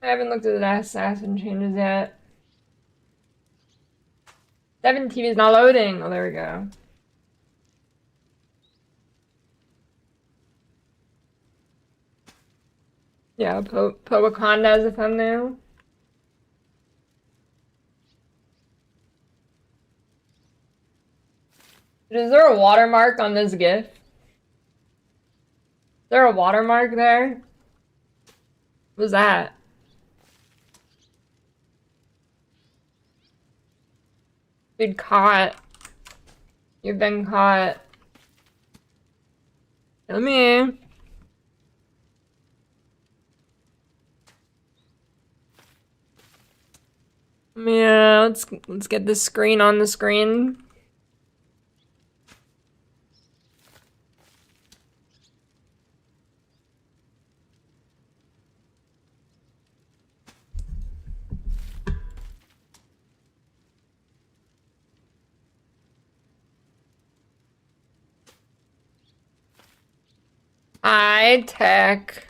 I haven't looked at the assassin changes yet. 7 TV is not loading. Oh, there we go. Yeah, Wakanda as a thumbnail. Is there a watermark on this GIF? Is there a watermark there? What was that? Dude, caught. You've been caught. Kill me. Yeah, let's get this screen on the screen. High tech.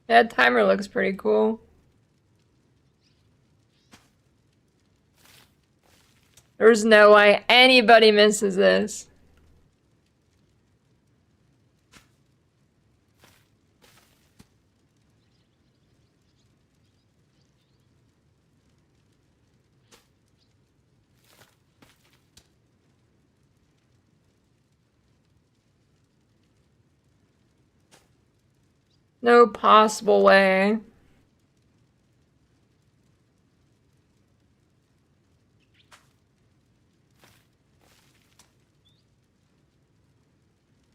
That timer looks pretty cool. There's no way anybody misses this. No possible way.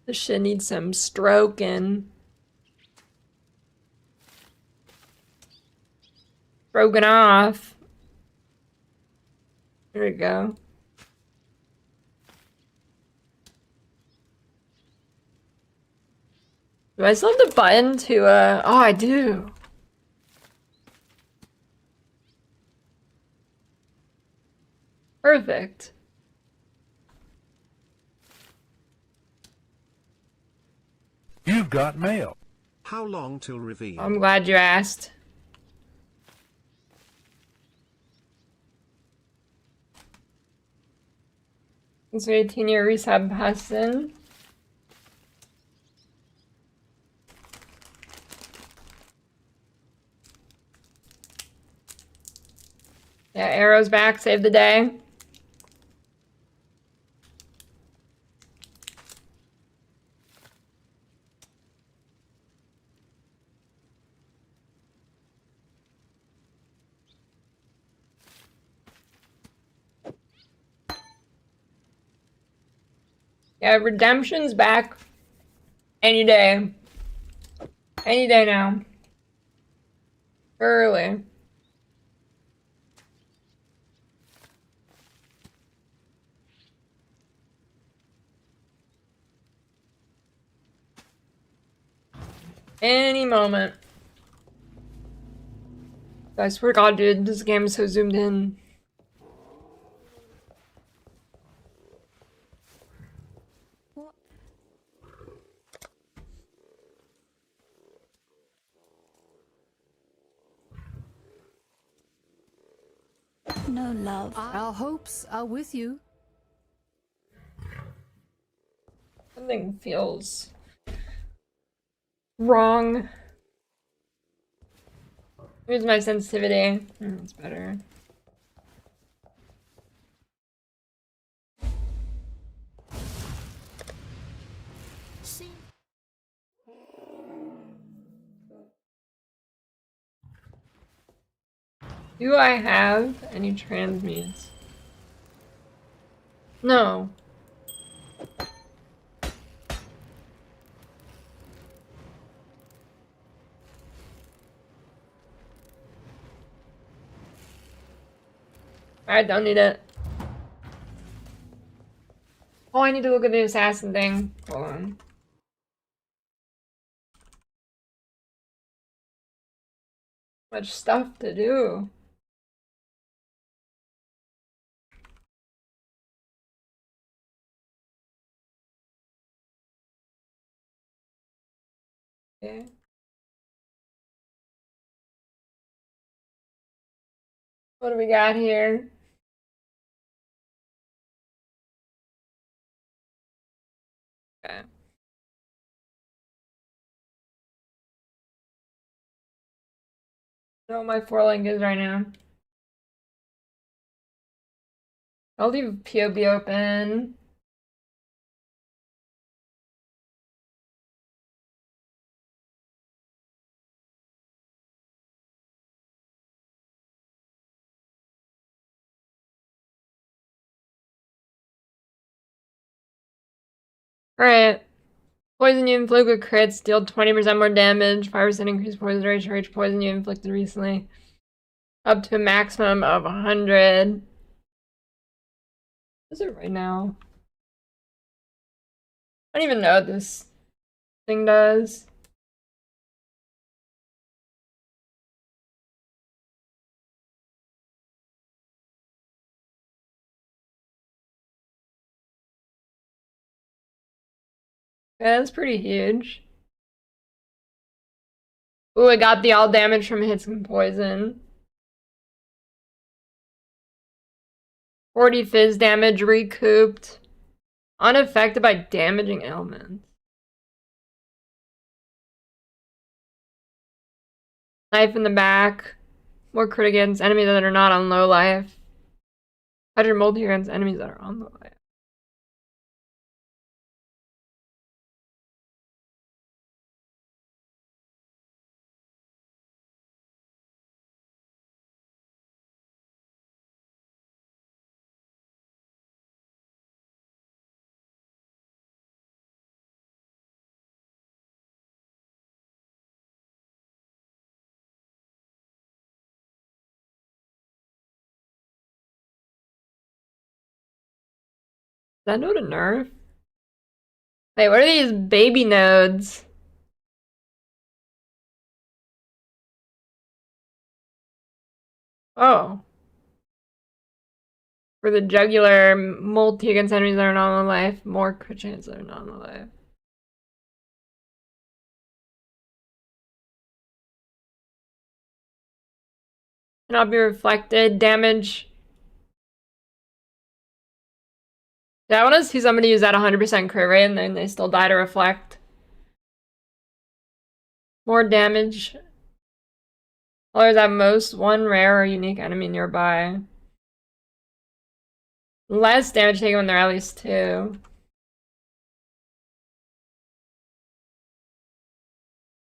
This shit needs some stroking. Broken off. There we go. Do I still have the button to, oh, I do. Perfect. You've got mail. How long till reveal? I'm glad you asked. It's 18-year resub person. Yeah, Arrow's back, save the day. Yeah, Redemption's back any day. Any day now. Early. Any moment. I swear to God, dude, this game is so zoomed in. No love. Our hopes are with you. Something feels wrong. Here's my sensitivity. That's better. Do I have any transmutes? No. I don't need it. Oh, I need to look at the assassin thing. Hold on. Much stuff to do. Okay. What do we got here? Okay. I know what my foreling is right now. I'll leave POB open. Alright. Poison you inflict with crits, deal 20% more damage, 5% increased poison rate for each poison you inflicted recently. Up to a maximum of 100. What is it right now? I don't even know what this thing does. Yeah, that's pretty huge. Ooh, I got the all damage from hits and poison. 40 fizz damage recouped. Unaffected by damaging elements. Knife in the back. More crit against enemies that are not on low life. 100 multi against enemies that are on low life. Is that node a nerf? Wait, what are these baby nodes? Oh. For the jugular, multi against enemies that are not on life, more crit chance that are not on life. Cannot be reflected. Damage. Yeah, I want to see somebody use that 100% crit rate and then they still die to reflect. More damage. Colors at most one rare or unique enemy nearby. Less damage taken when they're at least 2.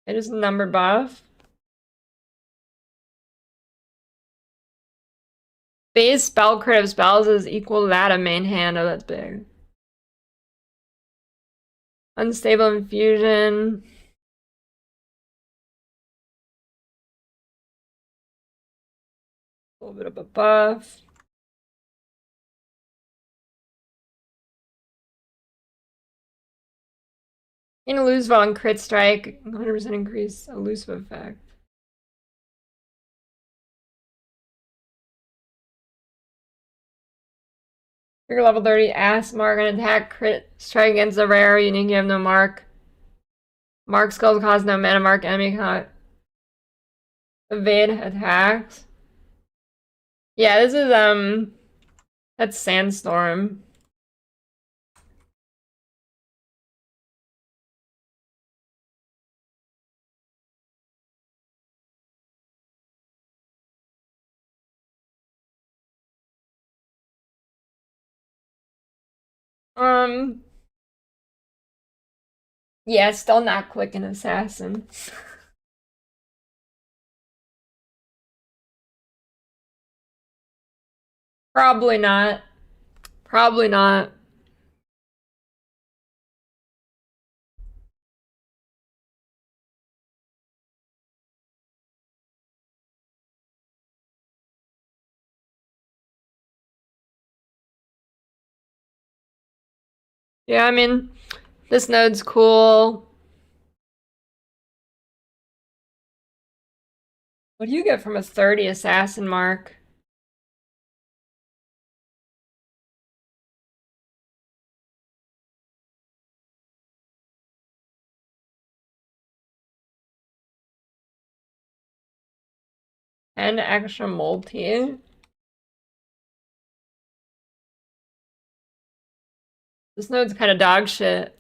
It is number buff. Base spell crit of spells is equal to that of main hand. Oh, that's big. Unstable infusion. A little bit of a buff. In elusive on crit strike, 100% increase elusive effect. Trigger level 30, ass mark, and attack crit strike against a rare unique, you have no mark. Mark skulls cause no mana mark, enemy cannot evade attacks. Yeah, this is that's Sandstorm. Yeah, still not clicking assassin. Probably not. Probably not. Yeah, I mean, this node's cool. What do you get from a 30 assassin mark? And extra multi. This node's kind of dog shit.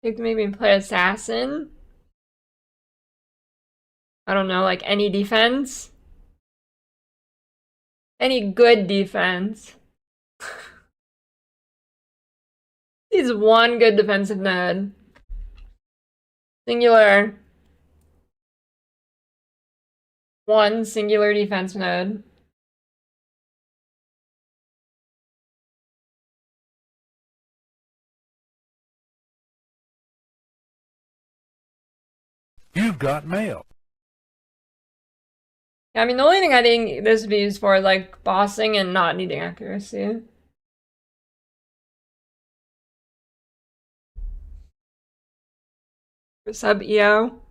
You can maybe play assassin. I don't know, like any defense. Any good defense. He's one good defensive node. Singular. One singular defense node. You've got mail. I mean, the only thing I think this would be used for is like bossing and not needing accuracy. For sub EO.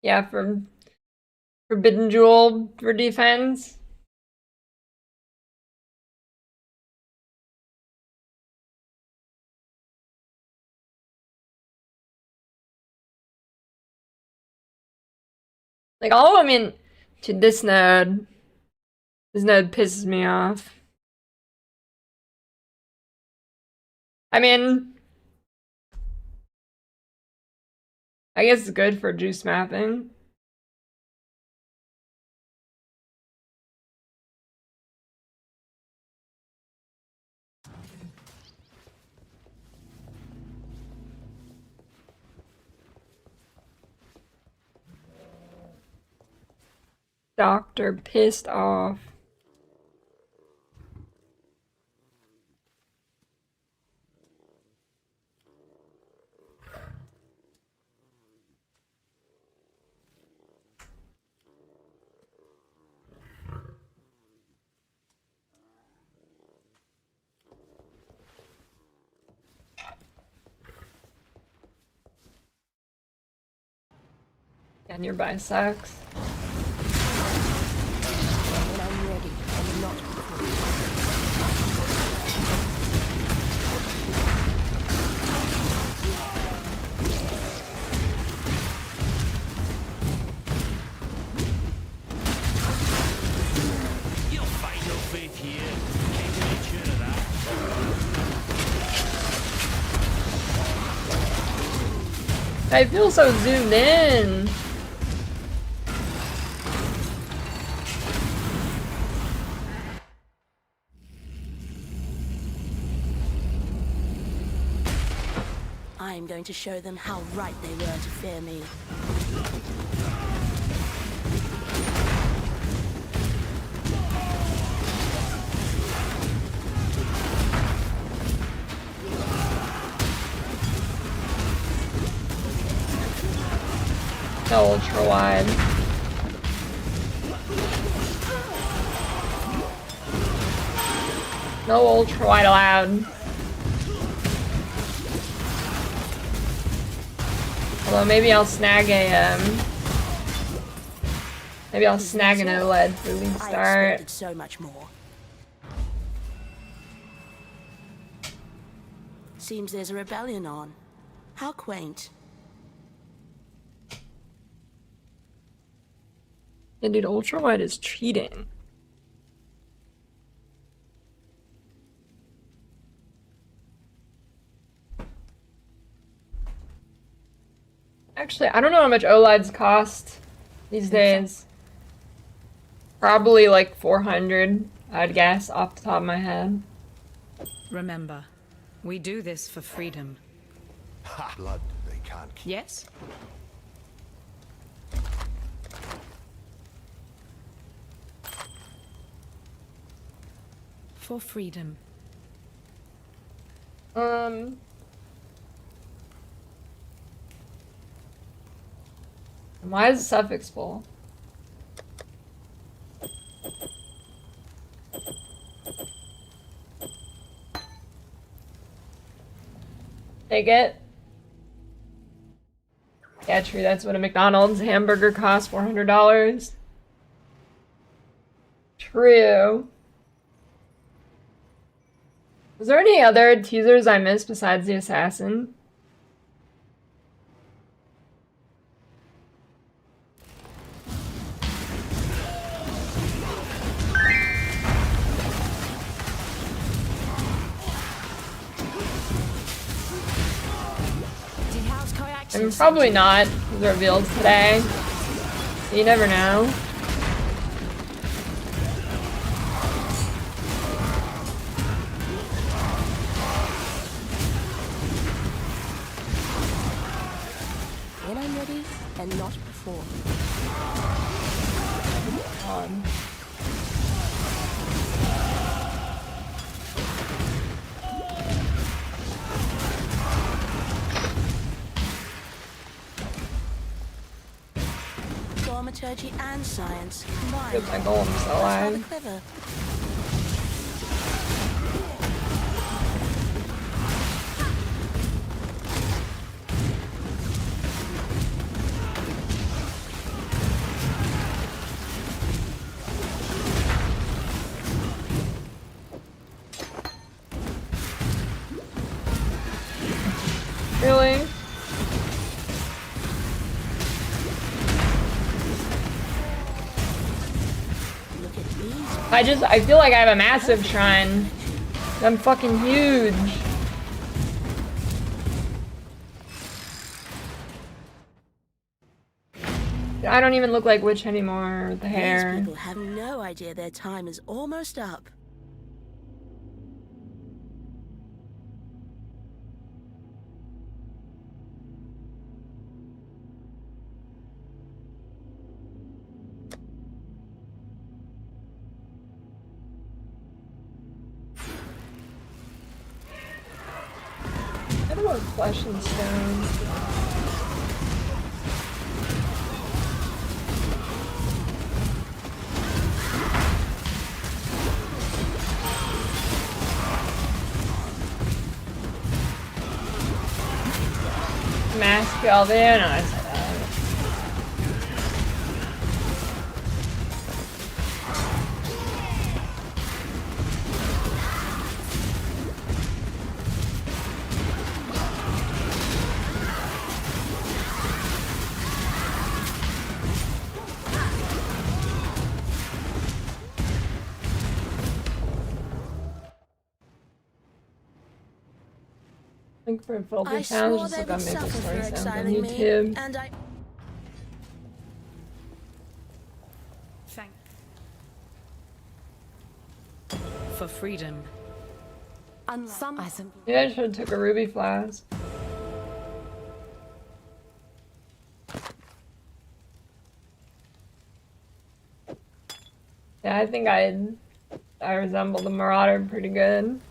Yeah, for Forbidden Jewel for defense. Like all of them in to this node. This node pisses me off. I mean, I guess it's good for juice mapping. Doctor pissed off. Yeah, nearby sucks. When I'm ready, I'm not before. You'll find your fate here. Can't make sure of that. I feel so zoomed in. I'm going to show them how right they were to fear me. No ultra wide. No ultra wide allowed. Although maybe I'll snag a maybe I'll snag an OLED for lead I start. expected so much more. Seems there's a rebellion on. How quaint. Yeah, dude, ultra wide is cheating. Actually, I don't know how much OLEDs cost these days. Probably like 400, I'd guess, off the top of my head. Remember, we do this for freedom. Blood they can't keep. Yes? For freedom. Why is the suffix full? Take it. Yeah, true. That's what a McDonald's hamburger costs, $400. True. Was there any other teasers I missed besides the assassin? I mean, probably not. The reveals today. You never know. When I'm ready, and not before. Thaumaturgy and science combined. Good, my golem's still That's rather alive. clever. Really? Look at these. I feel like I have a massive shrine. I'm fucking huge. I don't even look like Witch anymore with the These hair. people have no idea their time is almost up. I don't want flesh and stone. Mask Kelvin, I said that. Link for Filthy I Towns, swore just they look on would Maple suffer Story for Sounds on exiling me, YouTube. and I... Thank. For freedom. Some... Yeah, I should have took a ruby flask. Yeah, I think I resemble the Marauder pretty good.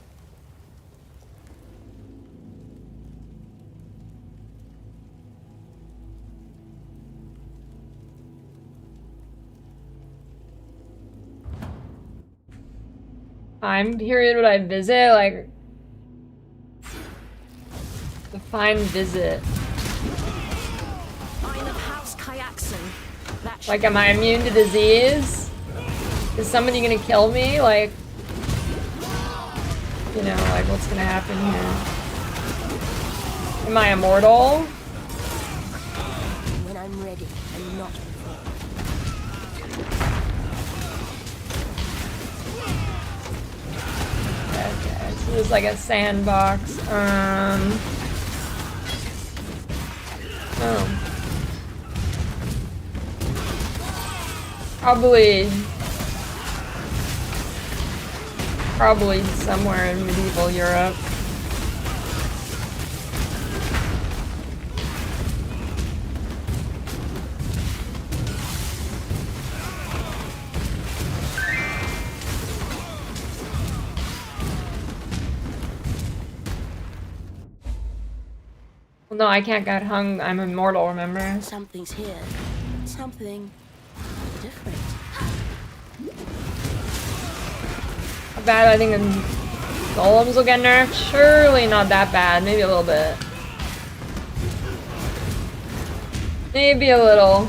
Time period would I visit? Like, define visit. I'm of House Kayakson. That Like, am I immune to disease? Is somebody gonna kill me? Like, you know, like what's gonna happen here? Am I immortal? when I'm ready, and not Okay, so there's like a sandbox. Oh. Probably somewhere in medieval Europe. Well, no, I can't get hung. I'm immortal, remember? Something's here. Something different. How bad I think the golems will get nerfed? Surely not that bad. Maybe a little bit. Maybe a little.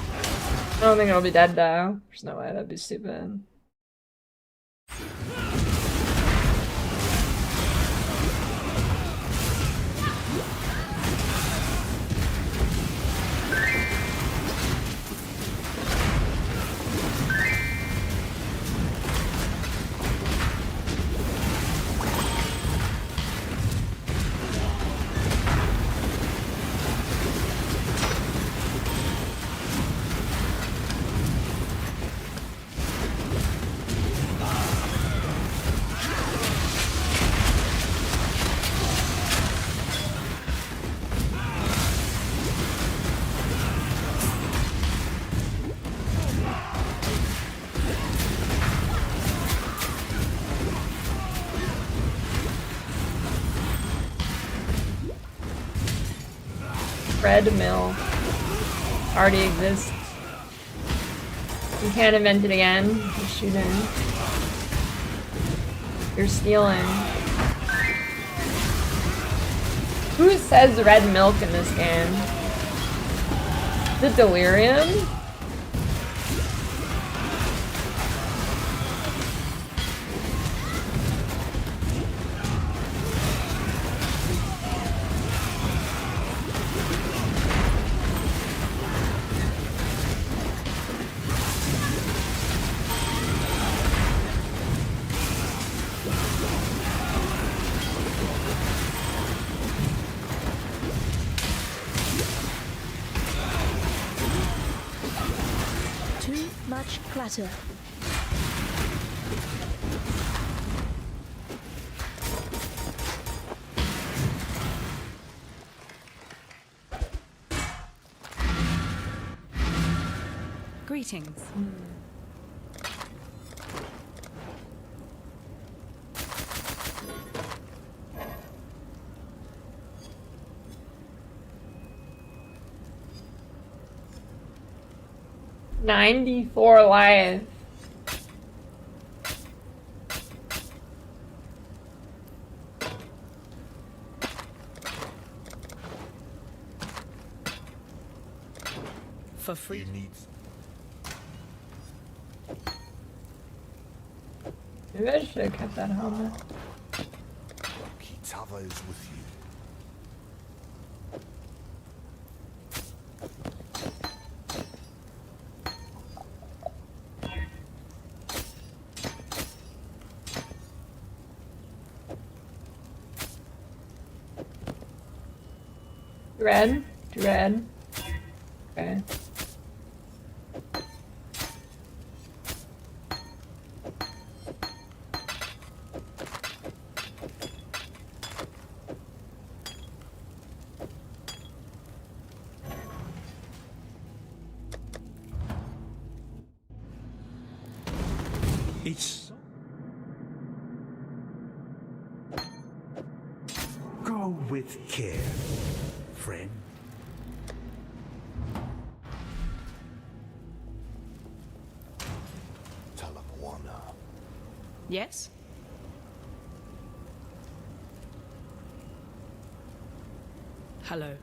I don't think it'll be dead though. There's no way, that'd be stupid. Red mill already exists. You can't invent it again. You're shooting. You're stealing. Who says red milk in this game? Is it delirium? Too much clutter. Greetings. 94 life. For free. Maybe I should have kept that helmet. Kitava is with you. Red? Red. Okay. It's... Go with care, friend. Talamoana. Yes? Hello.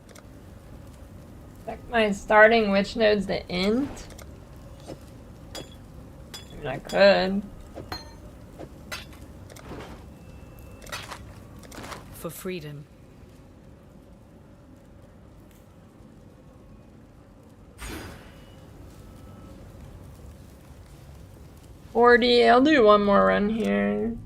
Check my starting witch nodes to int. I mean, I could. For freedom. I'll do one more run here.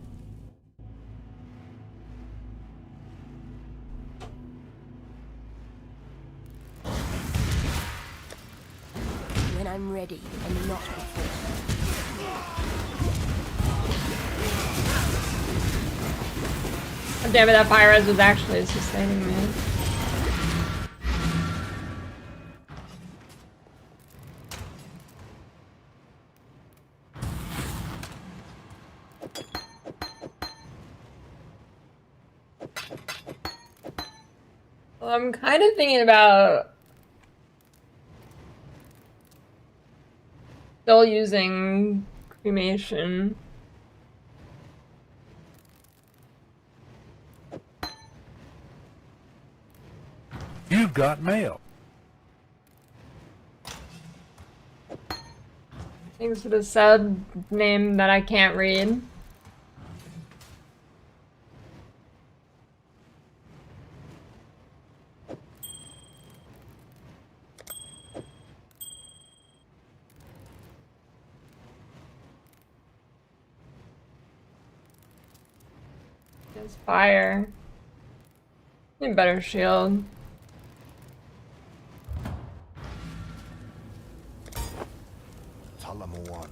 When I'm ready and not before. Oh, damn it, that Pyres was actually sustaining me. Well, I'm kind of thinking about still using cremation. You've got mail. Thanks for the sub name that I can't read. It's fire. Need better shield. Talamoana.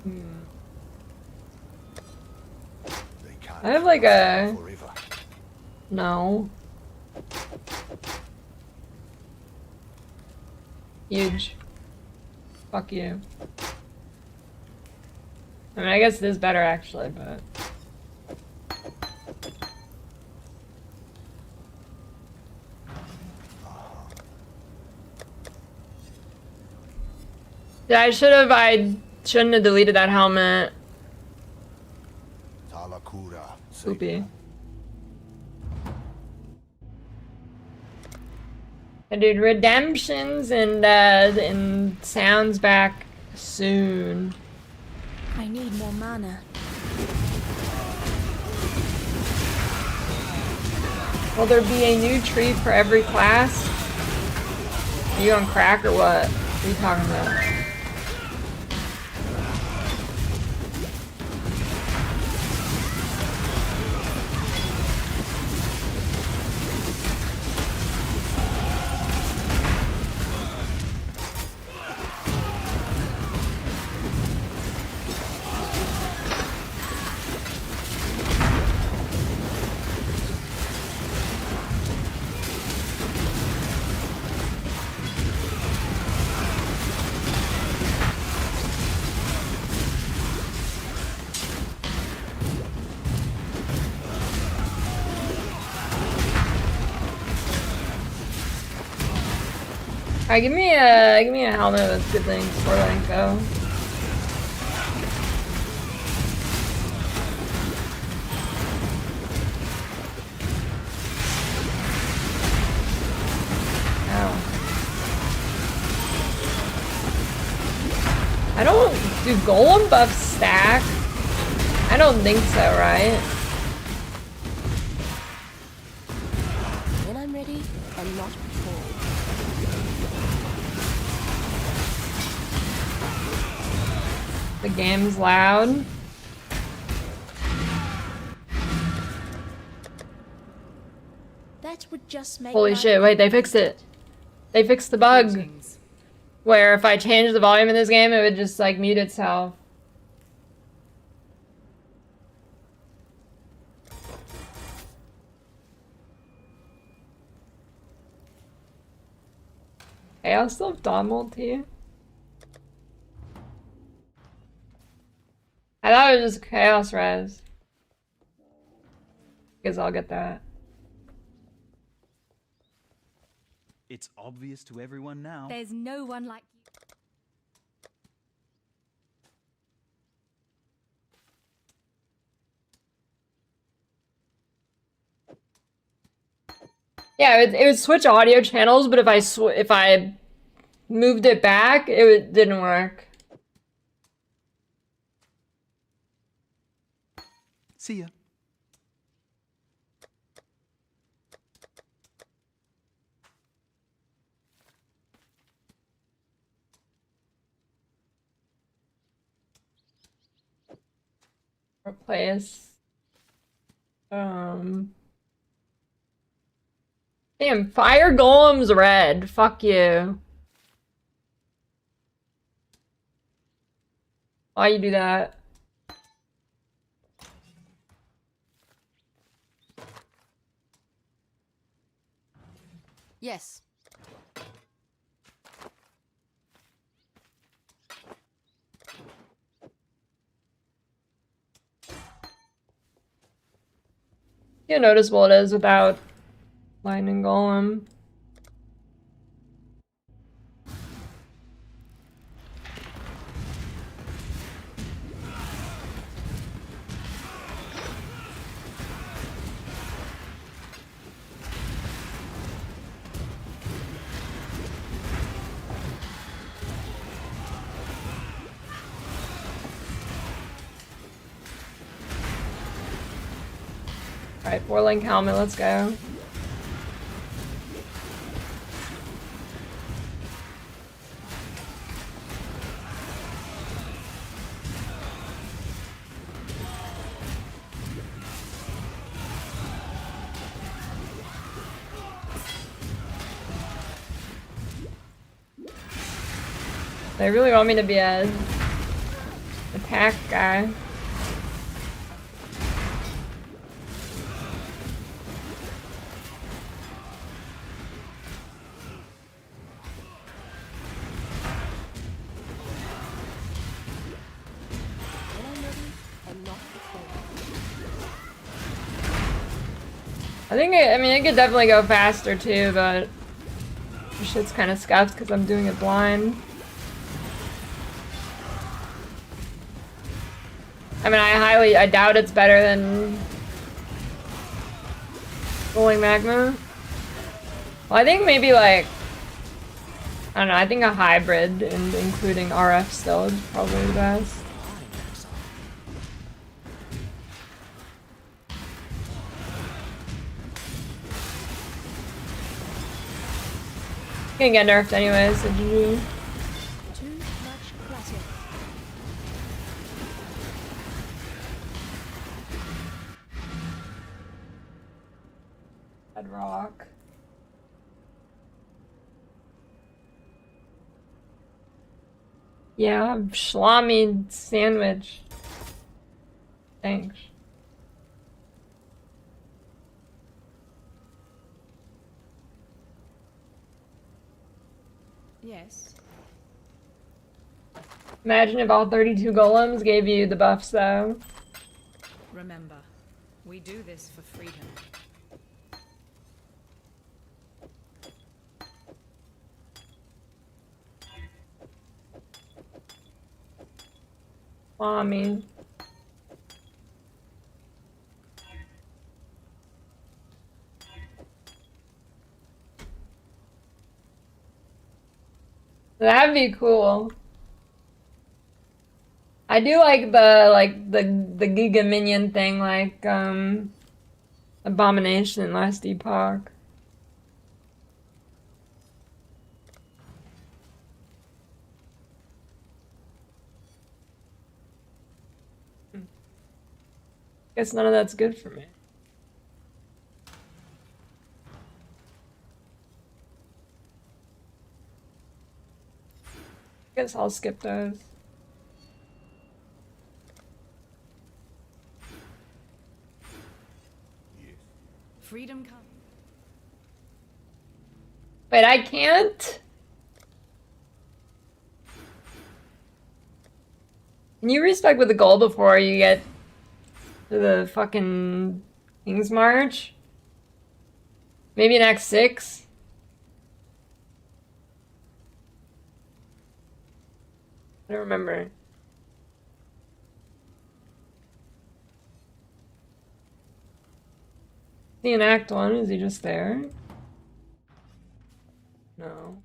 They can't I have like keep us a alive forever. no. Huge. Fuck you. I mean, I guess it is better actually, but. Yeah, I shouldn't have deleted that helmet. Talakura. Oopie. I did redemptions and sounds back soon. I need more mana. Will there be a new tree for every class? Are you on crack or what? What are you talking about? Alright, give me a helmet with good things before letting go. Ow. I don't do golem buffs stack. I don't think so, right? When I'm ready, and not before. The game's loud. That would just make Holy my shit, wait, they fixed it. They fixed the bug. Greetings. Where if I change the volume in this game, it would just like mute itself. Hey, I'll still have Dawn multi. I thought it was just Chaos Res. Guess I'll get that. It's obvious to everyone now. There's no one like you. Yeah, it would switch audio channels, but if I moved it back, didn't work. See ya. Replace. Damn, Fire Golem's red. Fuck you. Why you do that? Yes. See how noticeable it is without lightning golem. Alright, 4-link helmet, let's go. They really want me to be a attack guy. When I'm ready, and not before. I think I mean it could definitely go faster too, but shit's kind of scuffed because I'm doing it blind. I mean, I doubt it's better than rolling magma. Well, I think maybe like, I don't know, I think a hybrid and including RF still is probably the best. Gonna get nerfed anyways, so GG. Too much clutter. Bedrock. Yeah, salami sandwich. Thanks. Yes. Imagine if all 32 golems gave you the buffs though. Remember, we do this for freedom. Well, I mean, that'd be cool. I do like the Giga Minion thing, like Abomination in Last Epoch. Guess none of that's good for me. Guess I'll skip those. Freedom comes. Wait, I can't? Can you respec with the goal before you get to the fucking King's March? Maybe an Act 6? I don't remember. Is he in Act 1? Is he just there? No.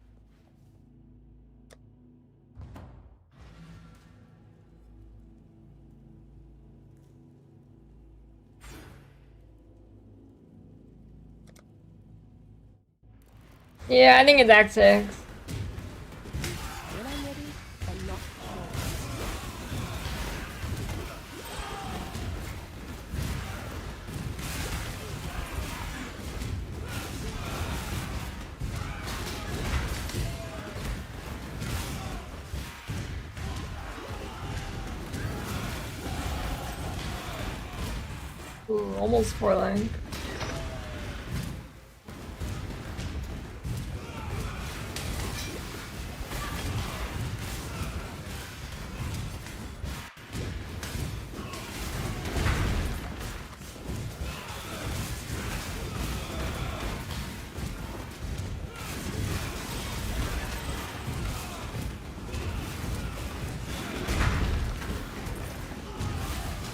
Yeah, I think it's Act 6. When I'm ready, and not before. Ooh, almost 4-link.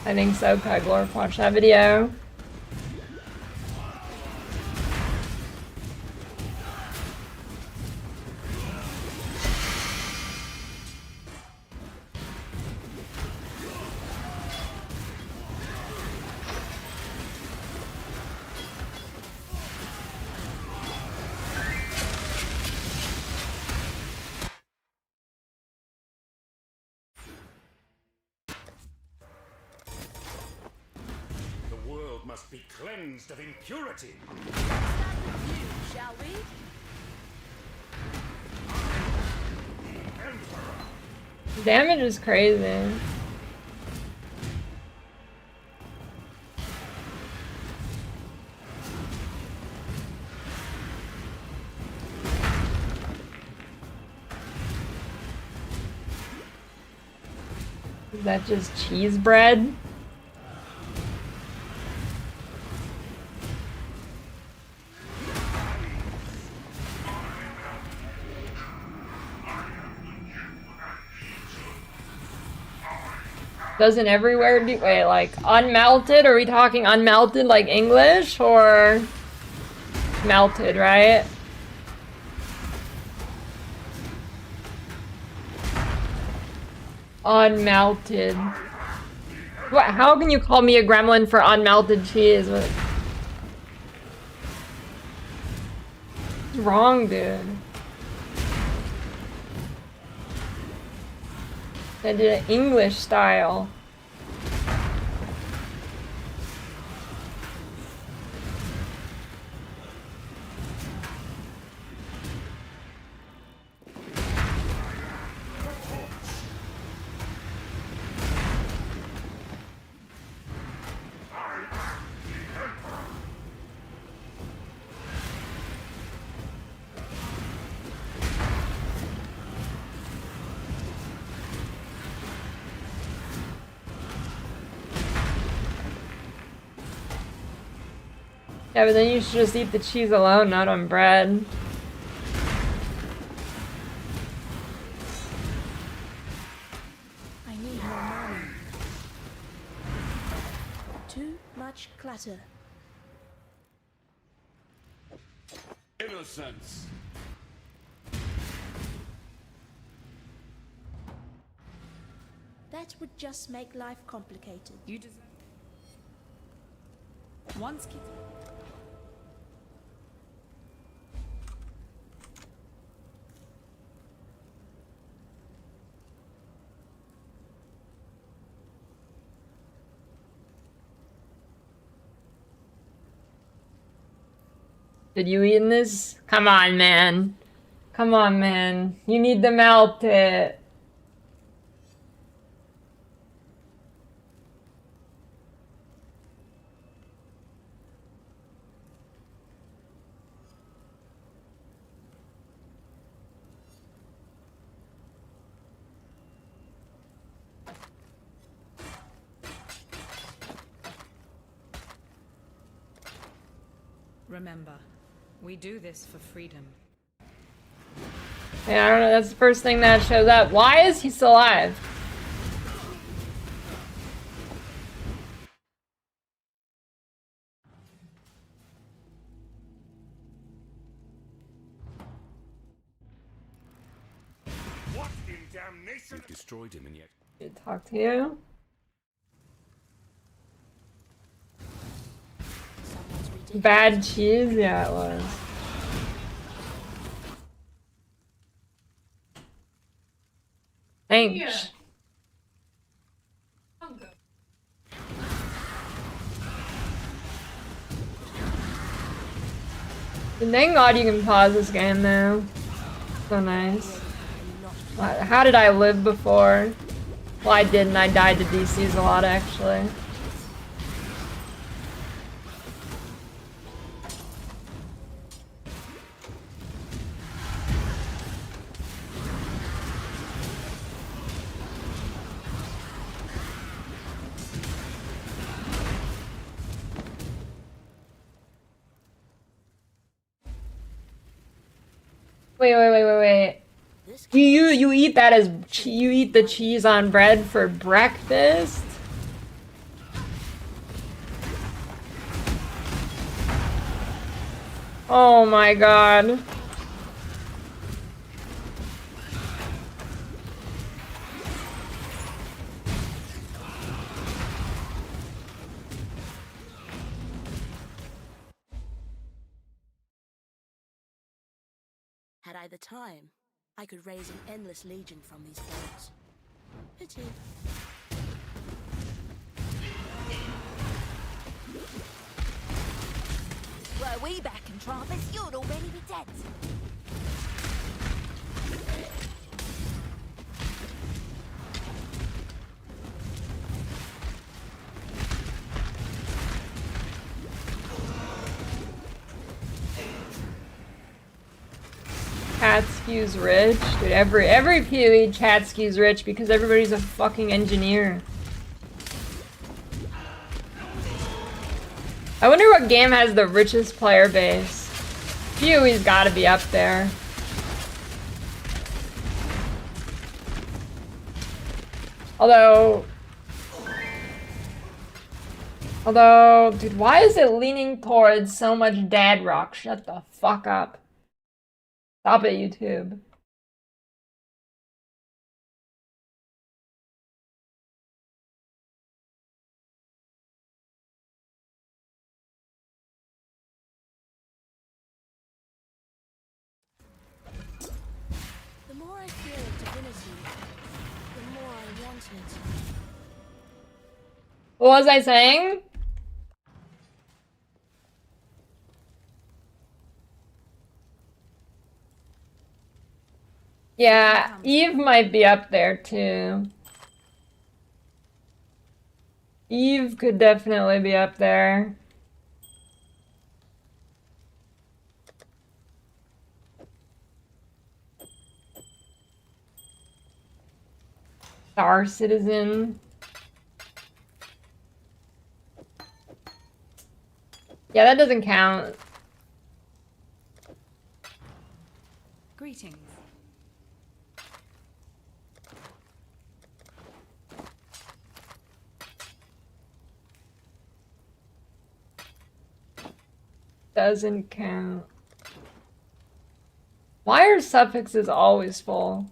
I think so, Peglorp. Watch that video. The world must be cleansed of impurity. Shall we? Damage is crazy. Is that just cheese bread? Doesn't everywhere do— wait, like unmelted? Are we talking unmelted like English or melted, right? Unmelted. What? How can you call me a gremlin for unmelted cheese? What's wrong, dude? I did an English style. Yeah, but then you should just eat the cheese alone, not on bread. I need more money. Too much clutter. Innocence. That would just make life complicated. You deserve. Once kids. Did you eat this? Come on, man. Come on, man. You need to melt it. Remember, we do this for freedom. Yeah, I don't know. That's the first thing that shows up. Why is he still alive? What in damnation? We've destroyed him and yet... Good to talk to you. Someone's ridiculous. Bad cheese? Yeah, it was. Thanks. Thank God you can pause this game now. So nice. How did I live before? Well, I didn't. I died to DCs a lot, actually. Wait. This You eat that as you eat the cheese on bread for breakfast? Oh my god. Had I the time, I could raise an endless legion from these bones. Pity. Were we back in Travis, you'd already be dead. Chat skews rich. Dude, every PoE chat skews rich because everybody's a fucking engineer. I wonder what game has the richest player base. PoE's gotta be up there. Although, dude, why is it leaning towards so much dad rock? Shut the fuck up. Stop it, YouTube. The more I fear of divinity, the more I want it. What was I saying? Yeah, Eve might be up there too. Eve could definitely be up there. Star Citizen. Yeah, that doesn't count. Greetings. Doesn't count. Why are suffixes always full?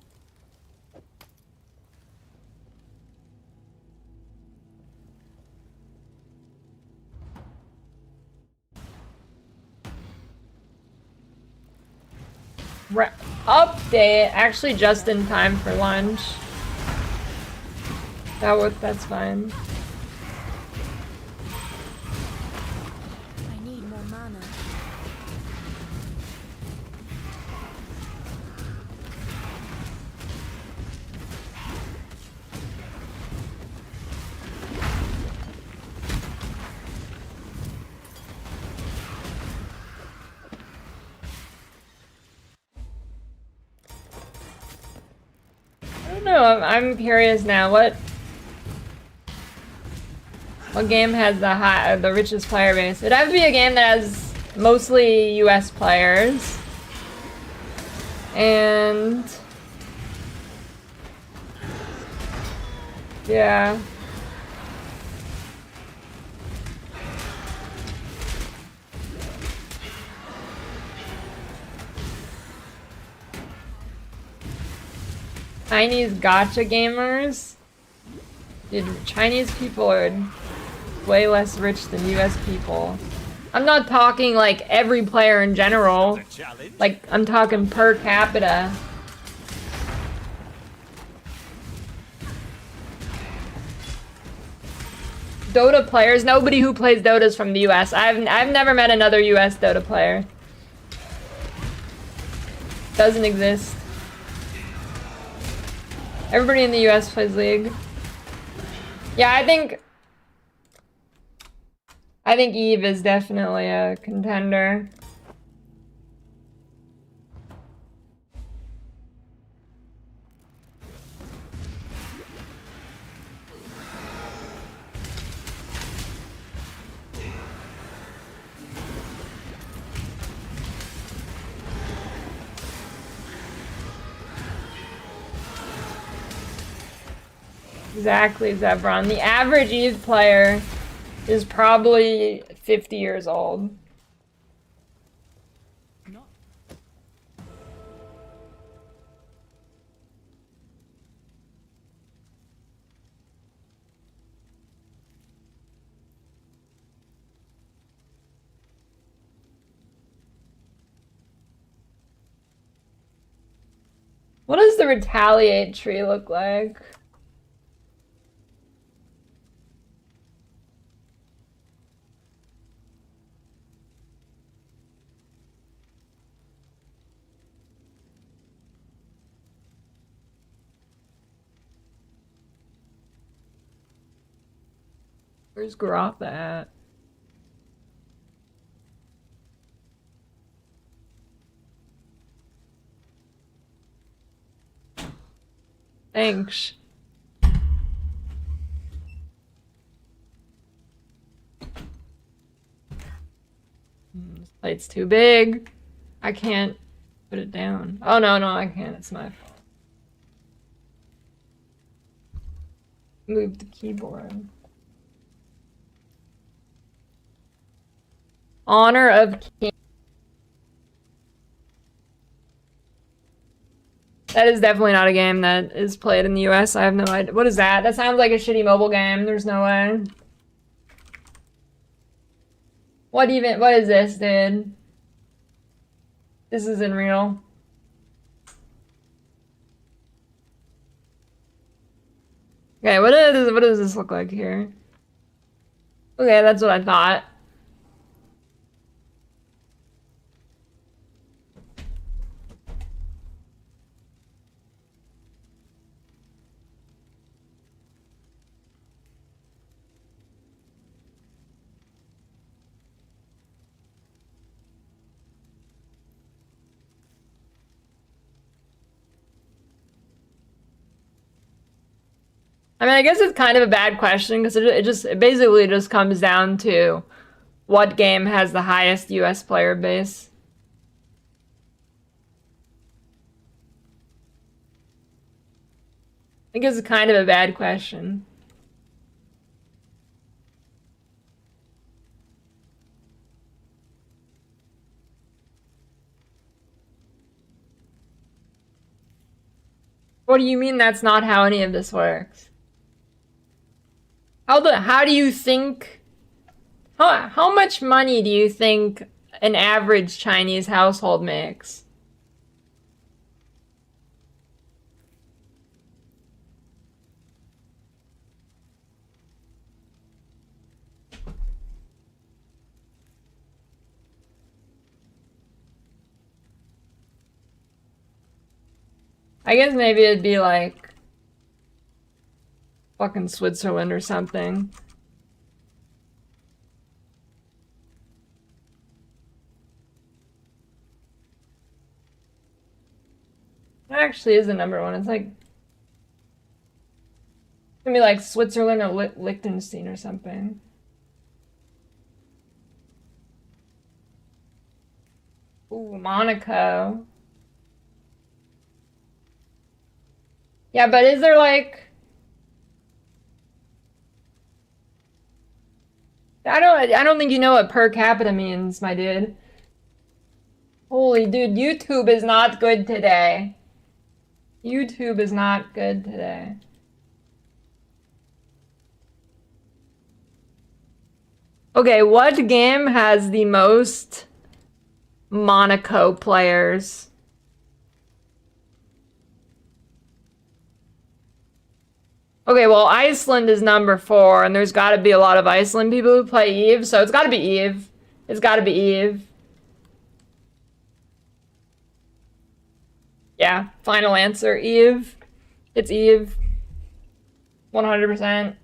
Update, actually just in time for lunch. That's fine. I need more mana. I don't know, I'm curious now, what game has the richest player base? It'd have to be a game that has mostly US players. And yeah. Chinese gacha gamers? Dude, Chinese people are way less rich than US people. I'm not talking like every player in general. Like, I'm talking per capita. Dota players? Nobody who plays Dota is from the US. I've never met another US Dota player. Doesn't exist. Everybody in the US plays League. Yeah, I think Eve is definitely a contender. Exactly, Zebron. The average Eve player is probably 50 years old. What does the retaliate tree look like? Where's Grotha at? Thanks. This plate's too big. I can't put it down. Oh, no, I can't. It's my fault. Move the keyboard. Honor of King. That is definitely not a game that is played in the US. I have no idea. What is that? That sounds like a shitty mobile game. There's no way. What is this, dude? This isn't real. Okay, what does this look like here? Okay, that's what I thought. I mean, I guess it's kind of a bad question because it basically just comes down to what game has the highest US player base. I guess it's kind of a bad question. What do you mean that's not how any of this works? How do you think, how much money do you think an average Chinese household makes? I guess maybe it'd be like fucking Switzerland or something. It actually is the number one. It's like it's gonna be like Switzerland or Liechtenstein or something. Ooh, Monaco. Yeah, but is there like I don't think you know what per capita means, my dude. Holy dude, YouTube is not good today. YouTube is not good today. Okay, what game has the most Monaco players? Okay, well, Iceland is number 4, and there's got to be a lot of Iceland people who play Eve, so it's got to be Eve. It's got to be Eve. Yeah, final answer, Eve. It's Eve. 100%.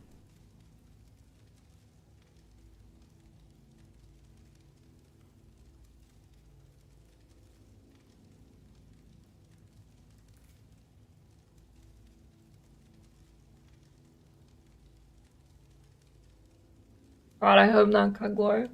God, I hope not Cuglor.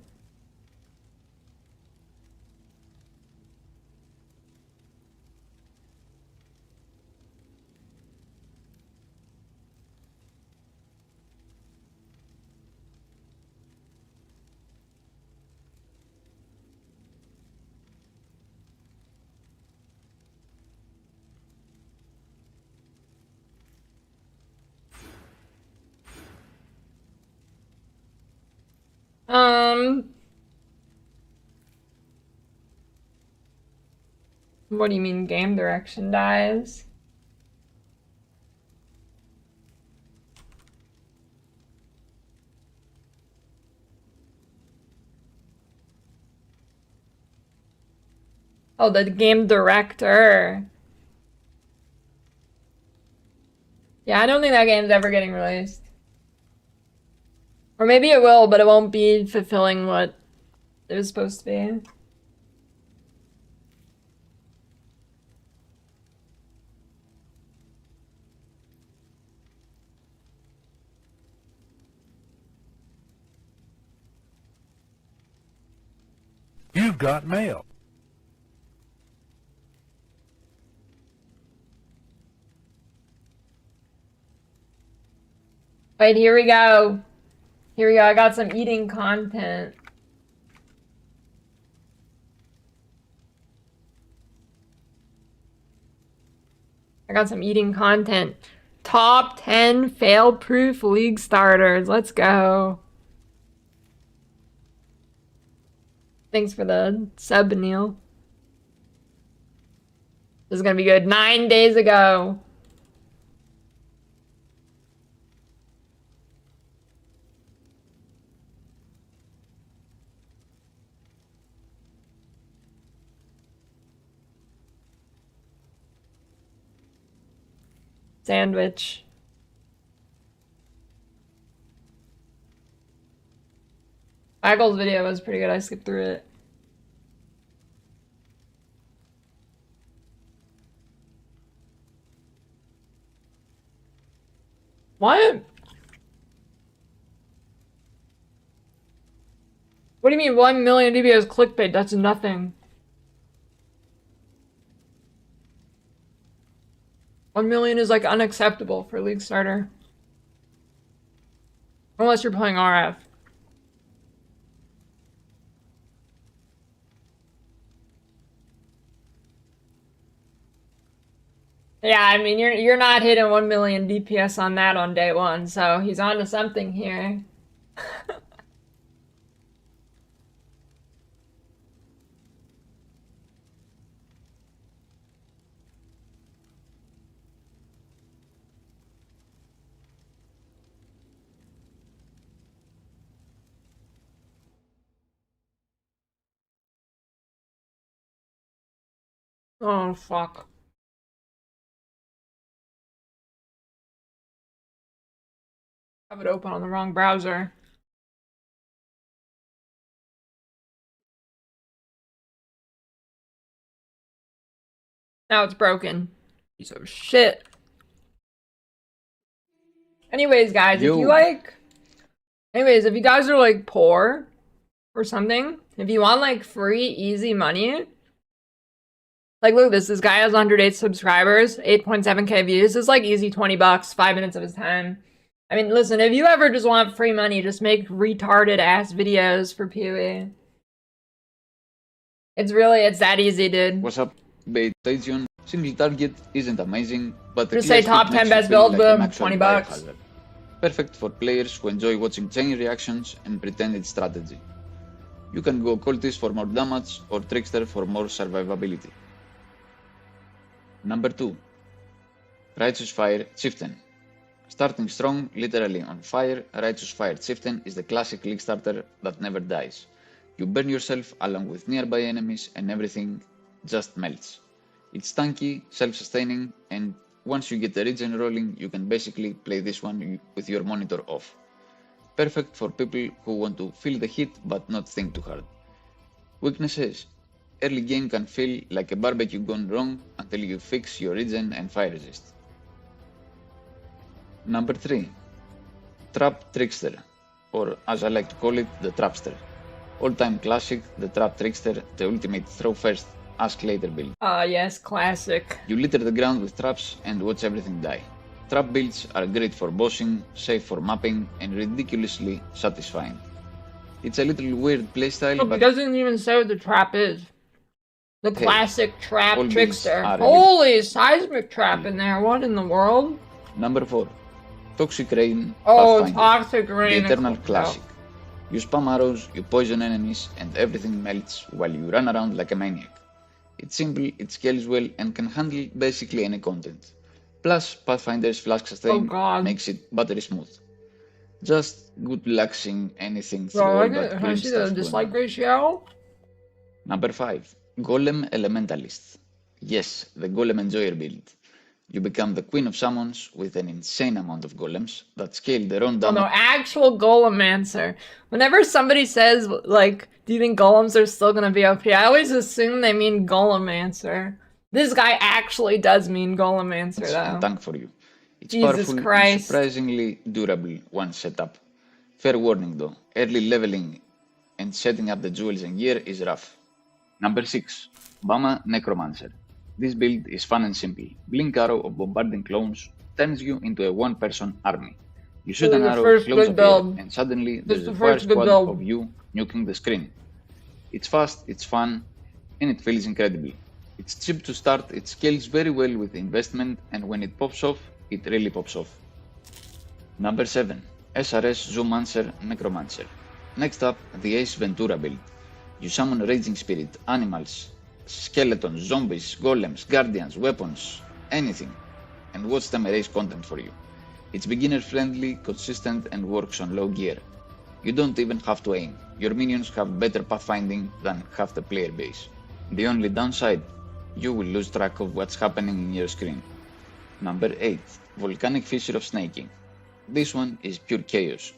What do you mean game direction dies? Oh, the game director. Yeah, I don't think that game's ever getting released. Or maybe it will, but it won't be fulfilling what it was supposed to be. You've got mail. Wait, here we go. Here we go. I got some eating content. I got some eating content. Top 10 fail-proof league starters. Let's go. Thanks for the sub, Neil. This is gonna be good. 9 days ago. Sandwich. Michael's video was pretty good. I skipped through it. What? What do you mean 1 million DB is clickbait? That's nothing. 1 million is like unacceptable for League Starter. Unless you're playing RF. Yeah, I mean you're not hitting 1 million DPS on that on day one, so he's on to something here. Oh fuck. I have it open on the wrong browser. Now it's broken. Piece of shit. Anyways, guys, if you like... Anyways, if you guys are like poor or something, if you want like free, easy money... Like, look at this guy has 108 subscribers, 8.7k views. It's like easy 20 bucks, 5 minutes of his time. I mean, listen, if you ever just want free money, just make retarded ass videos for PoE. It's that easy, dude. What's up, bait station? Single target isn't amazing, but the Just say clear top fit 10 makes you best feel build, like an boom, actual 20 bucks. biohazard. Perfect for players who enjoy watching chain reactions and pretended strategy. You can go cultist for more damage or trickster for more survivability. Number 2. Righteous Fire Chieftain. Starting strong, literally on fire, Righteous Fire Chieftain is the classic league starter that never dies. You burn yourself along with nearby enemies and everything just melts. It's tanky, self-sustaining, and once you get the regen rolling, you can basically play this one with your monitor off. Perfect for people who want to feel the heat but not think too hard. Weaknesses. Early game can feel like a barbecue gone wrong until you fix your regen and fire resist. Number 3. Trap Trickster, or as I like to call it, the Trapster. All-time classic, the Trap Trickster, the ultimate throw first, ask later build. Yes, classic. You litter the ground with traps and watch everything die. Trap builds are great for bossing, safe for mapping, and ridiculously satisfying. It's a little weird playstyle, Look, but it doesn't even say what the trap is. The Hey, classic trap all builds trickster. are Holy seismic trap in there. What in the world? Number 4. Toxic Rain Oh, Pathfinder, toxic the rain. eternal classic. You spam arrows, you poison enemies, and everything melts while you run around like a maniac. It's simple, it scales well, and can handle basically any content. Plus, Pathfinder's flask sustain God. makes it buttery smooth. Just good relaxing anything through Bro, all I that can I green see stuff the going dislike on. ratio? Number 5. Golem Elementalist. Yes, the Golem Enjoyer build. You become the Queen of Summons with an insane amount of golems that scale their own Oh no, damage. actual Golemancer. Whenever somebody says, like, do you think golems are still gonna be OP? I always assume they mean Golemancer. This guy actually does mean Golemancer, And though. tank for you. It's Jesus powerful Christ. and surprisingly durable once set up. Fair warning though, early leveling and setting up the jewels and gear is rough. Number 6. Bama Necromancer. This build is fun and simple. Blink arrow of bombarding clones turns you into a one-person army. You shoot This an is the arrow, first clones good appear, build. and suddenly This there's is a the fire first good squad build. of you nuking the screen. It's fast, it's fun, and it feels incredible. It's cheap to start, it scales very well with investment, and when it pops off, it really pops off. Number 7. SRS Zoomancer Necromancer. Next up, the Ace Ventura build. You summon Raging Spirit, animals, skeletons, zombies, golems, guardians, weapons, anything, and watch them erase content for you. It's beginner friendly, consistent, and works on low gear. You don't even have to aim. Your minions have better pathfinding than half the player base. The only downside, you will lose track of what's happening in your screen. Number 8. Volcanic Fissure of Snaking. This one is pure chaos.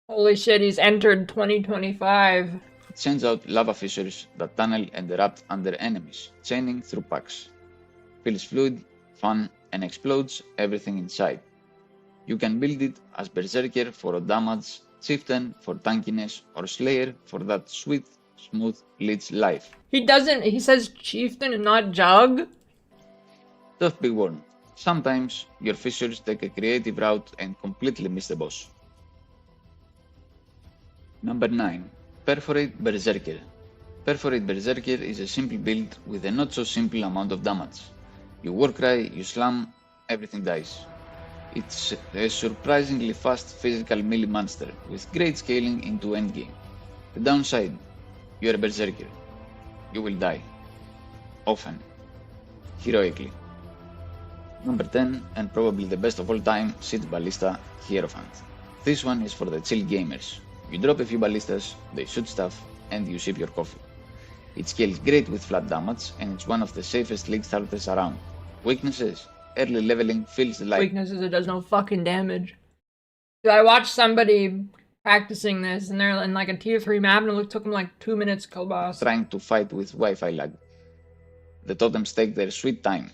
Holy shit, he's entered 2025. It sends out lava fissures that tunnel and erupt under enemies, chaining through packs. Feels fluid, fun, and explodes everything in sight. You can build it as Berserker for damage, Chieftain for tankiness, or Slayer for that sweet, smooth Lich life. He says Chieftain and not Jug? Don't be warned, sometimes your fissures take a creative route and completely miss the boss. Number 9. Perforate Berserker. Perforate Berserker is a simple build with a not so simple amount of damage. You Warcry, you slam, everything dies. It's a surprisingly fast physical melee monster with great scaling into endgame. The downside, you're a Berserker. You will die. Often. Heroically. Number 10, and probably the best of all time, Siege Ballista Hierophant. This one is for the chill gamers. You drop a few ballistas, they shoot stuff, and you sip your coffee. It scales great with flat damage, and it's one of the safest league starters around. Weaknesses? Early leveling feels like Weaknesses, it does no fucking damage. Dude, I watched somebody practicing this, and they're in like a tier 3 map, and it took them like 2 minutes to kill boss. trying to fight with Wi-Fi lag. The totems take their sweet time.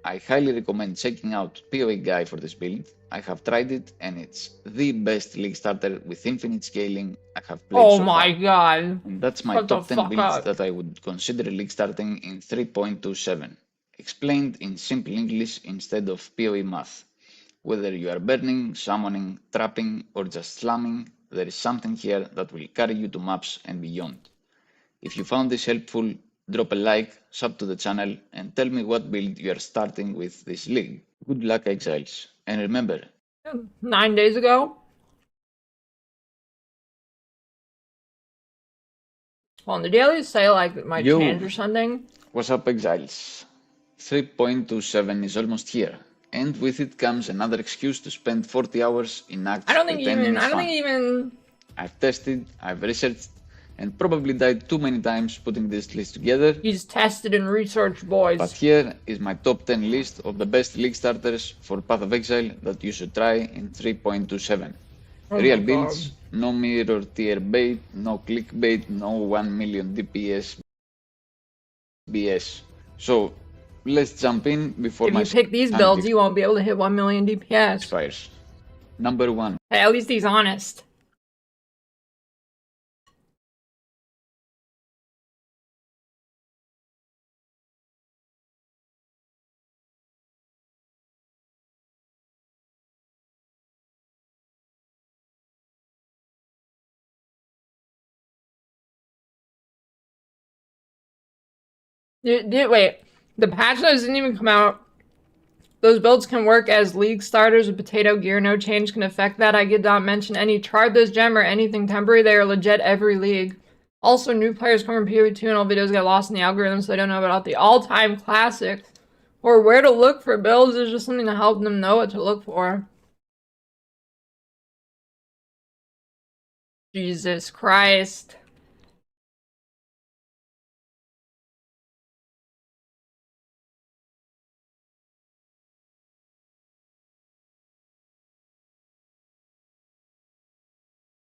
I highly recommend checking out PoE Guy for this build. I have tried it, and it's the best league starter with infinite scaling I have played Oh so my far. god. And that's my Shut the top 10 fuck builds up. that I would consider league starting in 3.27. Explained in simple English instead of PoE math. Whether you are burning, summoning, trapping, or just slamming, there is something here that will carry you to maps and beyond. If you found this helpful, drop a like, sub to the channel, and tell me what build you are starting with this league. Good luck, Exiles. And remember, 9 days ago? Well, the daily say like it might Yo. change or something. what's up, Exiles? 3.27 is almost here, and with it comes another excuse to spend 40 hours in acts I don't think pretending it's fun. even I've tested, I've researched, and probably died too many times putting this list together. he's tested and researched, boys. But here is my top 10 list of the best league starters for Path of Exile that you should try in 3.27. Oh Real my builds, God. no mirror tier bait, no clickbait, no 1 million DPS BS. So let's jump in before If my you pick these sanity builds, you won't be able to hit 1 million DPS. expires. Number 1. Hey, at least he's honest. Wait, the patch notes didn't even come out. Those builds can work as league starters with potato gear. No change can affect that. I did not mention any Charthos gem or anything temporary. They are legit every league. Also, new players come from PoE 2 and all videos get lost in the algorithm, so they don't know about the all-time classics or where to look for builds. Is just something to help them know what to look for. Jesus Christ.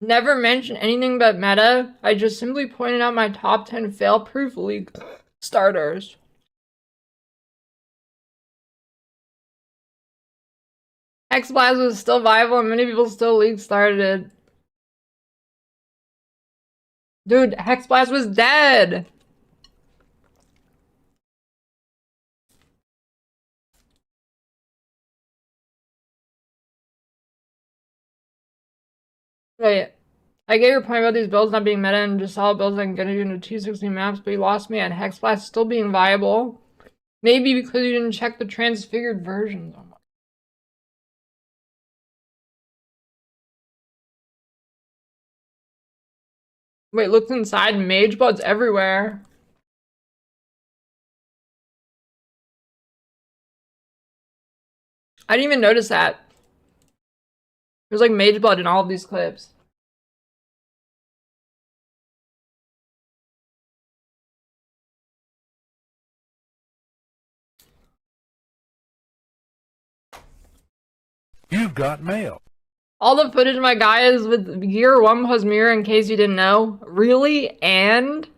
Never mentioned anything but meta. I just simply pointed out my top 10 fail-proof league starters. X-Blast was still viable and many people still league started it. Dude, Hexblast was dead! Wait, I get your point about these builds not being meta and just solid builds that can get you into 260 maps, but you lost me at Hexblast still being viable. Maybe because you didn't check the transfigured versions. Oh my. Wait, look inside, Mage Blood's everywhere. I didn't even notice that. There's like Mage Blood in all of these clips. You've got mail. All the footage of my guy is with gear 1 plus mirror, in case you didn't know. Really? And?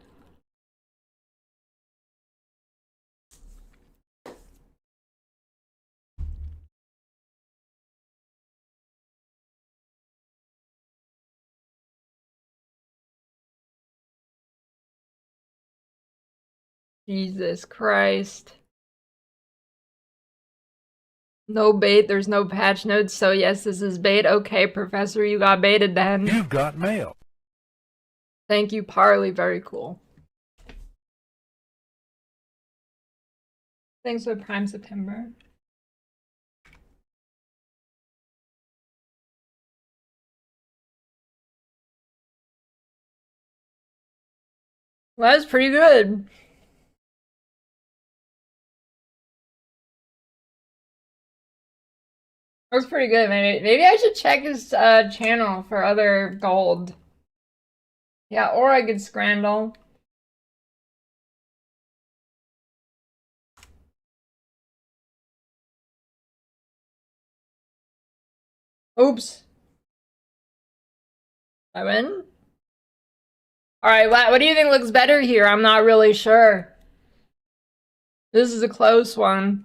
Jesus Christ. No bait, there's no patch notes, so yes, this is bait. Okay, Professor, you got baited then. You've got mail. Thank you, Parley, very cool. Thanks for Prime September. Well, that's pretty good. That's pretty good. Maybe I should check his channel for other gold. Yeah, or I could scrandle. Oops. I win? Alright, what do you think looks better here? I'm not really sure. This is a close one.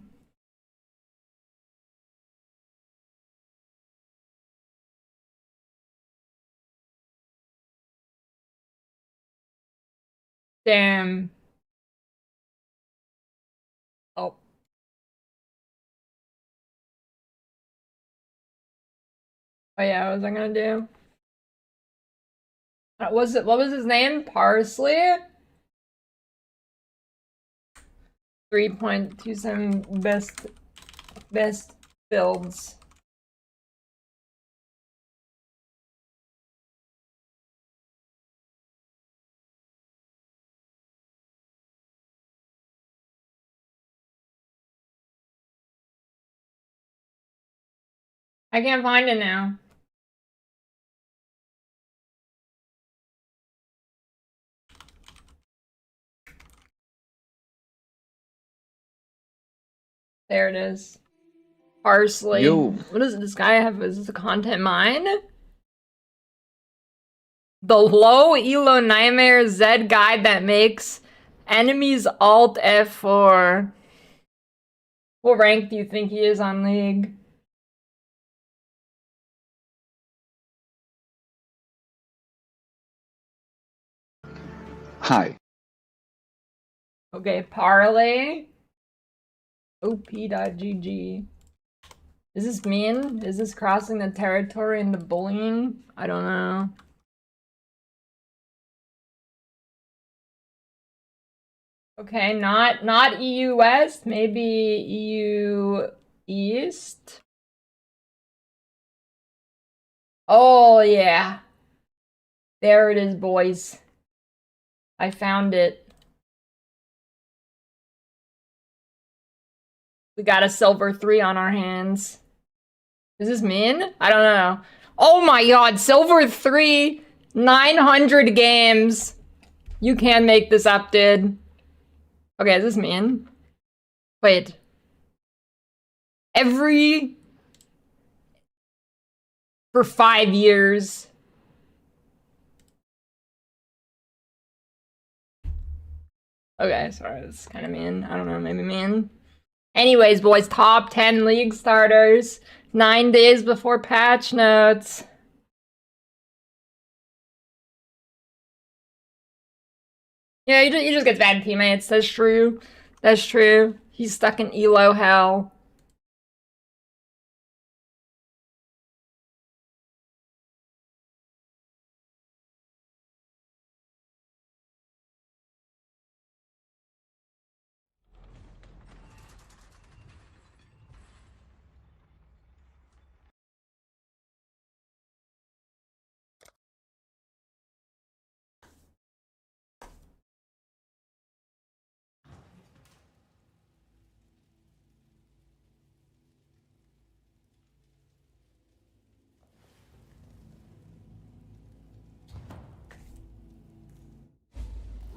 Damn. Oh. Oh yeah, what was I gonna do? What was his name? Parsley? 3.27 best builds. I can't find it now. There it is. Parsley. Yo. What does this guy have? Is this a content mine? The low elo nightmare Z guide that makes enemies alt F4. What rank do you think he is on League? Hi. Okay, Parlay. OP.GG. Is this mean? Is this crossing the territory into bullying? I don't know. Okay, not EU West, maybe EU East. Oh yeah. There it is, boys. I found it. We got a silver 3 on our hands. Is this min? I don't know. Oh my god, silver 3, 900 games. You can make this up, dude. Okay, is this min? Wait. For 5 years. Okay, sorry, that's kind of mean. I don't know, maybe mean. Anyways, boys, top 10 league starters. 9 days before patch notes. Yeah, he just gets bad teammates. That's true. That's true. He's stuck in elo hell.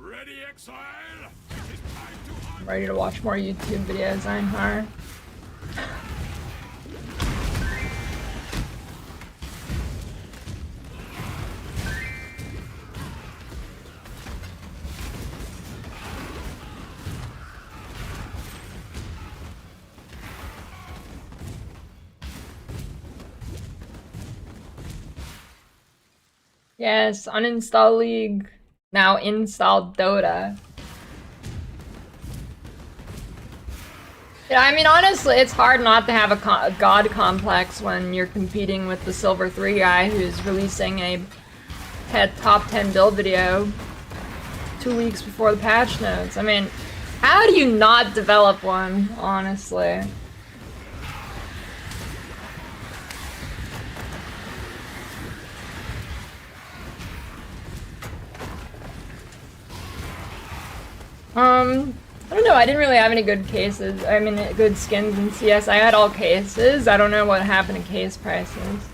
Ready, exile? It is time to I'm ready to watch more YouTube videos, Einhar. Yes, uninstall League. Now install Dota. Yeah, I mean, honestly, it's hard not to have a god complex when you're competing with the Silver 3 guy who's releasing a top 10 build video 2 weeks before the patch notes. I mean, how do you not develop one, honestly? I don't know, I didn't really have any good cases. I mean, good skins in CS. I had all cases. I don't know what happened to case prices.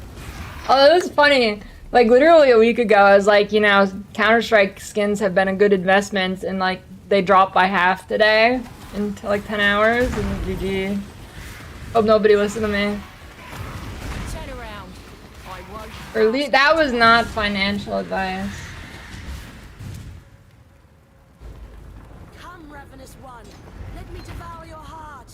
Oh, it was funny. Like, literally a week ago, I was like, you know, Counter-Strike skins have been a good investment, and, like, they dropped by half today into, like, 10 hours, and GG. Hope nobody listened to me. Turn around. I won't. Or that was not financial advice. Come, ravenous one. Let me devour your heart.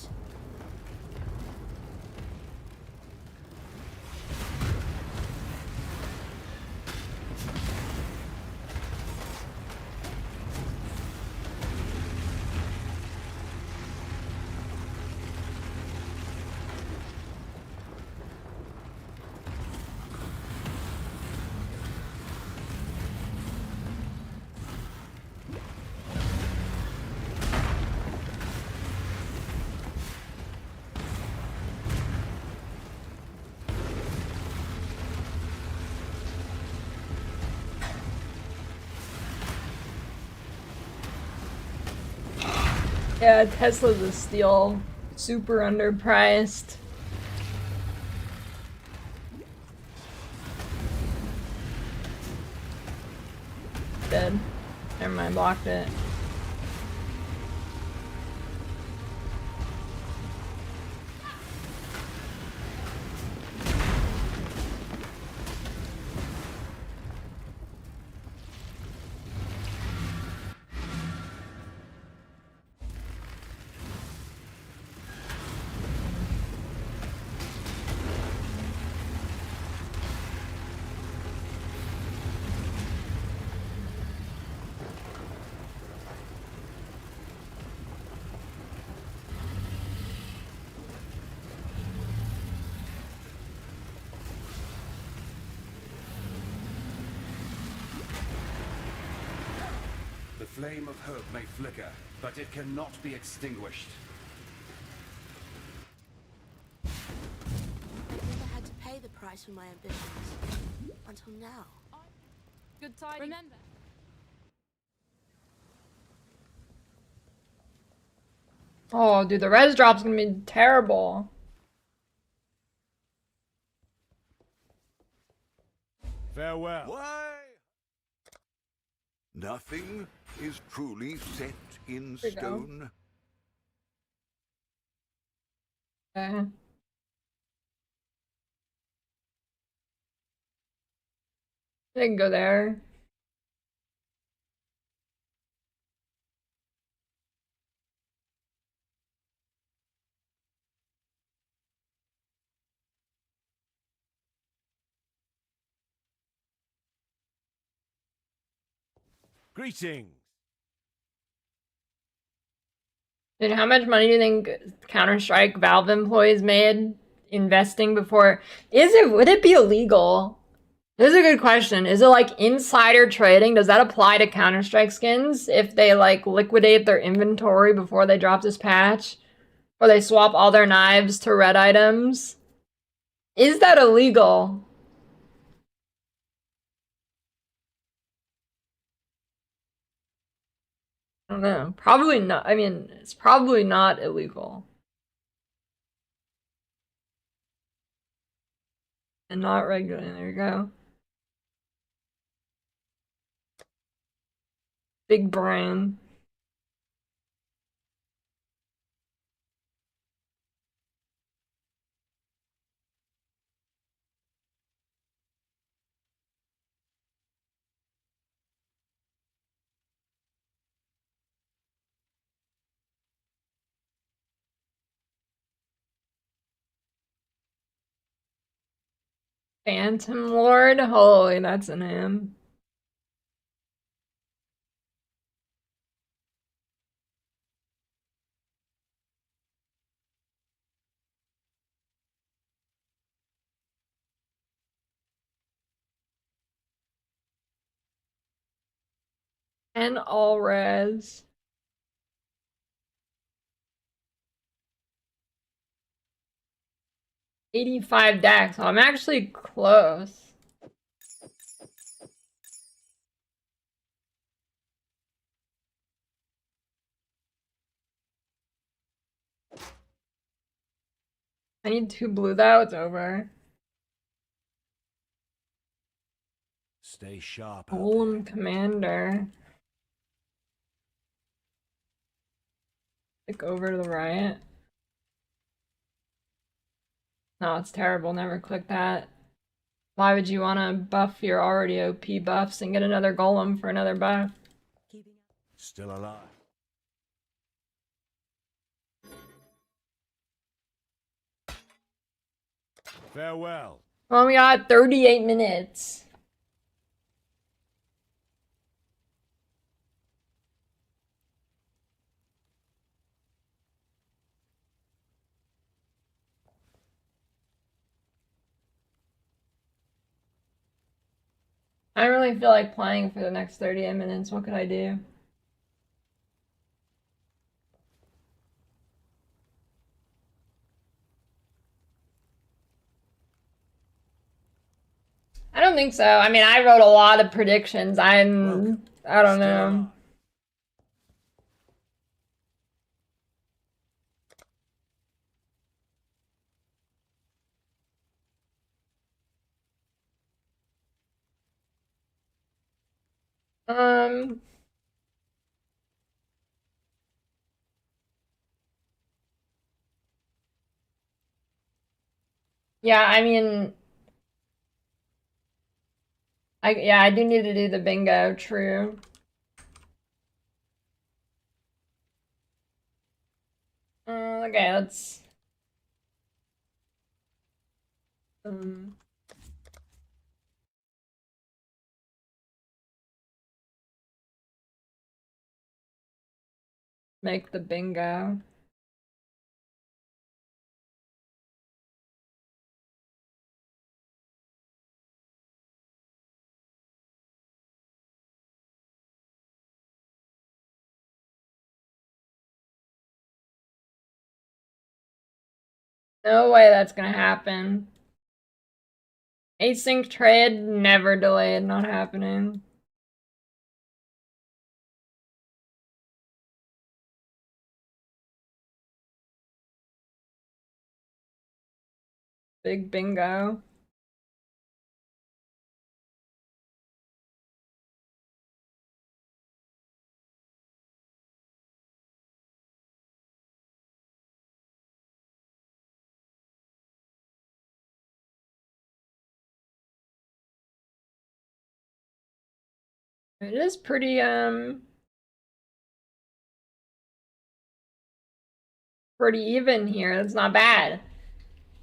Yeah, Tesla's a steal. Super underpriced. Dead. Never mind, blocked it. The flame of hope may flicker, but it cannot be extinguished. I never had to pay the price for my ambitions. Until now. Good tidings. Remember. Oh, dude, the res drop's gonna be terrible. Farewell. Why? Nothing is truly set in There we go. stone. Okay. I can go there. Greetings. Dude, how much money do you think Counter-Strike Valve employees made investing before? Would it be illegal? This is a good question. Is it like insider trading? Does that apply to Counter-Strike skins if they like liquidate their inventory before they drop this patch? Or they swap all their knives to red items? Is that illegal? I don't know. Probably not. I mean, it's probably not illegal. And not regular. There you go. Big brain. Phantom Lord? Holy, that's a name. And all res. $85 dex. So I'm actually close. I need 2 blue though, it's over. Stay sharp. out there. Golem Commander. Click over to the right. No, it's terrible. Never click that. Why would you want to buff your already OP buffs and get another golem for another buff? Still alive. Farewell. Well, we got 38 minutes. I don't really feel like playing for the next 38 minutes. What could I do? I don't think so. I mean, I wrote a lot of predictions. I don't Still know. alive. Um, yeah, I mean, I do need to do the bingo, true. Okay, let's um make the bingo. No way that's gonna happen. Async trade never delayed, not happening. Big bingo. It is pretty even here. That's not bad.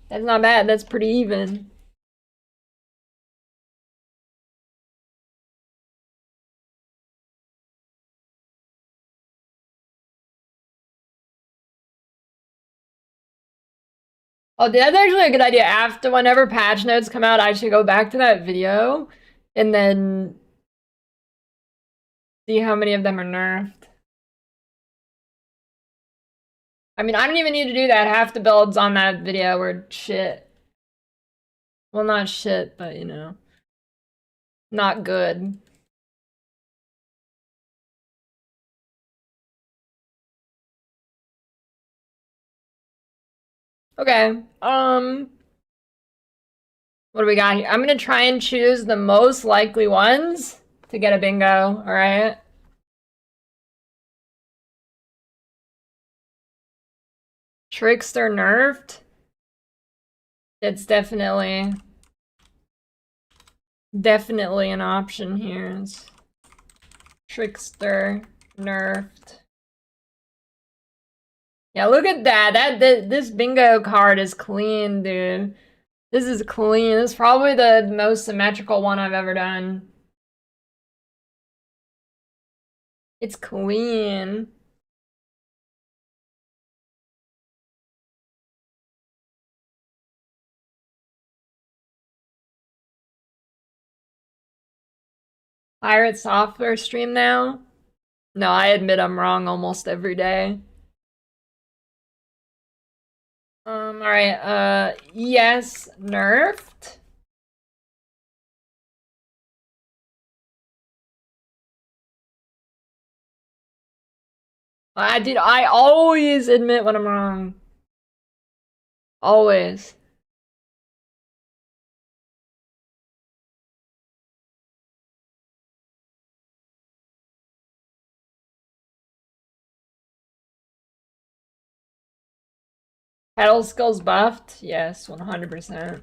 That's not bad. That's pretty even. Oh, that's actually a good idea. After whenever patch notes come out, I should go back to that video and then see how many of them are nerfed. I mean, I don't even need to do that. Half the builds on that video were shit. Well, not shit, but you know, not good. Okay, what do we got here? I'm gonna try and choose the most likely ones to get a bingo, alright? Trickster nerfed. It's definitely an option here. It's Trickster nerfed. Yeah, look at that. This bingo card is clean, dude. This is clean. This is probably the most symmetrical one I've ever done. It's clean. Pirate software stream now? No, I admit I'm wrong almost every day. Alright, yes, nerfed. I always admit when I'm wrong. Always. Battle skills buffed? Yes, 100%.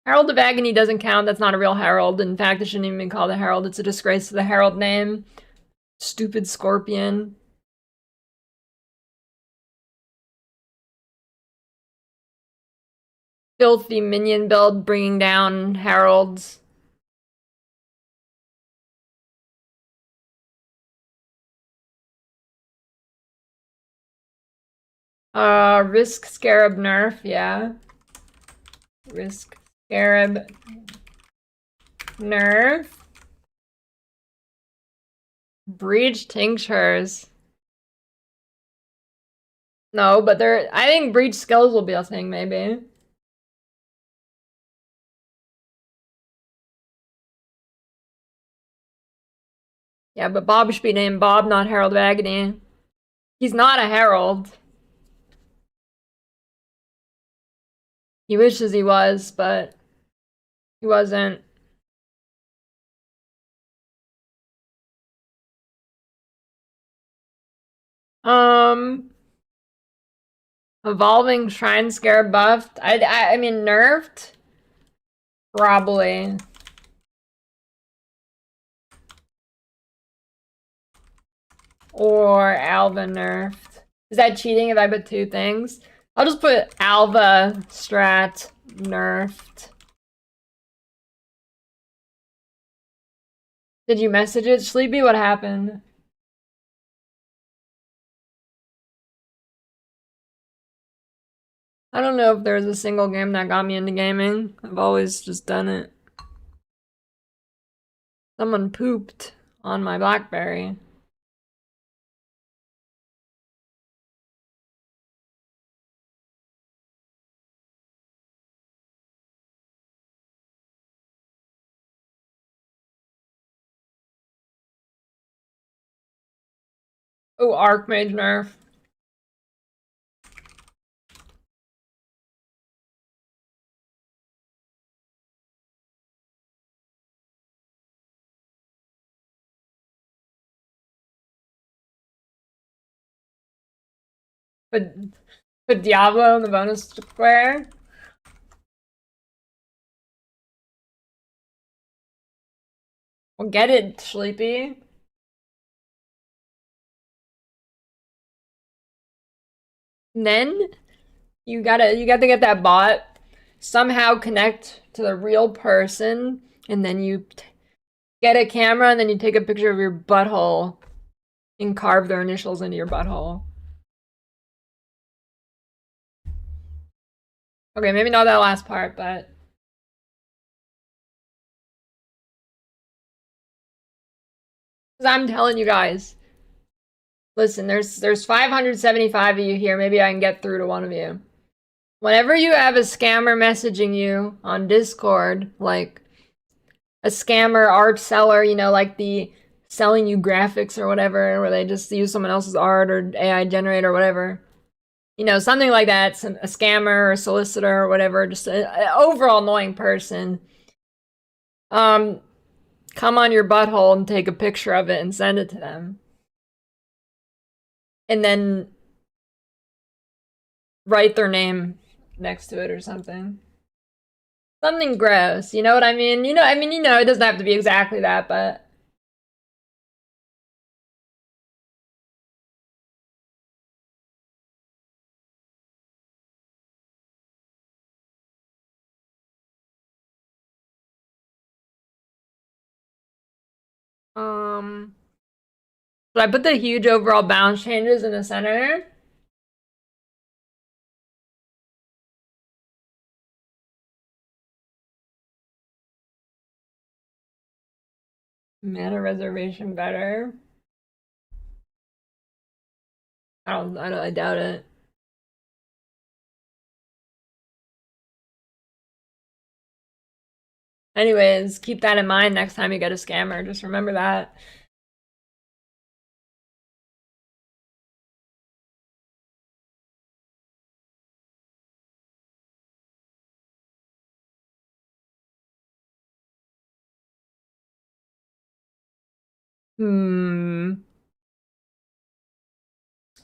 Herald of Agony doesn't count. That's not a real herald. In fact, it shouldn't even be called a herald. It's a disgrace to the herald name. Stupid scorpion. Filthy minion build bringing down heralds. Risk Scarab nerf, yeah. Risk Scarab nerf. Breach tinctures. No, but I think breach skills will be a thing, maybe. Yeah, but Bob should be named Bob, not Herald of Agony. He's not a herald. He wishes he was, but he wasn't. Evolving Shrine Scare buffed. I mean nerfed? Probably. Or Alva nerfed. Is that cheating if I put two things? I'll just put Alva strat nerfed. Did you message it, Sleepy? What happened? I don't know if there's a single game that got me into gaming. I've always just done it. Someone pooped on my BlackBerry. Oh, Archmage nerf. Put Diablo in the bonus square. Well, get it, Sleepy. And then you gotta get that bot, somehow connect to the real person, and then you get a camera and then you take a picture of your butthole. and carve their initials into your butthole. Okay, maybe not that last part, but because I'm telling you guys, listen, there's 575 of you here. Maybe I can get through to one of you. Whenever you have a scammer messaging you on Discord, like a scammer art seller, you know, like the selling you graphics or whatever, where they just use someone else's art or AI generate or whatever. You know, something like that, a scammer or solicitor or whatever, just an overall annoying person. Come on your butthole and take a picture of it and send it to them. And then write their name next to it or something. Something gross, you know what I mean? You know, it doesn't have to be exactly that, but should I put the huge overall balance changes in the center? Mana reservation better. I doubt it. Anyways, keep that in mind next time you get a scammer. Just remember that.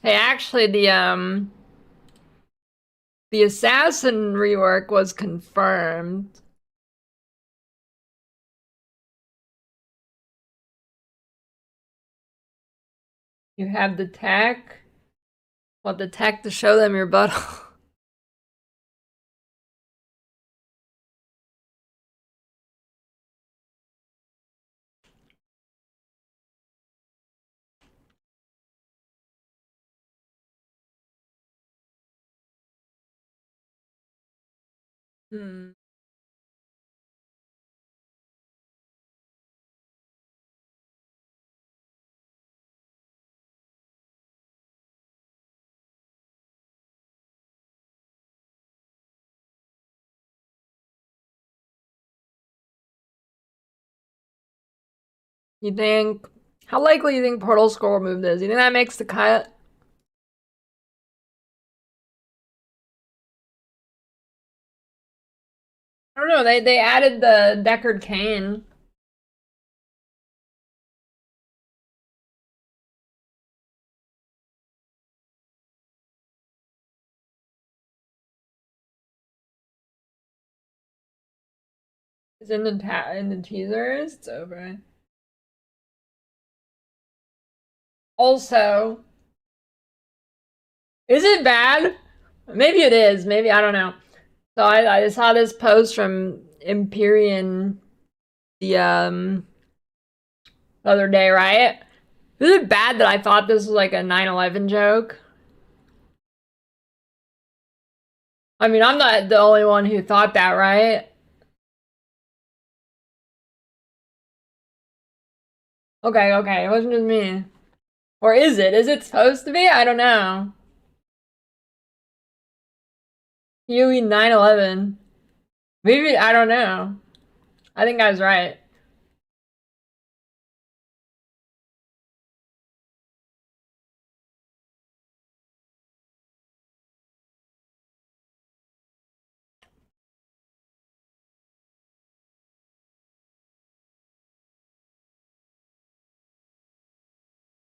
Hey, actually, the assassin rework was confirmed. You have the tech. What, the tech to show them your butthole? You think? How likely you think Portal Scroll removed is? You think that makes the cut? I don't know. They added the Deckard Cain. It's in the teasers. It's over. Also, is it bad? Maybe it is. Maybe I don't know. So I saw this post from Empyrean the other day, right? Is it bad that I thought this was like a 9/11 joke? I mean, I'm not the only one who thought that, right? Okay, it wasn't just me. Or is it? Is it supposed to be? I don't know. Huey 9/11. Maybe, I don't know. I think I was right.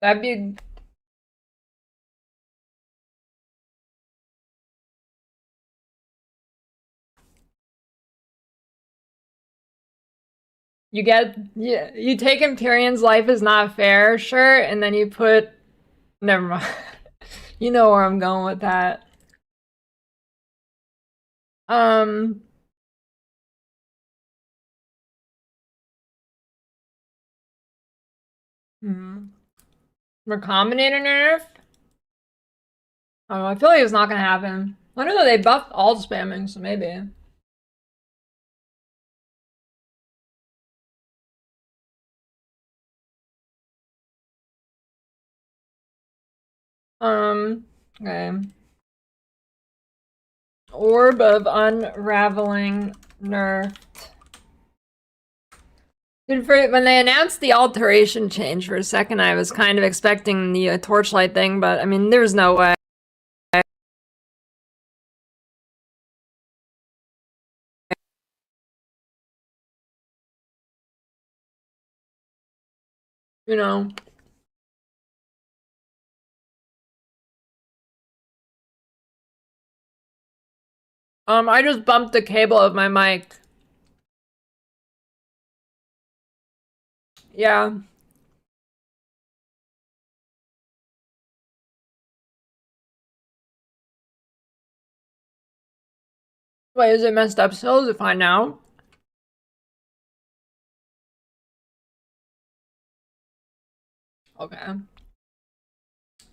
That'd be... You take Empyrean's Life is Not Fair shirt, and then you put... Never mind. You know where I'm going with that. Recombinator nerf? Oh, I feel like it's not gonna happen. I don't know, they buffed all spamming, so maybe. Okay. Orb of Unraveling nerfed. Dude, when they announced the alteration change for a second, I was kind of expecting the torchlight thing, but I mean, there's no way. You know. I just bumped the cable of my mic. Yeah. Wait, is it messed up still? Is it fine now? Okay.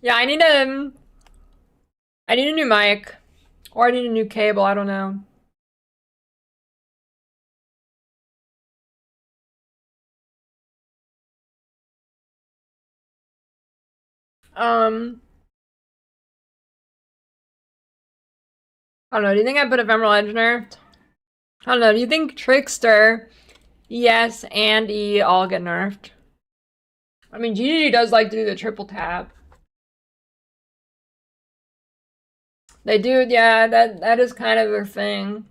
Yeah, I need a new mic. Or I need a new cable, I don't know. I don't know, do you think I put Ephemeral Edge nerfed? I don't know, do you think Trickster, ES, and E all get nerfed? I mean, GGG does like to do the triple tap. They do, yeah, that is kind of their thing.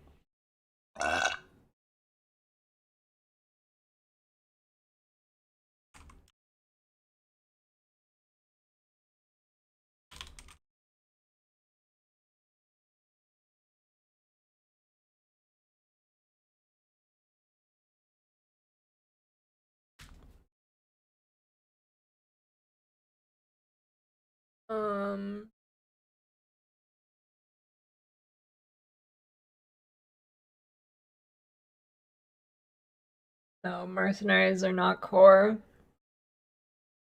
No, mercenaries are not core.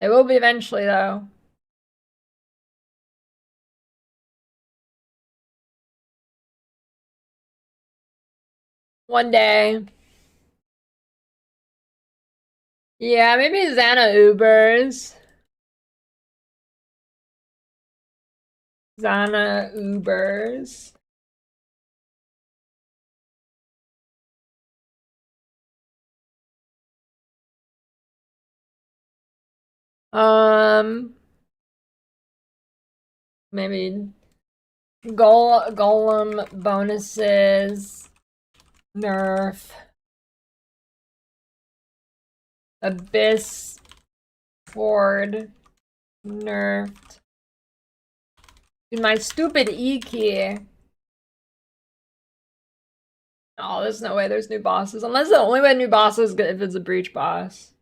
They will be eventually, though. One day. Yeah, maybe Xana Ubers. Xana Ubers. Maybe Golem bonuses. Nerf. Abyss Ford. Nerfed. Dude, my stupid E key. Oh, there's no way there's new bosses. Unless the only way new bosses is if it's a breach boss.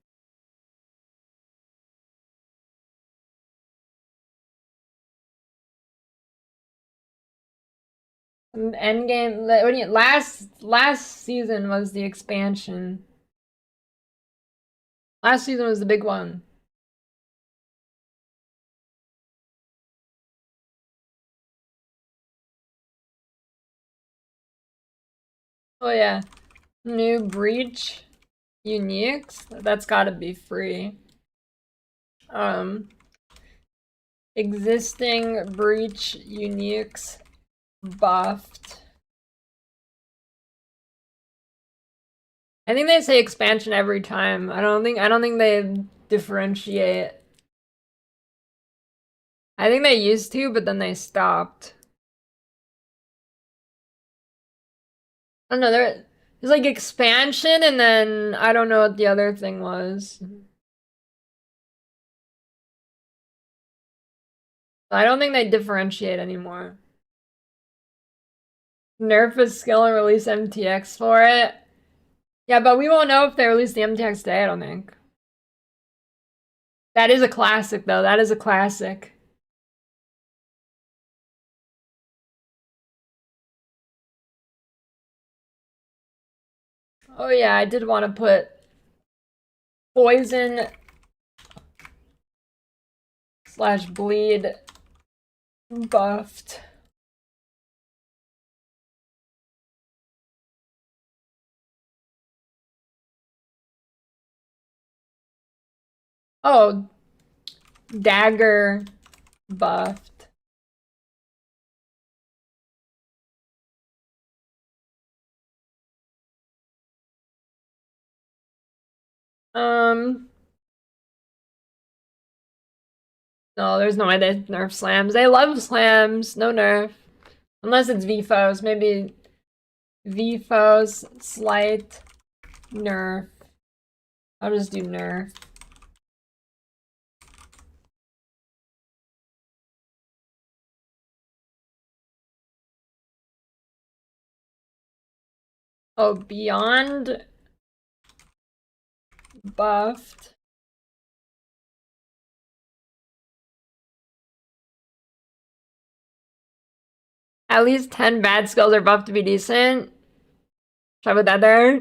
Endgame. What do you, last season was the expansion. Last season was the big one. Oh yeah, new breach uniques. That's got to be free. Existing breach uniques buffed. I think they say expansion every time. I don't think they differentiate. I think they used to, but then they stopped. I don't know, there's like expansion and then I don't know what the other thing was. I don't think they differentiate anymore. Nerf a skill and release MTX for it. Yeah, but we won't know if they release the MTX today, I don't think. That is a classic, though. That is a classic. Oh yeah, I did want to put poison slash bleed buffed. Oh, dagger buffed. No, there's no way they nerf slams. They love slams. No nerf. Unless it's VFOs. Maybe VFOs, slight, nerf. I'll just do nerf. Oh, beyond buffed. At least 10 bad skills are buffed to be decent. Should I put that there?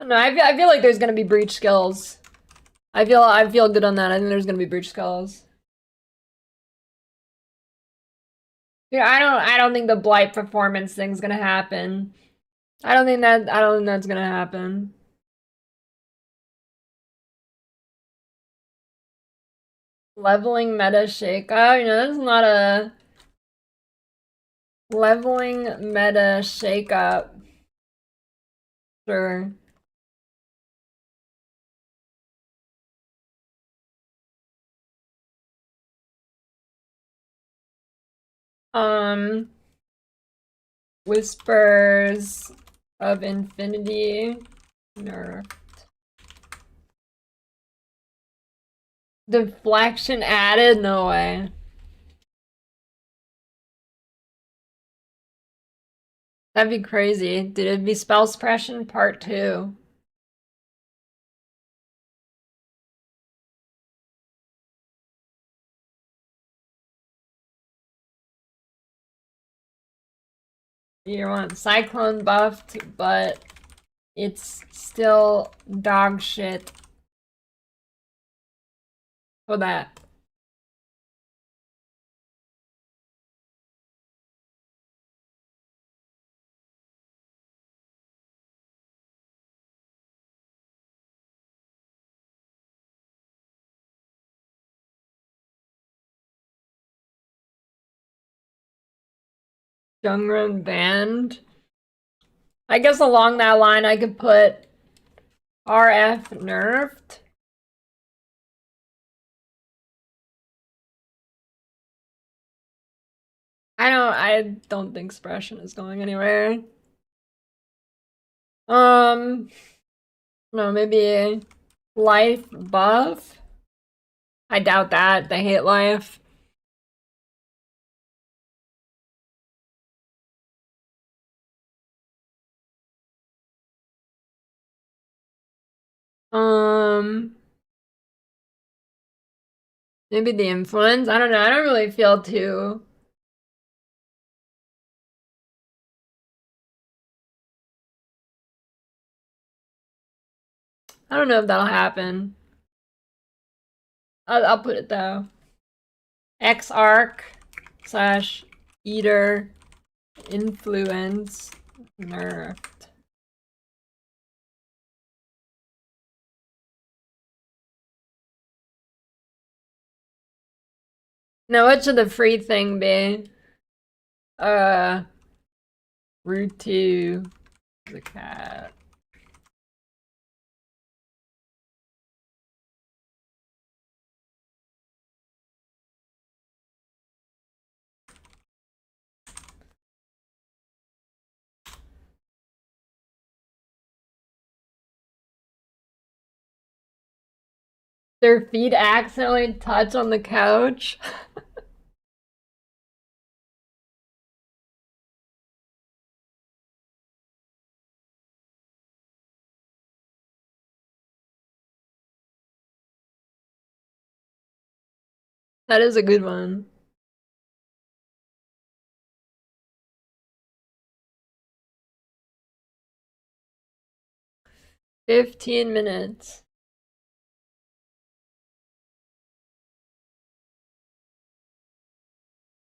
No, I feel like there's gonna be breach skills. I feel good on that. I think there's gonna be breach skills. Yeah, I don't think the blight performance thing's gonna happen. I don't think that's gonna happen. Leveling meta shakeup, that's not a leveling meta shakeup. Sure. Whispers of Infinity. Nerf. Deflection added? No way. That'd be crazy. Dude, it'd be spell suppression part 2. You want Cyclone buffed, but it's still dog shit. For that. Jungrun banned. I guess along that line I could put RF nerfed. I don't think suppression is going anywhere. No, maybe life buff. I doubt that. They hate life. Maybe the influence. I don't know. I don't really feel too. I don't know if that'll happen. I'll put it though. X arc slash eater influence nerfed. Now what should the free thing be? Route 2 the cat. Their feet accidentally touch on the couch. That is a good one. "15 minutes."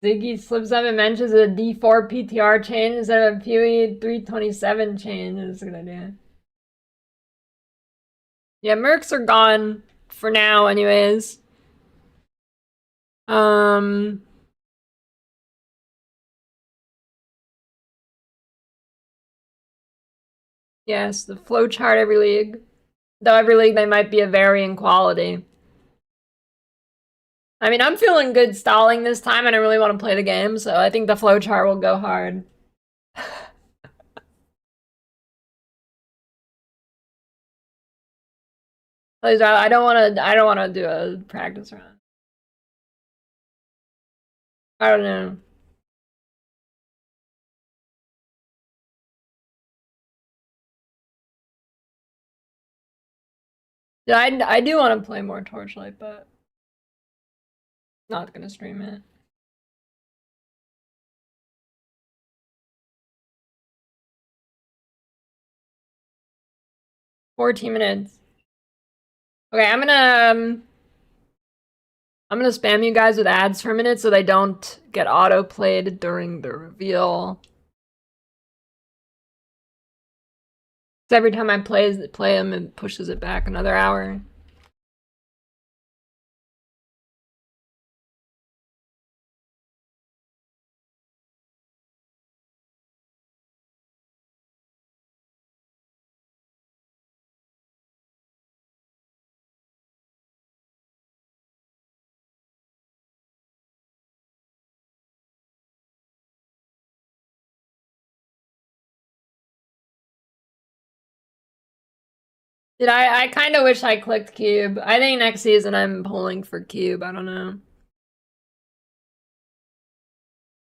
Ziggy slips up and mentions a D4 PTR chain instead of a PoE 327 chain. That's a good idea. Yeah, mercs are gone for now anyways. Yes, the flowchart every league. Though every league they might be of varying quality. I mean, I'm feeling good stalling this time and I really want to play the game, so I think the flowchart will go hard. I don't want to do a practice run. I don't know. Yeah, I do want to play more Torchlight, but not gonna stream it. "14 minutes." Okay, I'm gonna spam you guys with ads for a minute so they don't get auto-played during the reveal. So every time I play them, it pushes it back another hour. I kind of wish I clicked Cube. I think next season I'm pulling for Cube. I don't know.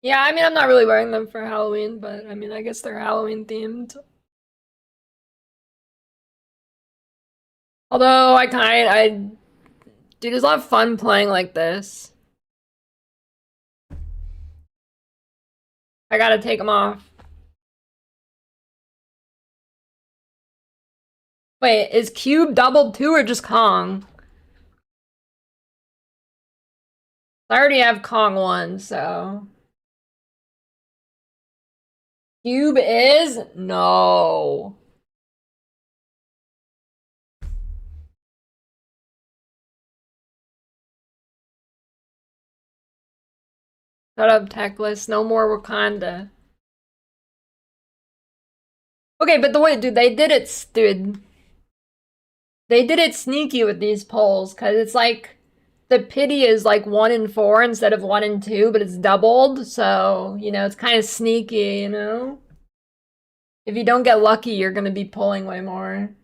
Yeah, I mean, I'm not really wearing them for Halloween, but I mean, I guess they're Halloween themed. Although dude, there's a lot of fun playing like this. I gotta take them off. Wait, is Cube doubled too or just Kong? I already have Kong 1, so. Cube is? No. Shut up, Techless. No more Wakanda. Okay, but the way, dude, they did it, dude. They did it sneaky with these polls, because it's like the pity is like 1 in 4 instead of 1 in 2, but it's doubled, so, you know, it's kind of sneaky, you know? If you don't get lucky, you're gonna be pulling way more.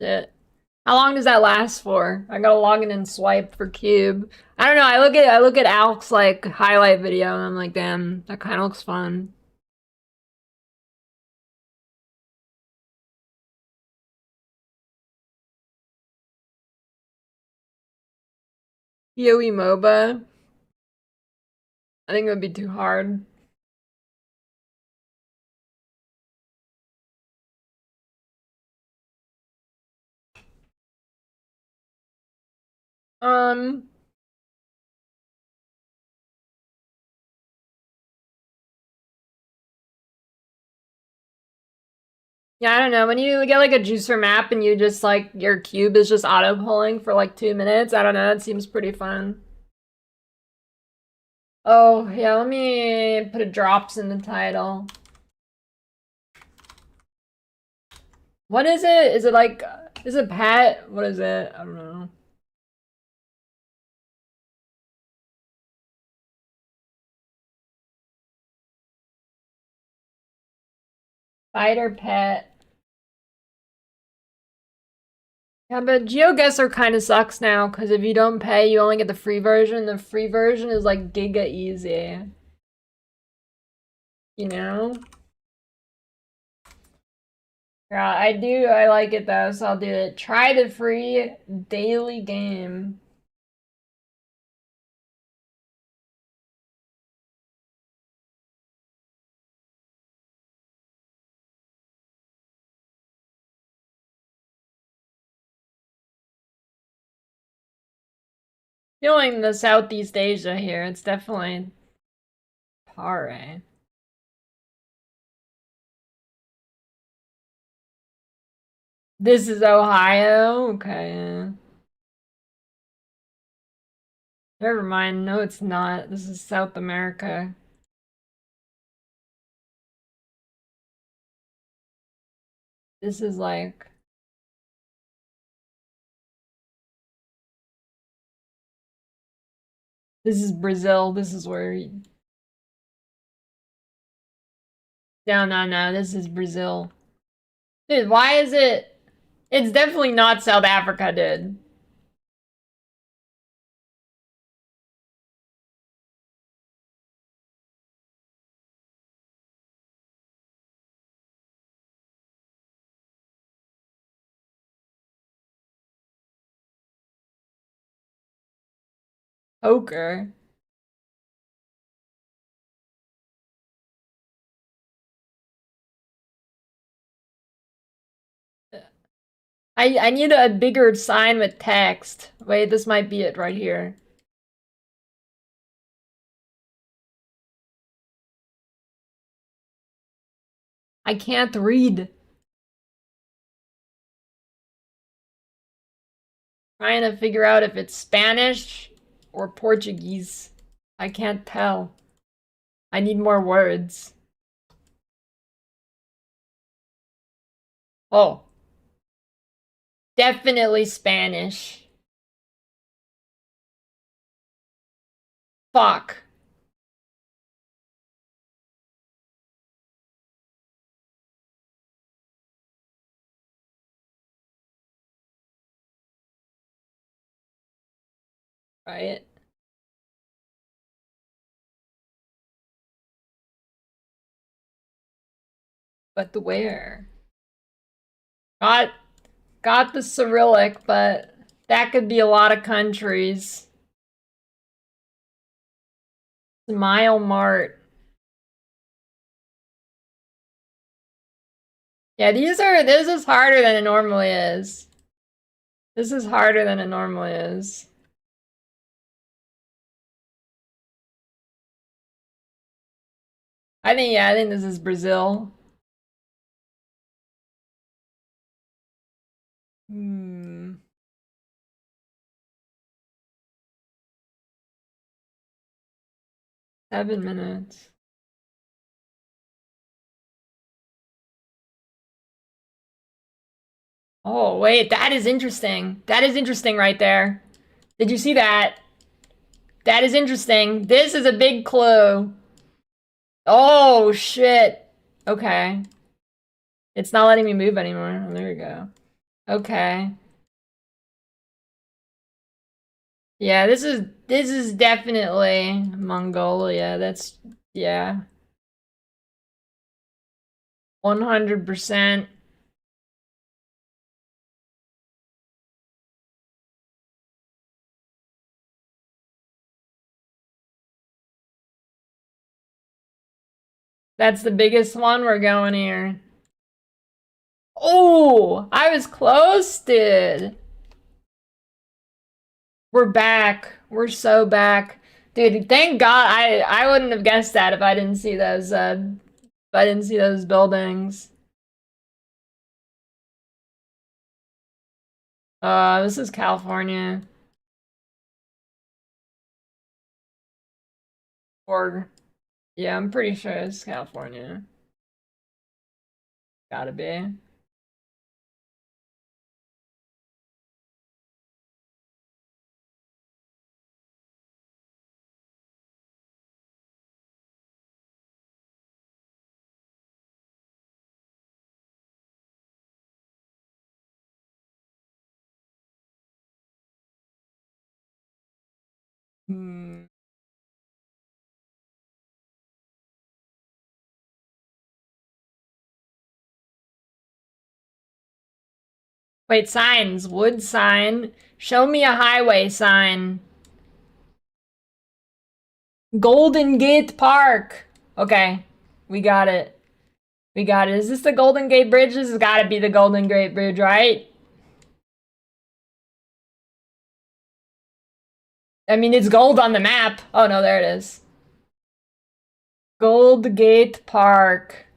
Shit. How long does that last for? I gotta log in and swipe for Cube. I don't know, I look at Alc's like highlight video and I'm like, damn, that kinda looks fun. PoE MOBA. I think it would be too hard. Um, yeah, I don't know. When you get like a juicer map and you just like your cube is just auto pulling for like 2 minutes, I don't know, it seems pretty fun. Oh, yeah, let me put a drops in the title. What is it? Is it like, is it pet? What is it? I don't know. Fighter pet. Yeah, but GeoGuessr kind of sucks now, because if you don't pay, you only get the free version. The free version is like giga easy. You know? Yeah, I like it though, so I'll do it. Try the free daily game. Feeling the Southeast Asia here, it's definitely PoE. This is Ohio? Okay. Never mind, no it's not. This is South America. This is like... This is Brazil, this is where... No, this is Brazil. Dude, why is it... It's definitely not South Africa, dude. Poker. I need a bigger sign with text. Wait, this might be it right here. I can't read. Trying to figure out if it's Spanish or Portuguese. I can't tell. I need more words. Oh. Definitely Spanish. Fuck. Right? But the where? Got the Cyrillic, but that could be a lot of countries. Smile Mart. Yeah, this is harder than it normally is. This is harder than it normally is. I think this is Brazil. Hmm. Seven minutes. Oh, wait, that is interesting. That is interesting right there. Did you see that? That is interesting. This is a big clue. Oh, shit. Okay. It's not letting me move anymore. Oh, there we go. Okay. Yeah, this is definitely Mongolia. That's yeah. 100%. That's the biggest one. We're going here. Oh, I was close, dude. We're back. We're so back. Dude, thank God I wouldn't have guessed that if I didn't see those buildings. This is California. Or yeah, I'm pretty sure it's California. Gotta be. Hmm. Wait, signs. Wood sign. Show me a highway sign. Golden Gate Park. Okay, we got it. We got it. Is this the Golden Gate Bridge? This has got to be the Golden Gate Bridge, right? I mean, it's gold on the map. Oh no, there it is. Gold Gate Park.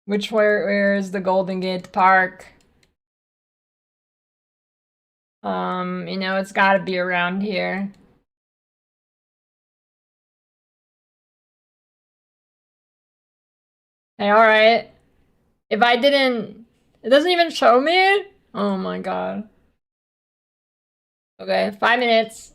Where is the Golden Gate Park? You know, it's gotta be around here. Hey, alright. If I didn't... It doesn't even show me? Oh my god. Okay, 5 minutes.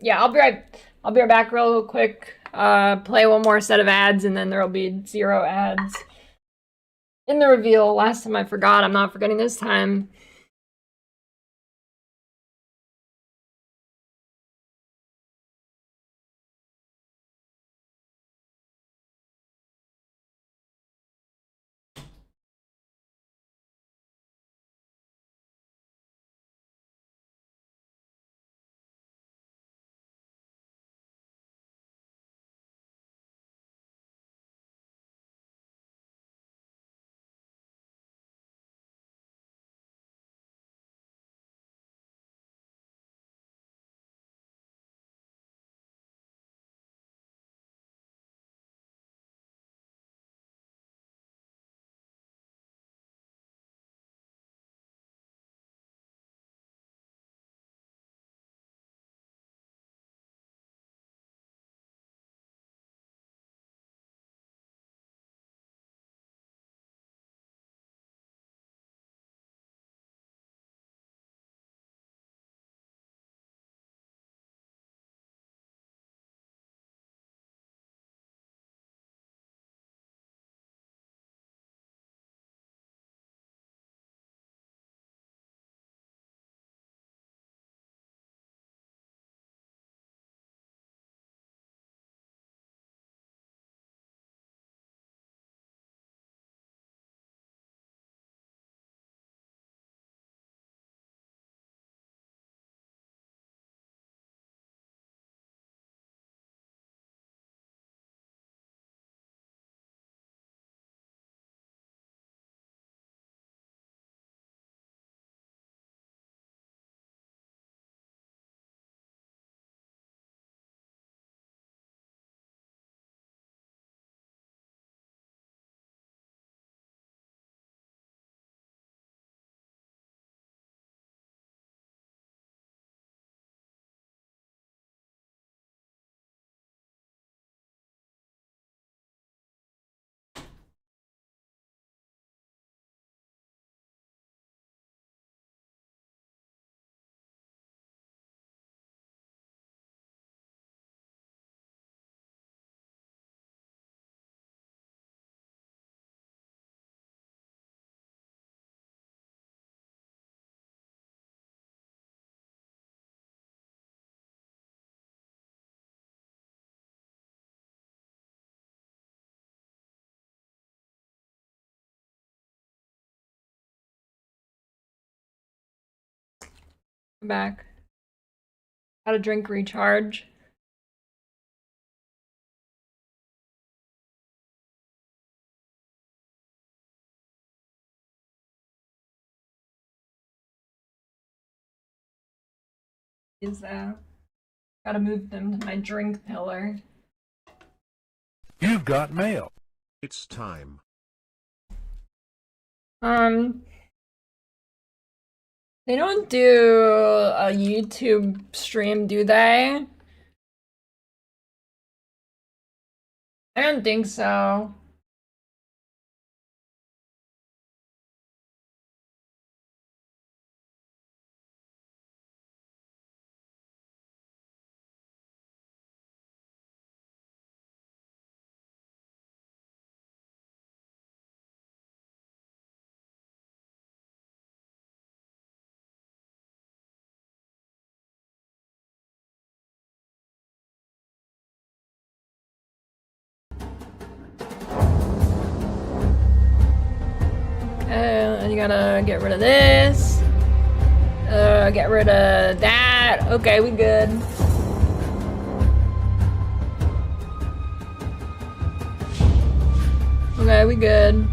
Yeah, I'll be right back real quick. Play one more set of ads and then there'll be 0 ads. In the reveal, last time I forgot, I'm not forgetting this time. Back. How to drink recharge. Is gotta move them to my drink pillar. You've got mail. It's time. They don't do a YouTube stream, do they? I don't think so. And you gotta get rid of this. Get rid of that. Okay, we good. Okay, we good.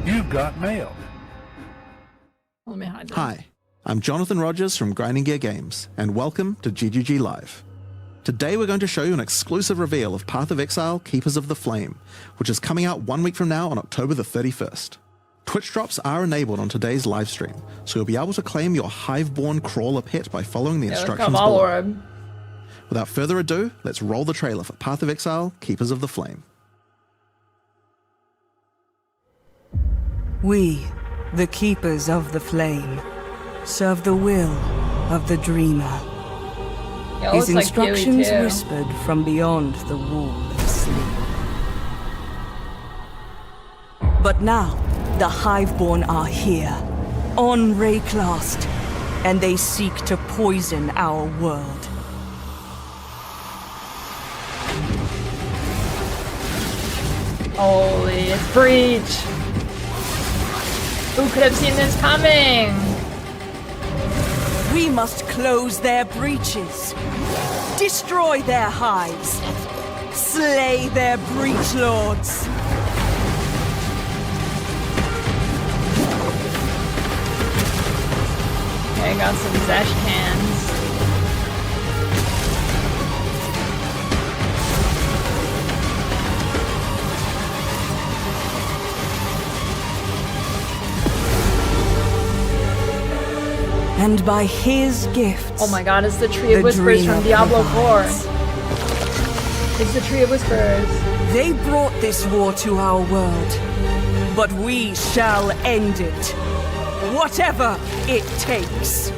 You've got mail. Let me hide that. Hi, I'm Jonathan Rogers from Grinding Gear Games, and welcome to GGG Live. Today we're going to show you an exclusive reveal of Path of Exile Keepers of the Flame, which is coming out 1 week from now on October the 31st. Twitch drops are enabled on today's live stream, so you'll be able to claim your Hive-born crawler pet by following the instructions below. Orb. Without further ado, let's roll the trailer for Path of Exile Keepers of the Flame. We, the Keepers of the Flame, serve the will of the Dreamer. Yeah, His looks like Huey, instructions too. whispered from beyond the wall of sleep. But now, the Hiveborn are here, on Rayclast, and they seek to poison our world. Holy, it's Breach! Who could have seen this coming? We must close their breaches, destroy their hives, slay their breach lords. Okay, got some Zesh cans. And by his gifts, Oh my god, it's the Tree of the Whispers from Dreamer Diablo 4. provides. It's the Tree of Whispers. They brought this war to our world, but we shall end it, whatever it takes.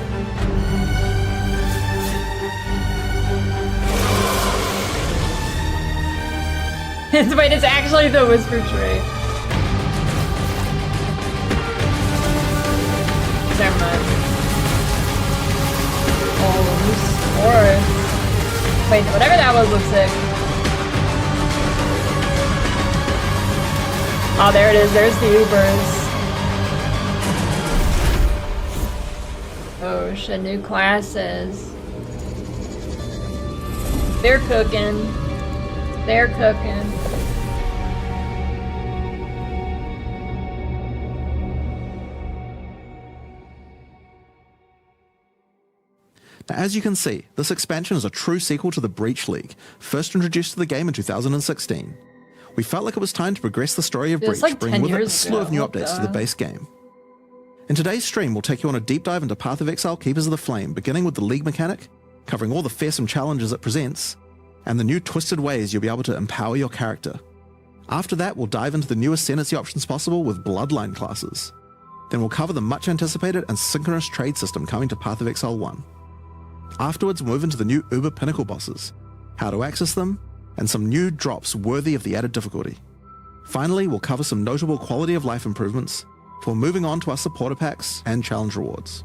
Wait, it's actually the Whisper Tree. Never mind. Oh, loose forest. Wait, whatever that was looks sick. Oh, there it is. There's the Ubers. Oh shit, new classes. They're cooking. They're cooking. Now, as you can see, this expansion is a true sequel to the Breach League, first introduced to the game in 2016. We felt like it was time to progress the story of It was Breach, like bringing 10 with it a years slew of ago. new What updates to the- the base game. In today's stream, we'll take you on a deep dive into Path of Exile Keepers of the Flame, beginning with the League mechanic, covering all the fearsome challenges it presents, and the new twisted ways you'll be able to empower your character. After that, we'll dive into the new ascendancy options possible with Bloodline classes. Then we'll cover the much anticipated and synchronous trade system coming to Path of Exile 1. Afterwards, we'll move into the new Uber Pinnacle bosses, how to access them, and some new drops worthy of the added difficulty. Finally, we'll cover some notable quality of life improvements before moving on to our supporter packs and challenge rewards.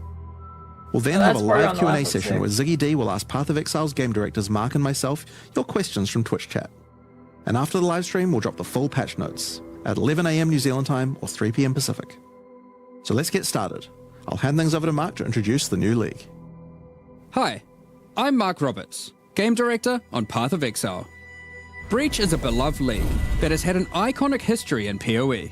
We'll then have a that's part live on the Q&A left, looks session sick. where Ziggy D will ask Path of Exile's game directors Mark and myself your questions from Twitch chat. And after the live stream, we'll drop the full patch notes at 11 AM New Zealand time or 3 PM Pacific. So let's get started. I'll hand things over to Mark to introduce the new league. Hi, I'm Mark Roberts, Game Director on Path of Exile. Breach is a beloved league that has had an iconic history in PoE.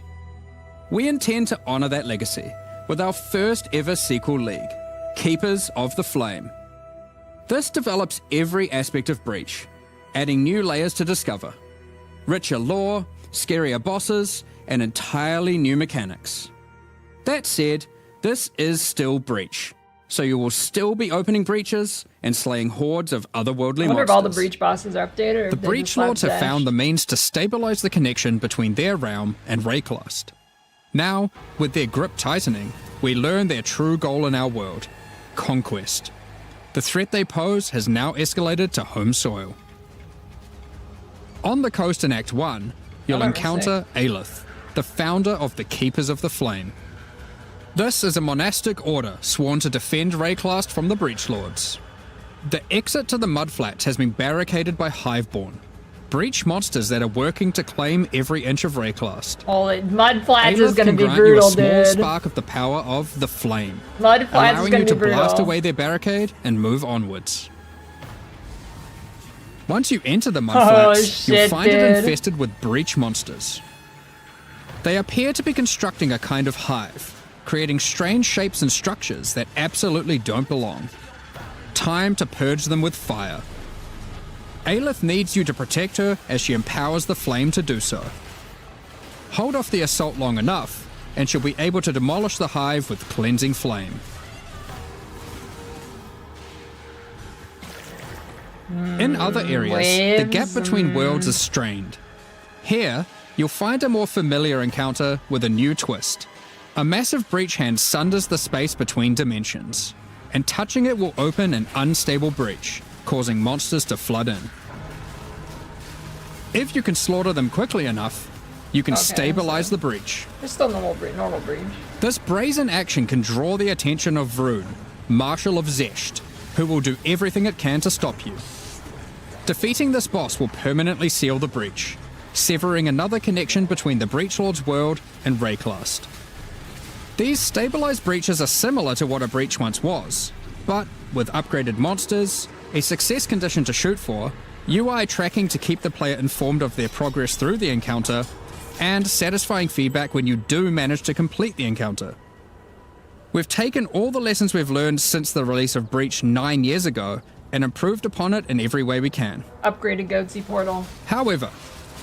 We intend to honour that legacy with our first ever sequel league, Keepers of the Flame. This develops every aspect of Breach, adding new layers to discover, richer lore, scarier bosses, and entirely new mechanics. That said, this is still Breach, so you will still be opening breaches and slaying hordes of otherworldly I wonder monsters. if all the Breach bosses are updated or The if they Breach just left Lords have Dash. found the means to stabilize the connection between their realm and Rayclast. Now, with their grip tightening, we learn their true goal in our world, conquest. The threat they pose has now escalated to home soil. On the coast in Act 1, you'll Oh, that was encounter Aelith, the founder of the Keepers of the Flame. This is a monastic order sworn to defend Rayclast from the Breach Lords. The exit to the Mudflats has been barricaded by Hiveborn, breach monsters that are working to claim every inch of Rayclast. Oh, Mudflats is Aelith gonna can be grant brutal, you a small dude. spark of the power of the Flame, Mudflats is allowing gonna you to be brutal. blast away their barricade and move onwards. Once you enter the Mudflats, you'll shit, find it dude. infested with breach monsters. They appear to be constructing a kind of hive, creating strange shapes and structures that absolutely don't belong. Time to purge them with fire. Aelith needs you to protect her as she empowers the flame to do so. Hold off the assault long enough, and she'll be able to demolish the hive with cleansing flame. In other areas, the gap between worlds is strained. Here, you'll find a more familiar encounter with a new twist. A massive breach hand sunders the space between dimensions, and touching it will open an unstable breach, causing monsters to flood in. If you can slaughter them quickly enough, you can stabilize the breach. It's still normal breach. This brazen action can draw the attention of Vroon, Marshal of Zesht, who will do everything it can to stop you. Defeating this boss will permanently seal the breach, severing another connection between the Breachlord's world and Rayclast. These stabilized breaches are similar to what a breach once was, but with upgraded monsters, a success condition to shoot for, UI tracking to keep the player informed of their progress through the encounter, and satisfying feedback when you do manage to complete the encounter. We've taken all the lessons we've learned since the release of Breach 9 years ago and improved upon it in every way we can. Upgraded Goatsy portal. However,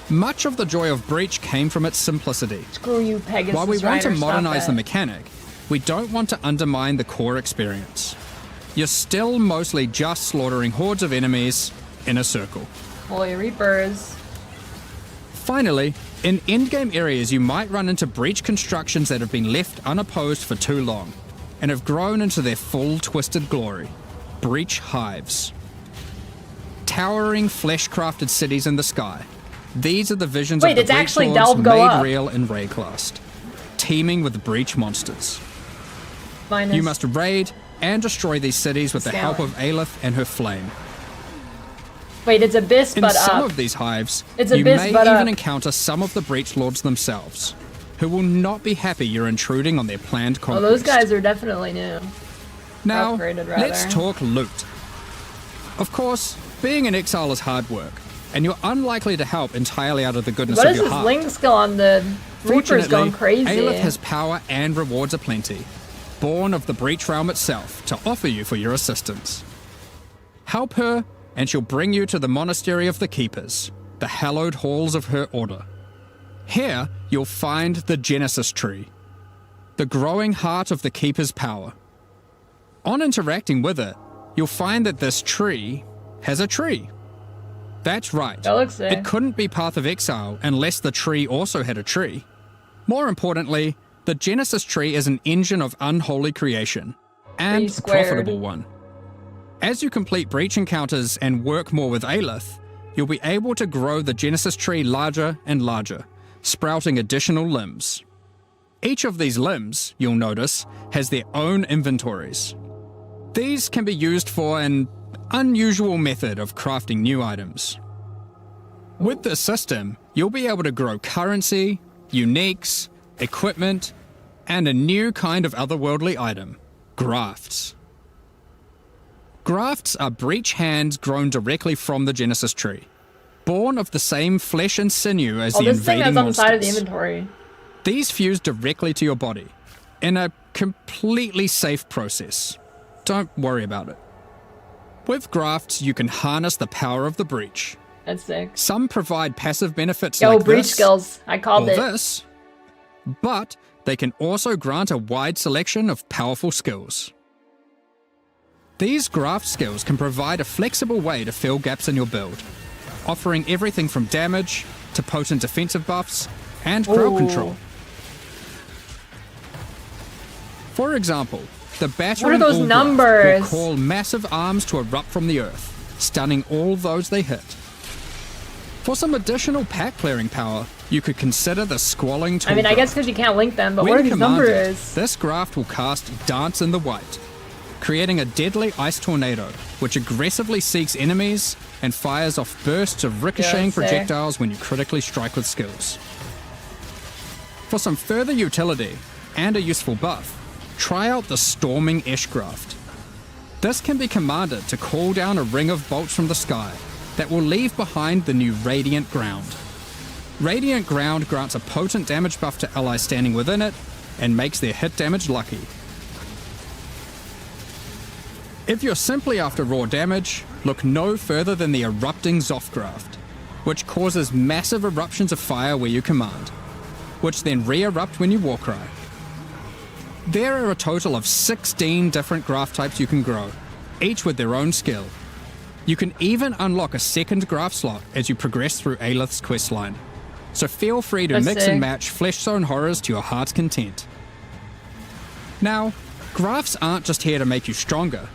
much of the joy of Breach came from its simplicity. Screw you, Pegasus. While we want to Rider, stop modernize the it. mechanic, we don't want to undermine the core experience. You're still mostly just slaughtering hordes of enemies in a circle. Holy Reapers. Finally, in endgame areas you might run into breach constructions that have been left unopposed for too long, and have grown into their full twisted glory. Breach hives. Towering flesh-crafted cities in the sky. These are the visions Wait, of the it's Breach actually Lords Delve go made up. real in Rayclast, teeming with breach monsters. Minus. You must raid and destroy these cities with the help of Scaling. Aelith and her flame. Wait, it's Abyss, In but some up. of these hives, It's you Abyss, may but even up. encounter some of the Breach Lords themselves, who will not be happy you're intruding on their planned Oh, conquest. those guys are definitely new. Now, Upgraded, rather. let's talk loot. Of course, being in exile is hard work, and you're unlikely to help entirely out of the goodness What of is your this heart. Link skill on the Reapers Fortunately, going crazy? Aelith has power and rewards aplenty, born of the Breach Realm itself, to offer you for your assistance. Help her, and she'll bring you to the Monastery of the Keepers, the hallowed halls of her order. Here, you'll find the Genesis Tree, the growing heart of the Keeper's power. On interacting with it, you'll find that this tree has a tree. That's right. That looks sick. It couldn't be Path of Exile unless the tree also had a tree. More importantly, the Genesis Tree is an engine of unholy creation, and a squared. profitable one. As you complete breach encounters and work more with Aelith, you'll be able to grow the Genesis Tree larger and larger, sprouting additional limbs. Each of these limbs, you'll notice, has their own inventories. These can be used for an unusual method of crafting new items. With this system, you'll be able to grow currency, uniques, equipment, and a new kind of otherworldly item, grafts. Grafts are breach hands grown directly from the Genesis Tree, born of the same flesh and sinew as the this thing invading that's on the monsters. side of the inventory. These fuse directly to your body, in a completely safe process. Don't worry about it. With grafts, you can harness the power of the breach. That's sick. Some provide passive benefits Yo, like breach this, skills. I called or it. this, but they can also grant a wide selection of powerful skills. These graft skills can provide a flexible way to fill gaps in your build, offering everything from damage to potent defensive buffs and crowd Ooh. control. For example, the battering those All Graft numbers? will call massive arms to erupt from the earth, stunning all those they hit. For some additional pack clearing power, you could consider the Squalling Tool I mean, I guess graft. because you can't link them, but When what are these commanded, numbers? this graft will cast Dance in the White, creating a deadly ice tornado, which aggressively seeks enemies and fires off bursts of ricocheting Yeah, sick. projectiles when you critically strike with skills. For some further utility and a useful buff, try out the Storming Ash graft. This can be commanded to call down a ring of bolts from the sky that will leave behind the new Radiant Ground. Radiant Ground grants a potent damage buff to allies standing within it and makes their hit damage lucky. If you're simply after raw damage, look no further than the Erupting Zoth graft, which causes massive eruptions of fire where you command, which then re-erupt when you Warcry. There are a total of 16 different graft types you can grow, each with their own skill. You can even unlock a second graft slot as you progress through Aelith's questline, so feel free to That's mix sick. and match Flesh Zone horrors to your heart's content. Now, grafts aren't just here to make you stronger,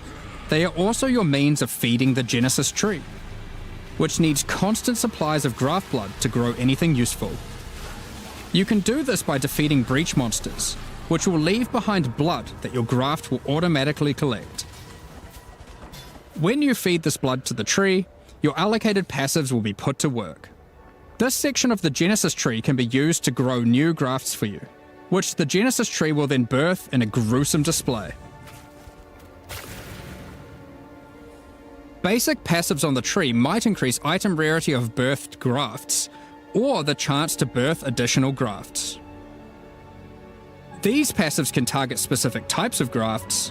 they are also your means of feeding the Genesis tree, which needs constant supplies of graft blood to grow anything useful. You can do this by defeating breach monsters, which will leave behind blood that your graft will automatically collect. When you feed this blood to the tree, your allocated passives will be put to work. This section of the Genesis tree can be used to grow new grafts for you, which the Genesis tree will then birth in a gruesome display. Basic passives on the tree might increase item rarity of birthed grafts, or the chance to birth additional grafts. These passives can target specific types of grafts,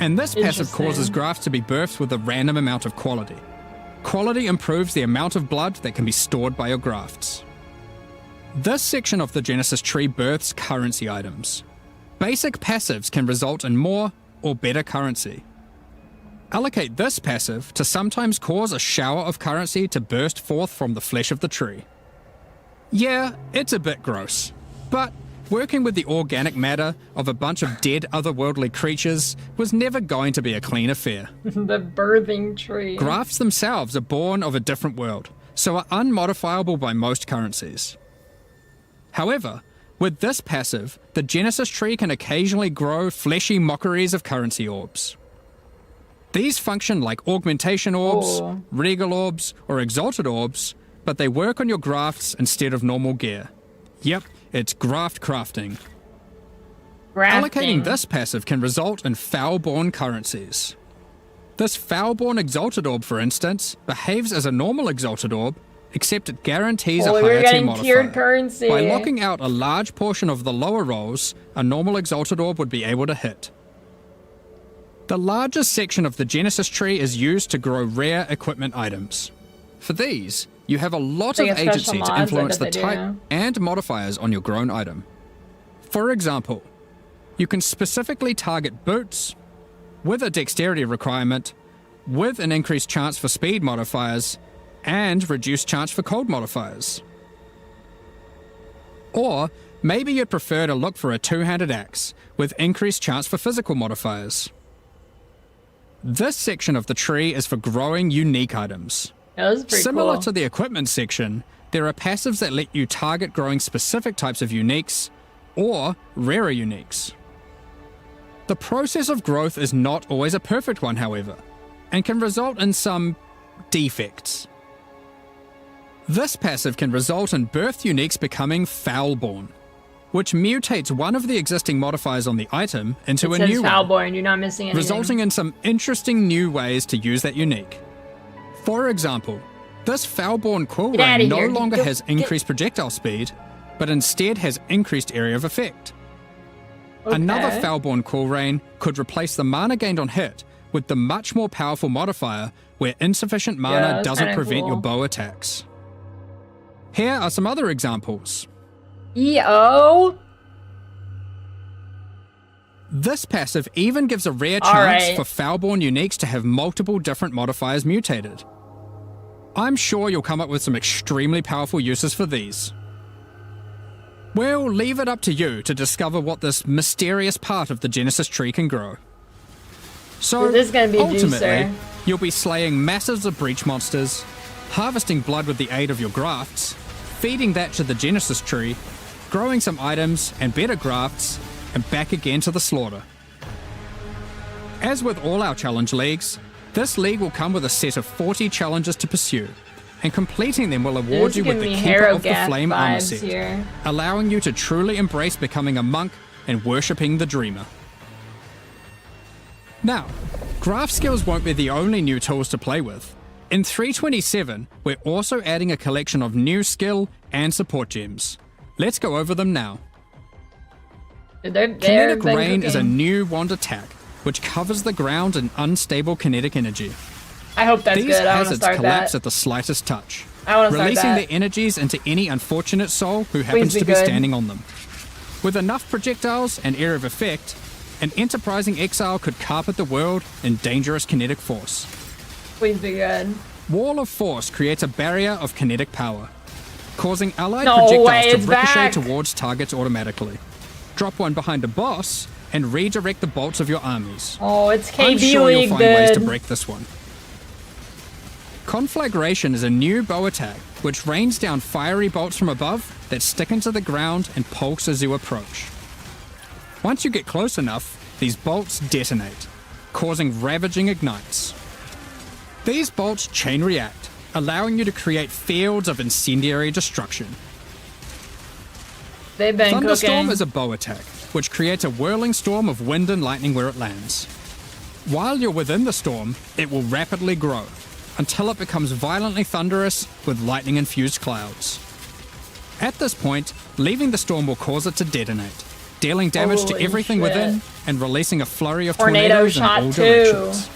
and this passive causes grafts to be birthed with a random amount of quality. Quality improves the amount of blood that can be stored by your grafts. This section of the Genesis tree births currency items. Basic passives can result in more or better currency. Allocate this passive to sometimes cause a shower of currency to burst forth from the flesh of the tree. Yeah, it's a bit gross, but working with the organic matter of a bunch of dead otherworldly creatures was never going to be a clean affair. The birthing tree. Grafts themselves are born of a different world, so are unmodifiable by most currencies. However, with this passive, the Genesis tree can occasionally grow fleshy mockeries of currency orbs. These function like augmentation orbs, regal orbs, or exalted orbs, but they work on your grafts instead of normal gear. Yep, it's graft crafting. Allocating this passive can result in Foulborn currencies. This Foulborn Exalted Orb, for instance, behaves as a normal Exalted Orb, except it guarantees a we're higher tier getting modifier. tiered currency. By locking out a large portion of the lower rolls, a normal Exalted Orb would be able to hit. The largest section of the Genesis tree is used to grow rare equipment items. For these, you have a lot of Like a special agency mods, to I influence bet the they type do. and modifiers on your grown item. For example, you can specifically target boots with a dexterity requirement, with an increased chance for speed modifiers, and reduced chance for cold modifiers. Or maybe you'd prefer to look for a two-handed axe with increased chance for physical modifiers. This section of the tree is for growing unique items. That was pretty Similar cool. to the equipment section, there are passives that let you target growing specific types of uniques or rarer uniques. The process of growth is not always a perfect one, however, and can result in some defects. This passive can result in birthed uniques becoming Foulborn, which mutates one of the existing modifiers on the item into It a says new one, Foulborn, you're not missing anything. resulting in some interesting new ways to use that unique. For example, this Foulborn Quill Get outta Ray no here. longer Get- has increased projectile speed, but instead has increased area of effect. Another Okay. Foulborn Quill Rain could replace the mana gained on hit with the much more powerful modifier where insufficient mana that's doesn't kinda prevent your cool. bow attacks. Here are some other examples. EO? This passive even gives a rare chance Alright. for Foulborn uniques to have multiple different modifiers mutated. I'm sure you'll come up with some extremely powerful uses for these. We'll leave it up to you to discover what this mysterious part of the Genesis tree can grow. So, This is gonna be a ultimately, juicer. you'll be slaying masses of breach monsters, harvesting blood with the aid of your grafts, feeding that to the Genesis tree, growing some items and better grafts, and back again to the slaughter. As with all our challenge leagues, this league will come with a set of 40 challenges to pursue, and completing them will award you with the Keeper of the Flame armor set, here. allowing you to truly embrace becoming a monk and worshipping the Dreamer. Now, graft skills won't be the only new tools to play with. In 327, we're also adding a collection of new skill and support gems. Let's go over them now. Kinetic Rain is a new wand attack, which covers the ground in unstable kinetic energy. I hope that's These good. I want to hazards start collapse that. at the slightest touch, I want to start releasing that. their energies into any unfortunate soul who happens be to be good. standing on them. With enough projectiles and area of effect, an enterprising exile could carpet the world in dangerous kinetic force. Please be good. Wall of Force creates a barrier of kinetic power, causing allied No projectiles way, to it's ricochet back. towards targets automatically. Drop one behind a boss and redirect the bolts of your armies. Oh, it's I'm KB sure you'll League, find ways to dude. break this one. Conflagration is a new bow attack which rains down fiery bolts from above that stick into the ground and pulse as you approach. Once you get close enough, these bolts detonate, causing ravaging ignites. These bolts chain react, allowing you to create fields of incendiary destruction. They've been Thunderstorm cooking. is a bow attack, which creates a whirling storm of wind and lightning where it lands. While you're within the storm, it will rapidly grow, until it becomes violently thunderous with lightning-infused clouds. At this point, leaving the storm will cause it to detonate, dealing damage to Holy everything shit. within and releasing a flurry of Tornado tornadoes in shot all too. directions.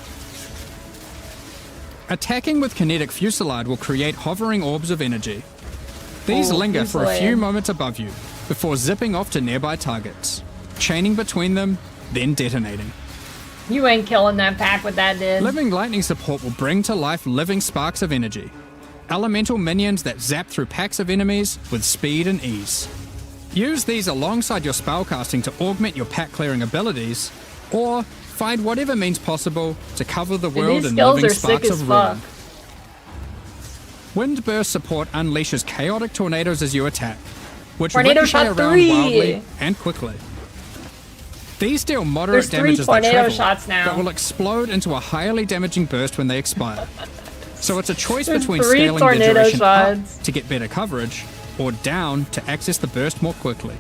Attacking with kinetic fusillade will create hovering orbs of energy. These linger for a few fusillade. moments above you, before zipping off to nearby targets, chaining between them, then detonating. You ain't killing that pack with that, dude. Living Lightning support will bring to life living sparks of energy, elemental minions that zap through packs of enemies with speed and ease. Use these alongside your spellcasting to augment your pack clearing abilities, or find whatever means possible to cover the Dude, world these in skills living are sick sparks as of fuck. ruin. Wind Burst support unleashes chaotic tornadoes as you attack, which Tornado ricochet shot around 3. wildly and quickly. These deal moderate There's 3 damage as they tornado travel, shots now. but will explode into a highly damaging burst when they expire. So it's a choice There's between 3 scaling the tornado duration shots. up to get better coverage, or down to access the burst more quickly.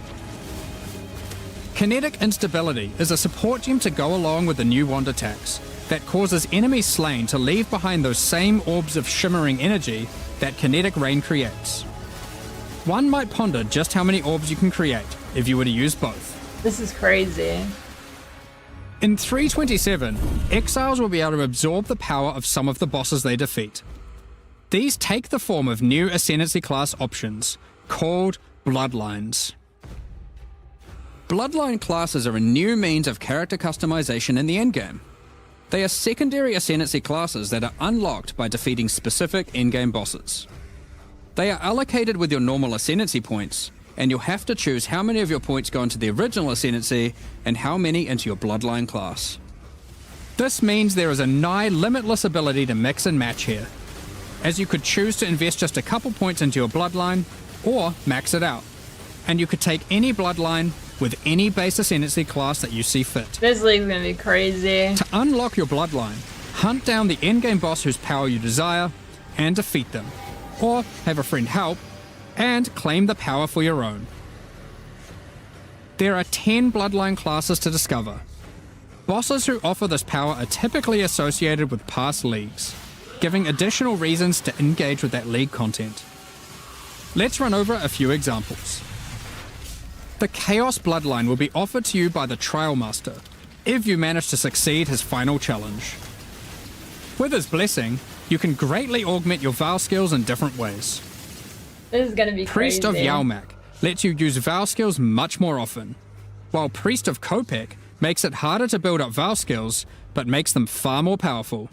Kinetic Instability is a support gem to go along with the new wand attacks that causes enemies slain to leave behind those same orbs of shimmering energy that Kinetic Rain creates. One might ponder just how many orbs you can create if you were to use both. This is crazy. In 327, exiles will be able to absorb the power of some of the bosses they defeat. These take the form of new Ascendancy class options, called Bloodlines. Bloodline classes are a new means of character customization in the endgame. They are secondary Ascendancy classes that are unlocked by defeating specific endgame bosses. They are allocated with your normal Ascendancy points, and you'll have to choose how many of your points go into the original Ascendancy and how many into your Bloodline class. This means there is a nigh limitless ability to mix and match here, as you could choose to invest just a couple points into your Bloodline, or max it out, and you could take any Bloodline with any base Ascendancy class that you see fit. This league's gonna be crazy. To unlock your Bloodline, hunt down the endgame boss whose power you desire, and defeat them, or have a friend help, and claim the power for your own. There are 10 Bloodline classes to discover. Bosses who offer this power are typically associated with past leagues, giving additional reasons to engage with that league content. Let's run over a few examples. The Chaos Bloodline will be offered to you by the Trial Master, if you manage to succeed his final challenge. With his blessing, you can greatly augment your Vow skills in different ways. This is gonna be Priest crazy. of Yalmak lets you use Vow skills much more often, while Priest of Kopek makes it harder to build up Vow skills, but makes them far more powerful.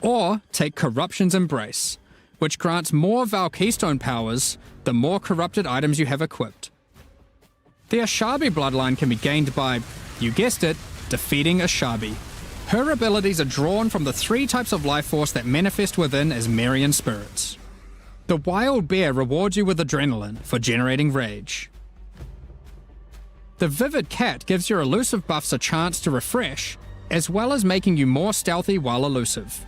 Or take Corruption's Embrace, which grants more Vow Keystone powers the more corrupted items you have equipped. The Ashabi bloodline can be gained by, you guessed it, defeating Ashabi. Her abilities are drawn from the 3 types of life force that manifest within as Marian spirits. The wild bear rewards you with adrenaline for generating rage. The vivid cat gives your elusive buffs a chance to refresh, as well as making you more stealthy while elusive.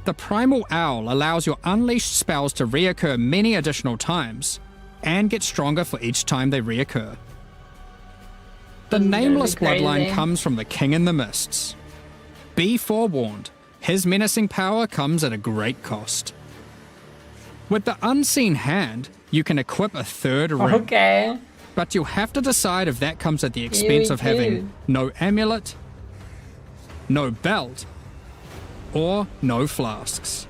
The primal owl allows your unleashed spells to reoccur many additional times, and get stronger for each time they reoccur. The nameless bloodline comes from the King in the Mists. Be forewarned, his menacing power comes at a great cost. With the Unseen Hand, you can equip a third ring. Okay. But you'll have to decide if that comes at the expense of having no amulet, no belt, or no flasks.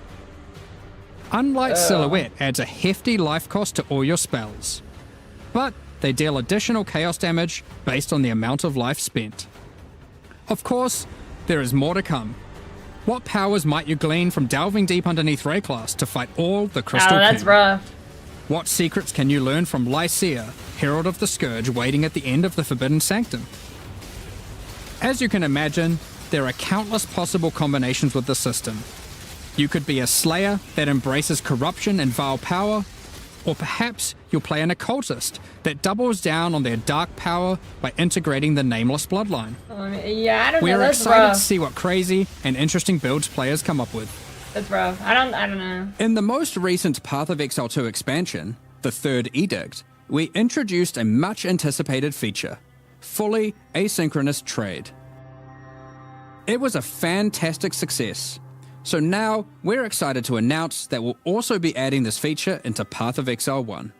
Unlike Silhouette adds a hefty life cost to all your spells, but they deal additional chaos damage based on the amount of life spent. Of course, there is more to come. What powers might you glean from delving deep underneath Rayclass to fight all the Crystal Oh, that's King? rough. What secrets can you learn from Lycia, Herald of the Scourge, waiting at the end of the Forbidden Sanctum? As you can imagine, there are countless possible combinations with the system. You could be a Slayer that embraces corruption and vile power, or perhaps you'll play an occultist that doubles down on their dark power by integrating the Nameless bloodline. Yeah, I don't know. We're That's excited rough. to see what crazy and interesting builds players come up with. That's rough. I don't know. In the most recent Path of Exile 2 expansion, the Third Edict, we introduced a much anticipated feature, fully asynchronous trade. It was a fantastic success, so now we're excited to announce that we'll also be adding this feature into Path of Exile 1.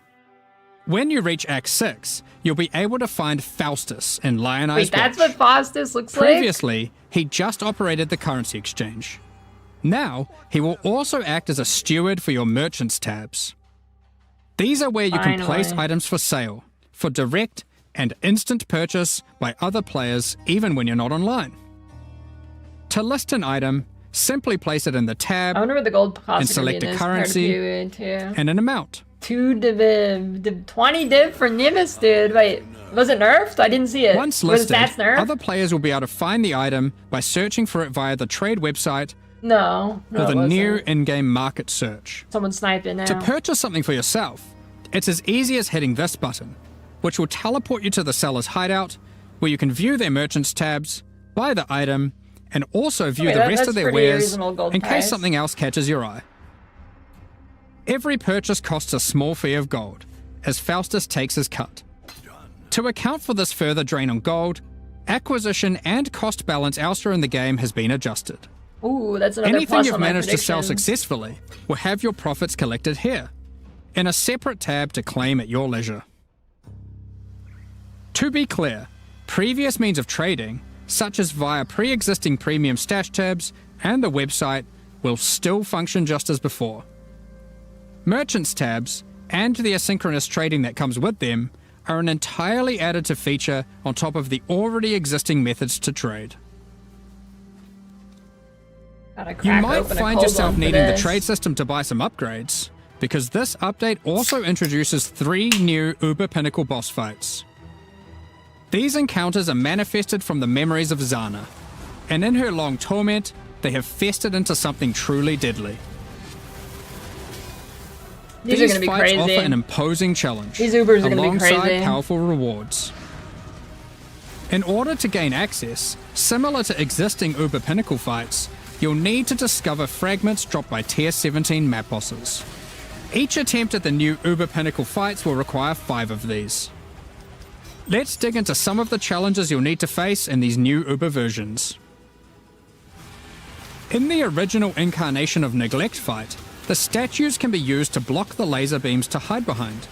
When you reach Act 6, you'll be able to find Faustus in Lionized Wait, that's Watch. what Faustus looks like? Previously, he just operated the currency exchange. Now, he will also act as a steward for your merchants tabs. These are where you can place items for sale, for direct and instant purchase by other players even when you're not online. To list an item, simply place it in the tab I wonder what the gold cost and select a currency and an amount. 2 div, 20 div for Nimbus, dude. Wait, was it nerfed? I didn't see it. Once was listed, stats nerfed? other players will be able to find the item by searching for it via the trade website No, or the it wasn't. new in-game market search. Someone sniped it now. To purchase something for yourself, it's as easy as hitting this button, which will teleport you to the seller's hideout, where you can view their merchants tabs, buy the item, and also view the rest of their wares in case something else catches your eye. Every purchase costs a small fee of gold, as Faustus takes his cut. To account for this further drain on gold, acquisition and cost balance elsewhere in the game has been adjusted. Ooh, that's another Anything plus you've on my managed to sell predictions. successfully will have your profits collected here, in a separate tab to claim at your leisure. To be clear, previous means of trading, such as via pre-existing premium stash tabs and the website, will still function just as before. Merchants tabs, and the asynchronous trading that comes with them, are an entirely additive feature on top of the already existing methods to trade. You might find yourself needing the trade system to buy some upgrades, because this update also introduces 3 new Uber Pinnacle boss fights. These encounters are manifested from the memories of Zana, and in her long torment, they have festered into something truly deadly. These are gonna be fights crazy. offer an imposing challenge, These Ubers are gonna be alongside crazy. powerful rewards. In order to gain access, similar to existing Uber Pinnacle fights, you'll need to discover fragments dropped by Tier 17 map bosses. Each attempt at the new Uber Pinnacle fights will require 5 of these. Let's dig into some of the challenges you'll need to face in these new Uber versions. In the original incarnation of Neglect fight, the statues can be used to block the laser beams to hide behind,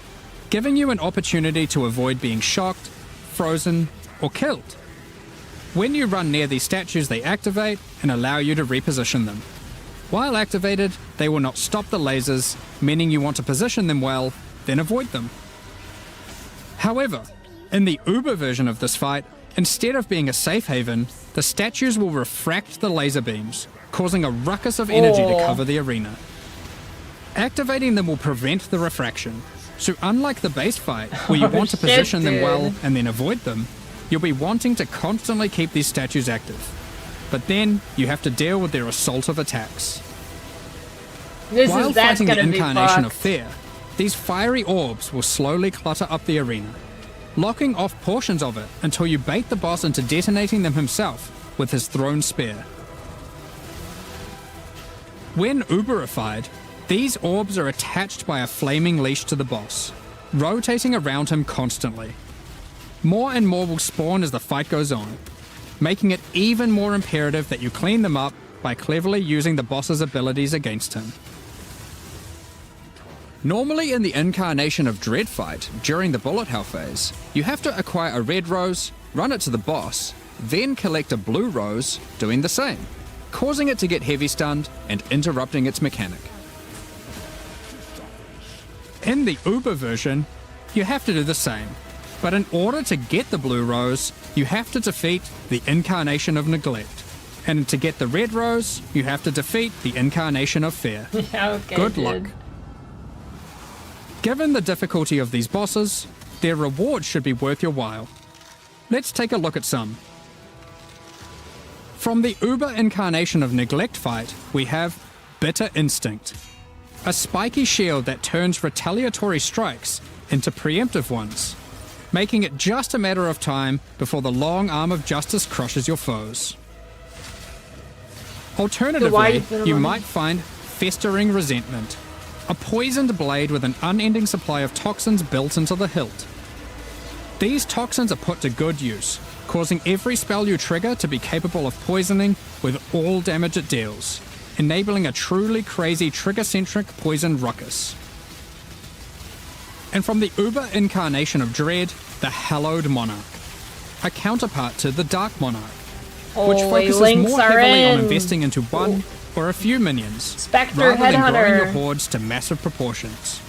giving you an opportunity to avoid being shocked, frozen, or killed. When you run near these statues, they activate and allow you to reposition them. While activated, they will not stop the lasers, meaning you want to position them well, then avoid them. However, in the Uber version of this fight, instead of being a safe haven, the statues will refract the laser beams, causing a ruckus of energy to cover the arena. Activating them will prevent the refraction, so unlike the base fight, where you want to position them well and then avoid them, you'll be wanting to constantly keep these statues active. But then, you have to deal with their assault of attacks. While That's fighting the gonna be incarnation of fucked. fear, these fiery orbs will slowly clutter up the arena, locking off portions of it until you bait the boss into detonating them himself with his thrown spear. When uberified, these orbs are attached by a flaming leash to the boss, rotating around him constantly. More and more will spawn as the fight goes on, making it even more imperative that you clean them up by cleverly using the boss's abilities against him. Normally in the Incarnation of Dread fight, during the bullet hell phase, you have to acquire a red rose, run it to the boss, then collect a blue rose, doing the same, causing it to get heavy stunned and interrupting its mechanic. In the Uber version, you have to do the same, but in order to get the blue rose, you have to defeat the Incarnation of Neglect. And to get the red rose, you have to defeat the Incarnation of Fear. Yeah, okay, Good dude. luck. Given the difficulty of these bosses, their reward should be worth your while. Let's take a look at some. From the Uber Incarnation of Neglect fight, we have Bitter Instinct, a spiky shield that turns retaliatory strikes into preemptive ones, making it just a matter of time before the long arm of justice crushes your foes. Alternatively, you might find Festering Resentment, a poisoned blade with an unending supply of toxins built into the hilt. These toxins are put to good use, causing every spell you trigger to be capable of poisoning with all damage it deals, enabling a truly crazy trigger-centric poison ruckus. And from the Uber Incarnation of Dread, the Hallowed Monarch, a counterpart to the Dark Monarch, which focuses links more are heavily on in. investing into one or a few minions, Spectre rather than growing your Headhunter. hordes to massive proportions.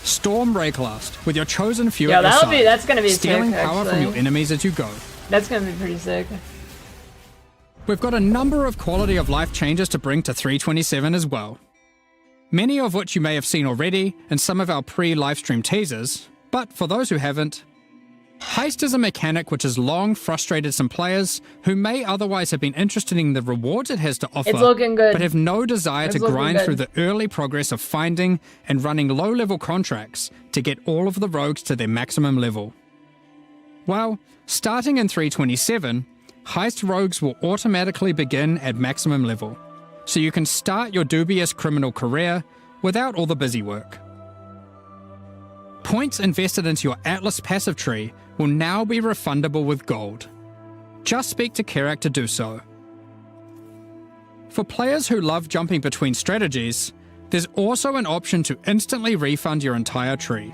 Storm Rayclast, with your chosen few Yeah, at your side, that's gonna be stealing sick, power from actually. your enemies as you go. That's gonna be pretty sick. We've got a number of quality of life changes to bring to 327 as well. Many of which you may have seen already in some of our pre-livestream teasers, but for those who haven't, Heist is a mechanic which has long frustrated some players who may otherwise have been interested in the rewards it has to offer, It's looking good. but have no desire It's to looking grind good. through the early progress of finding and running low-level contracts to get all of the rogues to their maximum level. Well, starting in 327, Heist rogues will automatically begin at maximum level, so you can start your dubious criminal career without all the busy work. Points invested into your Atlas passive tree will now be refundable with gold. Just speak to Kerak to do so. For players who love jumping between strategies, there's also an option to instantly refund your entire tree,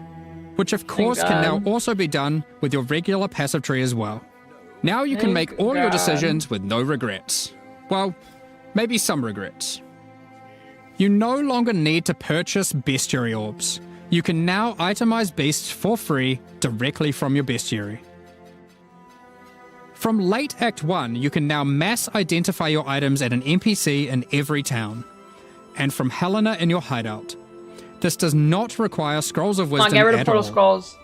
which of course can now also be done with your regular passive tree as well. Now you can make all your decisions with no regrets. Well, maybe some regrets. You no longer need to purchase bestiary orbs. You can now itemize beasts for free directly from your bestiary. From late Act 1, you can now mass identify your items at an NPC in every town, and from Helena in your hideout. This does not require Scrolls of Wisdom Get rid of at Portal all. Scrolls.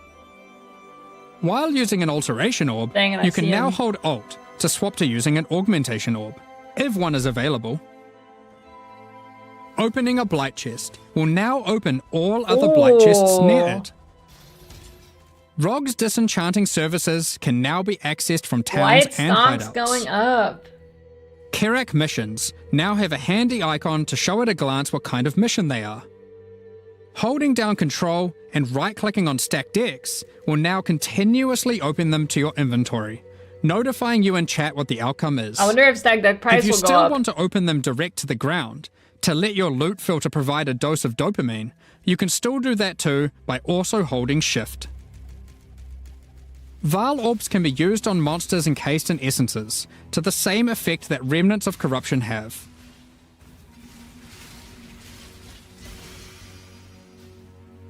While using an Alteration Orb, Dang it, I you can see now him. hold Alt to swap to using an Augmentation Orb, if one is available. Opening a Blight Chest will now open all other Blight Chests near it. Rogue's disenchanting services can now be accessed from towns White and stonks hideouts. going up. Kerak missions now have a handy icon to show at a glance what kind of mission they are. Holding down Control and right-clicking on stacked decks will now continuously open them to your inventory, notifying you in chat what the outcome is. I wonder if stack deck price If you will go still up. want to open them direct to the ground, to let your loot filter provide a dose of dopamine, you can still do that too by also holding Shift. Val Orbs can be used on monsters encased in essences, to the same effect that Remnants of Corruption have.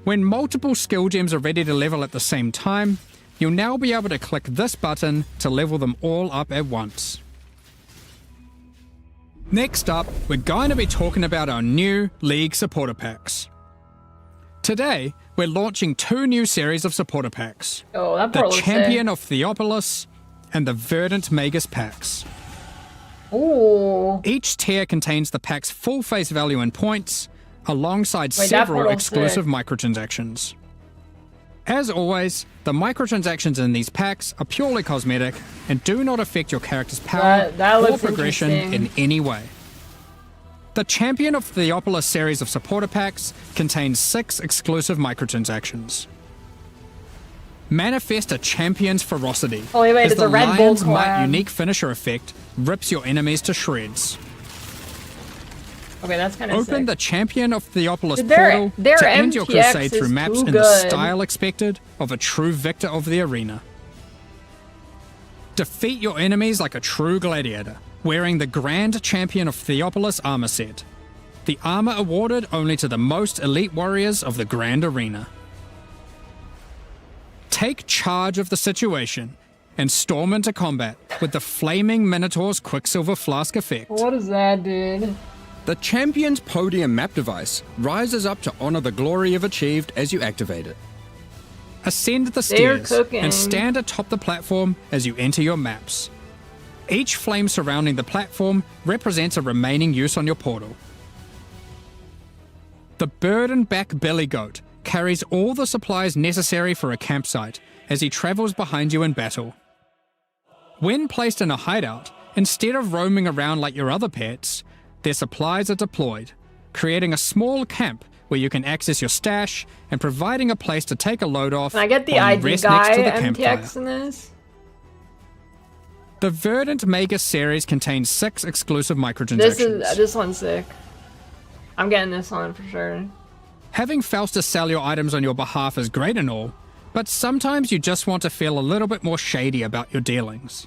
When multiple skill gems are ready to level at the same time, you'll now be able to click this button to level them all up at once. Next up, we're going to be talking about our new League supporter packs. Today, we're launching 2 new series of supporter packs. Oh, that The part looks Champion sick. of Theopolis and the Verdant Magus packs. Ooh. Each tier contains the pack's full face value in points, alongside Wait, that several portal's exclusive sick. microtransactions. As always, the microtransactions in these packs are purely cosmetic and do not affect your character's power That or looks progression interesting. in any way. The Champion of Theopolis series of supporter packs contains 6 exclusive microtransactions. Manifest a Champion's Ferocity, Oh, wait, as it's the a Red Bull Lion's Might collab. unique finisher effect rips your enemies to shreds. Okay, that's kind of Open sick. the Champion of Theopolis Dude, their- portal their to end your MTX crusade is through maps too in the good. style expected of a true victor of the arena. Defeat your enemies like a true gladiator, wearing the Grand Champion of Theopolis armor set. The armor awarded only to the most elite warriors of the Grand Arena. Take charge of the situation and storm into combat with the Flaming Minotaur's Quicksilver Flask effect. What is that, dude? The Champion's Podium map device rises up to honor the glory you've achieved as you activate it. Ascend the They're stairs cooking. and stand atop the platform as you enter your maps. Each flame surrounding the platform represents a remaining use on your portal. The burden-back belly goat carries all the supplies necessary for a campsite as he travels behind you in battle. When placed in a hideout, instead of roaming around like your other pets, their supplies are deployed, creating a small camp where you can access your stash and providing a place to take a load off. Can I get the while you ID rest next to guy the campfire. MTX in this? The Verdant Magus series contains 6 exclusive This microtransactions. this one's sick. I'm getting this one for sure. Having Faustus sell your items on your behalf is great and all, but sometimes you just want to feel a little bit more shady about your dealings.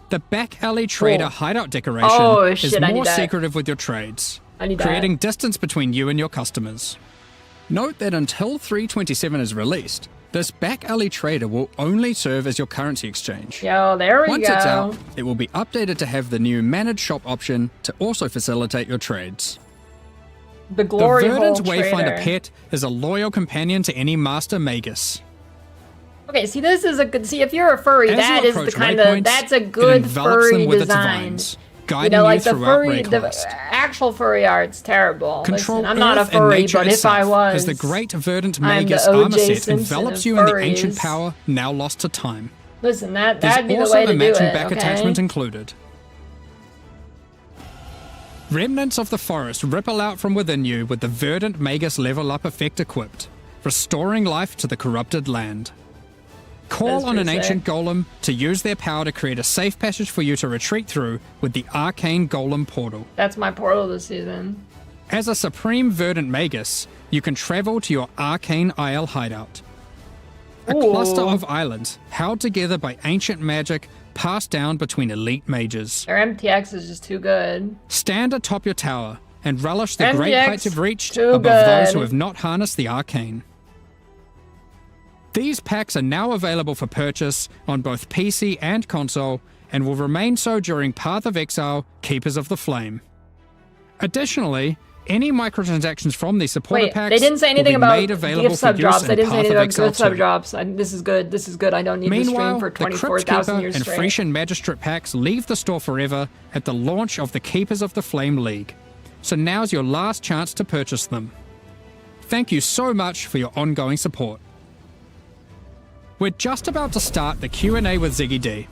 The Back Alley Trader Cool. hideout decoration Oh, is shit, I need more that. secretive with your trades, I need creating distance between you and your customers. Note that until 327 is released, this Back Alley Trader will only serve as your currency exchange. that. Yo, there we Once go. it's out, it will be updated to have the new managed shop option to also facilitate your trades. The glory the Verdant hole Wayfinder trader. pet is a loyal companion to any Master Magus. Okay, see, this is a good. See, if you're a furry, As that you is the approach kind of. waypoints, That's a it good envelops furry them with its design. vines, You guiding know, like you the throughout furry, the Rayclast. actual furry art's terrible. Control Listen, I'm not a Earth and furry, nature but if I itself, was, as the great Verdant I'm the Magus O.J. armor set Simpson envelops of you in the ancient furries. power now lost to time. Listen, that'd There's be the also way the to do matching it. back Okay. attachment included. Remnants of the forest ripple out from within you with the Verdant Magus level up effect equipped, restoring life to the corrupted land. Call That's on an pretty ancient sick. golem to use their power to create a safe passage for you to retreat through with the Arcane Golem portal. That's my portal this season. As a Supreme Verdant Magus, you can travel to your Arcane Isle hideout. A Ooh. cluster of islands held together by ancient magic passed down between elite mages. Their MTX is just too good. Stand atop your tower and relish the great MTX, heights you've reached too above those good. who have not harnessed the arcane. These packs are now available for purchase on both PC and console and will remain so during Path of Exile, Keepers of the Flame. Additionally, any microtransactions from these supporter Wait, packs they didn't say will anything be about made available gift for sub use drops. in They didn't say Path anything of about Exile gift sub 2. drops. This is good. This is good. I don't need to stream Meanwhile, for the Crypt 24,000 Keeper years and straight. Frisian Magistrate packs leave the store forever at the launch of the Keepers of the Flame League. So now's your last chance to purchase them. Thank you so much for your ongoing support. We're just about to start the Q&A with Ziggy D.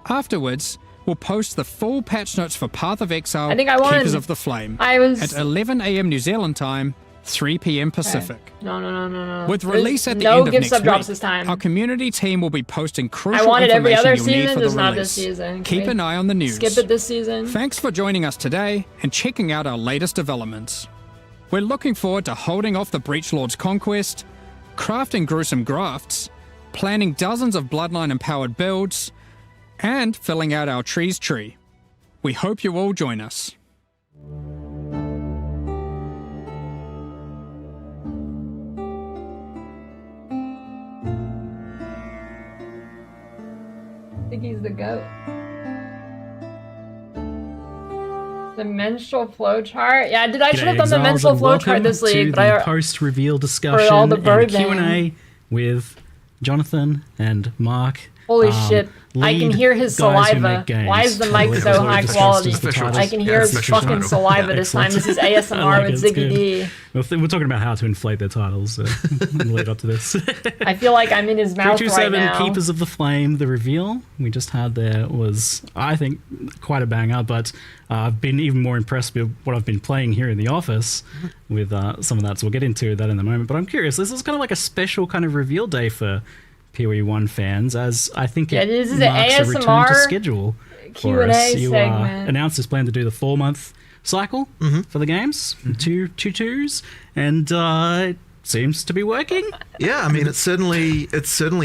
Afterwards, we'll post the full patch notes for Path of Exile, I think I wanted- Keepers of the Flame, I was at 11 AM New Zealand time, 3 PM Pacific. No. With There's release at the no end of gift next sub drops week, this time. our community team will be posting crucial I wanted every information other you'll need season, for the just not release. this season. Keep Can an we eye on the news. Skip it this season. Thanks for joining us today and checking out our latest developments. We're looking forward to holding off the Breach Lord's conquest, crafting gruesome grafts, planning dozens of Bloodline-empowered builds, and filling out our trees tree. We hope you all join us. I think he's the goat. The menstrual flow chart? Yeah, I should have done the menstrual flow chart this league, but I post-reveal discussion all the and bird Q&A with Jonathan and Mark. Holy shit. I can lead hear his guys who saliva. make games. Why is the mic It so was high discussed quality? as the titles. I can hear Yeah, his official fucking title. saliva Yeah, this time. This is excellent. ASMR I like with it, it's Ziggy good. D. We're talking about how to inflate their titles in the lead up to this. I feel like I'm in his mouth right 327 now. Keepers of the Flame, the reveal we just had there was, I think, quite a banger, but I've been even more impressed with what I've been playing here in the office with some of that, so we'll get into that in a moment. But I'm curious, this is kind of like a special kind of reveal day for PoE 1 fans, as I think it this is marks an a return to ASMR schedule for Q&A us. You segment. announced this plan to do the 4-month cycle for the games, two twos, and it seems to be working. Yeah, I mean, it's certainly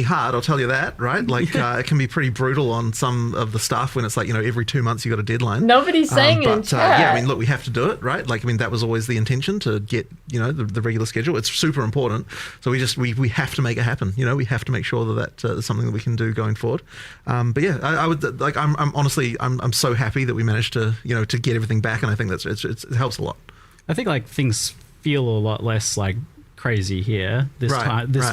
hard, I'll tell you that, right? Like, it can be pretty brutal on some of the stuff when it's like, every 2 months you got a deadline. Nobody's saying it in chat. Yeah, I mean, look, we have to do it, right? Like, I mean, that was always the intention, to get, the regular schedule. It's super important. So we have to make it happen. We have to make sure that is something that we can do going forward. But yeah, I would, like, I'm honestly, I'm so happy that we managed to, to get everything back. And I think it helps a lot. I think, like, things feel a lot less, like, crazy here this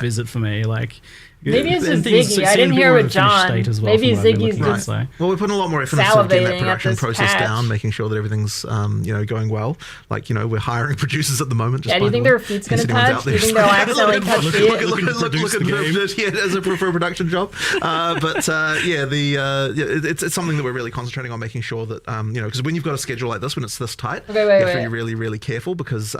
visit for me. Like, maybe it's and just things Ziggy. I seem didn't to be hear more with of a finished John. state as well Maybe from what I've been Ziggy's looking at, just so. Well, we're putting a lot more effort into sort of getting that salivating at production this process patch. down, making sure that everything's going well. Like, we're hiring producers at the moment. Yeah, do you think their feet's gonna touch? Do you think they'll accidentally touch feet? Look at as for a production job. It's something that we're really concentrating on, making sure that because when you've got a schedule like this, when it's this tight, you have to be really, really careful, because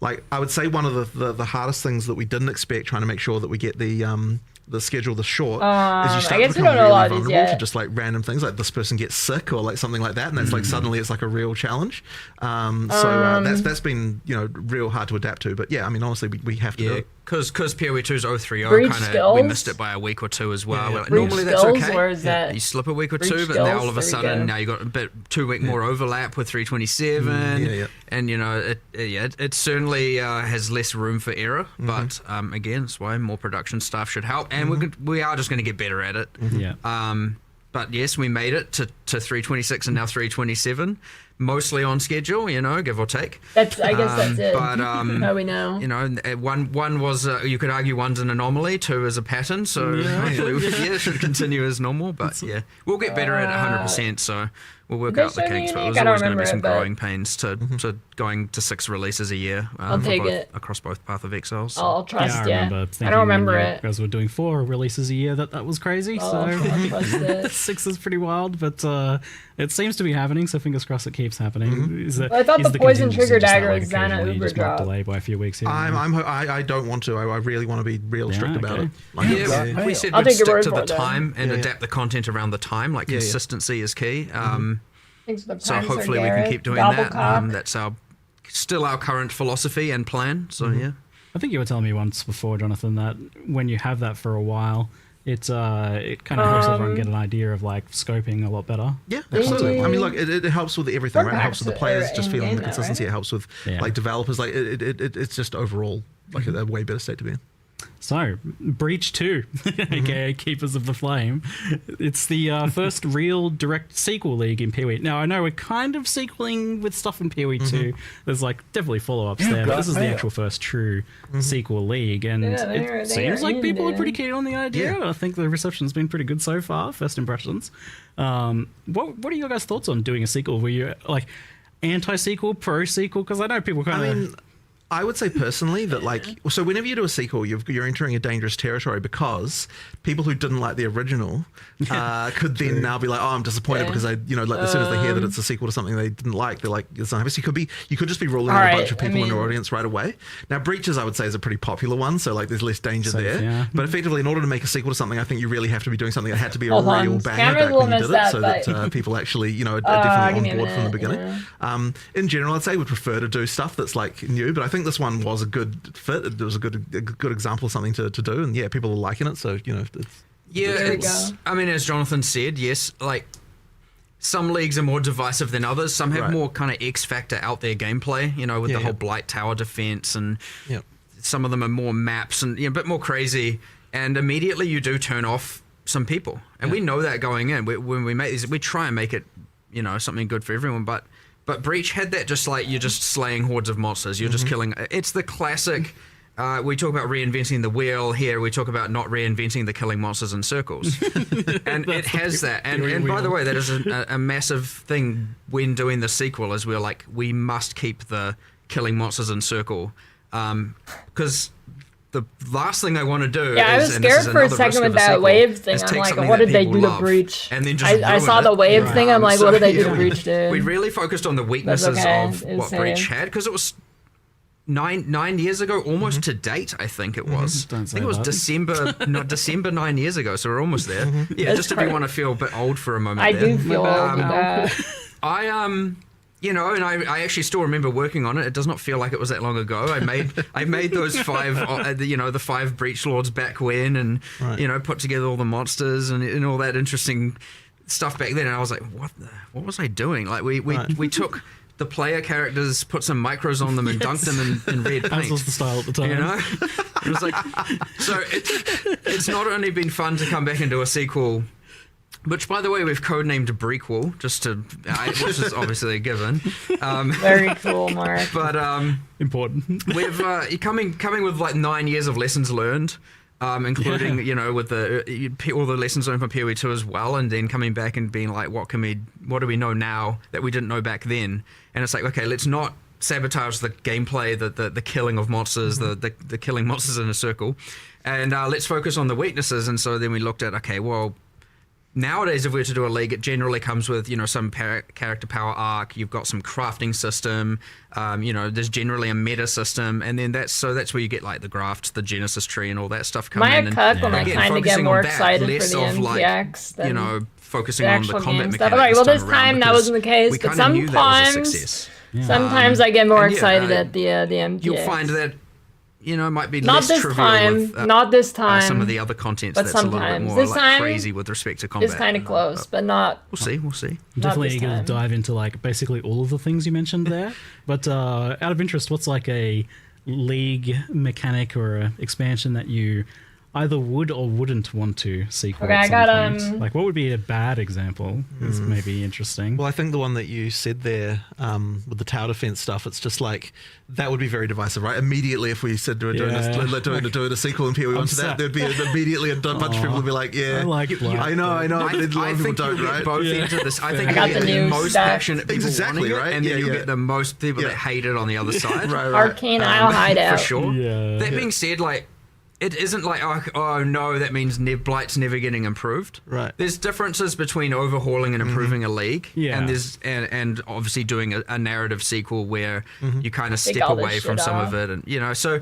like, I would say one of the hardest things that we didn't expect, trying to make sure that we get the schedule this short, is you start to become really vulnerable to just like random things, like this person gets sick or like something like that, and that's like suddenly it's like a real challenge. That's been real hard to adapt to. But yeah, I mean, honestly, we have to do it. Because PoE 2's 030 Breach kind of, skills? we missed it by a week or two as well. Yeah. Like, Breach normally that's skills? okay. Where is that? You slip a week or Breach two, but skills? now all of a There you sudden, go. now you got a bit 2 week more overlap with 327, and it certainly has less room for error. But again, that's why more production staff should help, and we are just going to get better at it. But yes, we made it to 326 and now 327. Mostly on schedule, give or take. I guess that's it. But how we know. One was you could argue one's an anomaly, two is a pattern. So hopefully, it should continue as normal. But yeah, we'll get better at 100%. So we'll work out the kinks. But there's always going to be some growing pains to going to 6 releases a year. I'll take it across both Path of Exiles. So. I'll trust you. I don't remember it. You guys were doing 4 releases a year. That was crazy. I'll trust it. 6 is pretty wild, but it seems to be happening. So fingers crossed it keeps happening. I thought the poison trigger dagger is Xana Uber drop. Delay by a few weeks here. I don't want to. I really want to be real strict about it. Like, we said we'd stick to the time and adapt the content around the time. Like, consistency is key. So hopefully we can keep doing that. That's still our current philosophy and plan. So yeah. I think you were telling me once before, Jonathan, that when you have that for a while, it kind of helps everyone get an idea of like scoping a lot better. Yeah, absolutely. I mean, look, it helps with everything, right? It helps with the players just feeling the consistency. It helps with like developers. Like it's just overall like a way better state to be in. So, Breach 2, aka Keepers of the Flame. It's the first real direct sequel league in PoE. Now, I know we're kind of sequeling with stuff in PoE 2. There's like definitely follow-ups there, but this is the actual first true sequel league, and it seems like people are pretty keen on the idea. I think the reception's been pretty good so far, first impressions. What are your guys' thoughts on doing a sequel? Were you like anti-sequel, pro-sequel? Because I know people kind of... I would say personally that so whenever you do a sequel, you're entering a dangerous territory, because people who didn't like the original could then now be like, oh, I'm disappointed because as soon as they hear that it's a sequel to something they didn't like, they're like, it's not happy. So you could just be ruling out a bunch of people in your audience right away. Now, Breaches, I would say, is a pretty popular one, so like there's less danger there. Yeah. But effectively, in order to make a sequel to something, I think you really have to be doing something that had to be a real banger back when you did it, so that people actually are definitely on board from the beginning. In general, I'd say we'd prefer to do stuff that's like new, but I think this one was a good fit. It was a good example of something to do, and yeah, people are liking it. So it's I mean, as Jonathan said, yes, like some leagues are more divisive than others. Some have more kind of X factor out there gameplay. With the whole Blight Tower defense, and some of them are more maps and a bit more crazy. And immediately you do turn off some people, and we know that going in. When we make these, we try and make it something good for everyone, But Breach had that, just like you're just slaying hordes of monsters. You're just killing. It's the classic we talk about reinventing the wheel. Here we talk about not reinventing the killing monsters in circles. And it has that. And by the way, that is a massive thing when doing the sequel, is we're like, we must keep the killing monsters in circle. Because the last thing I want to do I was scared for a second with that wave thing. I'm like, what did they do to Breach? And then just I saw the wave thing. I'm like, what did they do to Breach, dude? We really focused on the weaknesses of what Breach had, because it was 9 years ago, almost to date, I think it was. I think it was December 9 years ago, so we're almost there. Yeah, just if you want to feel a bit old for a moment. I do feel old with that. You know, and I actually still remember working on it. It does not feel like it was that long ago. I made those 5, the 5 Breach Lords back when, and put together all the monsters and all that interesting stuff back then. And I was like, what was I doing? Like we took the player characters, put some micros on them, and dunked them in red paint. That was the style at the time. You know, it was like, so it's not only been fun to come back and do a sequel. Which, by the way, we've codenamed Breakwall, which is obviously a given. Very cool, Mark. But important. We've coming with like 9 years of lessons learned, including with all the lessons learned from PoE 2 as well, and then coming back and being like, what do we know now that we didn't know back then? And it's like, okay, let's not sabotage the gameplay, the killing of monsters, the killing monsters in a circle, and let's focus on the weaknesses. And so then we looked at, okay, well, nowadays, if we were to do a league, it generally comes with, some character power arc. You've got some crafting system. There's generally a meta system, and then that's where you get like the grafts, the Genesis tree, and all that stuff coming in. My cuck when I kind of get more excited for the MTX than focusing on the combat mechanics. All right, well, this time that wasn't the case, but sometimes I get more excited at the MTX. You'll find that. Might be not less this trivial time, with, not this time. Some of the other contents but that's sometimes. a little bit more this time, crazy with respect to combat. It's kind of close, but not. We'll see. Definitely going to dive into like basically all of the things you mentioned there. But out of interest, what's like a league mechanic or a expansion that you either would or wouldn't want to sequel? Okay, at some point? Like, what would be a bad example? Is maybe interesting. Well, I think the one that you said there with the tower defense stuff, it's just like that would be very divisive, right? Immediately, if we said doing a sequel in PoE 1 to that, there'd be immediately a bunch of people would be like, yeah, I like I know, but a lot of people don't, right? Both ends of this. I think I got the new most passionate people exactly, wanting right? it, and then you get the most people that hate it on the other side. right. Arcane Isle Hideout. For sure. Yeah. That being said, like, it isn't like, oh no, that means Blight's never getting improved. Right. There's differences between overhauling and improving a league. Yeah. And there's and obviously doing a narrative sequel where you kind of Take step all this away from shit some off. of it, and so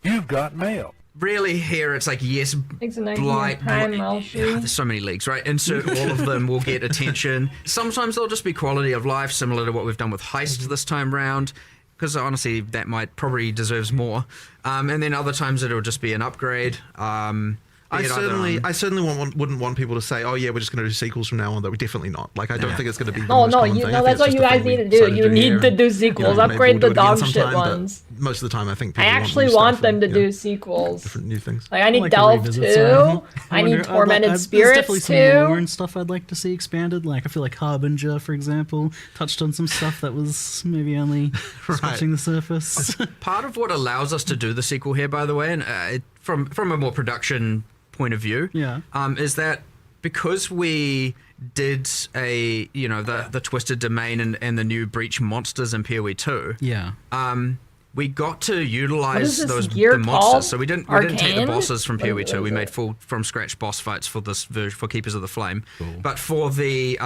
You've got mail. really here it's like, yes, Thanks, Nike. Blight, Prime there's so many leagues, right? Insert all of them will get attention. Sometimes they'll just be quality of life, similar to what we've done with Heist this time round, because honestly that might probably deserves more. And then other times it'll just be an upgrade. I certainly wouldn't want people to say, oh yeah, we're just going to do sequels from now on. Though we're definitely not. Like I don't think it's going to be. The most common thing. That's what you guys need to do. You need to do sequels. Upgrade the dog shit ones. Most of the time, I think. I actually want them to do sequels. Different new things. Like I need Delve 2. I need Tormented Spirits 2. There's definitely some lore and stuff I'd like to see expanded. Like I feel like Harbinger, for example, touched on some stuff that was maybe only scratching the surface. Part of what allows us to do the sequel here, by the way, and from a more production point of view, is that because we did the Twisted Domain and the new Breach monsters in PoE 2, we got to utilize the monsters. Called? So we didn't take the bosses from PoE 2. We made full from scratch boss fights for this for Keepers of the Flame. Cool. But for the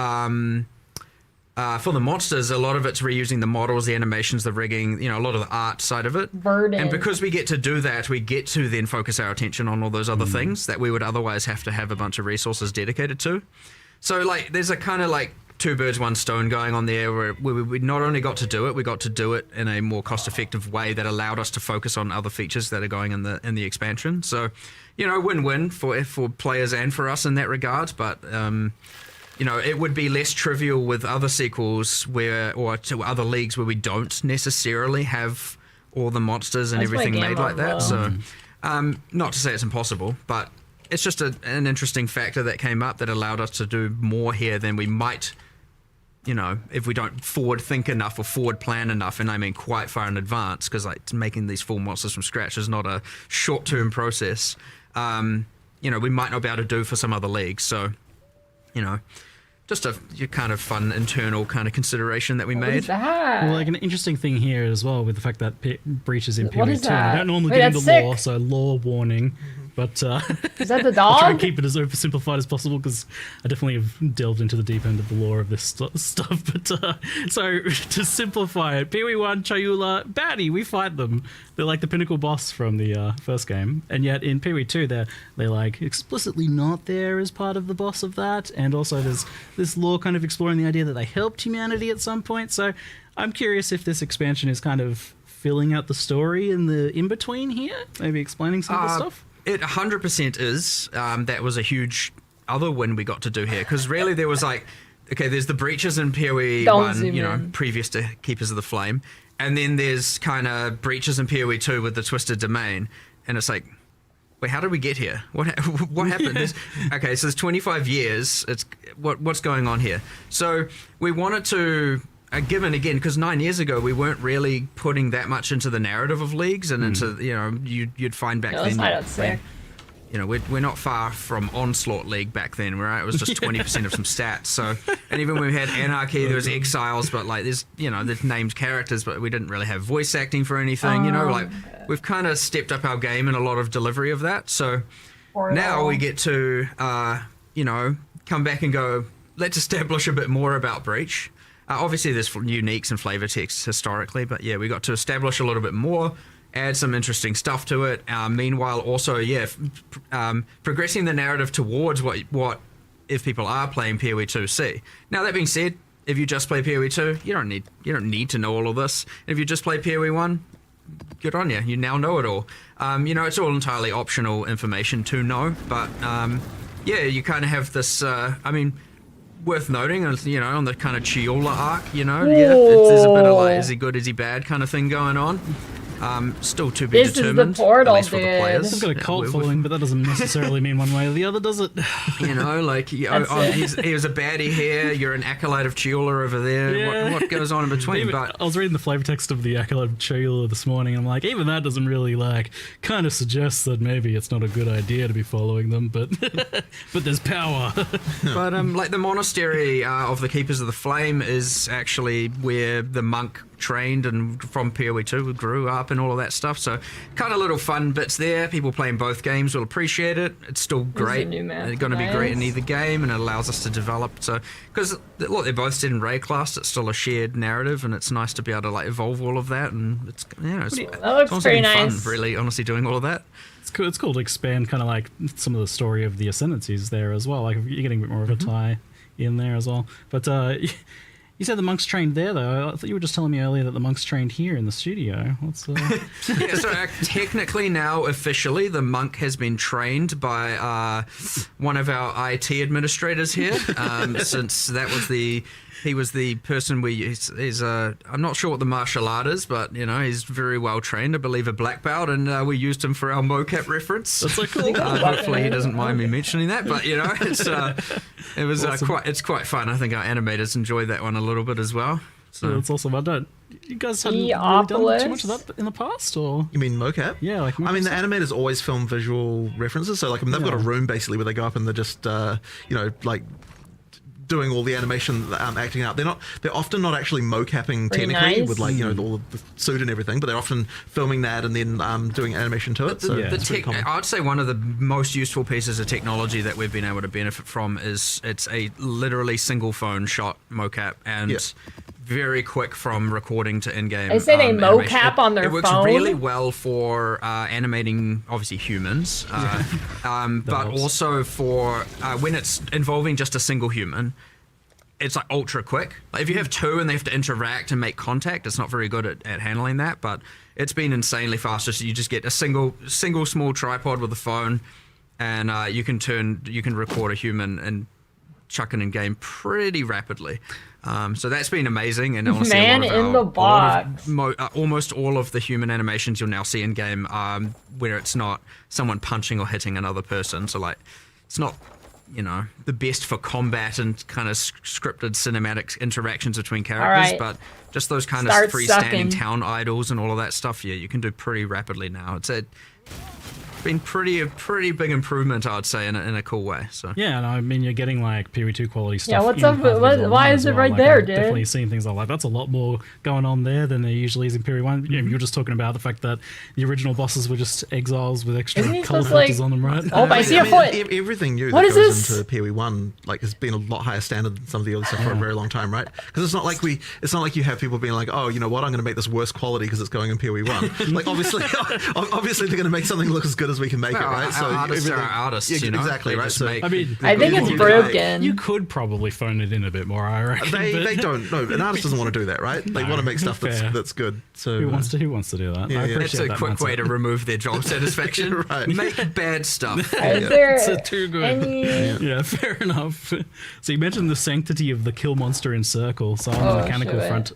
monsters, a lot of it's reusing the models, the animations, the rigging, a lot of the art side of it. Verdant. And because we get to do that, we get to then focus our attention on all those other things that we would otherwise have to have a bunch of resources dedicated to. So, like, there's a kind of like two birds, one stone going on there where we not only got to do it, we got to do it in a more cost-effective way that allowed us to focus on other features that are going in the expansion. So, win-win for players and for us in that regard. But it would be less trivial with other sequels or to other leagues where we don't necessarily have all the monsters and everything made like that. So, not to say it's impossible, but it's just an interesting factor that came up that allowed us to do more here than we might you know, if we don't forward think enough or forward plan enough, and I mean quite far in advance, because like making these full monsters from scratch is not a short-term process. You know, we might not be able to do for some other leagues. So, you know, just a kind of fun internal kind of consideration that we made. Well, like an interesting thing here as well with the fact that Breach is in What PoE is 2. that? I don't normally Wait, get into that's lore, sick. so lore warning. But Is that the I'll try dog? and keep it as oversimplified as possible because I definitely have delved into the deep end of the lore of this stuff. But so to simplify it, PoE 1, Chayula, baddie, we fight them. They're like the pinnacle boss from the first game, and yet in PoE 2 they're like explicitly not there as part of the boss of that. And also there's this lore kind of exploring the idea that they helped humanity at some point. So I'm curious if this expansion is kind of filling out the story in the in-between here, maybe explaining some of the stuff. It 100% is. That was a huge other win we got to do here, because really there was like, okay, there's the breaches in PoE Don't 1, zoom you know, in. previous to Keepers of the Flame, and then there's kind of breaches in PoE 2 with the Twisted Domain, and it's like, wait, how did we get here? What happened? Okay, so there's 25 years. It's what's going on here? So we wanted to. Given again, because 9 years ago we weren't really putting that much into the narrative of leagues and into, you know, you'd find back then. That's sick. You know, we're not far from Onslaught League back then, right? It was just 20% of some stats. So, and even when we had Anarchy, there was Exiles, but like there's, you know, there's named characters, but we didn't really have voice acting for anything. You know, like we've kind of stepped up our game in a lot of delivery of that. So now we get to, you know, come back and go, let's establish a bit more about Breach. Obviously, there's uniques and flavor texts historically, but yeah, we got to establish a little bit more, add some interesting stuff to it. Meanwhile, also, yeah, progressing the narrative towards what if people are playing PoE 2 see. Now, that being said, if you just play PoE 2, you don't need to know all of this. If you just play PoE 1, good on you. You now know it all. You know, it's all entirely optional information to know, but yeah, you kind of have this. I mean. Worth noting, you know, on the kind of Chiola arc, you know, yeah, there's a bit of like, is he good, is he bad kind of thing going on. Still to be determined. This is the portal, at least for the dude. players. I've got a cult following, but that doesn't necessarily mean one way or the other, does it? You know, like he was a baddie here. You're an acolyte of Chiola over there. Yeah. What goes on in between? But I was reading the flavor text of the Acolyte of Chayula this morning. I'm like, even that doesn't really like kind of suggests that maybe it's not a good idea to be following them. But but there's power. But like the monastery of the Keepers of the Flame is actually where the monk trained and from PoE 2 grew up and all of that stuff. So kind of little fun bits there. People playing both games will appreciate it. It's still great. It's going to be great in either game, and it allows us to develop. So because look, they're both set in Rayclast, it's still a shared narrative, and it's nice to be able to like evolve all of that. And it's That looks honestly pretty been nice. fun, really, honestly, doing all of that. It's cool. It's cool to expand kind of like some of the story of the Ascendancies there as well. Like you're getting a bit more of a tie in there as well. But you said the monks trained there, though. I thought you were just telling me earlier that the monks trained here in the studio. What's Yeah, so technically now, officially, the monk has been trained by one of our IT administrators here, since that was he was the person I'm not sure what the martial art is, but, you know, he's very well trained. I believe a black belt, and we used him for our mocap reference. That's so cool. Hopefully he doesn't mind me mentioning that, but, you know, it's Awesome. quite fun. I think our animators enjoyed that one a little bit as well. So that's awesome. You guys haven't really done too much of that in the past, or? You mean mocap? Yeah, like I mean, the animators always film visual references, so like they've got a room basically where they go up and they're just, you know, like doing all the animation, acting out. They're often not actually mocapping technically with like, you know, all of the suit and everything, but they're often filming that and then doing animation to it. I'd say one of the most useful pieces of technology that we've been able to benefit from is it's a literally single phone shot mocap and very quick from recording to in-game. They say they animation. mocap on their phone. It works phone? really well for animating, obviously, humans, but also for when it's involving just a single human. It's like ultra quick. Like if you have two and they have to interact and make contact, it's not very good at handling that, but it's been insanely fast. So you just get a single small tripod with a phone, and you can record a human and chuck it in game pretty rapidly. So that's been amazing, and honestly, almost all of the human animations you'll now see in game, where it's not someone punching or hitting another person. So like, it's not you know, the best for combat and kind of scripted cinematic interactions between characters, but just those kind of freestanding town idols and all of that stuff, yeah, you can do pretty rapidly now. It's been a pretty big improvement, I'd say, in a cool way. So yeah, and I mean, you're getting like PoE2 quality stuff. Yeah, what's up? Why is it right there, dude? Definitely seeing things like that's a lot more going on there than there usually is in PoE1. You're just talking about the fact that the original bosses were just exiles with extra color filters on them, right? Oh, I see a foot. Everything new what that is goes this? into PoE1 like has been a lot higher standard than some of the other stuff for a very long time, right? Because it's not like you have people being like, oh, you know what, I'm going to make this worse quality because it's going in PoE1. Like obviously they're going to make something look as good as we can make it, right? So artists are artists, you know? Exactly, right? So, I mean, I think it's broken. You could probably phone it in a bit more, I reckon. They don't. No, an artist doesn't want to do that, right? They want to make stuff that's good. So who wants to do that? Yeah, That's a quick way to remove their job satisfaction. Right. Make bad stuff. Is there it's too good. Yeah, fair enough. So you mentioned the sanctity of the kill monster in Circle. So on the mechanical front,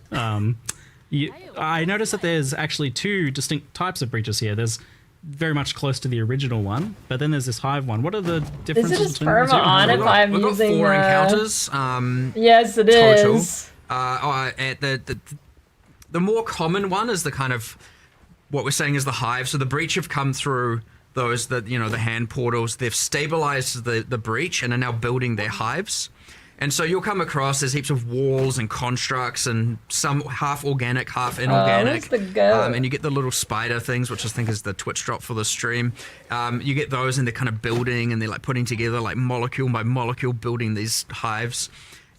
I noticed that there's actually two distinct types of breaches here. There's very much close to the original one, but then there's this hive one. What are the differences? Is it just perma on if I'm we've got using 4 encounters? Yes, it total. is. At the more common one is the kind of what we're saying is the hive. So the breach have come through those the hand portals. They've stabilized the breach and are now building their hives. And so you'll come across there's heaps of walls and constructs and some half organic, half inorganic. And you get the little spider things, which I think is the Twitch drop for the stream. You get those and they're kind of building and they're like putting together like molecule by molecule building these hives.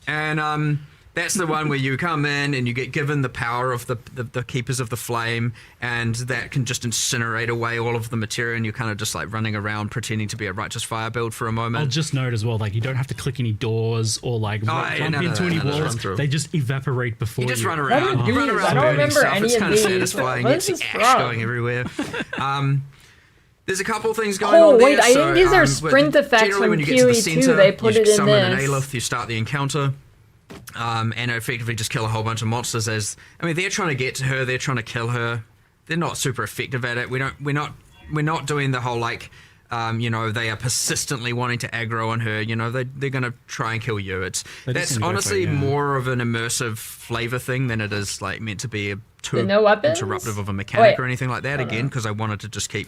And that's the one where you come in and you get given the power of the Keepers of the Flame, and that can just incinerate away all of the material, and you're kind of just like running around pretending to be a Righteous Fire build for a moment. I'll just note as well, like you don't have to click any doors or like bump into any walls. They just evaporate before you. You just run around. You run around burning stuff. It's kind of satisfying. It's ash going everywhere. There's a couple things going on there. Wait, I think these are sprint effects from PoE2. They put it in summon an this. Aelith, you start the encounter. And effectively just kill a whole bunch of monsters. They're trying to get to her. They're trying to kill her. They're not super effective at it. We're not doing the whole like, they are persistently wanting to aggro on her. They're going to try and kill you. That's honestly more of an immersive flavor thing than it is like meant to be too interruptive of a mechanic or anything like that. Again, because I wanted to just keep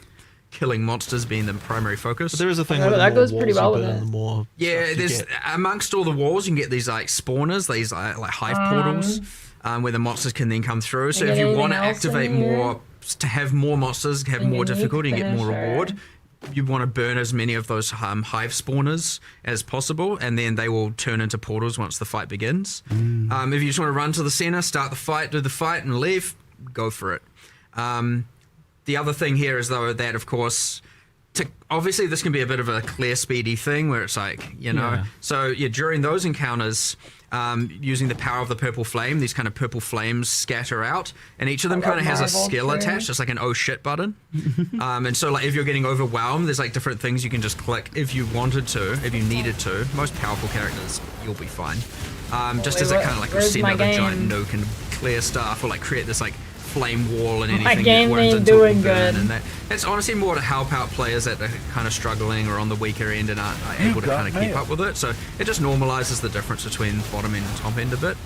killing monsters being the primary focus. But there is a thing where that goes pretty well with it. There's amongst all the walls you can get these like spawners, these like hive portals, where the monsters can then come through. So if you want to activate more, to have more monsters, have more difficulty and get more reward, you want to burn as many of those hive spawners as possible, and then they will turn into portals once the fight begins. If you just want to run to the center, start the fight, do the fight, and leave, go for it. The other thing here is, though, that, of course, obviously this can be a bit of a clear, speedy thing where it's like, So, during those encounters, using the power of the purple flame, these kind of purple flames scatter out, and each of them kind of has a skill attached, just like an oh shit button. And so, like, if you're getting overwhelmed, there's like different things you can just click if you wanted to, if you needed to. Most powerful characters, you'll be fine. Just as a kind of like send out a giant nuke and clear stuff, or like create this like flame wall and anything that runs into doing burn, good. and that's honestly more to help out players that are kind of struggling or on the weaker end and aren't able to kind of keep up with it. So it just normalizes the difference between bottom end and top end a bit.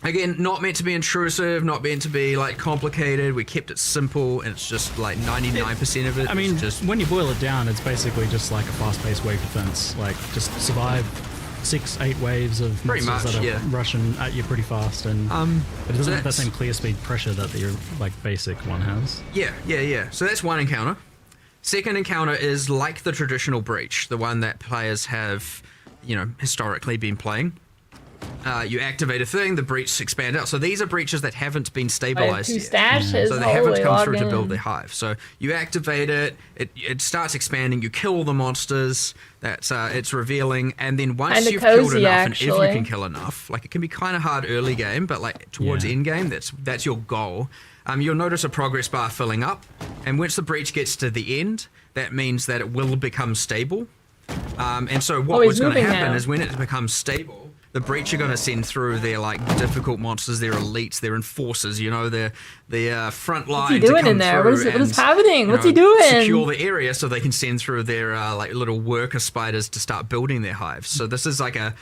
Again, not meant to be intrusive, not meant to be like complicated. We kept it simple, and it's just like 99% of it. I mean, just when you boil it down, it's basically just like a fast-paced wave defense. Like just survive 6-8 waves of monsters that are rushing at you pretty fast, and it doesn't have that same clear speed pressure that your like basic one has. Yeah. So that's one encounter. Second encounter is like the traditional breach, the one that players have, historically been playing. You activate a thing, the breach expands out. So these are breaches that haven't been stabilized yet. So they haven't come through to build their hive. So you activate it, it starts expanding, you kill all the monsters, it's revealing, and then once you've killed enough, and if you can kill enough, like it can be kind of hard early game, but like towards end game, that's your goal. You'll notice a progress bar filling up, and once the breach gets to the end, that means that it will become stable. And so what was going to happen is when it becomes stable, the Breach are going to send through their like difficult monsters, their elites, their enforcers. You know, their front line. What's he doing in there? What is happening? What's he doing? Secure the area so they can send through their like little worker spiders to start building their hives. So this is like a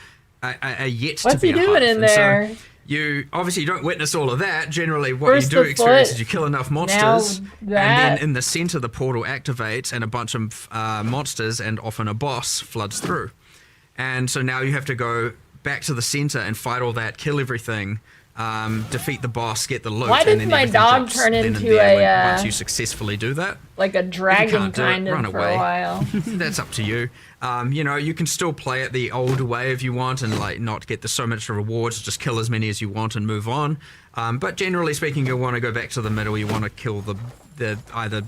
yet to be a hive. What's he doing in there? So you obviously don't witness all of that. Generally, what you do experience is you kill enough monsters, and then in the center the portal activates, and a bunch of monsters and often a boss floods through. And so now you have to go back to the center and fight all that, kill everything, defeat the boss, get the loot. Why and did then my everything dog drops turn then and into there a once you successfully do that? Like a dragon kind of run for away. a while? That's up to you. You know, you can still play it the old way if you want and like not get so much rewards, just kill as many as you want and move on. But generally speaking, you want to go back to the middle. You want to kill the either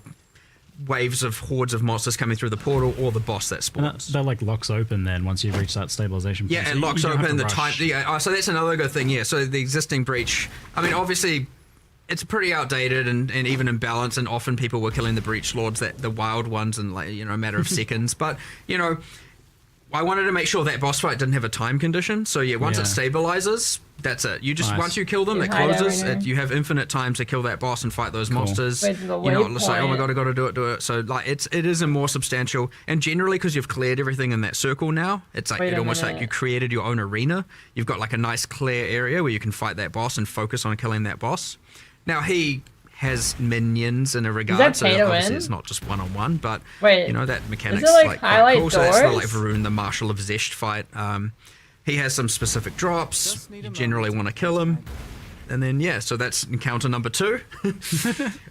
waves of hordes of monsters coming through the portal or the boss that spawns. That like locks open then once you reach that stabilization point. Yeah, it locks open the time. Yeah, so that's another good thing. Yeah, so the existing Breach, I mean, obviously it's pretty outdated and even imbalanced, and often people were killing the Breach Lords, the wild ones, in like, you know, a matter of seconds. But, you know, I wanted to make sure that boss fight didn't have a time condition. So yeah, once it stabilizes, that's it. You just once you kill them, it closes. You have infinite time to kill that boss and fight those monsters. Wait, the you know, it's like, oh my waypoint. god, I got to do it. So like it is a more substantial, and generally because you've cleared everything in that circle now, it's like Wait it a almost like minute. you created your own arena. You've got like a nice clear area where you can fight that boss and focus on killing that boss. Now he has minions in a regard, so pay to obviously win? it's not just one-on-one, but Wait, you know that mechanic's is it like quite highlight cool. So that's the like doors? Varun, the Marshal of Zesht fight. He has some specific drops. You generally want to kill him. And then, yeah, so that's encounter number 2. And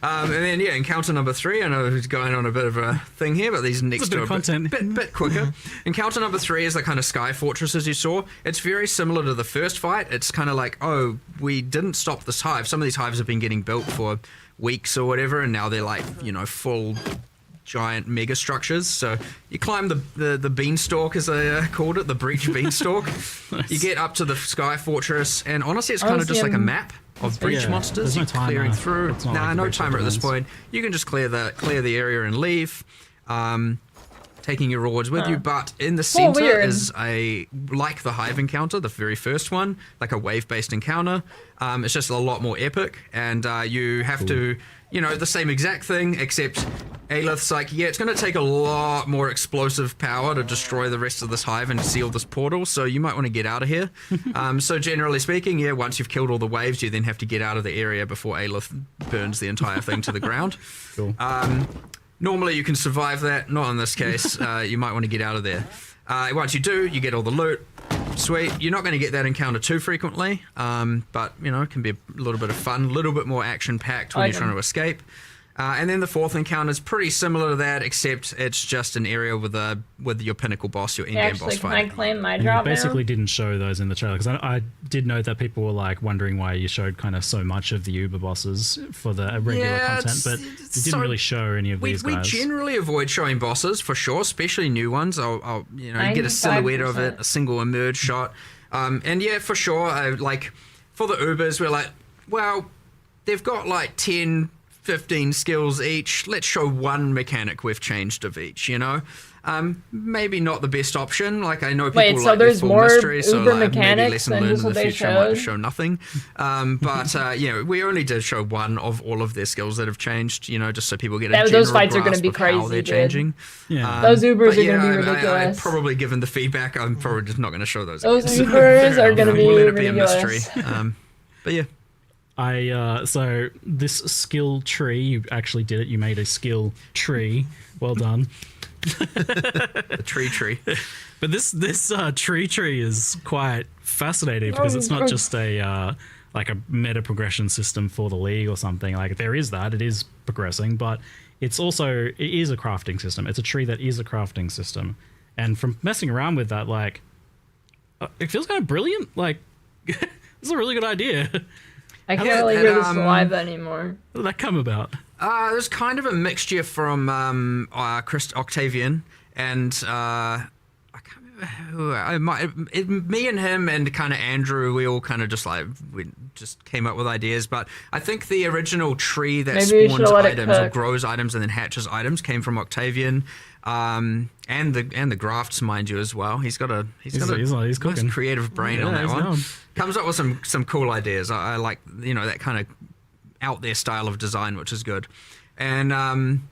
then, yeah, encounter number 3. I know he's going on a bit of a thing here, but these next a bit two of are content. bit quicker. Encounter number 3 is the kind of sky fortresses you saw. It's very similar to the first fight. It's kind of like, oh, we didn't stop this hive. Some of these hives have been getting built for weeks or whatever, and now they're like, you know, full giant mega structures. So you climb the beanstalk, as I called it, the Breach beanstalk. You get up to the sky fortress, and honestly it's kind of just like a map of Breach monsters. there's no You're timer. clearing through. It's not Nah, like no Breach timer at this Borderlands. point. You can just clear the area and leave. Taking your rewards with you, but in the center weird. is like the hive encounter, the very first one, like a wave-based encounter. It's just a lot more epic, and you have to, you know, the same exact thing, except Aelith's like, yeah, it's going to take a lot more explosive power to destroy the rest of this hive and seal this portal, so you might want to get out of here. So generally speaking, yeah, once you've killed all the waves, you then have to get out of the area before Aelith burns the entire thing to the ground. Cool. Normally you can survive that, not in this case. You might want to get out of there. Once you do, you get all the loot. Sweet. You're not going to get that encounter too frequently, but, you know, it can be a little bit of fun, a little bit more action-packed when you're trying to escape. And then the fourth encounter is pretty similar to that, except it's just an area with your pinnacle boss, your in-game boss Can fight. I claim my And drop you basically now? didn't show those in the trailer, because I did note that people were like wondering why you showed kind of so much of the Uber bosses for the regular content, but you didn't really show any of these We guys. generally avoid showing bosses for sure, especially new ones. I'll you know, you get a silhouette of it, a single emerge shot, and yeah, for sure. Like for the Ubers, we're like, well, they've got like 10, 15 skills each. Let's show one mechanic we've changed of each, you know? Maybe not the best option. Like I know people Wait, so like there's the full more mystery, so Uber like, maybe mechanics lesson than learned just in what the they future might showed? show nothing. But you know, we only did show one of all of their skills that have changed, you know, just so people get a general Those fights are gonna grasp be of how crazy, they're dude. changing. Yeah. Those Ubers but are yeah, gonna be I ridiculous. probably given the feedback, I'm probably just not going to show those. Those again. Ubers are gonna be We'll let it be a ridiculous. mystery. But yeah. So this skill tree, you actually did it. You made a skill tree. Well done. The tree. But this tree is quite fascinating because it's not just a like a meta progression system for the league or something. Like there is that, it is progressing, but it is a crafting system. It's a tree that is a crafting system, and from messing around with that, like it feels kind of brilliant. Like this is a really good idea. I can't really hear the saliva anymore. How did that come about? There's kind of a mixture from Chris Octavian and I can't remember me and him and kind of Andrew, we all kind of just came up with ideas. But I think the original tree that spawns items or grows items and then hatches items came from Octavian, and the grafts, mind you, as well. He's got a nice creative brain on that one. Comes up with some cool ideas. I like that kind of out there style of design, which is good. And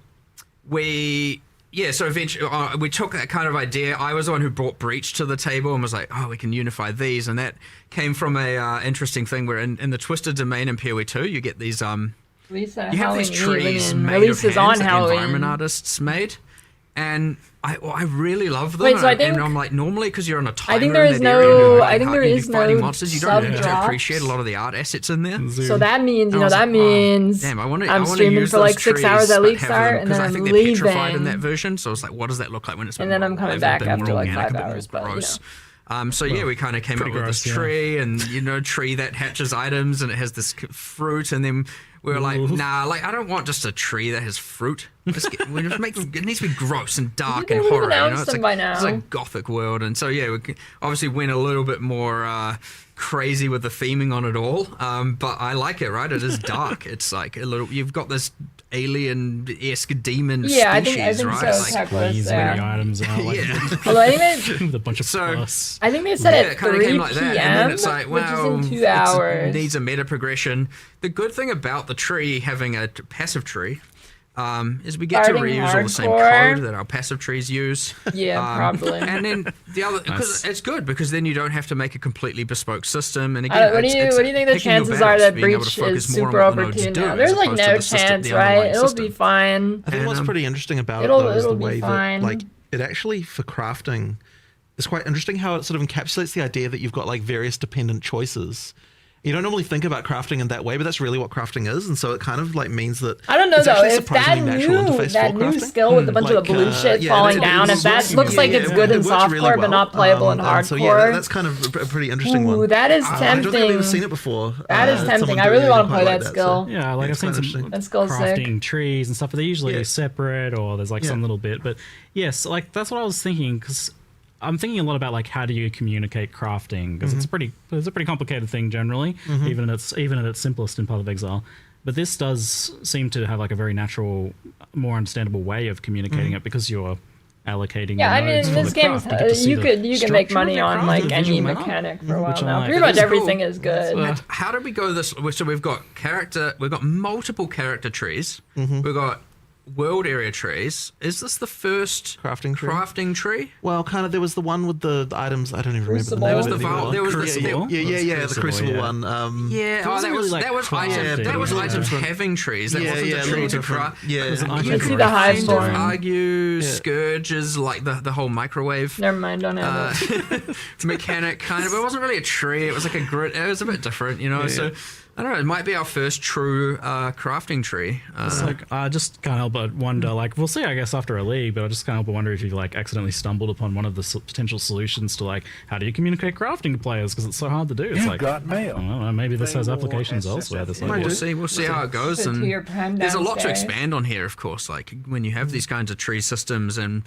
so eventually we took that kind of idea. I was the one who brought Breach to the table and was like, oh, we can unify these. And that came from a interesting thing where in the Twisted Domain in PoE 2, you get these you have these trees made of hands that the environment artists made. And I really love them. Wait, so I think, and I'm like, normally because you're on a timer, I think there is no monsters, you don't get to appreciate a lot of the art assets in there. So that means I'm streaming for like 6 hours at League Start, and then I'm leaving. Petrified in that version, so I was like, what does that look like when it's and then I'm coming back after like 5 hours, but gross. We kind of came up with this tree, and tree that hatches items, and it has this fruit, and then we were like, nah, I don't want just a tree that has fruit. It needs to be gross and dark and horror. It's like gothic world, and so we obviously went a little bit more crazy with the theming on it all. But I like it, right? It is dark. It's like a little. You've got this alien-esque demon species, I think right? So. Items out, Although I think with a bunch of plus. I think they said it at kind 3 of came like p.m., that, and then it's like, well, which is in 2 hours. It needs a meta progression. The good thing about the tree having a passive tree is we get to reuse all the same code that our passive trees use. Yeah, probably. And then the other, because it's good because then you don't have to make a completely bespoke system. And again, what do you think the chances are that Breach is super overtuned now? There's like no chance, right? It'll be fine. I think what's pretty interesting about it though is the way that it actually for crafting is quite interesting how it sort of encapsulates the idea that you've got like various dependent choices. You don't normally think about crafting in that way, but that's really what crafting is, and so it kind of like means that I don't know though if that new skill with a bunch of the blue shit falling down, if that looks like it's good in softcore but not playable in hardcore. So that's kind of a pretty interesting one. That is tempting. I don't think I've ever seen it before. That is tempting. I really want to play that skill. Yeah, like I've seen some crafting trees and stuff, but they're usually separate or there's like some little bit. But yes, like that's what I was thinking because I'm thinking a lot about like how do you communicate crafting because it's a pretty complicated thing generally, even in its simplest in Path of Exile. But this does seem to have like a very natural, more understandable way of communicating it because you're allocating. Yeah, I mean, this game you can make money on like any mechanic for a while now. Pretty much everything is good. How did we go this? So we've got multiple character trees. We've got world area trees. Is this the first crafting tree? Well, kind of. There was the one with the items. I don't even remember the name. There was the Crucible one. That was items having trees. That wasn't a tree to craft. You can see the hive form. Argue Scourge is like the whole microwave. Never mind, don't have it. Mechanic kind of. It wasn't really a tree. It was like a grid. It was a bit different, So. I don't know. It might be our first true crafting tree. It's like I just can't help but wonder. Like we'll see, I guess, after a league. But I just can't help but wonder if you like accidentally stumbled upon one of the potential solutions to like how do you communicate crafting to players because it's so hard to do. It's got mail. I don't know, maybe this has applications elsewhere. We'll see how it goes. And there's a lot to expand on here, of course. Like when you have these kinds of tree systems and.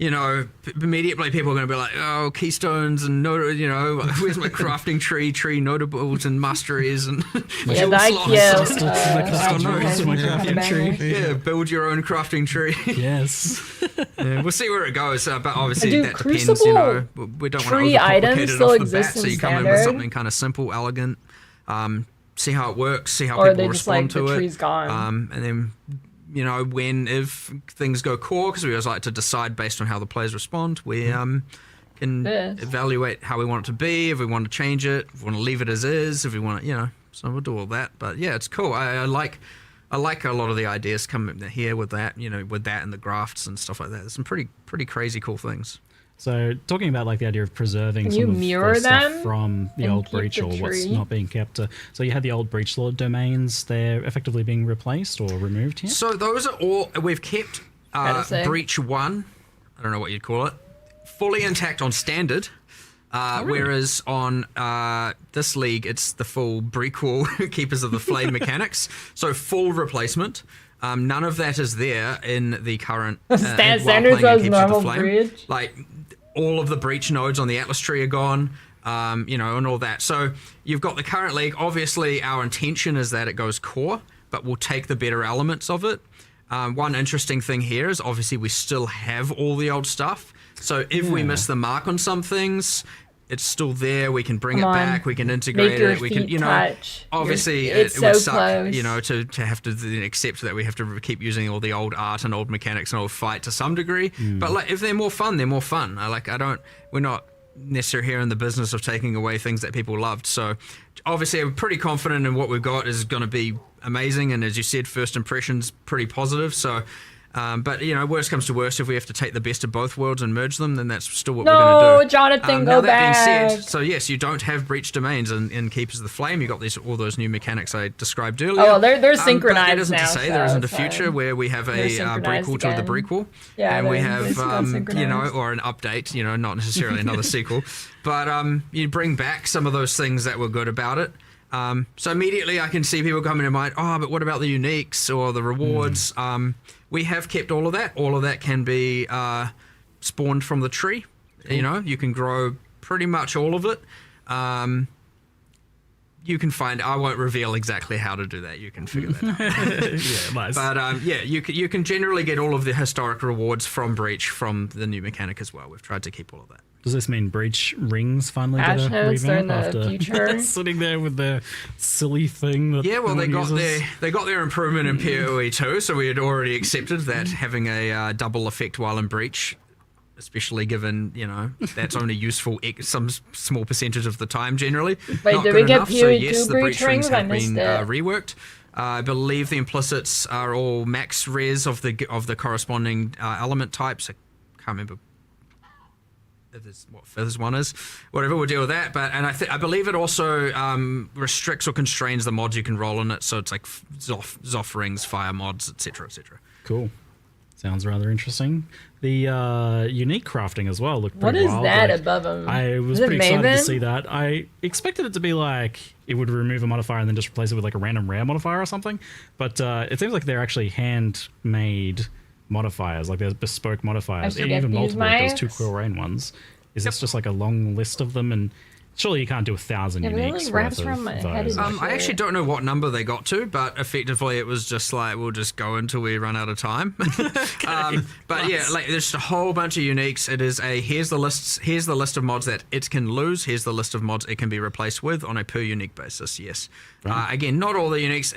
Immediately people are going to be like, oh, keystones and where's my crafting tree notables and masteries and build your own crafting tree. Yes. We'll see where it goes, but obviously that depends. We don't want to overcomplicate it off the bat, so you come in with something kind of simple, elegant. See how it works. See how people respond to it. Tree's gone. And then. If things go core, because we always like to decide based on how the players respond, we can evaluate how we want it to be, if we want to change it, if we want to leave it as is, if we want to, so we'll do all that. But yeah, it's cool. I like a lot of the ideas coming here with that, with that and the grafts and stuff like that. There's some pretty crazy cool things. So talking about like the idea of preserving some of the stuff from the old Breach or what's not being kept. So you had the old Breach Lord domains. They're effectively being replaced or removed here? So those are all, we've kept Breach 1, I don't know what you'd call it, fully intact on standard. Whereas on this league, it's the full Breakwall Keepers of the Flame mechanics. So full replacement. None of that is there in the current standards as normal Breach. Like all of the breach nodes on the Atlas tree are gone. And all that. So you've got the current league. Obviously, our intention is that it goes core, but we'll take the better elements of it. One interesting thing here is obviously we still have all the old stuff. So if we miss the mark on some things, it's still there. We can bring it back. We can integrate it. We can, touch. obviously it would so suck, close. to have to then accept that we have to keep using all the old art and old mechanics and old fight to some degree. But like, if they're more fun, they're more fun. We're not necessarily here in the business of taking away things that people loved. So obviously I'm pretty confident in what we've got is going to be amazing. And as you said, first impressions pretty positive. So but worst comes to worst, if we have to take the best of both worlds and merge them, then that's still what we're going to do. No, Jonathan, now go that back. being said, so yes, you don't have breach domains in Keepers of the Flame. You got all those new mechanics I described earlier. Oh, they're synchronized but that isn't now, to say there isn't a so future where we have a prequel to the prequel, and we have or an update. Not necessarily another sequel, but you bring back some of those things that were good about it. So immediately I can see people coming to mind, but what about the uniques or the rewards? We have kept all of that. All of that can be spawned from the tree. Cool. You can grow pretty much all of it. You can find, I won't reveal exactly how to do that. You can figure that out. Nice. But you can generally get all of the historic rewards from Breach from the new mechanic as well. We've tried to keep all of that. Does this mean Breach rings finally get a revamp after sitting there with the silly thing that they got their improvement in PoE too, so we had already accepted that having a double effect while in Breach, especially given that's only useful some small percentage of the time generally. Wait, not did good we get enough, PoE so yes, the Breach Breach rings have rings? been reworked. I believe the implicits are all max res of the corresponding element types. I can't remember what Feathers one is. Whatever, we'll deal with that. But I believe it also restricts or constrains the mods you can roll in it. So it's like Zoff rings, fire mods, etc., etc. Cool. Sounds rather interesting. The unique crafting as well looked pretty wild. What is that above him? I was pretty excited to see that. I expected it to be like it would remove a modifier and then just replace it with like a random rare modifier or something. But it seems like they're actually handmade modifiers, like there's bespoke modifiers, even multiple of those 2 Quill Rain ones. Is this just like a long list of them? And surely you can't do 1,000 uniques worth of those. I actually don't know what number they got to, but effectively it was just like, we'll just go until we run out of time. But yeah, like there's a whole bunch of uniques. It is here's the list of mods that it can lose, here's the list of mods it can be replaced with on a per unique basis, yes. Right. Again, not all the uniques.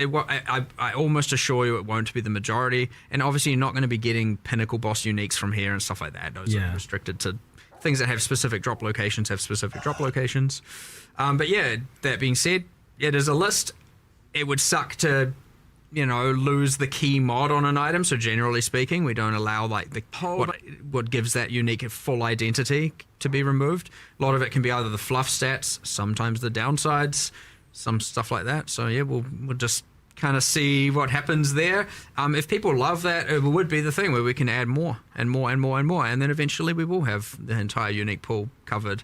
I almost assure you it won't be the majority, and obviously you're not going to be getting pinnacle boss uniques from here and stuff like that. Those are restricted to things that have specific drop locations but yeah, that being said, it is a list. It would suck to lose the key mod on an item, so generally speaking we don't allow like the what gives that unique full identity to be removed. A lot of it can be either the fluff stats, sometimes the downsides, some stuff like that. So yeah, we'll just kind of see what happens there. If people love that, it would be the thing where we can add more and more and more and more, and then eventually we will have the entire unique pool covered.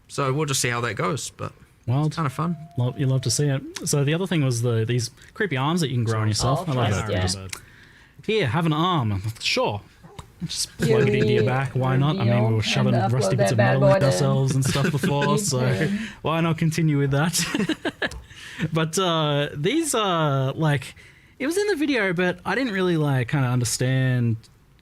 So we'll just see how that goes, but it's kind of fun. You love to see it. So the other thing was these creepy arms that you can grow on yourself. I love that. Yeah. Here, have an arm. Sure. Just plug it into your back. Why not? I mean, we were shoving rusty bits of metal in ourselves and stuff before, so why not continue with that? But these are like, it was in the video, but I didn't really like kind of understand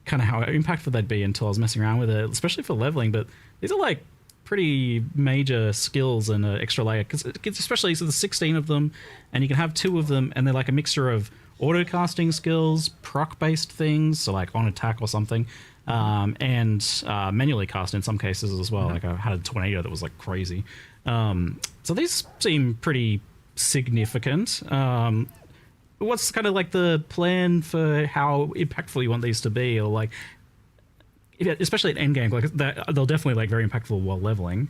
kind of how impactful they'd be until I was messing around with it, especially for leveling. But these are like pretty major skills and an extra layer, because especially so there's 16 of them, and you can have 2 of them, and they're like a mixture of auto casting skills, proc based things, so like on attack or something, and manually cast in some cases as well. Like I had a tornado that was like crazy. So these seem pretty significant. What's kind of like the plan for how impactful you want these to be, or like, especially at endgame, like they'll definitely like very impactful while leveling.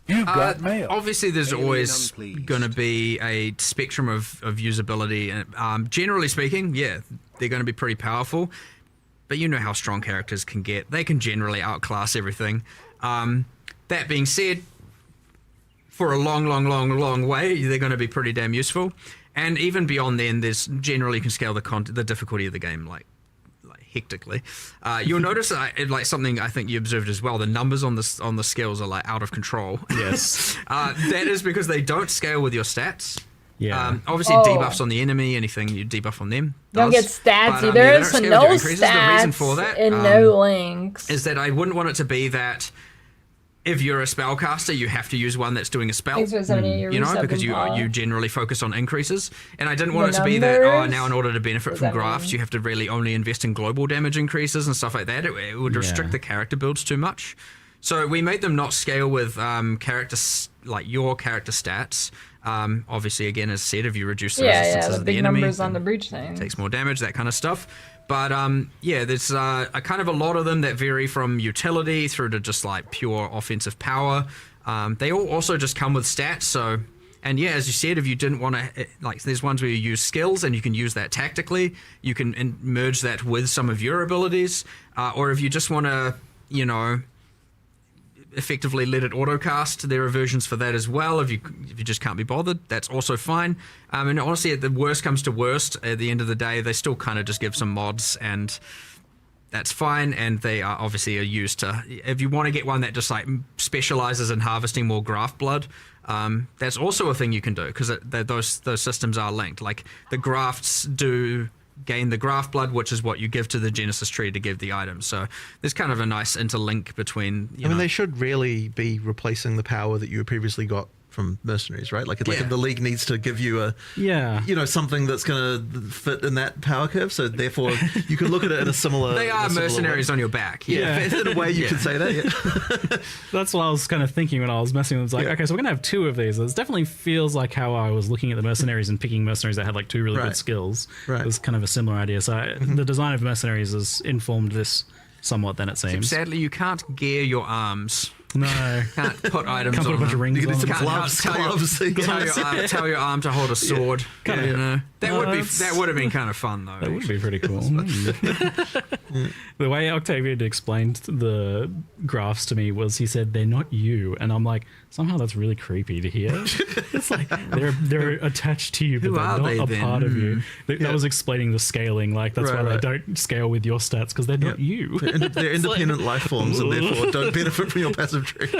You've got mail. Obviously, there's always going to be a spectrum of usability, and generally speaking, yeah, they're going to be pretty powerful. But you know how strong characters can get; they can generally outclass everything. That being said, for a long way, they're going to be pretty damn useful. And even beyond then, there's generally you can scale the difficulty of the game, like hectically. You'll notice like something I think you observed as well. The numbers on the scales are like out of control. Yes. That is because they don't scale with your stats. Yeah. Obviously, debuffs on the enemy, anything you debuff on them. Don't get stats either. They don't So scale no with your increases. The reason stats for that, and no links. is that I wouldn't want it to be that if you're a spellcaster, you have to use one that's doing a spell. Thanks for sending your You know, resub because you info. generally focus on increases. And I didn't want The it to be that, numbers? now in order to benefit What from does that grafts, mean? you have to really only invest in global damage increases and stuff like that. It would restrict the character builds too much. So we made them not scale with like your character stats. Obviously, again, as said, if you reduce the resistances the of the big enemy, numbers on the then breach thing. takes more damage, that kind of stuff. But there's a kind of a lot of them that vary from utility through to just like pure offensive power. They all also just come with stats. So, and yeah, as you said, if you didn't want to, like, there's ones where you use skills and you can use that tactically. You can merge that with some of your abilities, or if you just want to, you know, effectively let it autocast. There are versions for that as well. If you just can't be bothered, that's also fine. And honestly, at the worst comes to worst, at the end of the day, they still kind of just give some mods, and that's fine. And they are obviously used to, if you want to get one that just like specializes in harvesting more graft blood, that's also a thing you can do, because those systems are linked. Like the grafts do gain the graft blood, which is what you give to the Genesis tree to give the items. So there's kind of a nice interlink between, I mean, they should really be replacing the power that you previously got from mercenaries, right? Like if the league needs to give you something that's going to fit in that power curve, so therefore you can look at it in a similar they are mercenaries way. on your back. In a way you could say that. That's what I was kind of thinking when I was messing with it. It's like, okay, so we're gonna have two of these. It definitely feels like how I was looking at the mercenaries and picking mercenaries that had like two really good skills. It was kind of a similar idea. So the design of mercenaries has informed this somewhat, then it seems. Sadly, you can't gear your arms. No. Can't put items Can't put a bunch of rings on. Tell your arm to hold a sword. You know. That would have been kind of fun though. That would be pretty cool. The way Octavian explained the graphs to me was he said they're not you, and I'm like, somehow that's really creepy to hear. It's like they're attached to you, but they're not a part of you. That was explaining the scaling. Like that's why they don't scale with your stats, because they're not you. They're independent life forms, and therefore don't benefit from your passive tree.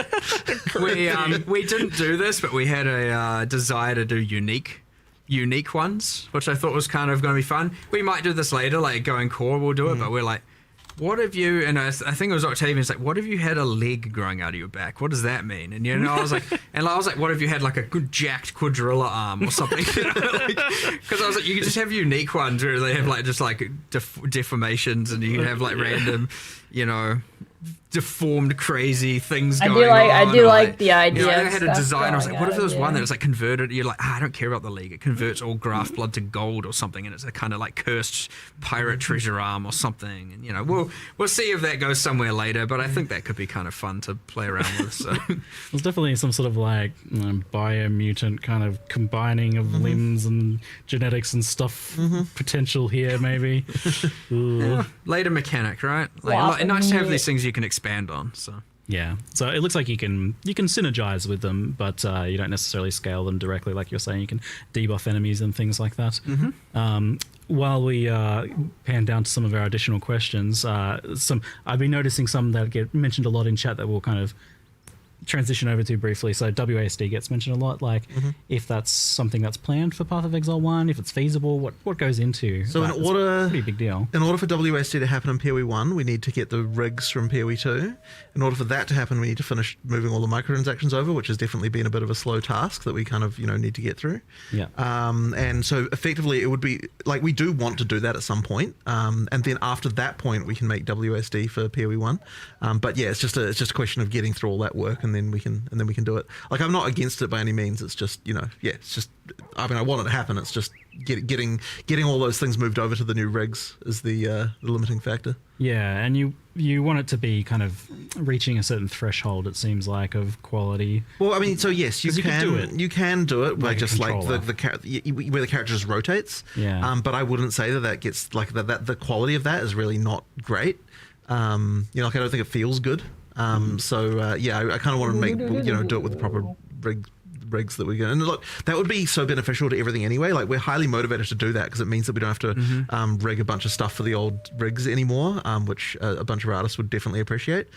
We didn't do this, but we had a desire to do unique ones, which I thought was kind of going to be fun. We might do this later, like going core, we'll do it, but we're like, what if you, and I think it was Octavian's like, what if you had a leg growing out of your back? What does that mean? And I was like, what if you had like a good jacked quadrilla arm or something? Because I was like, you could just have unique ones where they have like just like deformations, and you can have like random, deformed, crazy things going on. I do like the idea. I had a design. I was like, what if there was one that was like converted? You're like, I don't care about the league. It converts all graft blood to gold or something, and it's a kind of like cursed pirate treasure arm or something. And we'll see if that goes somewhere later. But I think that could be kind of fun to play around with. So there's definitely some sort of like biomutant kind of combining of limbs and genetics and stuff potential here, maybe. Later mechanic, right? Like, nice to have these things you can expand on. So it looks like you can synergize with them, but you don't necessarily scale them directly, like you're saying. You can debuff enemies and things like that. While we pan down to some of our additional questions, I've been noticing some that get mentioned a lot in chat that we'll kind of transition over to briefly. So WASD gets mentioned a lot, like if that's something that's planned for Path of Exile 1, if it's feasible, what goes into so that? It's a pretty big deal. In order for WASD to happen in PoE 1, we need to get the rigs from PoE 2. In order for that to happen, we need to finish moving all the microtransactions over, which has definitely been a bit of a slow task that we kind of need to get through. And so effectively it would be like, we do want to do that at some point, and then after that point we can make WASD for PoE 1. But yeah, it's just a question of getting through all that work, and then we can do it. Like, I'm not against it by any means. It's just it's just, I mean, I want it to happen. It's just getting all those things moved over to the new rigs is the limiting factor. Yeah, and you want it to be kind of reaching a certain threshold, it seems like, of quality. Well, I mean, so yes, you can do it. You can do it by just like where the character just rotates. Yeah. But I wouldn't say that gets like that. The quality of that is really not great. Like, I don't think it feels good. I kind of want to do it with the proper rigs that we're going to... And look, that would be so beneficial to everything anyway. Like, we're highly motivated to do that because it means that we don't have to rig a bunch of stuff for the old rigs anymore, which a bunch of artists would definitely appreciate.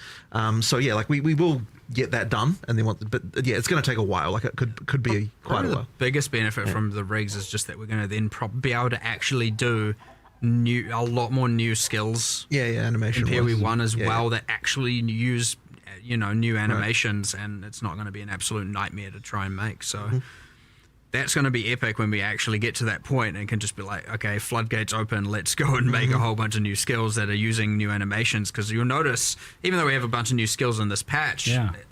So yeah, like we will get that done, and then but yeah, it's going to take a while. Like, it could be quite a while. The biggest benefit from the rigs is just that we're going to then be able to actually do a lot more new skills. Animation in PoE 1 as well that actually use new animations, and it's not going to be an absolute nightmare to try and make. So that's going to be epic when we actually get to that point and can just be like, okay, floodgates open, let's go and make a whole bunch of new skills that are using new animations. Because you'll notice, even though we have a bunch of new skills in this patch,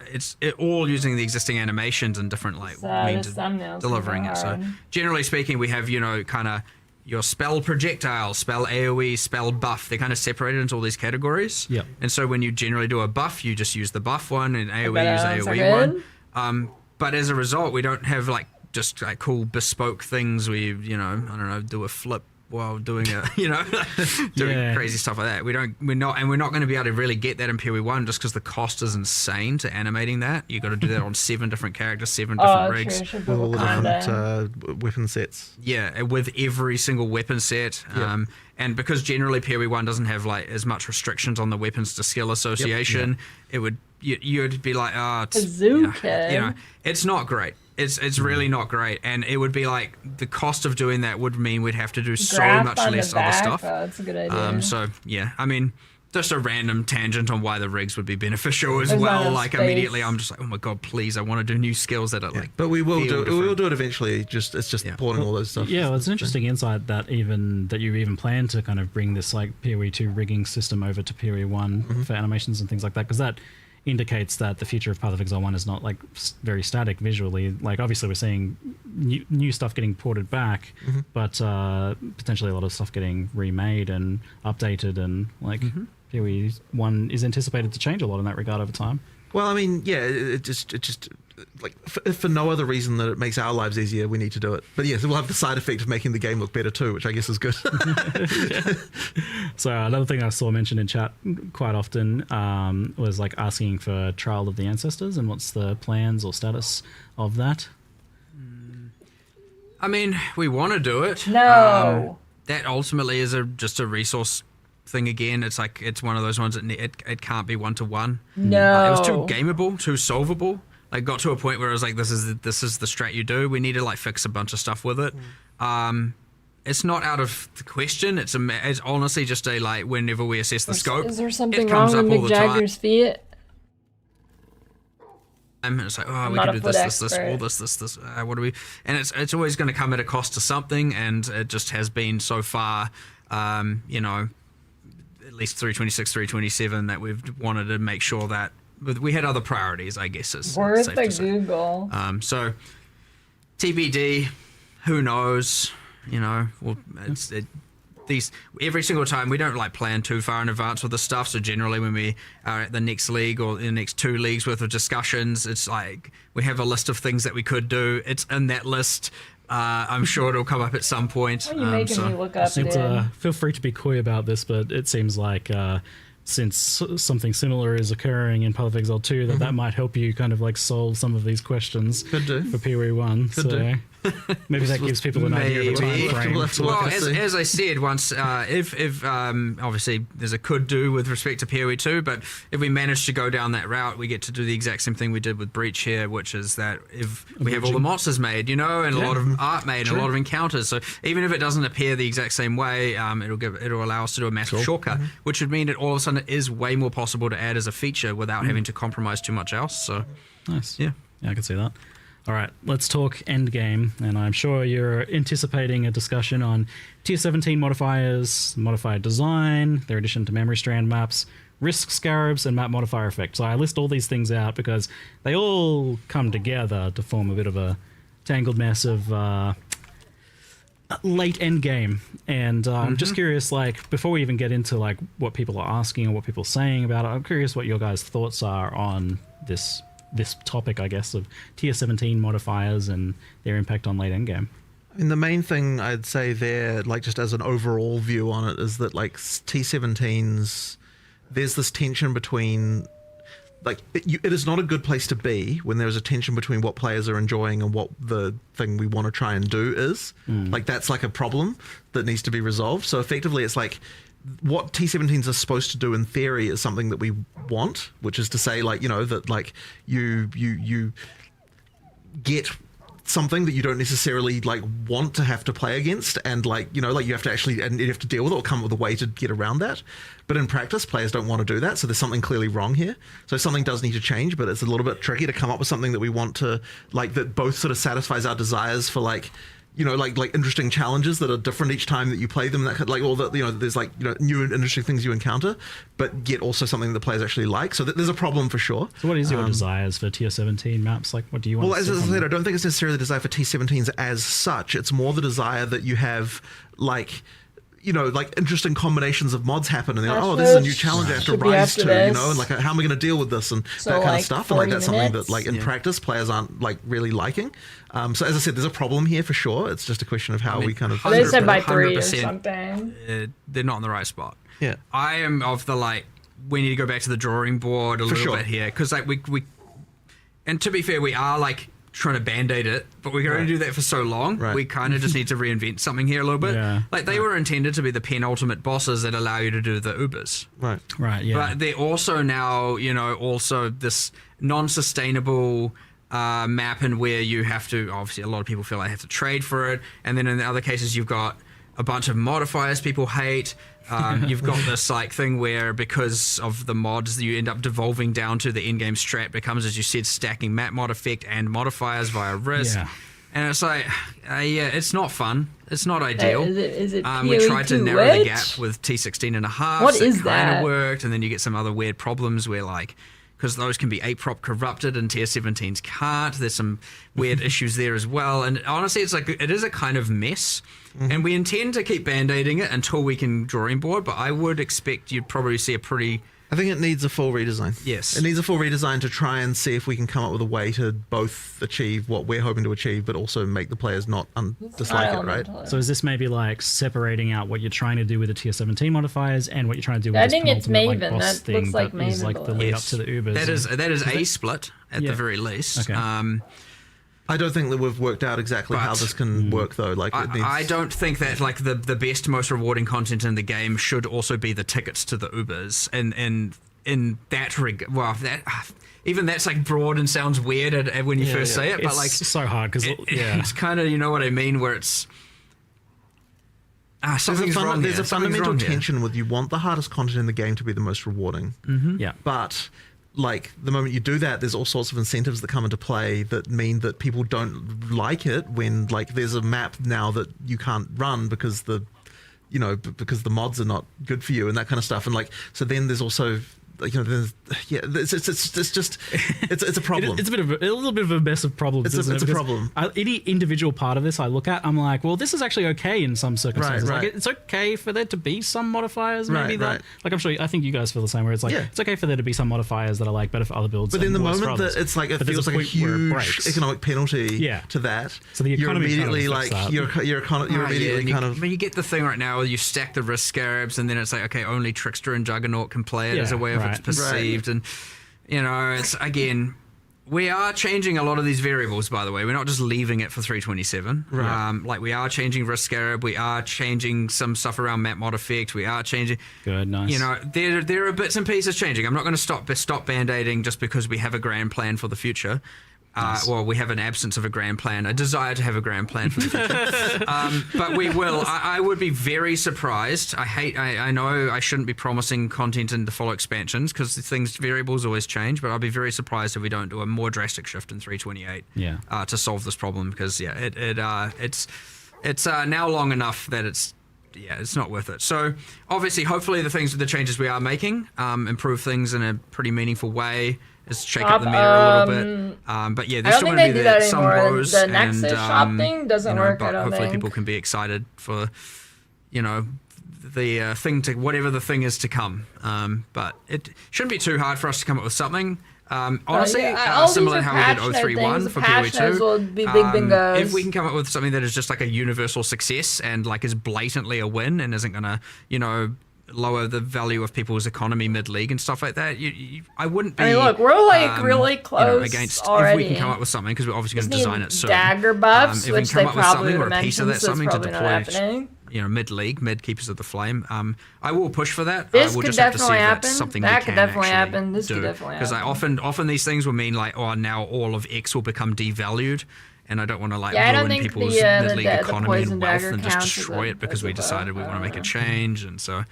it's all using the existing animations and different means of delivering it. So generally speaking, we have kind of your spell projectile, spell AoE, spell buff. They're kind of separated into all these categories. Yep. And so when you generally do a buff, you just use the buff one, and AoE use the AoE one. But as a result, we don't have just cool bespoke things where you I don't know, do a flip while doing doing crazy stuff like that. We're not going to be able to really get that in PoE 1 just because the cost is insane to animating that. You got to do that on 7 different characters, 7 different rigs, with all the different weapon sets. Yeah, with every single weapon set. And because generally PoE 1 doesn't have as much restrictions on the weapons to skill association, it would you'd be like, it's not great. It's really not great, and it would be the cost of doing that would mean we'd have to do so much less other stuff. That's a good idea. So yeah, I mean, just a random tangent on why the rigs would be beneficial as well. Immediately, I'm just like, oh my god, please, I want to do new skills that are But we will do it. We will do it eventually. It's just porting all those stuff. Yeah, well, it's an interesting insight that you even plan to kind of bring this PoE 2 rigging system over to PoE 1 for animations and things like that, because that indicates that the future of Path of Exile 1 is not very static visually. Obviously we're seeing new stuff getting ported back, but potentially a lot of stuff getting remade and updated, and PoE 1 is anticipated to change a lot in that regard over time. Well, I mean, yeah, it just for no other reason that it makes our lives easier, we need to do it. But yes, it will have the side effect of making the game look better too, which I guess is good. So another thing I saw mentioned in chat quite often was asking for Trial of the Ancestors, and what's the plans or status of that? I mean, we want to do it. No. That ultimately is just a resource thing again. It's it's one of those ones that it can't be one-to-one. No. It was too gameable, too solvable. Got to a point where I was like, this is the strat you do. We need to fix a bunch of stuff with it. It's not out of the question. It's honestly just whenever we assess the scope. Is there something wrong with Mick Jagger's feet? And it's we can do this, all this. What do we? And it's always going to come at a cost to something, and it just has been so far. At least 326, 327 that we've wanted to make sure that we had other priorities, I guess. Worth a Google. So TBD, who knows? Every single time we don't plan too far in advance with the stuff. So generally, when we are at the next league or the next 2 leagues worth of discussions, it's we have a list of things that we could do. It's in that list. I'm sure it'll come up at some point. What are you making me look up? Feel free to be coy about this, but it seems like since something similar is occurring in Path of Exile 2, that might help you kind of solve some of these questions for PoE 1. Maybe that gives people an idea of the time frame. Well, as I said once, if obviously there's a could do with respect to PoE 2, but if we manage to go down that route, we get to do the exact same thing we did with Breach here, which is that if we have all the monsters made, and a lot of art made, and a lot of encounters, so even if it doesn't appear the exact same way, it'll allow us to do a massive shortcut, which would mean that all of a sudden it is way more possible to add as a feature without having to compromise too much else. So nice. Yeah, I can see that. All right, let's talk endgame, and I'm sure you're anticipating a discussion on Tier 17 modifiers, modifier design, their addition to memory strand maps, risk scarabs, and map modifier effect. So I list all these things out because they all come together to form a bit of a tangled mess of late endgame. And I'm just curious, before we even get into what people are asking or what people are saying about it, I'm curious what your guys' thoughts are on this topic, I guess, of Tier 17 modifiers and their impact on late endgame. I mean, the main thing I'd say there, just as an overall view on it, is that T17s, there's this tension between like it is not a good place to be when there's a tension between what players are enjoying and what the thing we want to try and do is. Like that's like a problem that needs to be resolved. So effectively, it's like what T17s are supposed to do in theory is something that we want, which is to say, like, you know, that like you get something that you don't necessarily like want to have to play against, and like, you know, like you have to actually, and you have to deal with it or come up with a way to get around that. But in practice, players don't want to do that, so there's something clearly wrong here. So something does need to change, but it's a little bit tricky to come up with something that we want to, like, that both sort of satisfies our desires for, like, you know, like interesting challenges that are different each time that you play them, that could, like, all the, you know, there's like, you know, new and interesting things you encounter, but get also something that players actually like. So there's a problem for sure. So what is your desires for tier 17 maps? Like, what do you want? Well, as I said, I don't think it's necessarily the desire for T17s as such. It's more the desire that you have, like, you know, like interesting combinations of mods happen, and they're like, oh, this is a new challenge I have to rise to, you know, and like, how am I going to deal with this, and So, that kind like, of stuff. And like, that's 40 something minutes? that, like, in practice, players aren't like really liking. So as I said, there's a problem here for sure. It's just a question of how we kind of. They said by 3 or 100%, something. they're not in the right spot. Yeah. I am of the, like, we need to go back to the drawing board a For little sure. bit here, because like we and to be fair, we are like trying to band-aid it, but we can only do that for so long. We kind of just need to reinvent something here a little bit. Like, they were intended to be the penultimate bosses that allow you to do the Ubers. Right, yeah. But they're also now, you know, also this non-sustainable map, and where you have to, obviously a lot of people feel they have to trade for it, and then in the other cases you've got a bunch of modifiers people hate. You've got this like thing where, because of the mods, you end up devolving down to the in-game strat becomes, as you said, stacking map mod effect and modifiers via risk. And it's like, yeah, it's not fun. It's not ideal. Is it we tried to narrow the which? gap with T16 and a half. What so is it kind that? of worked, and then you get some other weird problems where, like, because those can be 8-prop corrupted and tier 17s can't. There's some weird issues there as well. And honestly, it's like, it is a kind of mess. And we intend to keep band-aiding it until we can drawing board, but I would expect you'd probably see a pretty... I think it needs a full redesign. Yes. It needs a full redesign to try and see if we can come up with a way to both achieve what we're hoping to achieve, but also make the players not dislike it, right? So is this maybe like separating out what you're trying to do with the tier 17 modifiers and what you're trying to do with I this think it's penultimate, Maven. like, boss That looks like thing that is Maven like the build. lead up to the Ubers? That is a split at the very least. Okay. I don't think that we've worked out exactly how this can work, though. Like, it needs... I don't think that, like, the best, most rewarding content in the game should also be the tickets to the Ubers. And in that well, that even that's like broad and sounds weird when you first say it, but it's like so hard because it's kind of, you know what I mean, where it's something's wrong. There's a fundamental wrong here. tension with, you want the hardest content in the game to be the most rewarding. Yeah. But like, the moment you do that, there's all sorts of incentives that come into play that mean that people don't like it when, like, there's a map now that you can't run because the, you know, because the mods are not good for you and that kind of stuff. And like, so then there's also, like, you know, there's, it's just it's a problem. It's a little bit of a mess of problems. It's a problem. Any individual part of this I look at, I'm like, well, this is actually okay in some circumstances. Right. Like, it's okay for there to be some modifiers, maybe Right, that. right. Like, I'm sure, I think you guys feel the same. Where it's like, it's okay for there to be some modifiers that are like better for other builds. But in and the worse for moment that others. it's like, it But there's feels like a point where it huge breaks. economic penalty to that. So the you're economy immediately kind of like, affects that. you're immediately kind of. But you get the thing right now where you stack the risk scarabs, and then it's like, okay, only Trickster and Juggernaut can play it as a way of it's perceived, and you know, it's, again, we are changing a lot of these variables, by the way. We're not just leaving it for 327. Right. Like, we are changing Risk Scarab. We are changing some stuff around map mod effect. We are changing... Good, nice. You know, there are bits and pieces changing. I'm not going to stop band-aiding just because we have a grand plan for the future. Well, we have an absence of a grand plan, a desire to have a grand plan for the future. But we will. I would be very surprised. I know I shouldn't be promising content in the follow expansions because variables always change, but I'll be very surprised if we don't do a more drastic shift in 328 to solve this problem, because it's now long enough that it's not worth it. So obviously, hopefully the changes we are making improve things in a pretty meaningful way. Just shake up the meter a little bit. But yeah, there's still going to be some woes. The Nexus shop thing doesn't work, but I don't hopefully think. people can be excited for, you know, the thing to, whatever the thing is to come. But it shouldn't be too hard for us to come up with something. Honestly, similar to how we did 031 for PoE2. If we can come up with something that is just like a universal success and like is blatantly a win and isn't going to, you know, lower the value of people's economy mid-league and stuff like that. I wouldn't be. I mean, look, we're like really close against already. if we can come up with something, because we're obviously going to Just design need it soon. dagger buffs, if we which can come they up with probably something or would a piece of mention, that, so it's something to probably not deploy, happening. Mid-league, mid Keepers of the Flame. I will push for that. This we'll could just have to see definitely if happen. that's something That we could can definitely actually happen. This do. could definitely Because happen. often these things will mean like, oh, now all of X will become devalued. And I don't want to like Yeah, I don't ruin think people's the mid-league the economy poison and wealth dagger and just counts as destroy a- it because as we a decided we buff. want to make a change. And so,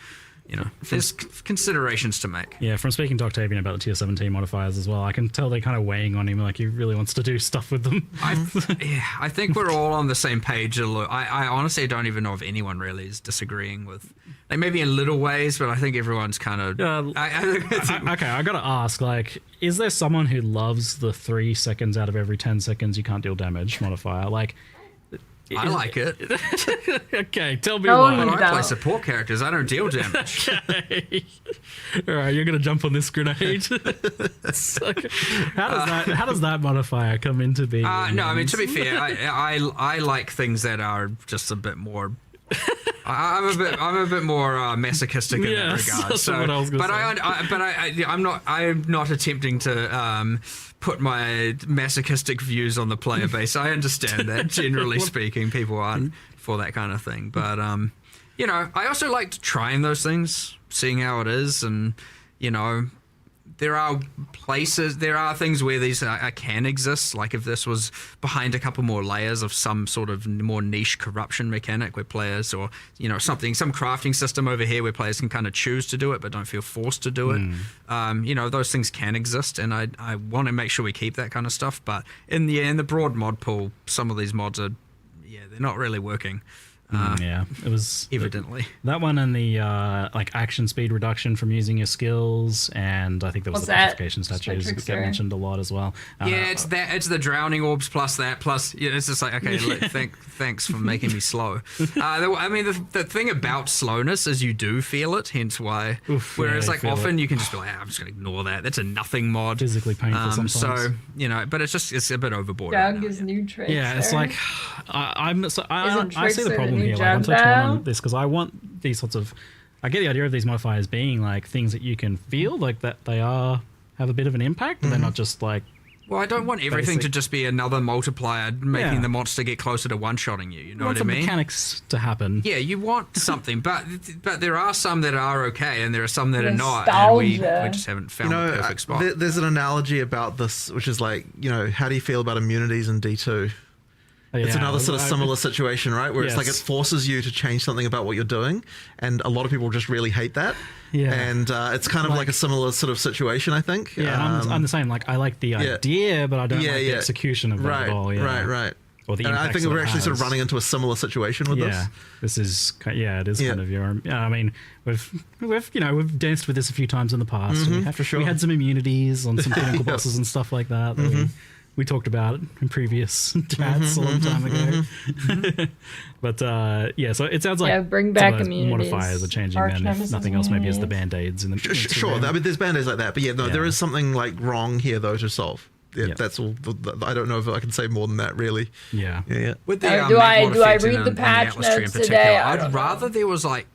there's considerations to make. Yeah, from speaking to Octavian about the tier 17 modifiers as well, I can tell they're kind of weighing on him, like he really wants to do stuff with them. I think we're all on the same page. I honestly don't even know if anyone really is disagreeing with, like maybe in little ways, but I think everyone's kind of. Okay, I gotta ask, like, is there someone who loves the 3 seconds out of every 10 seconds you can't deal damage modifier? Like, I like it. Okay, tell me No, why. you I don't. play support characters. I don't deal damage. Okay. All right, you're gonna jump on this grenade. Okay. How does that modifier come into being? No, I mean, to be fair, I like things that are just a bit more. I'm a bit more masochistic in that regard. That's So, what I was gonna say. I'm not attempting to put my masochistic views on the player base. I understand that, generally speaking, people aren't for that kind of thing. But I also liked trying those things, seeing how it is, and there are things where these can exist. Like if this was behind a couple more layers of some sort of more niche corruption mechanic where players, or some crafting system over here where players can kind of choose to do it but don't feel forced to do it. Those things can exist, and I want to make sure we keep that kind of stuff. But in the broad mod pool, some of these mods are, they're not really working. It was evidently that one, and the like action speed reduction from using your skills, and I think there was the petrification statues that get mentioned a lot as well. It's the drowning orbs plus that plus it's just like, okay, thanks for making me slow. I mean the thing about slowness is you do feel it, hence why. Whereas often you can just be like, I'm just gonna ignore that. That's a nothing mod. Physically painful sometimes. So but it's a bit overboard. Doug is new tricks. Yeah, it's like I see the problem here. Like, I'm so Jug torn Bow? on this because I want these sorts of. I get the idea of these modifiers being like things that you can feel, like that they have a bit of an impact, and they're not just like. Well, I don't want everything to just be another multiplier making the monster get closer to one-shotting you. You know what I mean? Mechanics to happen. Yeah, you want something, but there are some that are okay, and there are some that are not, and we just haven't found the perfect spot. There's an analogy about this, which is like, how do you feel about immunities in D2? It's another sort of similar situation, right? Where it's like it forces you to change something about what you're doing, and a lot of people just really hate that. Yeah, and it's kind of like a similar sort of situation, I think. Yeah, I'm the same. Like I like the idea, but I don't like the execution of that at all. Yeah. Right. Or the and I think we're actually sort of has. running into a similar situation with this. Yeah, this is it is kind of your. Yeah, I mean, we've danced with this a few times in the past. For sure. We had some immunities on some pinnacle bosses and stuff like that. We talked about it in previous chats a long time ago. But so it sounds like bring back some of those immunities. modifiers are changing then. If nothing else, maybe it's the band-aids. In the Sure, I mean, there's band-aids like that. But there is something like wrong here, though, to solve. Yeah, that's all. I don't know if I can say more than that, really. Yeah. With the, do I read the patch notes today? I'd rather there was like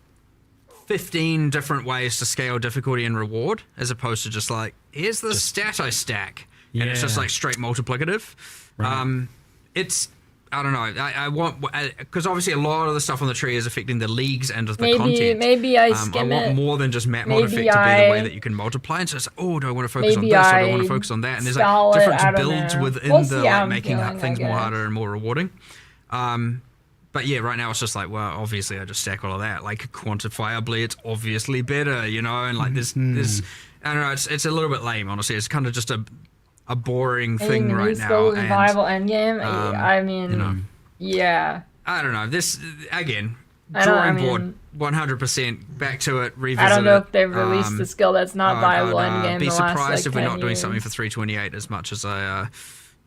15 different ways to scale difficulty and reward, as opposed to just like, here's the stat I stack. And it's just like straight multiplicative. Right. I don't know. I want, because obviously a lot of the stuff on the tree is affecting the leagues and the content. Maybe I skim I want more than just map mod effect to be the way that you can multiply. And so it's like, do I want to focus on this or do I want to focus on that? And there's like different builds within making things more harder and more rewarding. But yeah, right now it's just like, well, obviously I just stack all of that. Like quantifiably, it's obviously better, and like there's I don't know, it's a little bit lame, honestly. It's kind of just a boring thing right now. And survival endgame. I mean, yeah. I don't know. This again, drawing board, 100% back to it. Revisit. I don't know if they've released the skill that's not viable endgame. Be surprised if we're not doing years. something for 328 as much as I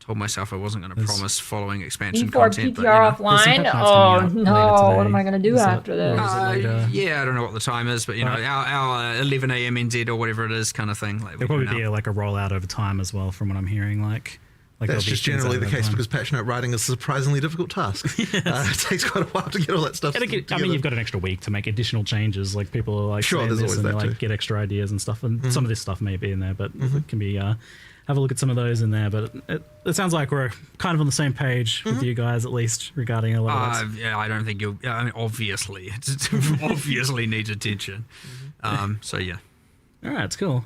told myself I wasn't going to promise following expansion E4 content. PTR But, offline? Oh no! What am I going to do after this? Yeah, I don't know what the time is, but our 11 a.m. NZ or whatever it is, kind of thing. Like there'll probably be like a rollout over time as well, from what I'm hearing. Like Like that's just generally the case because patch note writing is a surprisingly difficult task. It takes quite a while to get all that stuff. I mean, you've got an extra week to make additional changes. Like people are like, sure, there's always and that they, too. like get extra ideas and stuff. And some of this stuff may be in there, but it can be. Have a look at some of those in there. But it sounds like we're kind of on the same page with you guys, at least regarding a lot of this. Yeah, I don't think you'll. I mean, obviously, it obviously needs attention. So yeah. All right, it's cool.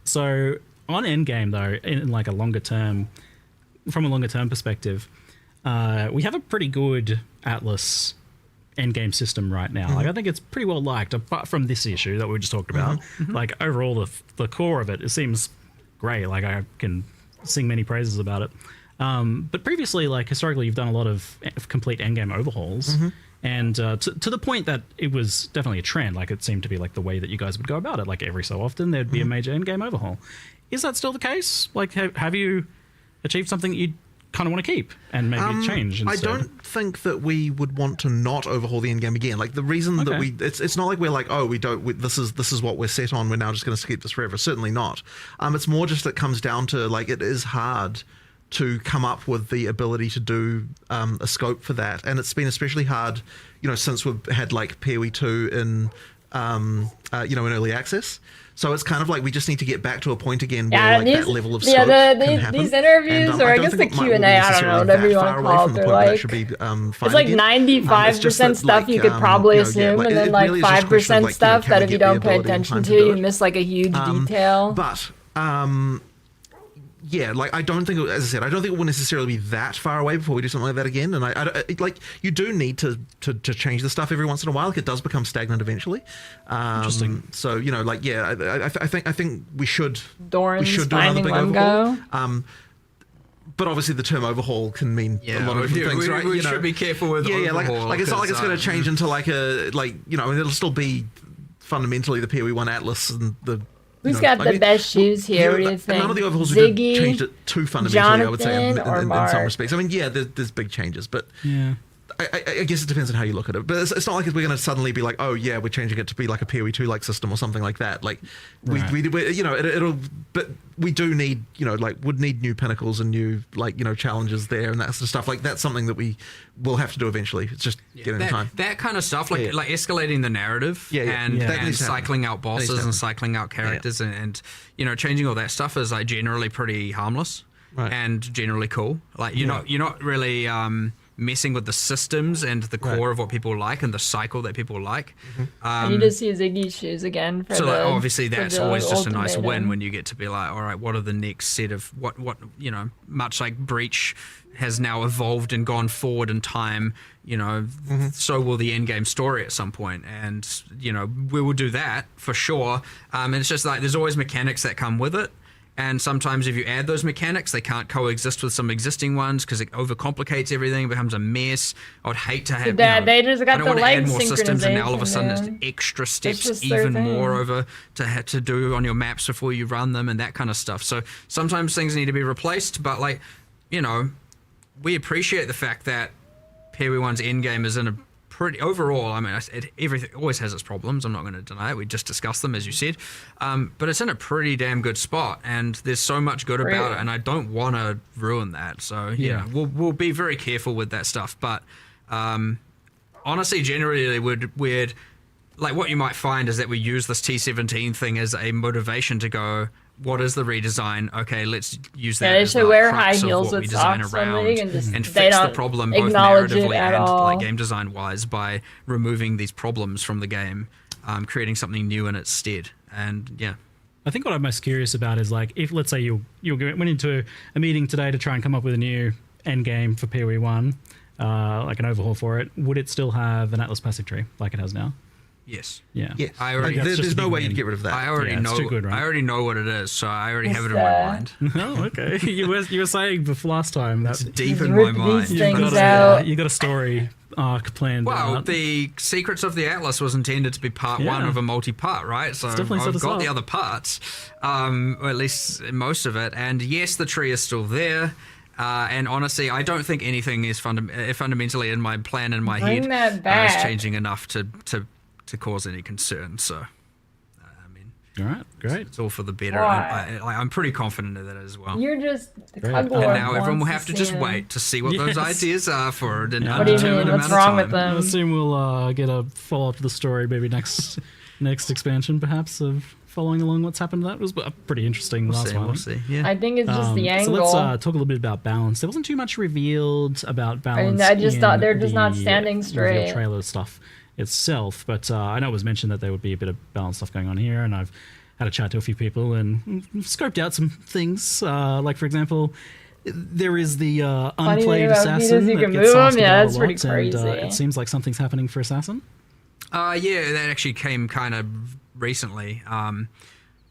So on endgame though, in like a longer term, from a longer term perspective, we have a pretty good Atlas endgame system right now. Like I think it's pretty well liked, apart from this issue that we just talked about. Like overall, the core of it seems great. Like I can sing many praises about it. But previously, like historically, you've done a lot of complete endgame overhauls. And to the point that it was definitely a trend. Like it seemed to be like the way that you guys would go about it. Like every so often there'd be a major endgame overhaul. Is that still the case? Like have you achieved something that you kind of want to keep and maybe change instead? I don't think that we would want to not overhaul the endgame again. Like the reason that it's not like we're like, oh, this is what we're set on, we're now just going to keep this forever. Certainly not. It's more just that it comes down to like it is hard to come up with the ability to do a scope for that, and it's been especially hard, since we've had like PoE 2 in in early access. So it's kind of like we just need to get back to a point again where that level of scope can happen. These interviews, and, or I guess the Q&A, I don't know, whatever you want to call it, they're like, it's like 95% stuff you could probably assume, and then like 5% stuff that if you don't pay attention to, you miss like a huge detail. But yeah, like I don't think, as I said, I don't think it will necessarily be that far away before we do something like that again. And I like you do need to change the stuff every once in a while. Like it does become stagnant eventually. Interesting. So like I think we should Doran's do another big overhaul. Go. But obviously the term overhaul can mean a lot of different things, right? We should be careful with overhaul. Like it's not like it's going to change into like a it'll still be fundamentally the PoE 1 Atlas and the. Who's got the best shoes here? What do you think? None of the overhauls Ziggy, changed it too fundamentally, I would say, in some Mark? respects. I mean, yeah, there's big changes, but yeah. I guess it depends on how you look at it. But it's not like we're going to suddenly be like, oh yeah, we're changing it to be like a PoE 2 like system or something like that. Like we it'll. But we do need would need new pinnacles and new challenges there and that sort of stuff. Like that's something that we will have to do eventually. It's just getting the time. That kind of stuff, like escalating the narrative and cycling out bosses and cycling out characters and changing all that stuff is like generally pretty harmless and generally cool. Like you're not really messing with the systems and the core of what people like and the cycle that people like. I need to see Ziggy's shoes again. Obviously that's always just a nice win when you get to be like, all right, what are the next set of what much like Breach has now evolved and gone forward in time, so will the endgame story at some point. And, we will do that for sure. And it's just like, there's always mechanics that come with it. And sometimes if you add those mechanics, they can't coexist with some existing ones because it overcomplicates everything, it becomes a mess. I would hate to have they just got I don't the want to leg add more systems and now all of a sudden synchronization, it's extra steps, just even their more thing. over to have to do on your maps before you run them and that kind of stuff. So sometimes things need to be replaced, but we appreciate the fact that PoE 1's endgame is in a pretty overall. I mean, everything always has its problems. I'm not going to deny it. We just discussed them, as you said, but it's in a pretty damn good spot, and there's so much good about it, and I don't want to ruin that. So we'll be very careful with that stuff. But honestly, generally, we'd like what you might find is that we use this T17 thing as a motivation to go, what is the redesign? Okay, let's use that. They as should the wear crux high of heels what we with design socks around and and they fix the don't problem both acknowledge it narratively at and all. like game design wise by removing these problems from the game, creating something new in its stead. And yeah. I think what I'm most curious about is like if let's say you went into a meeting today to try and come up with a new end game for PoE 1, like an overhaul for it, would it still have an Atlas passive tree like it has now? Yes. Yeah. Yes. There's no way you'd get rid of that. I already know. It's too good, right? I already know what it is, so I already have it in my mind. Oh, okay. You were saying before last time that it's deep in my mind. You got a story arc planned. Well, the Secrets of the Atlas was intended to be part one of a multi-part, right? So I've got the other parts, or at least most of it. And yes, the tree is still there. And honestly, I don't think anything is fundamentally in my plan in my Bring head that back. is changing enough to cause any concern. So, I mean, All right, great. It's all for the better. Right. I'm pretty confident of that as well. You're just Great. and And now everyone will have to just wait to see what those ideas are for an Yeah. What do you undetermined mean? amount What's of wrong time. with them? I assume we'll get a follow up to the story maybe next expansion, perhaps, of following along what's happened to that. It was a pretty interesting last one. We'll see. Yeah. I think it's just the So angle. let's talk a little bit about balance. There wasn't too much revealed about balance. I just thought they're just not the standing reveal straight. trailer stuff itself, but I know it was mentioned that there would be a bit of balance stuff going on here, and I've had a chat to a few people and scoped out some things. Like, for example, there is the unplayed assassin you that can gets move asked him. Yeah, about that's a pretty lot, and crazy. it seems like something's happening for assassin. Yeah, that actually came kind of recently.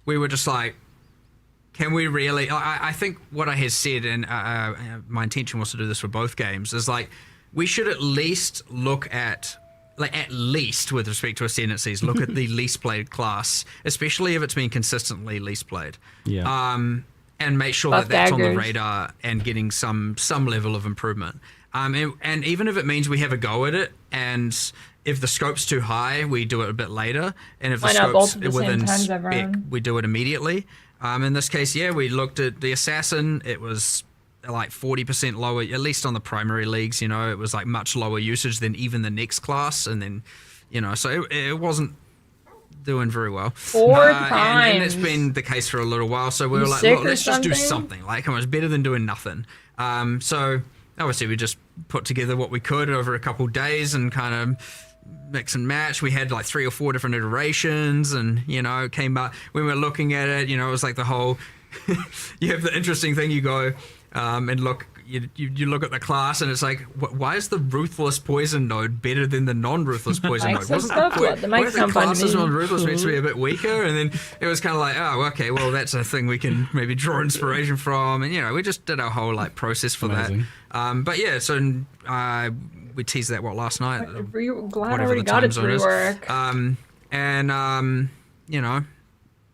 We were just like, can we really? I think what I had said, and my intention was to do this for both games, is like we should at least look at. Like, at least with respect to ascendancies, look at the least played class, especially if it's been consistently least played. Yeah. And make sure Buff that that's on the daggers. radar and getting some level of improvement. And even if it means we have a go at it, and if the scope's too high, we do it a bit later. And if the Why not both scope's at the same within time, spec, everyone? we do it immediately. In this case, yeah, we looked at the assassin. It was like 40% lower, at least on the primary leagues, you know, it was like much lower usage than even the next class. And then, you know, so it wasn't doing very well. Four and it's times. been the case for a little while. So we You were like, sick look, or let's just do something? something. Like, come on, it's better than doing nothing. So obviously we just put together what we could over a couple days and kind of mix and match. We had like 3 or 4 different iterations, and, you know, it came up when we were looking at it, you know, it was like the whole, you have the interesting thing, you go, and look, you look at the class, and it's like, why is the ruthless poison node better than the non-ruthless poison Mike's node? so stuff with the Mike's the not fun to classes me. on ruthless meant to be a bit weaker? And then it was kind of like, oh, okay, well, that's a thing we can maybe draw inspiration from, and, you know, we just did our whole like process for Amazing. that. But yeah, so we teased that last night. Glad I Whatever already the got time its zone is. rework. You know,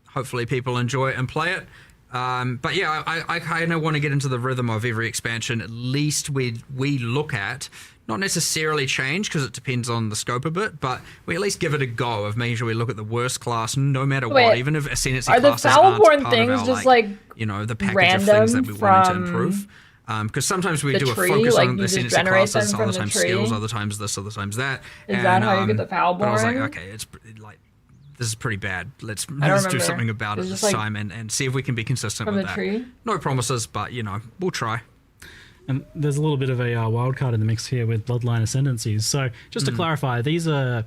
hopefully people enjoy it and play it. But yeah, I kind of want to get into the rhythm of every expansion. At least we look at, not necessarily change because it depends on the scope a bit, but we at least give it a go of making sure we look at the worst class no matter Wait, what, even if ascendancy are the classes aren't foul-born part of things our, just, like, you know, the package of things that we random wanted to from improve. Because sometimes we the do a tree? focus Like, on you just ascendancy generate classes, them from other the times tree? skills, other times this, other times that. Is that how you get the foul But I was like, born? okay, it's like, this is pretty bad. Let's do remember. something about it It's this just, like, time and see if we can be consistent from with the that. tree? No promises, but, you know, we'll try. And there's a little bit of a wild card in the mix here with Bloodline Ascendancies. So just to clarify, these are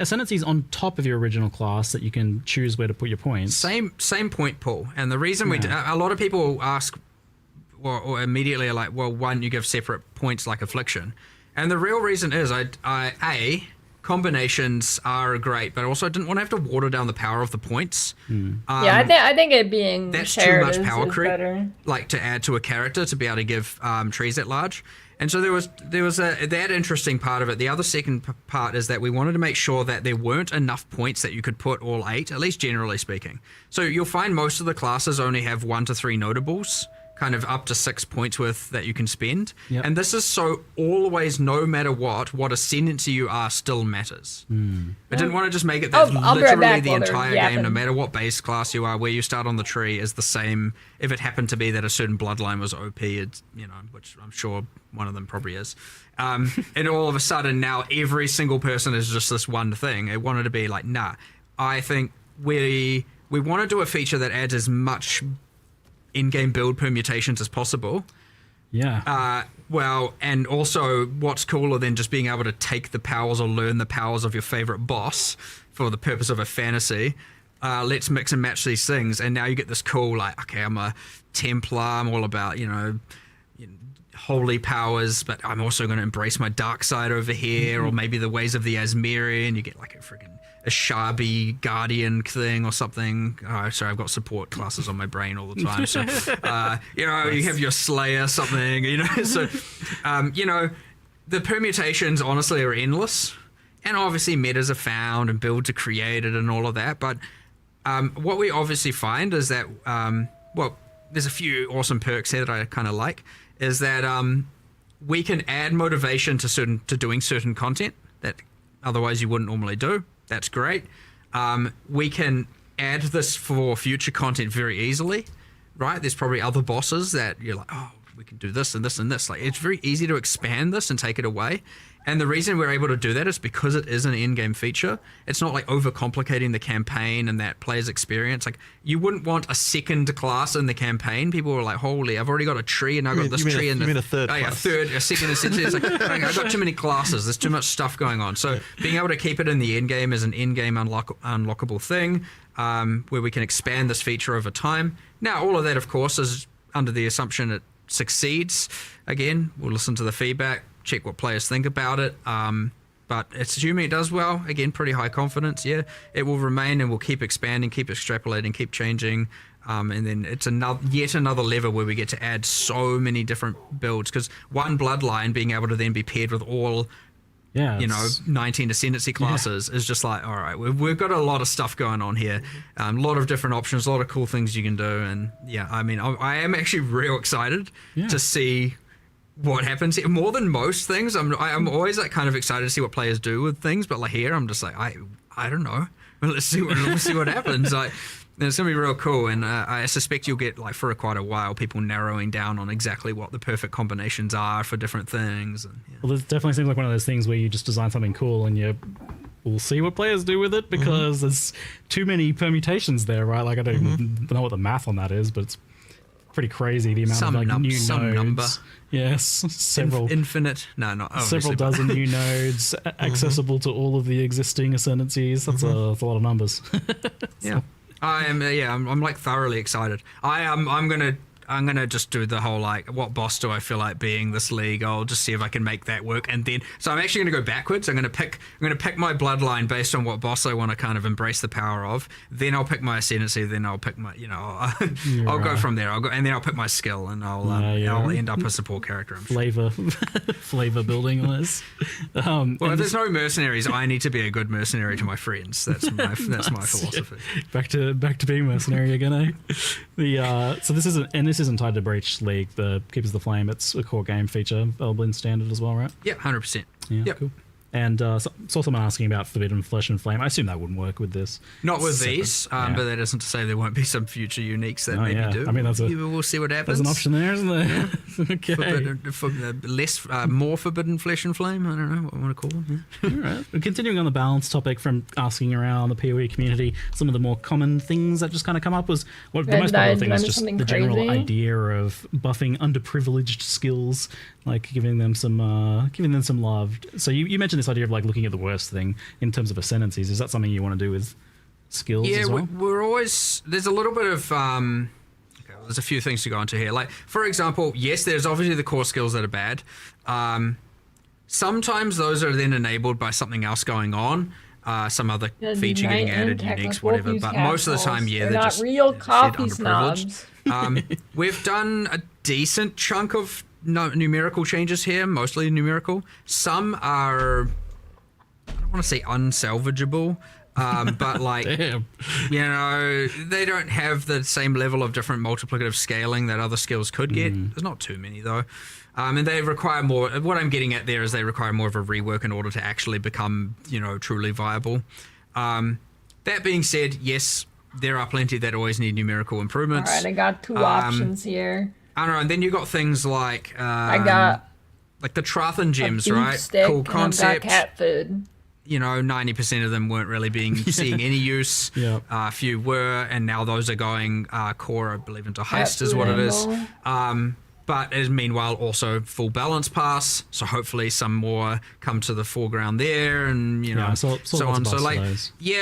Ascendancies on top of your original class that you can choose where to put your points. Same point pool. And the reason a lot of people ask, or immediately are like, well, why don't you give separate points like Affliction? And the real reason is, combinations are great, but also I didn't want to have to water down the power of the points. Yeah, I think it being That's shared too much is power creep, better. like to add to a character to be able to give trees at large. And so there was that interesting part of it. The other second part is that we wanted to make sure that there weren't enough points that you could put all 8, at least generally speaking. So you'll find most of the classes only have 1 to 3 notables, kind of up to 6 points worth that you can spend. Yep. And this is so always, no matter what ascendancy you are still matters. I didn't want to just make it that I'll be right literally back the while they're entire game, no yapping. matter what base class you are, where you start on the tree is the same. If it happened to be that a certain bloodline was OP, it's, you know, which I'm sure one of them probably is. And all of a sudden now every single person is just this one thing. It wanted to be like, nah, I think we want to do a feature that adds as much in-game build permutations as possible. Yeah. Well, and also what's cooler than just being able to take the powers or learn the powers of your favorite boss for the purpose of a fantasy. Let's mix and match these things. And now you get this cool, like, okay, I'm a Templar. I'm all about, you know, holy powers, but I'm also going to embrace my dark side over here, or maybe the ways of the Asmeri, and you get like a Shabi Guardian thing or something. Oh, sorry, I've got support classes on my brain all the time. So, you know, you have your Slayer something, you know. So, you know, the permutations honestly are endless. And obviously metas are found and builds are created and all of that. But what we obviously find is that, well, there's a few awesome perks here that I kind of like, is that we can add motivation to doing certain content that otherwise you wouldn't normally do. That's great. We can add this for future content very easily, right? There's probably other bosses that you're like, oh, we can do this and this and this. Like, it's very easy to expand this and take it away. And the reason we're able to do that is because it is an in-game feature. It's not like overcomplicating the campaign and that player's experience. Like, you wouldn't want a second class in the campaign. People were like, holy, I've already got a tree and I've got this tree. You mean a third class? A second. It's like, I've got too many classes. There's too much stuff going on. So being able to keep it in the end game is an in-game unlockable thing, where we can expand this feature over time. Now, all of that, of course, is under the assumption it succeeds. Again, we'll listen to the feedback, check what players think about it. But it's assuming it does well. Again, pretty high confidence. Yeah, it will remain and we'll keep expanding, keep extrapolating, keep changing. And then it's yet another lever where we get to add so many different builds, because one bloodline being able to then be paired with all 19 ascendancy classes is just like, all right, we've got a lot of stuff going on here, a lot of different options, a lot of cool things you can do. And yeah, I mean, I am actually real excited to see what happens here. More than most things, I'm always like kind of excited to see what players do with things, but like here I'm just like, I don't know. Let's see what happens. Like, it's gonna be real cool, and I suspect you'll get, like, for quite a while, people narrowing down on exactly what the perfect combinations are for different things. And, Well, it definitely seems like one of those things where you just design something cool and we'll see what players do with it, because there's too many permutations there, right? Like, I don't even know what the math on that is, but it's pretty crazy, the amount of like new nodes. Number. Yes, several infinite. No, not several dozen new nodes accessible to all of the existing ascendancies. That's a lot of numbers. Yeah. I'm like thoroughly excited. I'm gonna just do the whole, like, what boss do I feel like being this league? I'll just see if I can make that work, and then so I'm actually gonna go backwards. I'm gonna pick my bloodline based on what boss I want to kind of embrace the power of. Then I'll pick my ascendancy. Then I'll pick my, I'll go from there. I'll pick my skill, and I'll end up a support character. I'm sure. Flavor building on this. Well, if there's no mercenaries, I need to be a good mercenary to my friends. That's my philosophy. Back to being mercenary again, eh? So this isn't tied to Breach League, the Keepers of the Flame. It's a core game feature, available in standard as well, right? Yeah, 100%. Yeah, yep. Cool. And saw someone asking about Forbidden Flesh and Flame. I assume that wouldn't work with this. Not with these, but that isn't to say there won't be some future uniques that maybe do. I mean, we'll see what happens. There's an option there, isn't there? Okay. More Forbidden Flesh and Flame. I don't know what I want to call them. Yeah. All right. Continuing on the balance topic, from asking around the PoE community, some of the more common things that just kind of come up was the most popular thing was just the general idea of buffing underprivileged skills, like giving them some love. So you mentioned this idea of like looking at the worst thing in terms of ascendancies. Is that something you want to do with skills as well? We're always, there's a little bit of there's a few things to go into here. Like, for example, yes, there's obviously the core skills that are bad. Sometimes those are then enabled by something else going on, some other feature getting added, uniques, whatever. But most of the time, they're not just real coffee underprivileged. snobs. We've done a decent chunk of numerical changes here, mostly numerical. Some are, I don't want to say unsalvageable, but like, they don't have the same level of different multiplicative scaling that other skills could get. There's not too many though. And they require more, what I'm getting at there is they require more of a rework in order to actually become, truly viable. That being said, yes, there are plenty that always need numerical improvements. All right, I got two options here. I don't know, and then you got things like I got like the Trathan gems, a right? Stick, cool concept. And I've got cat food. 90% of them weren't really seeing any use. Yep. A few were, and now those are going core, I believe, into heist is what it is. But as meanwhile also full balance pass, so hopefully some more come to the foreground there, and so on. So like,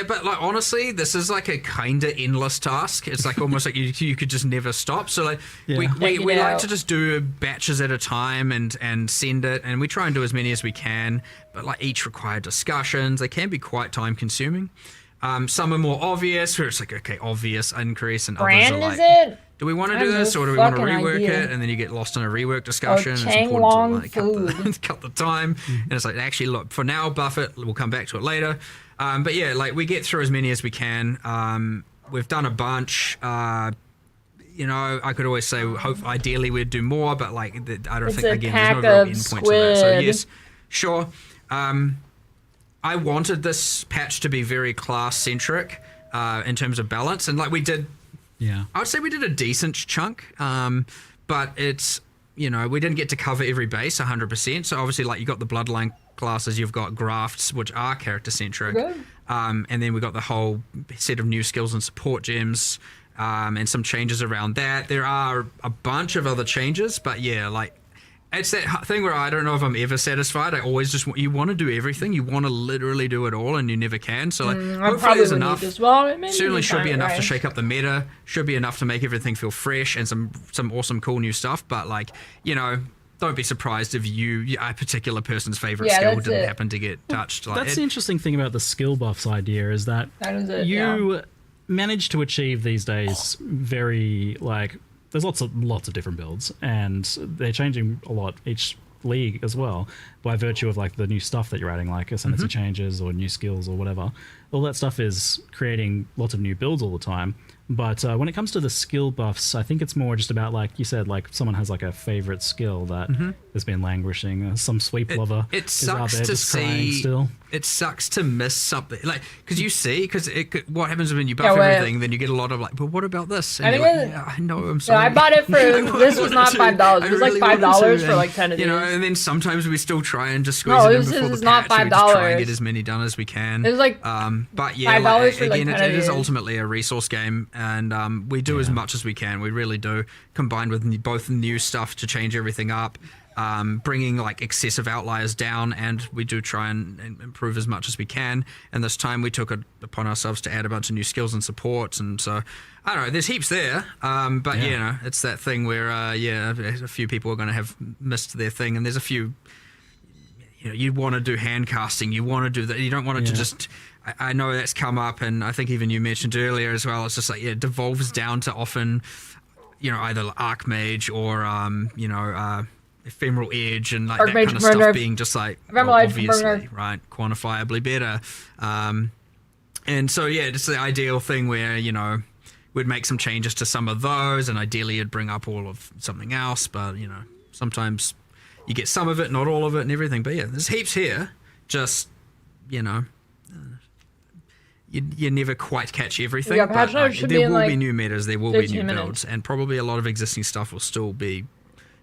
but like honestly, this is like a kinda endless task. It's like almost like you could just never stop. So like we like to just do batches at a time and send it, and we try and do as many as we can. But like each require discussions. They can be quite time consuming. Some are more obvious, where it's like, okay, obvious increase, and others are like, is it? do we want to do this, or do we want to rework it? And then you get lost in a rework discussion. It's important to like cut the time. And it's like, actually, look, for now, buff it. We'll come back to it later. But yeah, like we get through as many as we can. We've done a bunch. I could always say, ideally we'd do more, but like I don't think, again, there's no real endpoint to that. So yes, sure. I wanted this patch to be very class centric. in terms of balance. And like we did, I would say we did a decent chunk, but it's, you know, we didn't get to cover every base 100%. So obviously, like you got the bloodline classes, you've got grafts, which are character centric, and then we got the whole set of new skills and support gems, and some changes around that. There are a bunch of other changes, but yeah, like it's that thing where I don't know if I'm ever satisfied. I always just you want to do everything. You want to literally do it all, and you never can. So like, hopefully there's enough. Certainly should be enough to shake up the meta. Should be enough to make everything feel fresh and some awesome, cool new stuff. But like, you know, don't be surprised if a particular person's favorite skill didn't happen to get touched. Like, that's the interesting thing about the skill buffs idea is that you manage to achieve these days very like. There's lots of different builds, and they're changing a lot each league as well by virtue of like the new stuff that you're adding, like ascendancy changes or new skills or whatever. All that stuff is creating lots of new builds all the time. But when it comes to the skill buffs, I think it's more just about, like you said, like someone has like a favorite skill that has been languishing. Some sweep lover is out there just crying still. It sucks to miss something, like because you see, because what happens when you buff everything, then you get a lot of like, but what about this? And I know, I'm sorry. I bought it for this was not $5. It was like $5 for like 10 of these. You know, and then sometimes we still try and just squeeze it in before the patch. We just try and get as many done as we can. It was like but yeah, like, again, it is ultimately a resource game, and we do as much as we can. We really do, combined with both new stuff to change everything up. Bringing like excessive outliers down, and we do try and improve as much as we can. And this time we took it upon ourselves to add a bunch of new skills and supports, and so I don't know, there's heaps there, but you know, it's that thing where a few people are going to have missed their thing, and there's a few, you know, you want to do hand casting, you want to do that, you don't want it to just, I know that's come up, and I think even you mentioned earlier as well, it's just like it devolves down to often, you know, either Archmage or you know, Ephemeral Edge and like that kind of stuff being just like obviously right, quantifiably better, and so yeah, just the ideal thing where, you know, we'd make some changes to some of those, and ideally it'd bring up all of something else, but you know, sometimes you get some of it, not all of it, and everything. But yeah, there's heaps here. Just, you know, you never quite catch everything. Yeah, but there will be new metas, there will be new 15 builds, and probably a lot of existing stuff will still be,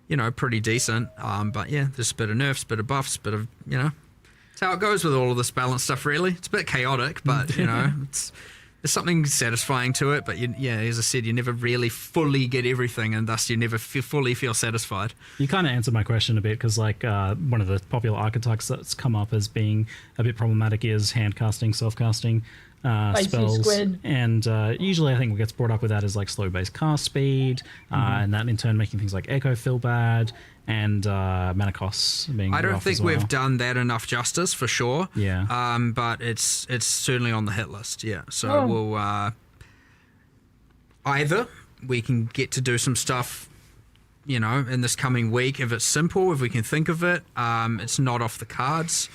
you know, pretty decent. But yeah, there's a bit of nerfs, bit of buffs, bit of, you know, it's how it goes with all of this balanced stuff, really. It's a bit chaotic, but, you know, there's something satisfying to it. But, as I said, you never really fully get everything, and thus you never fully feel satisfied. You kind of answered my question a bit, because, like, one of the popular archetypes that's come up as being a bit problematic is hand-casting, self-casting. Spells, squid. And usually I think what gets brought up with that is like slow base cast speed, and that in turn making things like echo feel bad, and mana costs being. I don't think we've done that enough justice, for sure. Yeah. But it's certainly on the hit list. Yeah. So we'll either we can get to do some stuff, you know, in this coming week if it's simple, if we can think of it. It's not off the cards.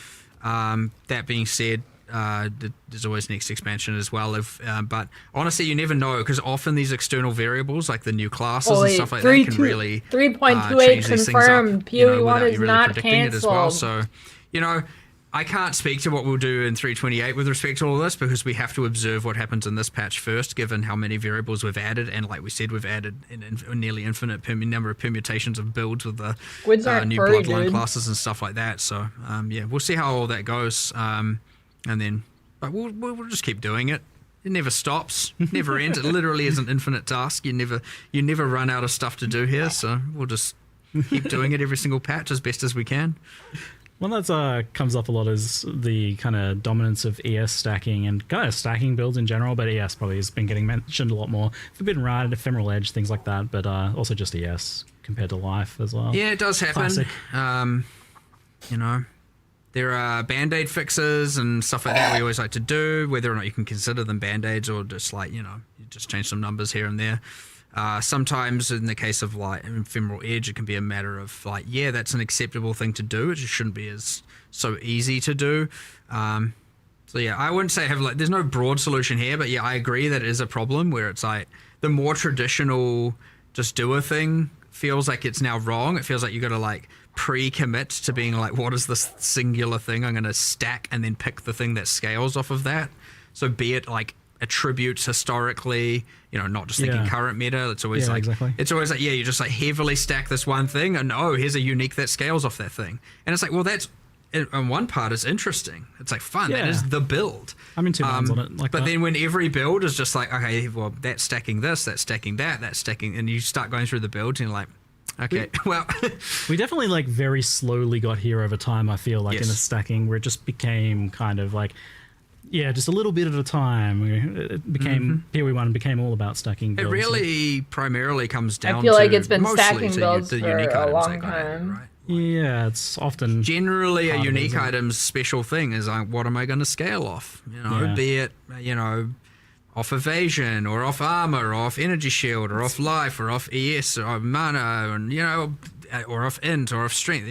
That being said, there's always next expansion as well. But honestly, you never know, because often these external variables, like the new classes and stuff like that, can really 3.28 confirmed. PoE 1 is not cancelled. As well. So, you know, I can't speak to what we'll do in 3.28 with respect to all of this, because we have to observe what happens in this patch first, given how many variables we've added, and like we said, we've added a nearly infinite number of permutations of builds with the new bloodline classes and stuff like that. So, we'll see how all that goes. And then, but we'll just keep doing it. It never stops, never ends. It literally is an infinite task. You never run out of stuff to do here. So we'll just keep doing it every single patch as best as we can. One that comes up a lot is the kind of dominance of ES stacking and kind of stacking builds in general, but ES probably has been getting mentioned a lot more. Forbidden Ride, Ephemeral Edge, things like that, but also just ES compared to Life as well. Yeah, it does happen. Classic. You know, there are Band-Aid fixes and stuff like that we always like to do, whether or not you can consider them Band-Aids or just like, you know, you just change some numbers here and there. Sometimes in the case of like Ephemeral Edge, it can be a matter of like, yeah, that's an acceptable thing to do. It just shouldn't be so easy to do. So yeah, I wouldn't say there's no broad solution here, but yeah, I agree that it is a problem where it's like the more traditional just do a thing feels like it's now wrong. It feels like you got to like pre-commit to being like, what is this singular thing I'm going to stack and then pick the thing that scales off of that. So be it like attributes historically, not just thinking current meta. It's always it's always like, you just like heavily stack this one thing and here's a unique that scales off that thing. And it's like, well, that's, on one part is interesting. It's like fun. That is the build. I'm in two minds on it. But then when every build is just like, okay, well, that's stacking this, that's stacking that, that's stacking, and you start going through the builds and you're like, okay, we definitely like very slowly got here over time. I feel like in the stacking where it just became kind of like, just a little bit at a time. It became PoE 1 became all about stacking builds. It really primarily comes down to, I feel like it's been stacking to builds the for unique a items long that got added, time. right? Yeah, it's often generally a unique item's special thing is like, what am I going to scale off? Be it off evasion or off armor or off energy shield or off life or off ES or mana and or off int or off strength.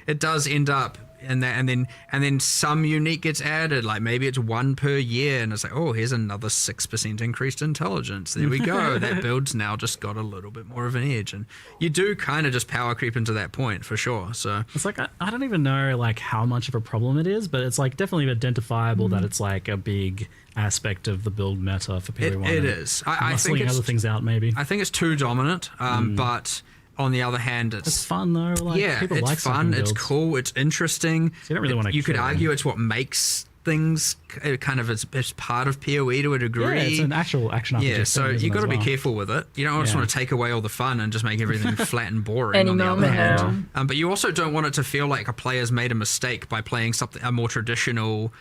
It does end up in that, and then some unique gets added. Like maybe it's 1 per year, and it's like, oh, here's another 6% increased intelligence. There we go. That build's now just got a little bit more of an edge, and you do kind of just power creep into that point for sure. So it's like I don't even know like how much of a problem it is, but it's like definitely identifiable that it's like a big aspect of the build meta for PoE 1. It is. I think it's other things out maybe. I think it's too dominant, but on the other hand, it's fun though. Like, people it's like fun. It's cool. It's interesting. So you don't really want to. You could argue it's what makes things kind of as part of PoE to a degree. Yeah, it's an actual action RPG. Yeah, so you got to be careful with it. You don't just want to take away all the fun and just make everything flat and boring. On the other hand, but you also don't want it to feel like a player's made a mistake by playing a more traditional,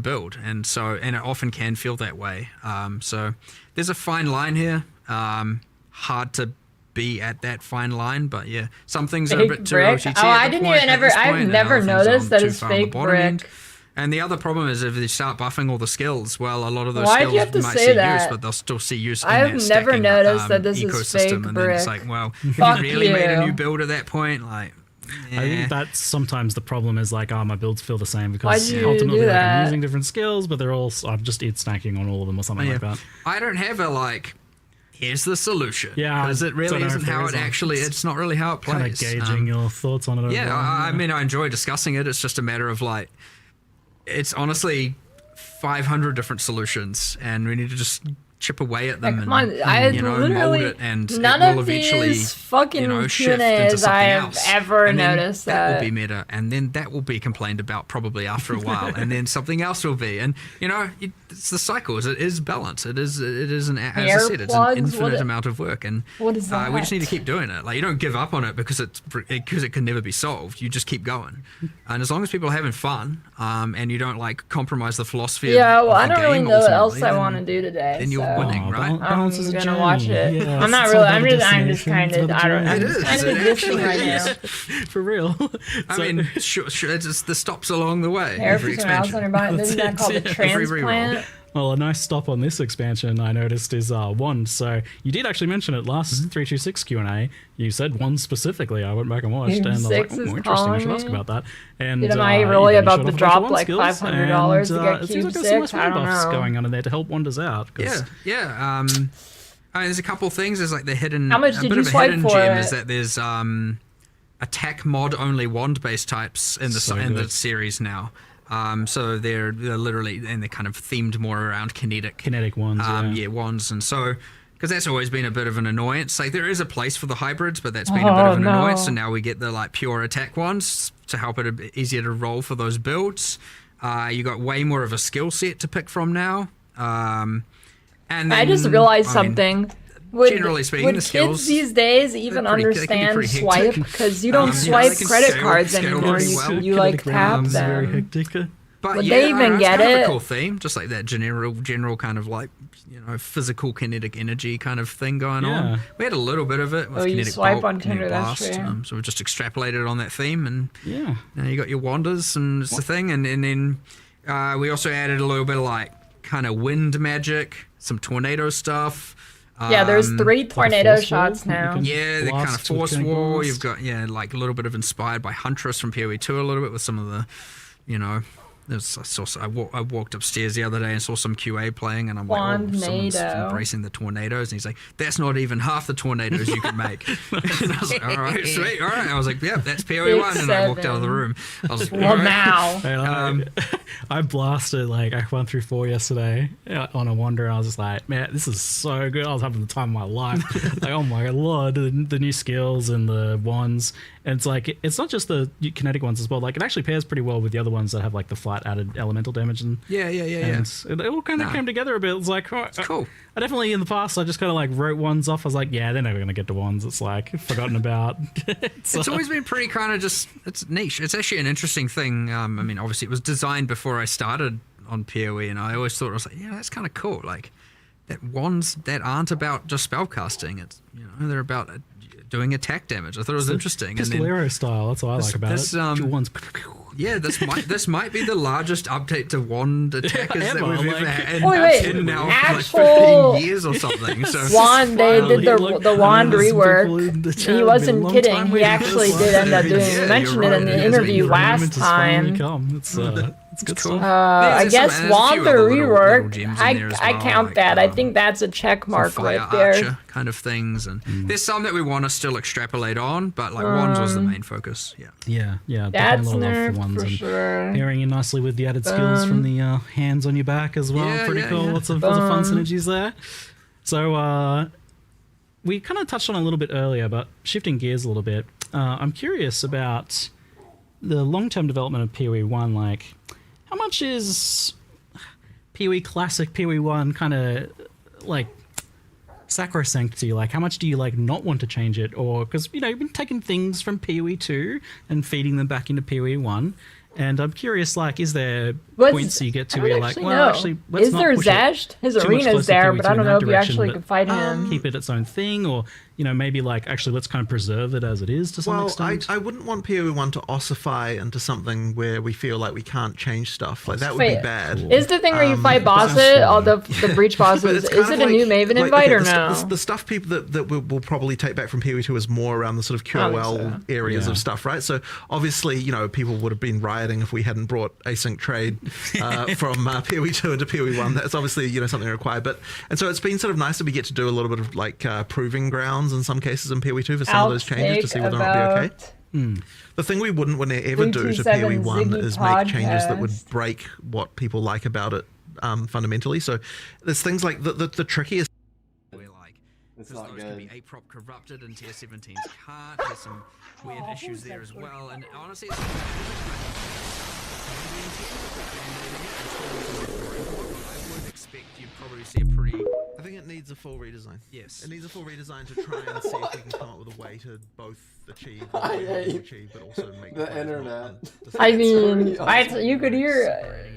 build, and it often can feel that way. So there's a fine line here. Hard to be at that fine line, but some things are a bit too OTT. I've never noticed that it's fake brick. And the other problem is if they start buffing all the skills, well, a lot of those Why'd you have skills to might say see that? use, but they'll still see use in I've that never stacking, noticed that this is ecosystem. fake And then it's brick. like, well, if you really made a new build at that point, like, I think that's sometimes the problem is like, my builds feel the same because Why'd you ultimately do like, I'm that? using different skills, but they're all I'm just stacking on all of them or something like that. I don't have a like, here's the solution. Yeah, because it really isn't how it actually. It's not really how it plays. Kind of gauging your thoughts on it. Yeah, I mean, I enjoy discussing it. It's just a matter of like, it's honestly 500 different solutions, and we need to just chip away at them. Come on, I literally mold it, and none it will of eventually, these fucking shift into Q&As something I have else. ever And then noticed that that. will be meta, and then that will be complained about probably after a while, and then something else will be, and it's the cycle. It is balance. It is an, as I said, it's an infinite amount of work, and what is that? we just need to keep doing it. Like, you don't give up on it because it can never be solved. You just keep going, and as long as people are having fun, and you don't like compromise the philosophy. Yeah, of well, I the don't really game know what else ultimately, I want to do today. then you're winning, right? I'm Balance is a gonna journey. watch it. Yeah, I'm not it's really. all I'm about just destination. kind It's of. not I a don't. I'm journey. just kind of existing right now. For real. I mean, sure, it's the stops along the way. Hair Every for someone else on your body. Isn't that called a Every reroll. transplant? Well, a nice stop on this expansion I noticed is wand. So you did actually mention it last 326 Q&A. You said wand specifically. I went back and watched, and I was like, Six is interesting. I should calling ask me. about that. And Am I you really then about showed to off a bunch of drop wand like skills, $500 to and, get it seems cube like there's some nice 6? I wand don't buffs know. going on in there to help wanders out. Yeah. I mean, there's a couple things. There's like the hidden. How much a did bit you of a swipe hidden for gem it? is that there's attack mod only wand based types in the series now. So they're literally, and they're kind of themed more around kinetic wands. Wands, and so because that's always been a bit of an annoyance. Like, there is a place for the hybrids, but that's been a bit of an annoyance. So now we get the like pure attack ones to help it a bit easier to roll for those builds. You got way more of a skill set to pick from now. And then, I just realized something. Generally speaking, would the skills kids these days even understand swipe? Because you don't swipe credit cards anymore. You like tap them. Very hectic. But Would they even it's get kind of it? a cool theme, just like that general kind of like, physical kinetic energy kind of thing going on. We had a little bit of it with you kinetic swipe bolt, on kinetic Tinder, that's blast. true. So we just extrapolated on that theme, and yeah, you got your wanders, and it's the thing, and then we also added a little bit of like kind of wind magic, some tornado stuff. Yeah, there's 3 tornado shots now. Yeah, the kind of force wall. You've got like a little bit of inspired by Huntress from PoE 2 a little bit with some of the, I walked upstairs the other day and saw some QA playing, and I'm like, oh, someone's embracing the tornadoes, and he's like, that's not even half the tornadoes you can make. And I was like, all right, sweet, all right. I was like, yeah, that's PoE 1, and I walked out of the room. I was like, well, now. I blasted, like, I went through 4 yesterday on a wander, and I was just like, man, this is so good. I was having the time of my life. Like, oh my lord, the new skills and the wands. And it's like, it's not just the kinetic ones as well. Like, it actually pairs pretty well with the other ones that have like the flat added elemental damage. And yeah. It all kind of came together a bit. It's like, oh, it's cool. I definitely, in the past, I just kind of like wrote ones off. I was like, yeah, they're never going to get to wands. It's like forgotten about. It's always been pretty kind of just, it's niche. It's actually an interesting thing. I mean, obviously it was designed before I started on PoE, and I always thought, I was like, yeah, that's kind of cool. Like, that wands that aren't about just spellcasting. It's, they're about doing attack damage. I thought it was interesting. Just Lero style. That's what I like about it. Wands. Yeah, this might be the largest update to wand attackers that we've ever had in now like 15 years or something. So wand, they did the wand rework. He wasn't kidding. He actually did end up doing. He mentioned it in the interview last time. It's good stuff. I guess wand the rework. I count that. I think that's a check mark right there. Archer kind of things, and there's some that we want to still extrapolate on, but like wands was the main focus. Yeah. That's nerfed for sure. Pairing in nicely with the added skills from the hands on your back as well. Pretty cool. Lots of fun synergies there. So we kind of touched on it a little bit earlier, but shifting gears a little bit, I'm curious about the long-term development of PoE 1. Like, how much is PoE Classic, PoE 1 kind of like sacrosanct to you? Like, how much do you like not want to change it? Or because you've been taking things from PoE 2 and feeding them back into PoE 1, and I'm curious, like, is there points you get to where you're like, well, actually, let's not push Zazhed? His arena's there, but I don't know if you actually could fight him. Keep it its own thing, or maybe like actually let's kind of preserve it as it is to some extent. I wouldn't want PoE 1 to ossify into something where we feel like we can't change stuff. Like, that would be bad. Is the thing where you fight bosses, all the breach bosses, is it a new Maven invite or no? The stuff people that we'll probably take back from PoE 2 is more around the sort of QOL areas of stuff, right? So obviously, people would have been rioting if we hadn't brought async trade from PoE 2 into PoE 1. That's obviously something required. And so it's been sort of nice that we get to do a little bit of like proving grounds in some cases in PoE 2 for some of those changes to see whether or not they'll be okay. The thing we wouldn't ever do to PoE 1 is make changes that would break what people like about it fundamentally. So there's things like the trickiest. It's not good. Going to be A-prop corrupted and tier 17s can't. There's some weird issues there as well. And honestly, it's I would expect you'd probably see a pretty... I think it needs a full redesign. Yes. It needs a full redesign to try and see if we can come up with a way to both achieve what we want to achieve, but also make the internet. I mean, you could hear...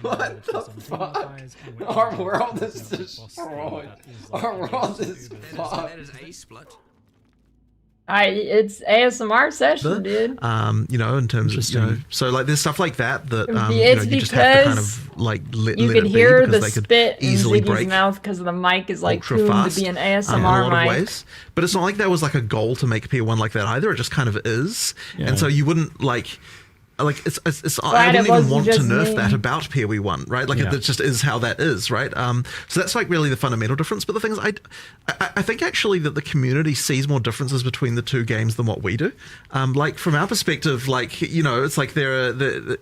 What the fuck? Our world is destroyed. Our world is fucked. That is a split. It's ASMR session, dude. In terms of so like there's stuff like that it's you just have to kind of like let you it could be hear because the they could spit easily in Ziggy's break mouth because the mic is like ultra tuned fast to be an in a ASMR lot mic. of ways. But it's not like that was like a goal to make PoE1 like that either. It just kind of is, and so you wouldn't like it's I wouldn't even want to nerf that about PoE 1, right? Like it just is how that is, right? So that's like really the fundamental difference. But the thing is, I think actually that the community sees more differences between the two games than what we do. Like from our perspective, like it's like there are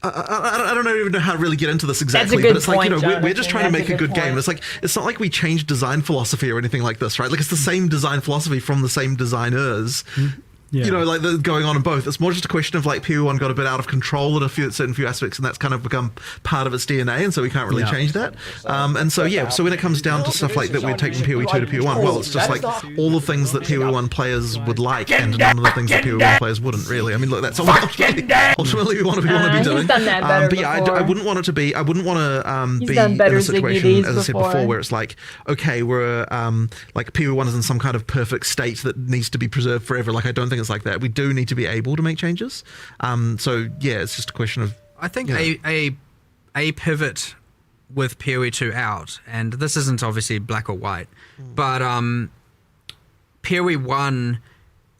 I don't even know how to really get into this exactly, but it's like we're just trying to make a good game. It's like it's not like we changed design philosophy or anything like this, right? Like it's the same design philosophy from the same designers. Like going on in both. It's more just a question of like PoE1 got a bit out of control at certain few aspects, and that's kind of become part of its DNA, and so we can't really change that. And so so when it comes down to stuff like that, we're taking PoE2 to PoE1. Well, it's just like all the things that PoE1 players would like, and none of the things that PoE1 players wouldn't really. I mean, look, that's ultimately we want to be doing. Done that better but I wouldn't want it to be. I wouldn't want to be in a situation, as I said before, where it's like, okay, we're like PoE1 is in some kind of perfect state that needs to be preserved forever. Like I don't think it's like that. We do need to be able to make changes. So yeah, it's just a question of. I think a pivot with PoE 2 out, and this isn't obviously black or white, but PoE 1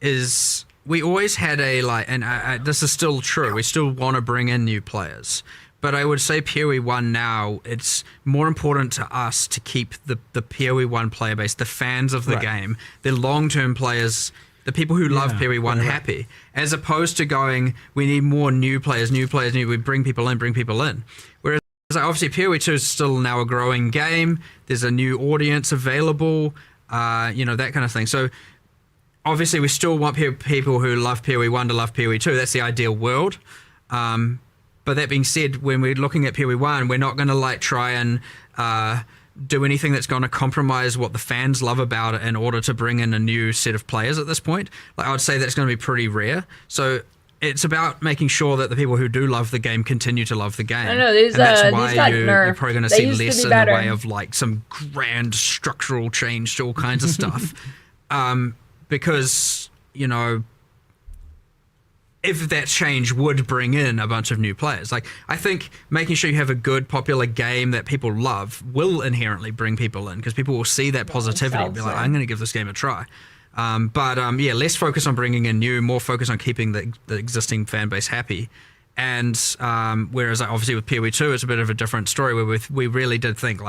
is we always had a and this is still true. We still want to bring in new players, but I would say PoE 1 now, it's more important to us to keep the PoE 1 player base, the fans of the game, the long-term players, the people who love PoE 1 happy, as opposed to going, we need more new players, we bring people in. Whereas obviously PoE 2 is still now a growing game. There's a new audience available, that kind of thing. So obviously we still want people who love PoE 1 to love PoE 2. That's the ideal world. But that being said, when we're looking at PoE 1, we're not going to try and do anything that's going to compromise what the fans love about it in order to bring in a new set of players at this point. I would say that's going to be pretty rare. So it's about making sure that the people who do love the game continue to love the game. I know, these that's why got you're nerfed. probably going to see less in the way of some grand structural change to all kinds of stuff. Because, if that change would bring in a bunch of new players. I think making sure you have a good, popular game that people love will inherently bring people in, because people will see that positivity and be like, I'm going to give this game a try. Less focus on bringing in new, more focus on keeping the existing fan base happy. And whereas obviously with PoE 2, it's a bit of a different story, where we really did think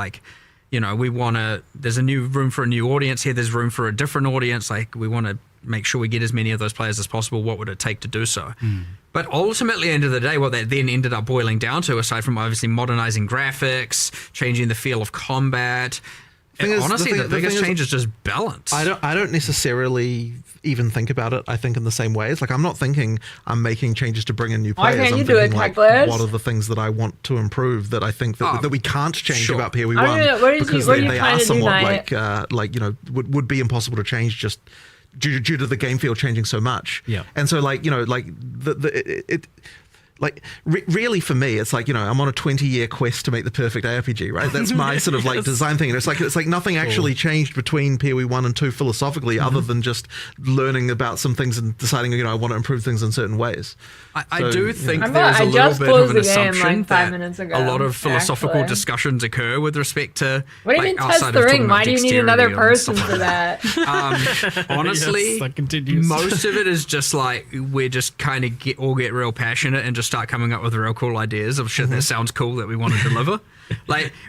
we want to, there's a new room for a new audience here, there's room for a different audience, we want to make sure we get as many of those players as possible. What would it take to do so? But ultimately, end of the day, what that then ended up boiling down to, aside from obviously modernizing graphics, changing the feel of combat, honestly, the biggest change is just balance. I don't necessarily even think about it, I think, in the same ways. I'm not thinking I'm making changes to bring in new players. Why can't I'm you do it, thinking, Techless? what are the things that I want to improve that I think that we can't change about PoE 1 because what are you they trying are to somewhat would be impossible to change just due to the game field changing so much. Yeah. And so really for me, it's I'm on a 20-year quest to make the perfect ARPG, right? That's my sort of design thing. And it's like nothing actually changed between PoE 1 and 2 philosophically, other than just learning about some things and deciding, I want to improve things in certain ways. I do think there's a little bit of an assumption that a lot of philosophical discussions occur with respect to. What do you mean test the ring? Why do you need another person for that? Honestly, most of it is just we're just kind of get real passionate and just start coming up with real cool ideas of shit that sounds cool that we want to deliver.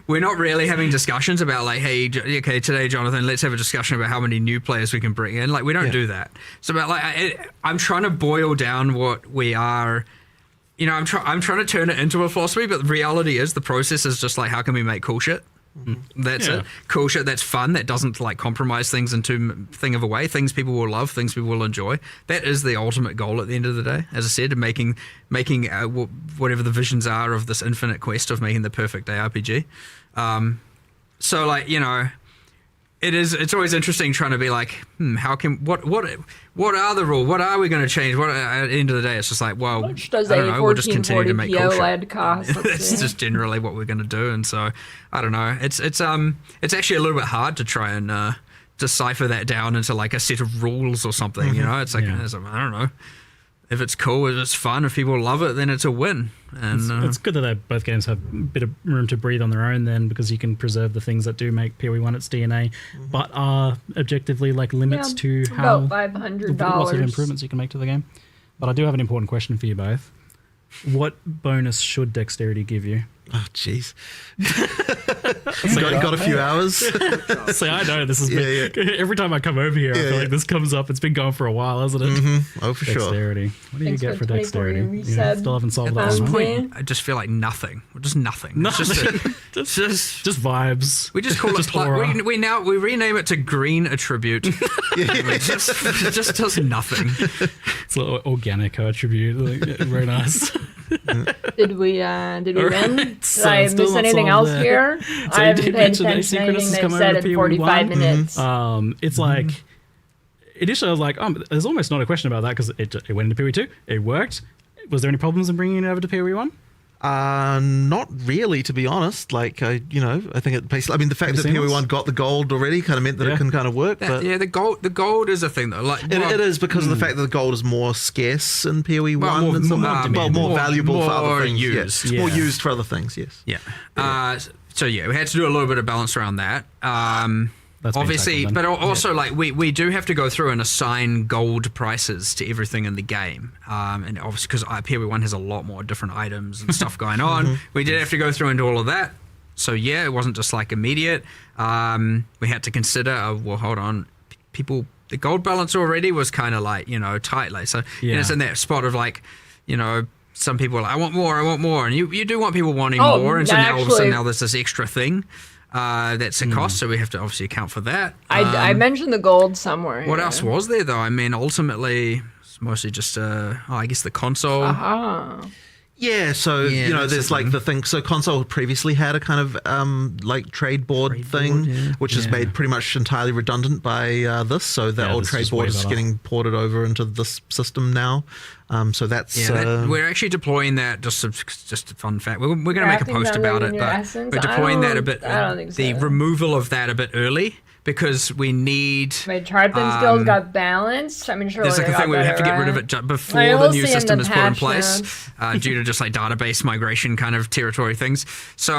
We're not really having discussions about hey, okay, today, Jonathan, let's have a discussion about how many new players we can bring in. We don't do that. It's about I'm trying to boil down what we are. I'm trying to turn it into a philosophy, but the reality is the process is just how can we make cool shit? That's it. Cool shit that's fun, that doesn't compromise things in too thing of a way. Things people will love, things people will enjoy. That is the ultimate goal at the end of the day. As I said, making whatever the visions are of this infinite quest of making the perfect ARPG. It's always interesting trying to be how can what are the rules? What are we going to change? What at the end of the day, it's just How much does I don't know. We'll just continue to make cool shit cost? That's just generally what we're going to do, and so I don't know. It's actually a little bit hard to try and decipher that down into a set of rules or something. It's I don't know. If it's cool, if it's fun, if people love it, then it's a win. And it's good that both games have a bit of room to breathe on their own then, because you can preserve the things that do make PoE 1 its DNA, but are objectively limits to how about $500. what sort of improvements you can make to the game. But I do have an important question for you both. What bonus should dexterity give you? Oh, jeez. got a few hours. See, I know this is every time I come over here, I feel like this comes up. It's been going for a while, hasn't it? Oh, for dexterity. sure. What do you get for dexterity? Still haven't solved at that this one. point, I just feel like nothing. Just nothing. Just vibes. We just call it. We rename it to green attribute. It just does nothing. It's a little organic attribute. Very nice. Did we win? Did I miss anything else here? So I haven't paid attention to anything they've said in 45 minutes. It's initially I was like, there's almost not a question about that because it went into PoE 2. It worked. Was there any problems in bringing it over to PoE 1? Not really, to be honest. I think it basically. The fact that PoE 1 got the gold already kind of meant that it can kind of work. The gold is a thing though. It is because of the fact that the gold is more scarce in PoE 1 more valuable for other things. Used. More used for other things. Yes. Yeah. So we had to do a little bit of balance around that. that's been obviously, tackled but then. also like we do have to go through and assign gold prices to everything in the game, and obviously because PoE1 has a lot more different items and stuff going on, we did have to go through and do all of that. So yeah, it wasn't just like immediate. We had to consider, well, hold on, people. The gold balance already was kind of like, tight. Like, so it's in that spot of like, some people are like, I want more. And you do want people wanting more. And so now all of a sudden now there's this extra thing that's a cost. So we have to obviously account for that. I mentioned the gold somewhere. What else was there though? I mean, ultimately, it's mostly just, I guess the console. Yeah, so there's like the thing. So console previously had a kind of like trade board thing, which is made pretty much entirely redundant by this. So that old trade board is getting ported over into this system now. So that's we're actually deploying that. Just a fun fact. We're going to make a post about it, but we're deploying that a bit. I don't think so. The removal of that a bit early. Because we need... My Trident skills got balanced. I mean, sure. There's like a thing where we have to get rid of it before the new system is put in place due to just like database migration kind of territory things. So,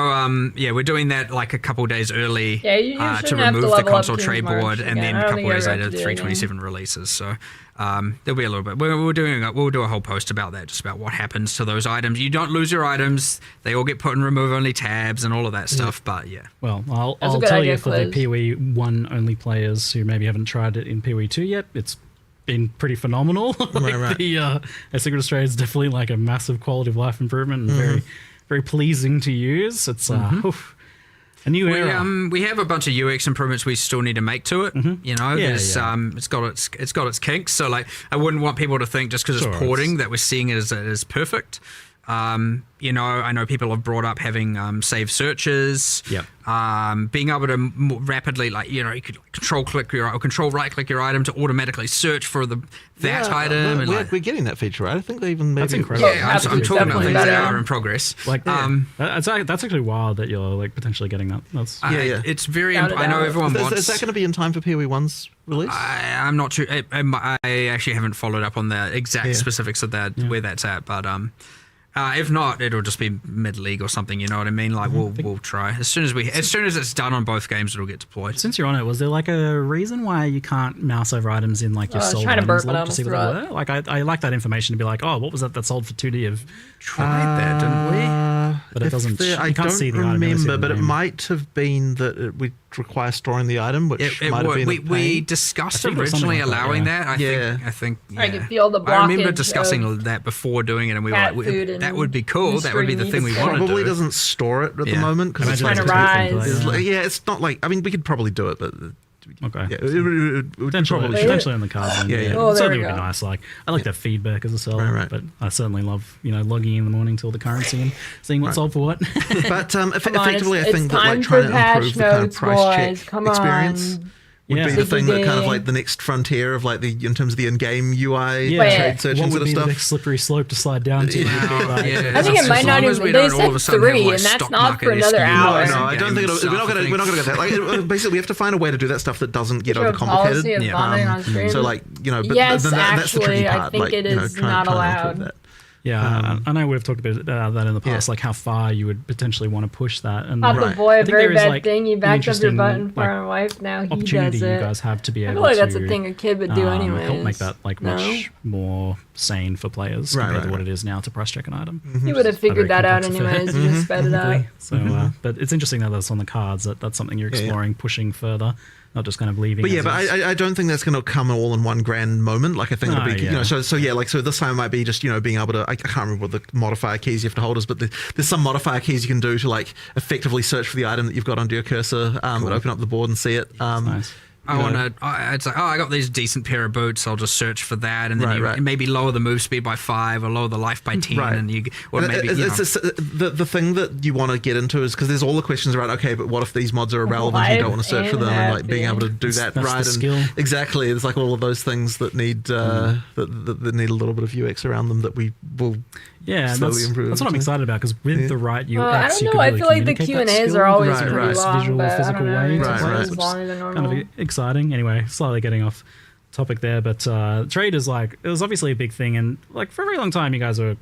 we're doing that like a couple days early to remove the console trade board, and then a couple days later, 327 releases. So there'll be a little bit. We'll do a whole post about that, just about what happens to those items. You don't lose your items. They all get put in remove only tabs and all of that stuff, but yeah. Well, I'll tell you for the PoE 1 only players who maybe haven't tried it in PoE 2 yet, it's been pretty phenomenal. The Secret Australia is definitely like a massive quality of life improvement and very, very pleasing to use. It's a new era. We have a bunch of UX improvements we still need to make to it. It's got its kinks. So like, I wouldn't want people to think just because it's porting that we're seeing it as perfect. I know people have brought up having save searches. Being able to more rapidly, you could control right click your item to automatically search for that item. We're getting that feature, right? I think they even that's incredible. Yeah, I'm talking about things that are in progress. That's actually wild that you're like potentially getting that. That's it's very. I know everyone wants. Is that going to be in time for PoE 1's release? I'm not sure. I actually haven't followed up on the exact specifics of that where that's at, but if not, it'll just be mid-league or something. You know what I mean? Like we'll try as soon as it's done on both games, it'll get deployed. Since you're on it, was there like a reason why you can't mouse over items in like your sold items log to see what they were? Like I like that information to be like, oh, what was that sold for 2D of? Tried that, didn't we? But it doesn't. I don't remember, but it might have been that it would require storing the item, which might have been. We discussed originally allowing that. I think. I can feel the blockage. I remember discussing that before doing it, and we were like, that would be cool. That would be the thing we want to do. Probably doesn't store it at the moment because it's trying to rise. It's not like. I mean, we could probably do it, but. Okay. Yeah, it potentially on the cards. Oh, certainly would be nice. Like I like that feedback as a seller, but I certainly love logging in the morning to all the currency and seeing what's sold for what. But effectively, I think that like trying to improve the kind of price check experience would be the thing that kind of like the next frontier of like in terms of the in-game UI trade search and sort of stuff. The next slippery slope to slide down to? I think it might not even. They said 3, and that's not for another hour. No, I don't think we're not going to get that. Like basically, we have to find a way to do that stuff that doesn't get overcomplicated. So like but yes, that's the tricky actually, part. I think it is not allowed. Yeah, I know we've talked about that in the past, like how far you would potentially want to push that. And the boy, a very bad thing. You backed up your button for our wife. Now he does it. You guys have to be able to. I feel like that's a thing a kid would do anyway. Help make that like much more sane for players compared to what it is now to price check an item. You would have figured that out anyways. You just sped it out. So, but it's interesting that that's on the cards. That's something you're exploring, pushing further. Not just kind of leaving. But I don't think that's going to come all in one grand moment. Like I think it'll be, so this time it might be just being able to. I can't remember what the modifier keys you have to hold is, but there's some modifier keys you can do to like effectively search for the item that you've got under your cursor, and open up the board and see it. Nice. It's like, I got these decent pair of boots. I'll just search for that, and then maybe lower the move speed by 5 or lower the life by 10, and the thing that you want to get into is because there's all the questions around. Okay, but what if these mods are irrelevant? You don't want to search for them, and like being able to do that right. And exactly, it's like all of those things that need that need a little bit of UX around them that we will. Yeah, slowly improve. That's what I'm excited about because with the right UX, I don't know. I feel like the Q&As are always pretty long, visual, but physical way to play, which is longer than normal. Kind of exciting. Anyway, slightly getting off topic there, but trade is like, it was obviously a big thing, and like for a very long time, you guys were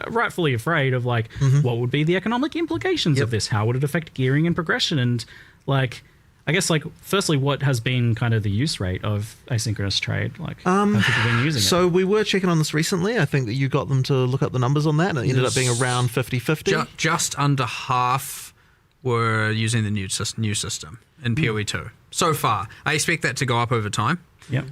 rightfully afraid of like what would be the economic implications of this? How would it affect gearing and progression? And like, I guess, like, firstly, what has been kind of the use rate of asynchronous trade? Like, have people been using it? So we were checking on this recently. I think that you got them to look up the numbers on that, and it ended up being around 50-50. Just under half were using the new system in PoE 2 so far. I expect that to go up over time. Yep.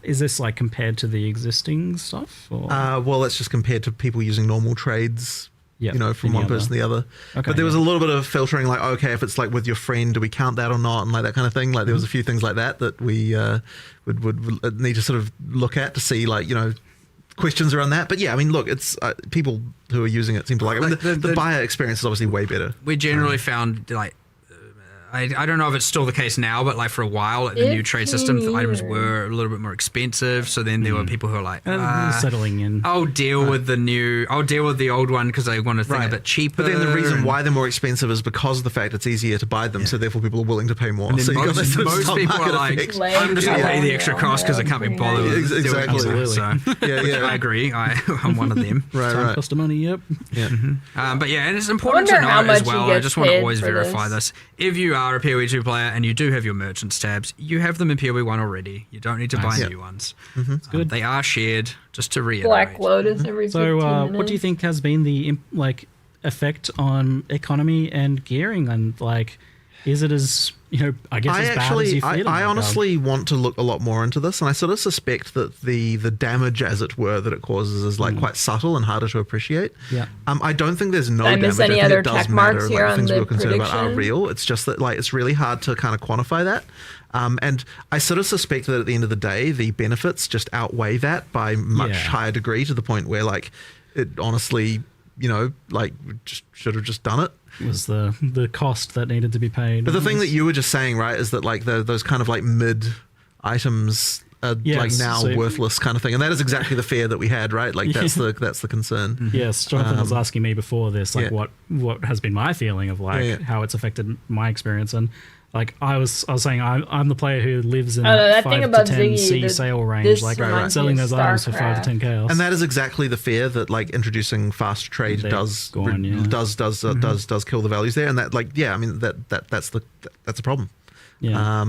Is this like compared to the existing stuff? Or? Well, that's just compared to people using normal trades. Yep. You know, from one person to the other. Okay, but there was a little bit of filtering, like, okay, if it's like with your friend, do we count that or not, and like that kind of thing. Like there was a few things like that we would need to sort of look at to see, like, you know, questions around that. But yeah, I mean, look, it's people who are using it seem to like it. I mean, the buyer experience is obviously way better. We generally found, like, I don't know if it's still the case now, but like for a while, like, the new trade system, the items were a little bit more expensive. So then there were people who were like, settling in. I'll deal with the old one because I want to think a bit cheaper. But then the reason why they're more expensive is because of the fact it's easier to buy them. So therefore people are willing to pay more. And then so most people are like, I'm just going to pay the extra cost because I can't be bothered with it. Exactly. So I agree. I'm one of them. Right. Cost of money. Yep. Yeah. But yeah, and it's important to know as well. I just want to always verify this. If you are a PoE 2 player and you do have your merchants tabs, you have them in PoE 1 already. You don't need to buy new ones. It's good. They are shared, just to reiterate. Black Lotus every 15 minutes. What do you think has been the effect on economy and gearing, and like, is it as, you know, I guess as bad as you feel? I honestly want to look a lot more into this, and I sort of suspect that the damage, as it were, that it causes is like quite subtle and harder to appreciate. Yeah. I don't think there's no Did I damage. miss any I think other it does check matter. marks Like, here the on things the we were concerned about are prediction? real. It's just that, like, it's really hard to kind of quantify that. And I sort of suspect that at the end of the day, the benefits just outweigh that by much higher degree, to the point where, like, it honestly, you know, like, just should have just done it. Was the cost that needed to be paid. But the thing that you were just saying, right, is that, like, those kind of like mid items are like now worthless kind of thing, and that is exactly the fear that we had, right? Like that's the concern. Yes, Jonathan was asking me before this, like, what has been my feeling of like how it's affected my experience, and like I was saying, I'm the player who lives in that 5 to 10 C sale range, like selling those items for 5 to 10 chaos. And that is exactly the fear that, like, introducing fast trade does kill the values there, and that, like, I mean that's a problem. Yeah.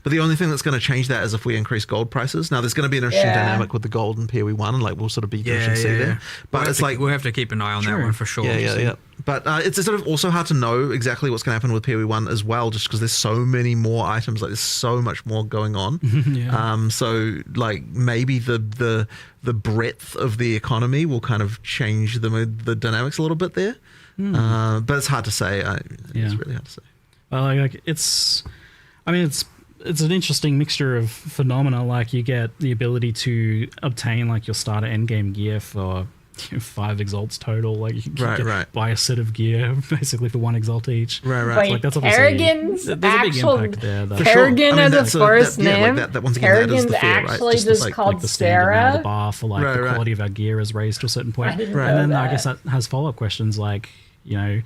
But the only thing that's going to change that is if we increase gold prices. Now, there's going to be an interesting dynamic with the gold and PoE 1, and like we'll sort of be interested to see there. But it's like we'll have to keep an eye on that one for sure. Yeah. But it's sort of also hard to know exactly what's going to happen with PoE 1 as well, just because there's so many more items. Like, there's so much more going on. So like maybe the breadth of the economy will kind of change the dynamics a little bit there. But it's hard to say. It's really hard to say. Well, like it's an interesting mixture of phenomena. Like, you get the ability to obtain like your starter endgame gear for 5 exalts total. Like, you can buy a set of gear basically for 1 exalt each. Right. Like, that's Kerrigan's there's a big impact there. Kerrigan as a first name. Kerrigan's actually just called like the standard now, Sarah. the bar for like the quality of our gear is raised to a certain point. And then I guess that has follow-up questions like, you know,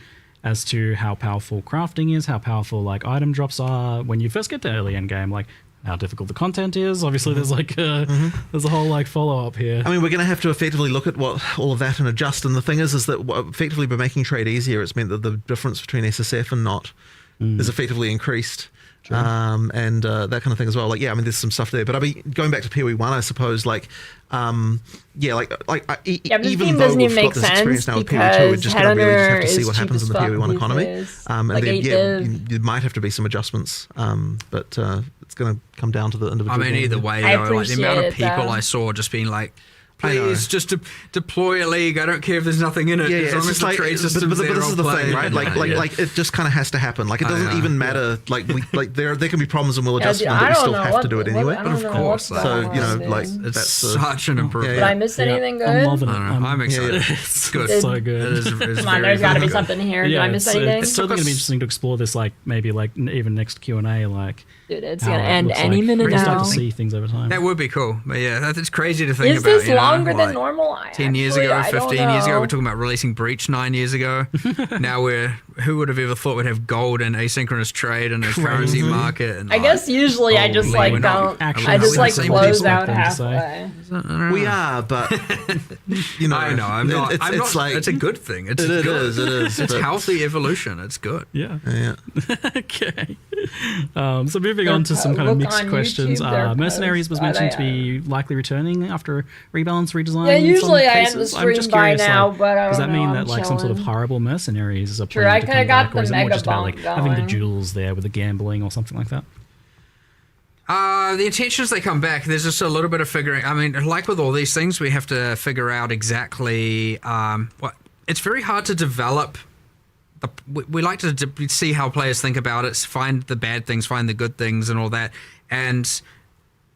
as to how powerful crafting is, how powerful like item drops are when you first get to early end game, like how difficult the content is. Obviously, there's like there's a whole like follow up here. I mean, we're going to have to effectively look at what all of that and adjust. And the thing is that effectively by making trade easier, it's meant that the difference between SSF and not is effectively increased. And that kind of thing as well. Like, I mean, there's some stuff there. But I mean, going back to PoE 1, I suppose, like, even though we've got this experience now with PoE 2, we're just going to really have to see what happens in the PoE 1 economy. And like then, you might have to be some adjustments. But it's going to come down to the individual. I mean, either way, though, like the amount of people I saw just being like, please, just deploy a league. I don't care if there's nothing in it. As long as the trade system's there, but this is the thing, right? Like it just kind of has to happen. Like, it doesn't even matter. Like, there can be problems and we'll adjust them, but we still have to do it anyway. But of course, so you know, like, it's such an improvement. Did I miss anything good? I'm loving it. I'm excited. It's good. It's so good. Come on, there's got to be something here. Did I miss anything? It's still going to be interesting to explore this. Like, maybe like even next Q&A, like. Dude, it's going to end any minute now. Start to see things over time. That would be cool. But yeah, it's crazy to think is about. Is this longer than normal? 10 years Actually, ago, I don't 15 years ago. know. We're talking about releasing Breach 9 years ago. Now who would have ever thought we'd have gold and asynchronous trade and a currency market? And I guess usually I just like don't. I just like close out halfway. We are, but you know, I know. I'm not. It's like it's a good thing. It is. It's healthy evolution. It's good. Yeah. Okay. So moving on to some kind of mixed questions. Mercenaries was mentioned to be likely returning after rebalance, redesign. Yeah, usually I end the stream by now, but I don't does that mean know, that I'm like some sort of chilling. horrible mercenaries is a Sure, plan I to kinda come got back, the or is it more mega just about bomb like having the going. jewels there with the gambling or something like that? The intentions they come back. There's just a little bit of figuring. I mean, like with all these things, we have to figure out exactly what. It's very hard to develop. We like to see how players think about it, find the bad things, find the good things, and all that. And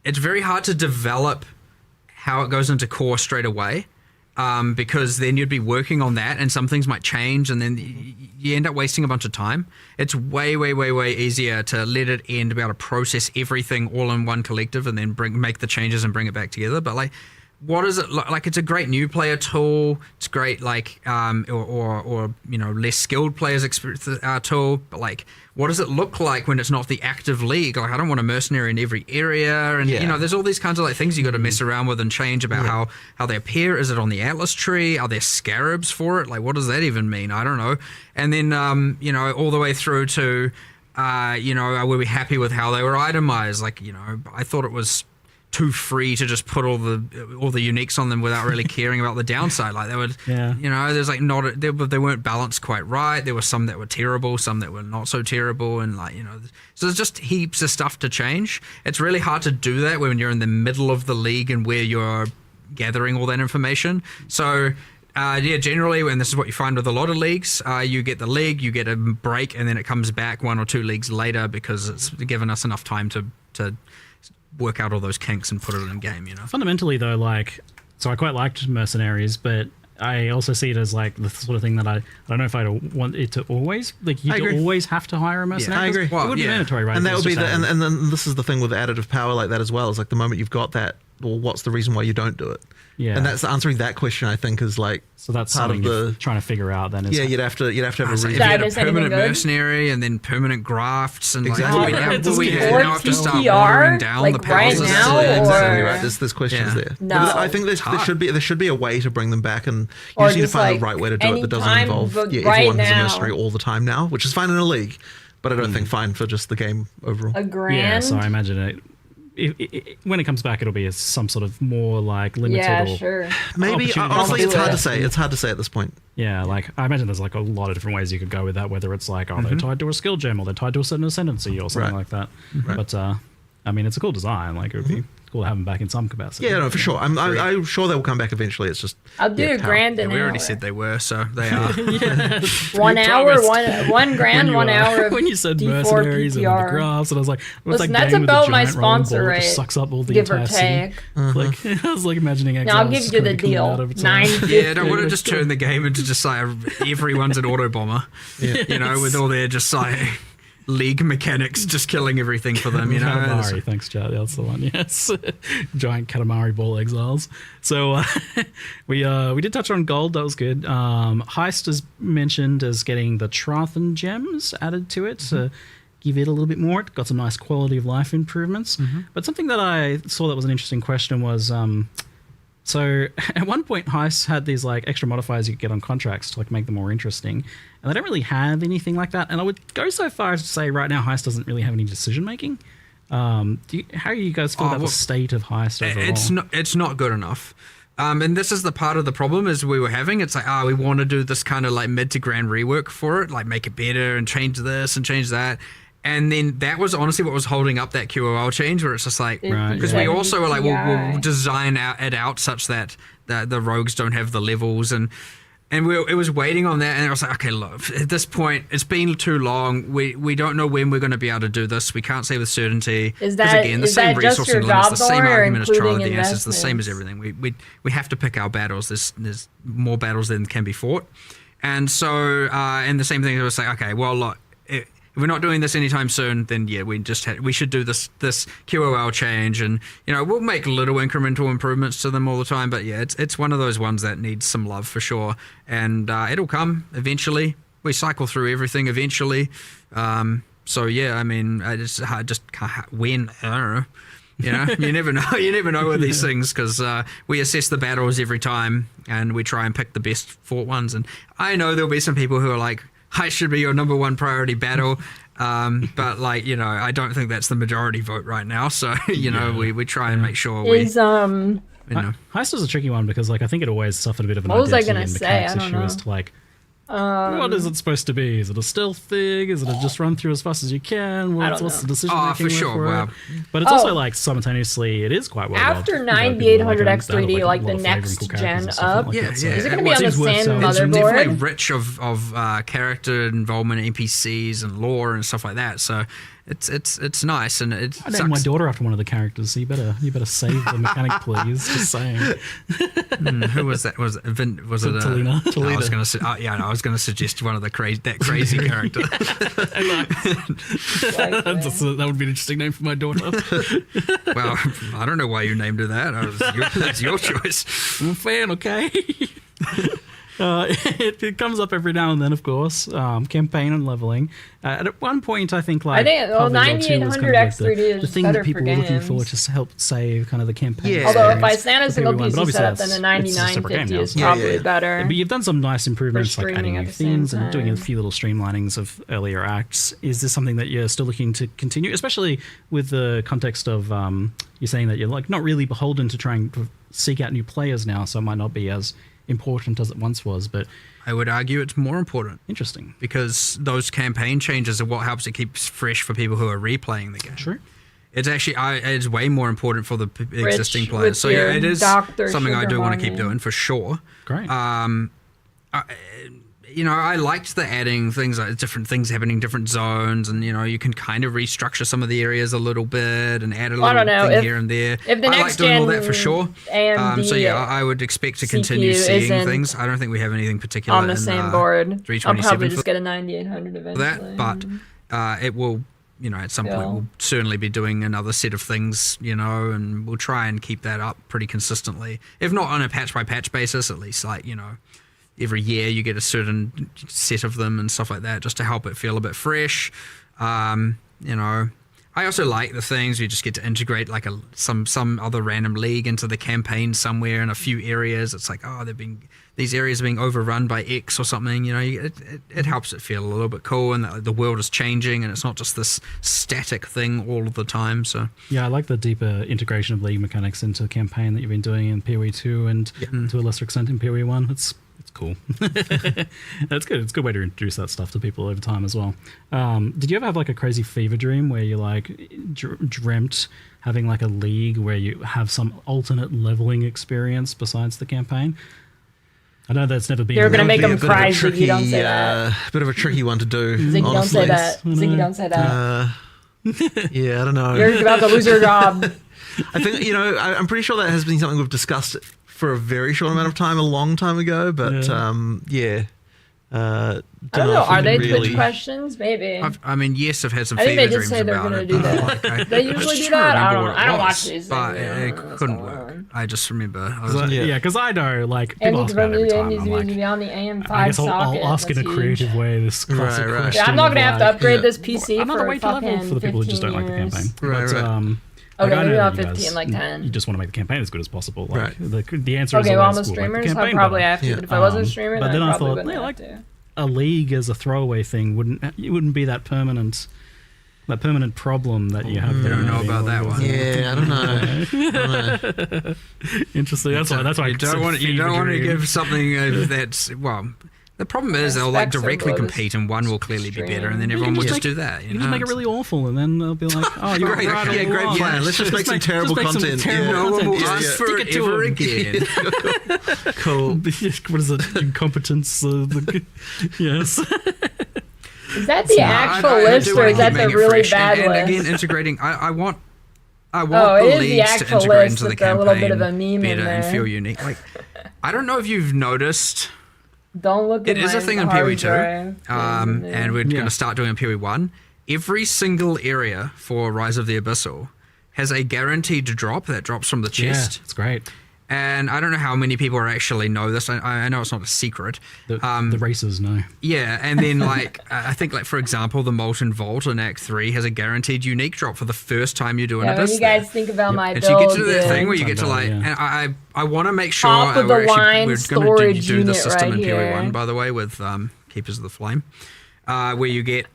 it's very hard to develop how it goes into core straight away, because then you'd be working on that, and some things might change, and then you end up wasting a bunch of time. It's way easier to let it end, be able to process everything all in one collective, and then make the changes and bring it back together. But like, what is it like? It's a great new player tool. It's great, like, or you know, less skilled players experience tool. But like, what does it look like when it's not the active league? Like, I don't want a mercenary in every area, and you know, there's all these kinds of like things you got to mess around with and change about how they appear. Is it on the Atlas tree? Are there scarabs for it? Like, what does that even mean? I don't know. And then you know, all the way through to you know, were we happy with how they were itemized? Like, you know, I thought it was too free to just put all the uniques on them without really caring about the downside. Like, they would, you know, there's like they weren't balanced quite right. There were some that were terrible, some that were not so terrible, and like, you know, so there's just heaps of stuff to change. It's really hard to do that when you're in the middle of the league and where you're gathering all that information. So generally, and this is what you find with a lot of leagues, you get the league, you get a break, and then it comes back 1 or 2 leagues later because it's given us enough time to work out all those kinks and put it in game, you know. Fundamentally, though, like, so I quite liked Mercenaries, but I also see it as like the sort of thing that I don't know if I want it to always, like, you always have to hire a mercenary. I agree. Well, it would be mandatory, right? And that would be and then this is the thing with additive power like that as well. Is like the moment you've got that, well, what's the reason why you don't do it? Yeah. And that's answering that question, I think, is like, so that's part something of you're trying to figure out then. Yeah, you'd have to have a reason. If you had a permanent mercenary and then permanent grafts and Exactly. like, we now have to start watering down like the power right system. now, Exactly or right. There's questions there. No. But I think there should be a way to bring them back, and you Or just need to just, find like, the right way to do it that doesn't anytime, involve but everyone right who's a now. mercenary all the time now, which is fine in a league, but I don't think fine for just the game overall. A grand. Yeah, so I imagine it. When it comes back, it'll be some sort of more like limited. Yeah, or sure. Maybe honestly, it's hard to say. It's hard to say at this point. Yeah, like I imagine there's like a lot of different ways you could go with that. Whether it's like, they're tied to a skill gem, or they're tied to a certain ascendancy, or something like that. Right. But I mean, it's a cool design. Like, it would be cool to have them back in some capacity. Yeah, no, for sure. I'm sure they'll come back eventually. It's just I'll do a grand an We already hour. said they were, so they are. 1 hour, one grand, 1 hour. Of when you said D4 mercenaries and the PTR. graphs, and I was like, what's Listen, that that's game with the about my giant rolling sponsor ball that rate, just sucks up all the give or entire city? take. Like, I was like imagining Now I'll Exiles give just you the kinda coming deal. out over time. $9.50. Yeah, no, would have just turned the game into just like everyone's an auto bomber. You know, with all their just like league mechanics just killing everything for them, you know. Katamari, thanks, Chad. That's the one. Yes, giant Katamari ball exiles. So we did touch on gold. That was good. Heist is mentioned as getting the Trathan gems added to it to give it a little bit more. It got some nice quality of life improvements. But something that I saw that was an interesting question was. So at one point, Heist had these like extra modifiers you could get on contracts to like make them more interesting, and they don't really have anything like that. And I would go so far as to say right now Heist doesn't really have any decision making. How do you guys feel about the state of Heist overall? It's not good enough. And this is the part of the problem is we were having. It's like, we want to do this kind of like mid to grand rework for it, like make it better and change this and change that. And then that was honestly what was holding up that QOL change, where it's just like, because we also were like, we'll design it out such that the rogues don't have the levels, and it was waiting on that, and I was like, okay, look, at this point, it's been too long. We don't know when we're going to be able to do this. We can't say with certainty. Is that again, the is same that just resourcing your limits, job the same or argument as Trial of including the Answers, the same as investments? everything. We have to pick our battles. There's more battles than can be fought, and so and the same thing. It was like, okay, well, look. If we're not doing this anytime soon, then yeah, we should do this QOL change, and we'll make little incremental improvements to them all the time. But yeah, it's one of those ones that needs some love for sure, and it'll come eventually. We cycle through everything eventually. So yeah, I mean, when I don't know. You never know. You never know with these things because we assess the battles every time and we try and pick the best fought ones. And I know there'll be some people who are like, "I should be your number one priority battle," but I don't think that's the majority vote right now. So we try and make sure Heist is a tricky one because I think it always suffered a bit of an identity and mechanics issue as to what is it supposed to be? Is it a stealth thing? Is it a just run through as fast as you can? What's the decision making? For sure. Wow. But it's also simultaneously it is quite well after 9800 X3D, the next gen up. Is it going to be on the same motherboard? It's definitely rich of character involvement, NPCs and lore and stuff like that. So it's nice, and it I named my daughter after one of the characters, so you better save the mechanic, please. Just saying. Who was that? Was it Talina? I was going to say, I was going to suggest one of the crazy character. That would be an interesting name for my daughter. Well, I don't know why you named her that. That's your choice. I'm a fan, okay? It comes up every now and then, of course. Campaign and leveling. At one point, I think 9800 X3D is the thing better that people for were looking games. for to help save kind of the campaign. Yeah. Although if I stand a single PC setup, then the 9950 is probably better. But you've done some nice improvements, like adding new themes and doing a few little streamlinings of earlier acts. Is this something that you're still looking to continue, especially with the context of you're saying that you're not really beholden to trying to seek out new players now, so it might not be as important as it once was, but I would argue it's more important. Interesting. Because those campaign changes are what helps it keep fresh for people who are replaying the game. True. It's actually it's way more important for the existing players. So yeah, it is something I do want to keep doing for sure. Great. I liked the adding things, like different things happening in different zones, and you can kind of restructure some of the areas a little bit and add a little thing here and there. If the I like doing all that for sure. AMD so yeah, I would expect to continue seeing things. I don't think we have anything particular on the same board. 327 I'll probably just get a 9800 eventually. But it will. At some point we'll certainly be doing another set of things, and we'll try and keep that up pretty consistently. If not on a patch by patch basis, at least every year you get a certain set of them and stuff like that, just to help it feel a bit fresh. I also like the things you just get to integrate some other random league into the campaign somewhere in a few areas. It's like, these areas are being overrun by X or something. It helps it feel a little bit cool, and the world is changing, and it's not just this static thing all of the time. So yeah, I like the deeper integration of league mechanics into the campaign that you've been doing in PoE 2 and to a lesser extent in PoE 1. It's cool. That's good. It's a good way to introduce that stuff to people over time as well. Did you ever have a crazy fever dream where you dreamt having a league where you have some alternate leveling experience besides the campaign? I know that's never been. You're going to make them cry, Ziggy. Don't say that. Bit of a tricky one to do. Ziggy, honestly. don't say that. Ziggy, don't say that. Yeah, I don't know. You're about to lose your job. I think I'm pretty sure that has been something we've discussed for a very short amount of time, a long time ago. But I don't know. Are they Twitch questions? Maybe. Yes, I've had some. I think they did say they're going to do that. They usually do that. I don't watch these. But it couldn't work. I just remember. Because I know, people ask about it every time. I'm like, on the AM5 I guess I'll socket. ask in a creative way this classic question. Yeah, I'm not going to have to upgrade this PC another for way to level for the people who just don't like the campaign. Right. Okay, maybe about 15, 10. You just want to make the campaign as good as possible. Right. The answer is okay, well, I'm a always streamer, the so I probably have to. But if I wasn't a streamer, but then I I thought, wouldn't have to. a league as a throwaway thing wouldn't be that permanent problem that you have. I don't know about that one. Yeah, I don't know. Interesting. That's why you don't want to give something that's The problem is they'll directly compete, and one will clearly be better, and then everyone will just do that. You can just make it really awful, and then they'll be like, "Oh, you're great, right, great plan. Let's just make some terrible content. No one will ask for it ever again." Cool. What is it? Incompetence. Yes. Is that the actual list, or is that the really bad list? And again, integrating. I want the leagues to integrate into the campaign better and feel unique. I don't know if you've noticed. Don't look at it is a thing in PoE 2, and we're going to start doing in PoE 1. every single area for Rise of the Abyssal has a guaranteed drop that drops from the chest. Yeah, it's great. And I don't know how many people actually know this. I know it's not a secret. The racers know. Yeah, and then like I think like for example, the Molten Vault in Act 3 has a guaranteed unique drop for the first time you do an abyss. When you guys think about my and build, so you get to that thing where you get to like, and I want to make sure top of the line we're storage going to do this unit system right in PoE here. 1, by the way, with Keepers of the Flame, where you get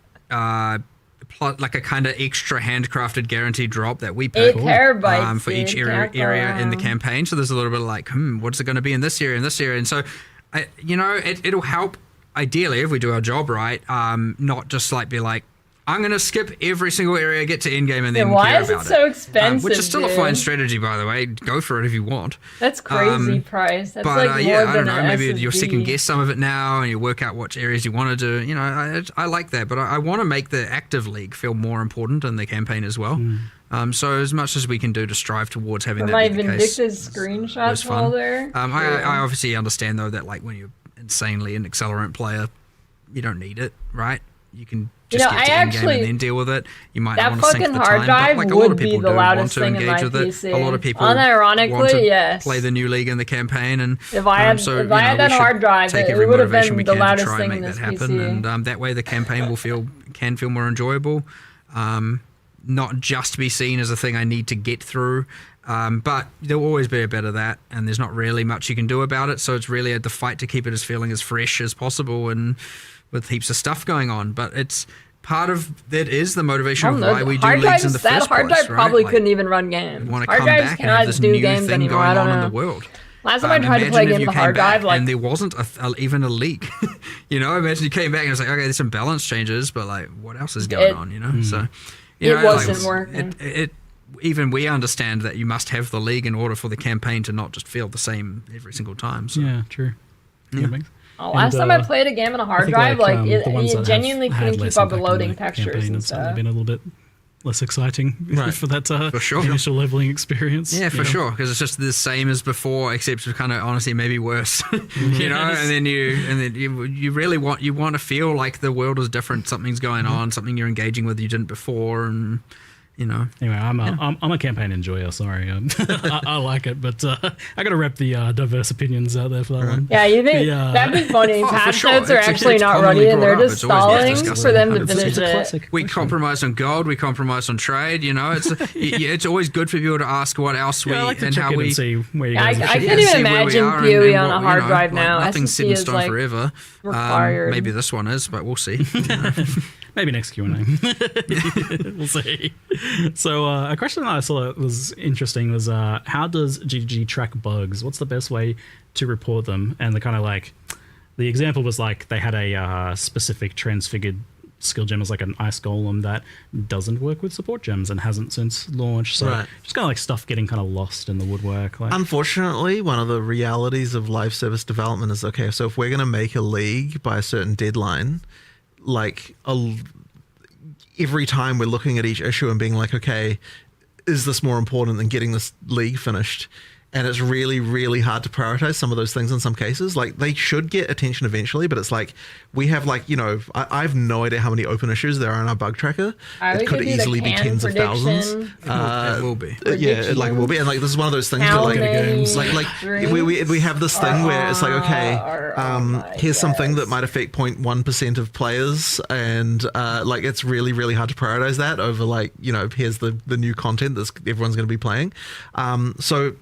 like a kind of extra handcrafted guaranteed drop that we pick 8 terabytes for each area in the campaign. So there's a little bit of like, what's it going to be in this area and this area? And so, it'll help ideally if we do our job right, not just like be like, I'm going to skip every single area, get to endgame, and then why care is about it so expensive, which is still a fine dude? strategy, by the way. Go for it if you want. That's crazy price. That's but, like more yeah, I than don't know. an Maybe you'll SSD. second guess some of it now, and you work out which areas you want to do. I like that, but I want to make the active league feel more important in the campaign as well. So as much as we can do to strive towards having For that my be the Vindictus case, screenshot was fun. folder. I obviously understand though that like when you're insanely an accelerant player, you don't need it, right? You can just get to endgame and then deal with it. You might not want to sink the time, but like a lot of people do want to engage with it. A lot of people unironically, want to yes. play the new league in the campaign, and if I had, so, if I had we that should hard drive, take it every would have motivation been we the can to loudest try thing and in make this that happen, PC. and that way the campaign can feel more enjoyable. Not just be seen as a thing I need to get through, but there'll always be a bit of that, and there's not really much you can do about it. So it's really the fight to keep it as feeling as fresh as possible, and with heaps of stuff going on. But it's part of that is the motivation of why we do leagues in the first hard place, drive right? probably Like, couldn't even run games. want to Hard come drives back and have cannot this do new games thing anymore. going I don't on know. in the world. Last time I tried to Imagine play if games you with came hard back drive, like and there wasn't even a leak. Imagine you came back and it's like, okay, there's some balance changes, but like, what else is going on? So, it wasn't working. Even we understand that you must have the league in order for the campaign to not just feel the same every single time. So. Yeah, true. Yeah. Last time I played a game on a hard drive, it genuinely couldn't keep up with loading textures and it's stuff. been a little bit less exciting for that For sure. initial leveling experience. Yeah, for sure, because it's just the same as before, except it's kind of honestly maybe worse. And then you really want to feel like the world is different, something's going on, something you're engaging with you didn't before, and Anyway, I'm a campaign enjoyer. Sorry, I like it, but I got to rep the diverse opinions out there for that one. Yeah, you think that'd be funny? Patch notes are actually not ready, and they're just stalling for them to finish it. We compromise on gold, we compromise on trade. It's always good for people to ask what else we like to and check how in we and see where you I guys can't even imagine PoE on a hard drive now. Nothing's set in SSD is stone like forever. required. Maybe this one is, but we'll see. Maybe next Q&A. We'll see. So a question that I saw that was interesting was how does GG track bugs? What's the best way to report them? And the example was like they had a specific transfigured skill gem as like an ice golem that doesn't work with support gems and hasn't since launched. So just kind of like stuff getting kind of lost in the woodwork. Unfortunately, one of the realities of live service development is, so if we're going to make a league by a certain deadline, every time we're looking at each issue and being like, okay, is this more important than getting this league finished? And it's really, really hard to prioritize some of those things in some cases. Like, they should get attention eventually, but it's like, we have I have no idea how many open issues there are in our bug tracker. It could easily be tens of thousands. It will be. Yeah, it will be. And this is one of those things where we have this thing where it's like, okay, here's something that might affect 0.1% of players, and it's really, really hard to prioritize that over here's the new content that everyone's going to be playing. So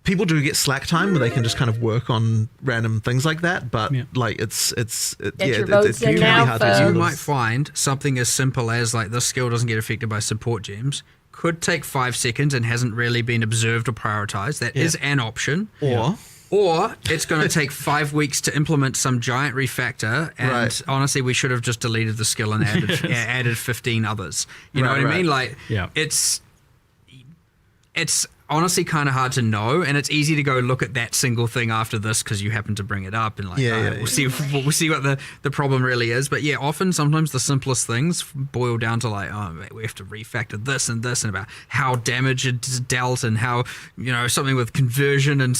people do get slack time where they can just kind of work on random things like that, but it's really hard to do. You might find something as simple as this skill doesn't get affected by support gems, could take 5 seconds and hasn't really been observed or prioritized. That is an option. Or it's going to take 5 weeks to implement some giant refactor, and honestly, we should have just deleted the skill and added 15 others. You know what I mean? It's honestly kind of hard to know, and it's easy to go look at that single thing after this because you happen to bring it up and we'll see what the problem really is. But yeah, often sometimes the simplest things boil down to like, oh, we have to refactor this and about how damage is dealt and how, you know, something with conversion and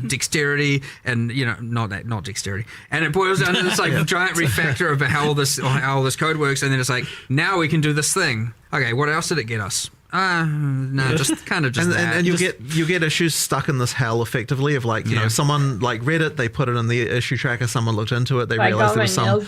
dexterity and, you know, not dexterity, and it boils down to this like giant refactor about how all this code works, and then it's like, now we can do this thing. Okay, what else did it get us? No, just kind of just that. And you get issues stuck in this hell effectively of like, you know, someone like read it, they put it in the issue tracker, someone looked into it, they realized there was some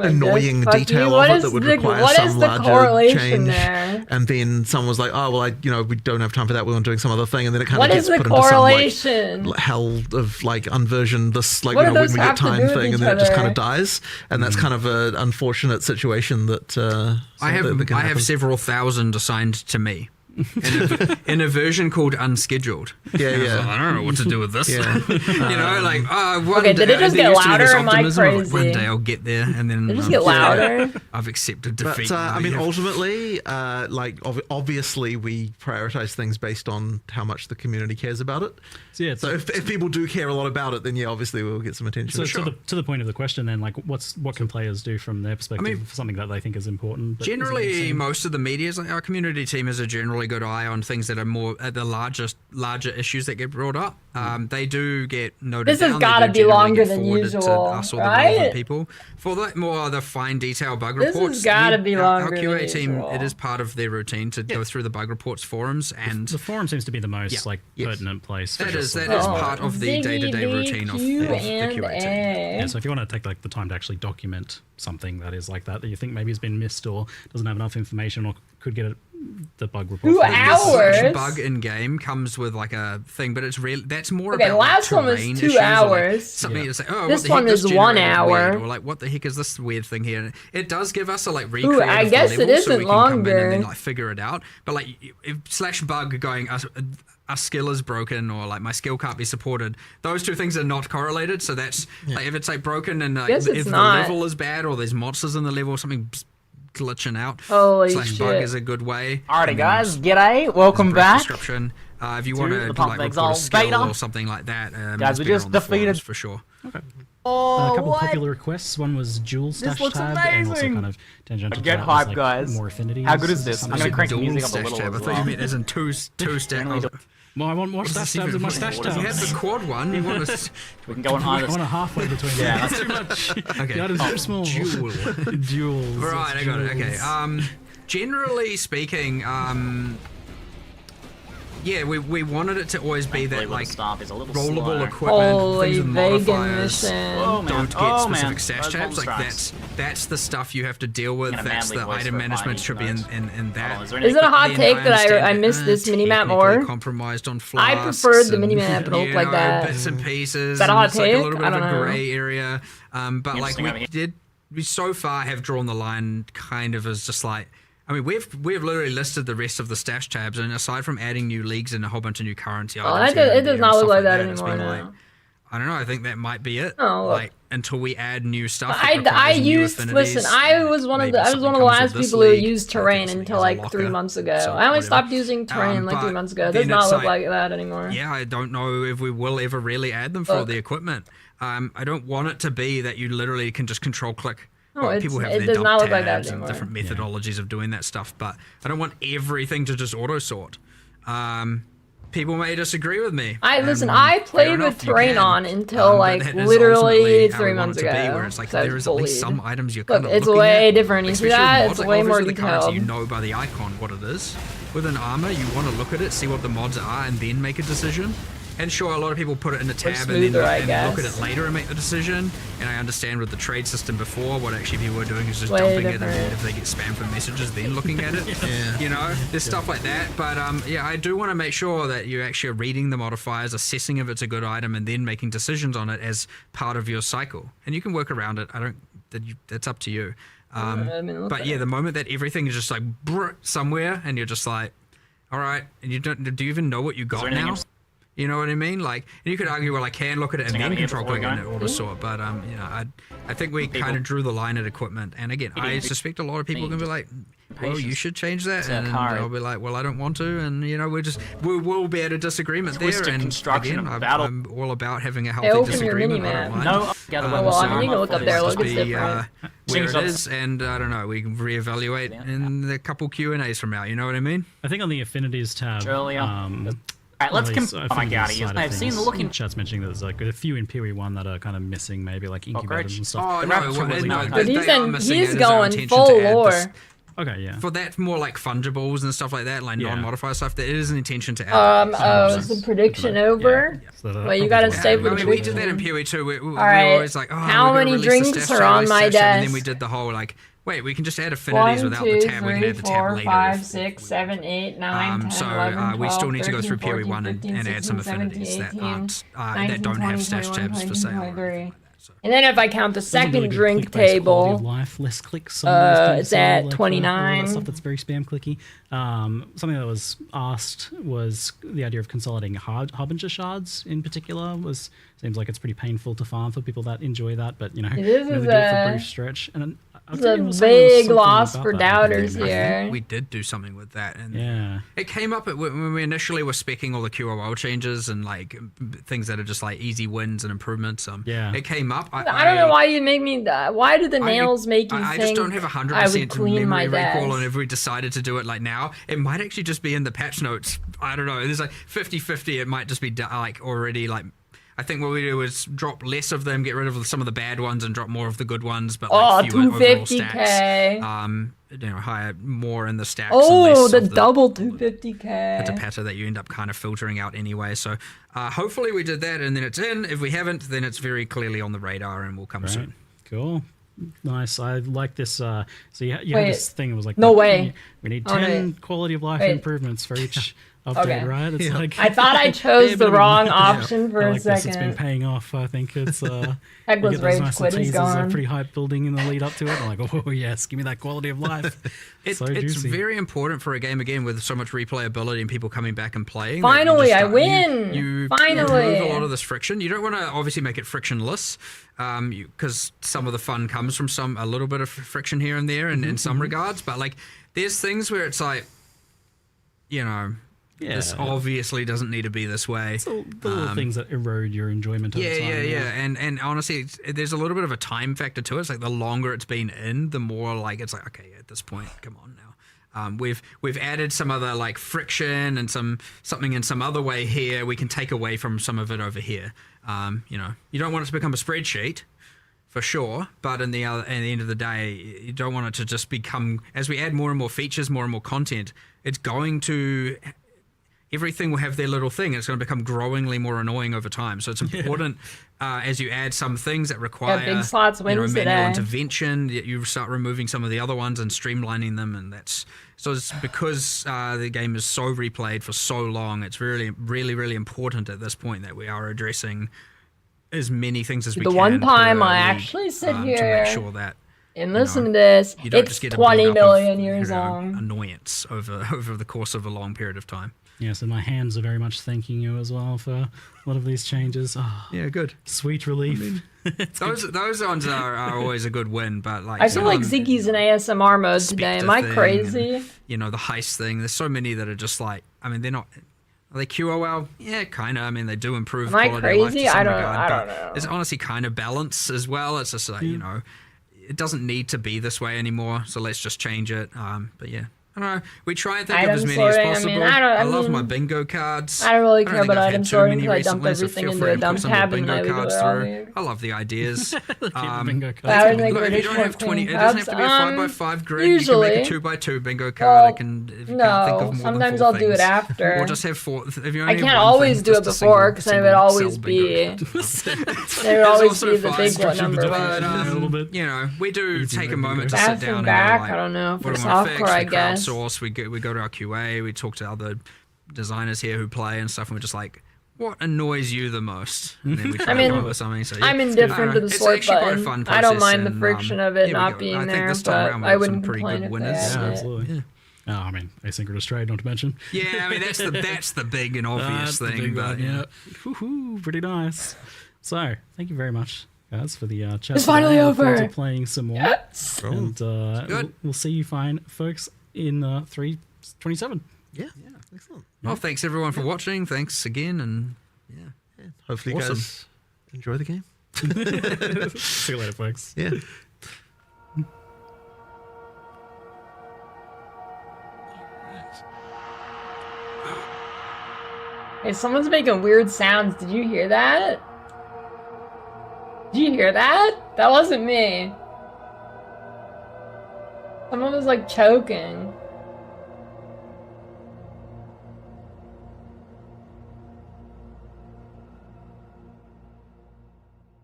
annoying detail of it that would require some larger change. There? And then someone was like, oh, well, we don't have time for that, we want doing some other thing. And then it kind what of gets is put the into correlation? some like hell of like unversion, this like, you know, when we get time thing, and then it just kind of dies. And that's kind of an unfortunate situation that I have several thousand assigned to me in a version called unscheduled. Yeah. I don't know what to do with this. You know, like did it just get louder? Am I crazy? Like, one day I'll get there, and then did it just get louder? I've accepted defeat. But I mean, ultimately, like obviously, we prioritize things based on how much the community cares about it. So if people do care a lot about it, then obviously we'll get some attention. So to the point of the question, then, like, what can players do from their perspective for something that they think is important? Generally, most of the media, like our community team, has a generally good eye on things that are more the larger issues that get brought up. They do get noted. This has got to be longer than usual, right? People for the fine detail bug reports. This has got to be longer. Our QA than team, usual. it is part of their routine to go through the bug reports forums, and the forum seems to be the most pertinent place. That is part of the day-to-day routine of the QA team. Yeah, so if you want to take like the time to actually document something that is like that you think maybe has been missed or doesn't have enough information or could get the bug report. 2 hours. Bug in game comes with like a thing, but it's really that's more okay. about Last like, one was 2 issues hours. Like something to say, oh, this what the one heck, is this 1 generated hour. weird, or like what the heck is this weird thing here? And it does give us a like recreate. I guess level, it isn't so we can longer. come in and then like figure it out. But like if /bug going a skill is broken or like my skill can't be supported, those two things are not correlated. So that's like if it's like broken and if the level is bad or there's monsters in the level or something glitching out. Holy /bug is a good way. Alrighty guys, g'day, welcome back. Description. If you want to like report a skill or something like that, guys, we just defeated for sure. Okay. A couple of popular requests. One was dual stash tab, and also kind of tangential Get tab hype, like guys. more affinities. How good is this? I'm gonna crank the music up a little. little. I thought you meant as in two stack. Well, I want more stash tabs in my stash tabs. You have the quad one. You want to? We can go on honest. I want a halfway between. Yeah, that's too much. Okay. The items are small. Duels. Right, I got it. Okay. Generally speaking, yeah, we wanted it to always be that like rollable equipment, things with modifiers don't get specific stash tabs. Like that's the stuff you have to deal with. That's the item management should be in that. Is it a hot take that I missed this minimap more? Compromised on flasks. I preferred the minimap to look like that. Bits and pieces. Is that a hot take? Like a little bit of a grey area. But like we so far have drawn the line kind of as just like. I mean, we've literally listed the rest of the stash tabs, and aside from adding new leagues and a whole bunch of new currency items, it does not look like that anymore now. Like, I don't know. I think that might be it. Oh, like until we add new stuff. I used. Listen, I was one of the last people who used terrain until like 3 months ago. I only stopped using terrain like 3 months ago. It does not look like that anymore. Yeah, I don't know if we will ever really add them for the equipment. I don't want it to be that you literally can just control click. No, people have it their does not look like tabs that and anymore. different methodologies of doing that stuff, but I don't want everything to just auto sort. People may disagree with me. I played with terrain on until like literally 3 months ago. Where it's like there is at least some items you're kind of it's way different. You see that? It's way more detailed. detailed. You know by the icon what it is. With an armor, you want to look at it, see what the mods are, and then make a decision. And sure, a lot of people put it in a tab and then look at it later and make the decision. And I understand with the trade system before, what actually people were doing is just dumping it, and then if they get spam for messages, then looking at it. You know, there's stuff like that. But yeah, I do want to make sure that you actually are reading the modifiers, assessing if it's a good item, and then making decisions on it as part of your cycle. And you can work around it. That's up to you. But yeah, the moment that everything is just like somewhere, and you're just like, all right, and you do you even know what you got now? You know what I mean? Like, and you could argue, well, I can look at it and then control click and auto sort, but you know, I think we kind of drew the line at equipment. And again, I suspect a lot of people are gonna be like, well, you should change that, and I'll be like, well, I don't want to, and you know, we'll be at a disagreement there. And again, I'm all about having a healthy disagreement. I don't mind. Well, I mean, you can look up there, look, it's different. Where it is, and I don't know, we can reevaluate in a couple Q&As from now. You know what I mean? I think on the affinities tab. Earlier. Alright, let's oh my god, I've seen the looking. Chat's mentioning that there's like a few in PoE 1 that are kind of missing, maybe like incubators and stuff. Oh, no, but he's going full lore. Okay, yeah. For that, more like fungibles and stuff like that, like non-modifier stuff, there is an intention to add. Is the prediction over? Yeah. Well, you gotta stay with we did that in PoE 2. We were right. always like, oh, how many drinks are on my desk? And then we did the whole like, wait, we can just add affinities without the tab. 1, 2, 3, we can add the tab 4, later. 5, 6, 7, 8, 9, 10, so 11, 12, we still need 13, to go through 14, PoE 1 15, and add some 16, 17, affinities 18, that aren't 19, that don't 20, have stash 21, tabs for 22, sale. 23. And then if I count the second really drink quality table, of life, less clicks. It's at like, 29. All that stuff that's very spam clicky. Something that was asked was the idea of consolidating harbinger shards in particular. Seems like it's pretty painful to farm for people that enjoy that, but you know, it is do it for a brief stretch. And it's a big loss for doubters here. We did do something with that, and yeah, it came up when we initially were speccing all the QOL changes and like things that are just like easy wins and improvements. Yeah, it came up. I don't know why you make me. Why do the nails make you I think just don't have 100% memory recall on if we decided to do it like now. It might actually just be in the patch notes. I don't know. There's like 50-50. It might just be like already like. I think what we do is drop less of them, get rid of some of the bad ones, and drop more of the good ones. But like fewer overall stacks. You know, higher more in the stacks. Oh, the double 250k. It's a patter that you end up kind of filtering out anyway. So hopefully we did that, and then it's in. If we haven't, then it's very clearly on the radar, and will come soon. Cool. Nice. I like this. So you had this thing. It was like, no way. We need 10 quality of life improvements for each update, right? It's like I thought I chose the wrong option for a second. It's been paying off. I think it's Heckler's Rage nice Quit is gone. Pretty hype building in the lead up to it. I'm like, oh yes, give me that quality of life. It's very important for a game again with so much replayability and people coming back and playing. Finally, I win. You Finally remove a lot of this friction. You don't want to obviously make it frictionless, because some of the fun comes from a little bit of friction here and there, in some regards. But like, there's things where it's like, you know. Yeah. This obviously doesn't need to be this way. It's the little things that erode your enjoyment over time. Yeah. And honestly, there's a little bit of a time factor to it. It's like the longer it's been in, the more like it's like, okay, at this point, come on now. We've added some other like friction and something in some other way here. We can take away from some of it over here. You know, you don't want it to become a spreadsheet. For sure, but at the end of the day, you don't want it to just become, as we add more and more features, more and more content, it's going to, everything will have their little thing, and it's going to become growingly more annoying over time. So it's important as you add some things that require big slots manual today. intervention, you start removing some of the other ones and streamlining them, and it's because the game is so replayed for so long. It's really, really, really important at this point that we are addressing as many things as we can. The one time I actually sit here to make sure that and listen to this, you don't it's just get 20 million years long. Annoyance over the course of a long period of time. Yes, and my hands are very much thanking you as well for a lot of these changes. Oh, yeah, good. Sweet relief. I mean, those ones are always a good win, but like I feel like Ziggy's in ASMR mode today. Am I crazy? And, you know, the heist thing. There's so many that are just like, I mean, they're not. Are they QOL? Yeah, kind of. I mean, they do improve quality of life to some regard. I don't know. It's honestly kind of balance as well. It's just like, you know, it doesn't need to be this way anymore, so let's just change it. But yeah. I don't know. We try and think of as many as possible. I love my bingo cards. I don't really care about item sorting because I dump everything into a dump tab and I leave it all here. I love the ideas. Bingo cards. Look, if you don't have 20, it doesn't have to be a 5x5 grid. Usually. You can make a 2x2 bingo card. If you can't think of more sometimes than 4 I'll do it after. Or just have 4. If you only I have can't one always thing, do it just before because it would always be. There would always be the big number. But, you know, we do take a moment to sit Fast down and and back, go, I don't know. For what do I want to softcore, fix? I guess. Crowdsource. We go to our QA, we talk to other designers here who play and stuff, and we're just like, what annoys you the most? And then we try to come up with something. So, yeah, I'm indifferent to the sort button. I don't mind the and, friction of it not being there, but I wouldn't complain if they Yeah, absolutely. Yeah. I mean, asynchronous trade, not to mention. Yeah, I mean that's the big and obvious That's thing. the big But one, yeah. Woohoo, pretty nice. So, thank you very much, guys, for the chat. It's finally today. I look forward over. to playing some more. Yes. And we'll see you fine, folks, in 327. Yeah, excellent. Well, thanks everyone for watching. Thanks again, and yeah. Hopefully, Awesome. you guys enjoy the game. See you later, folks. Yeah. Hey, someone's making weird sounds. Did you hear that? Did you hear that? That wasn't me. Someone was like choking.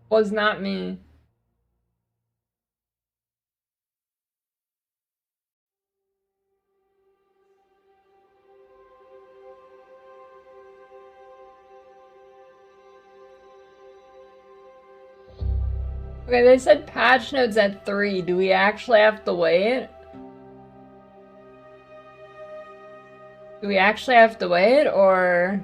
Was not me. Okay, they said patch notes at 3. Do we actually have to wait? Do we actually have to wait, or...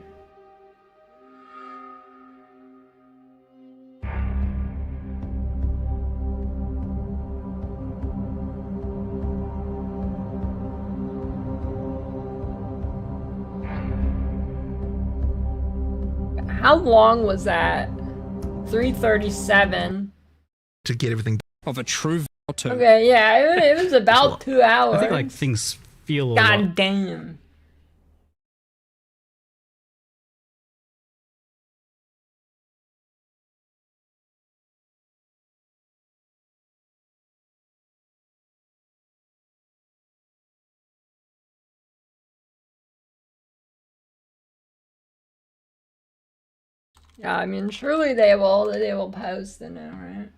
How long was that? 3:37. To get everything of a true vow. Okay, yeah, it was about 2 hours. I think like things feel a God lot. damn. Yeah, I mean, surely they will post it now, right?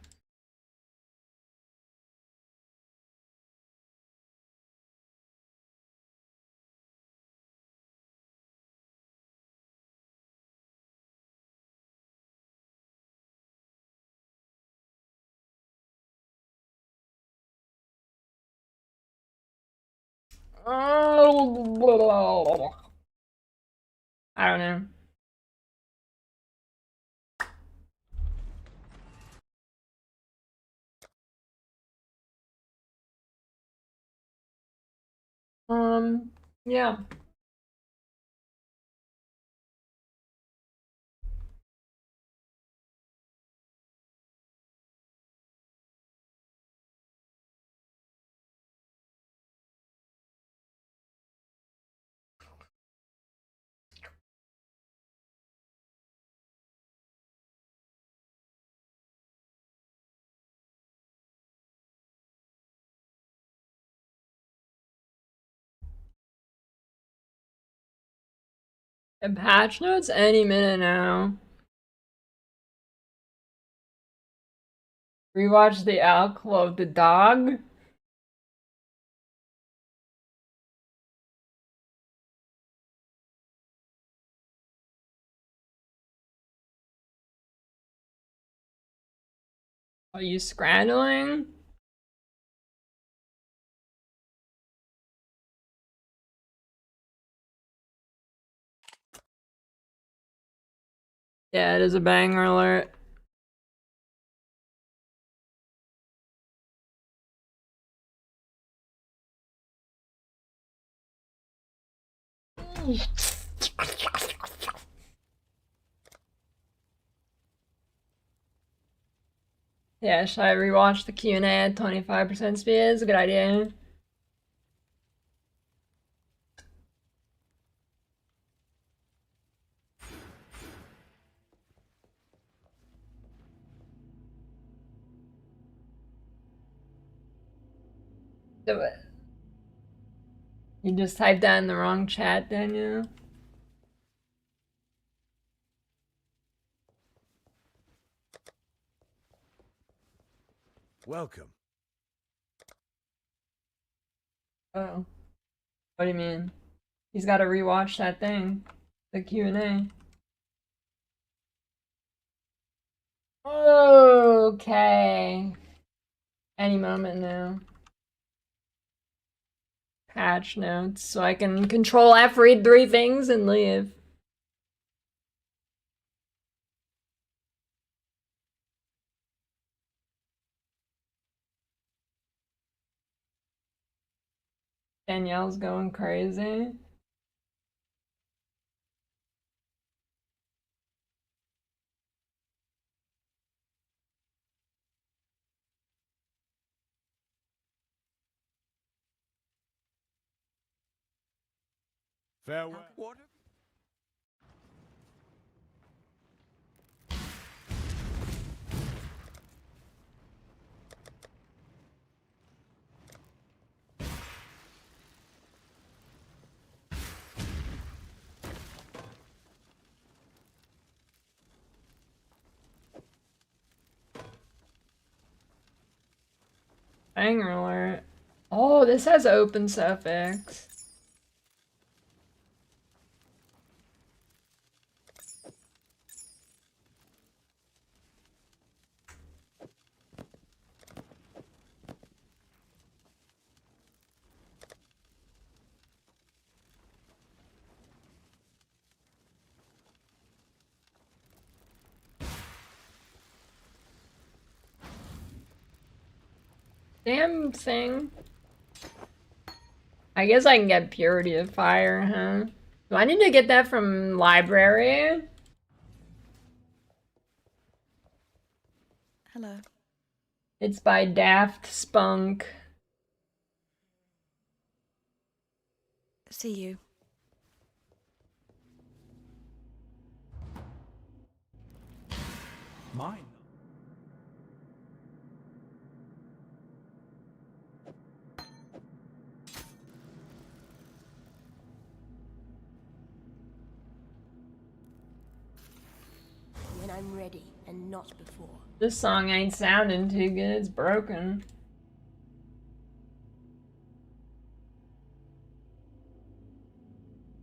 Oh, I don't know. Yeah. And patch notes any minute now. Rewatch the outclaw of the dog. Are you scrambling? Yeah, it is a banger alert. Yeah, should I rewatch the Q&A at 25% speed? It's a good idea. Do it. You just typed that in the wrong chat, Daniel. Welcome. Oh. What do you mean? He's got to rewatch that thing. The Q&A. Okay. Any moment now. patch notes so I can control F, read 3 things, and leave. Danielle's going crazy. Farewell. Banger alert. Oh, this has open suffix. Damn thing. I guess I can get Purity of Fire, huh? Do I need to get that from library? Hello. It's by Daft Spunk. See you. Mine. When I'm ready, and not before. This song ain't sounding too good, it's broken.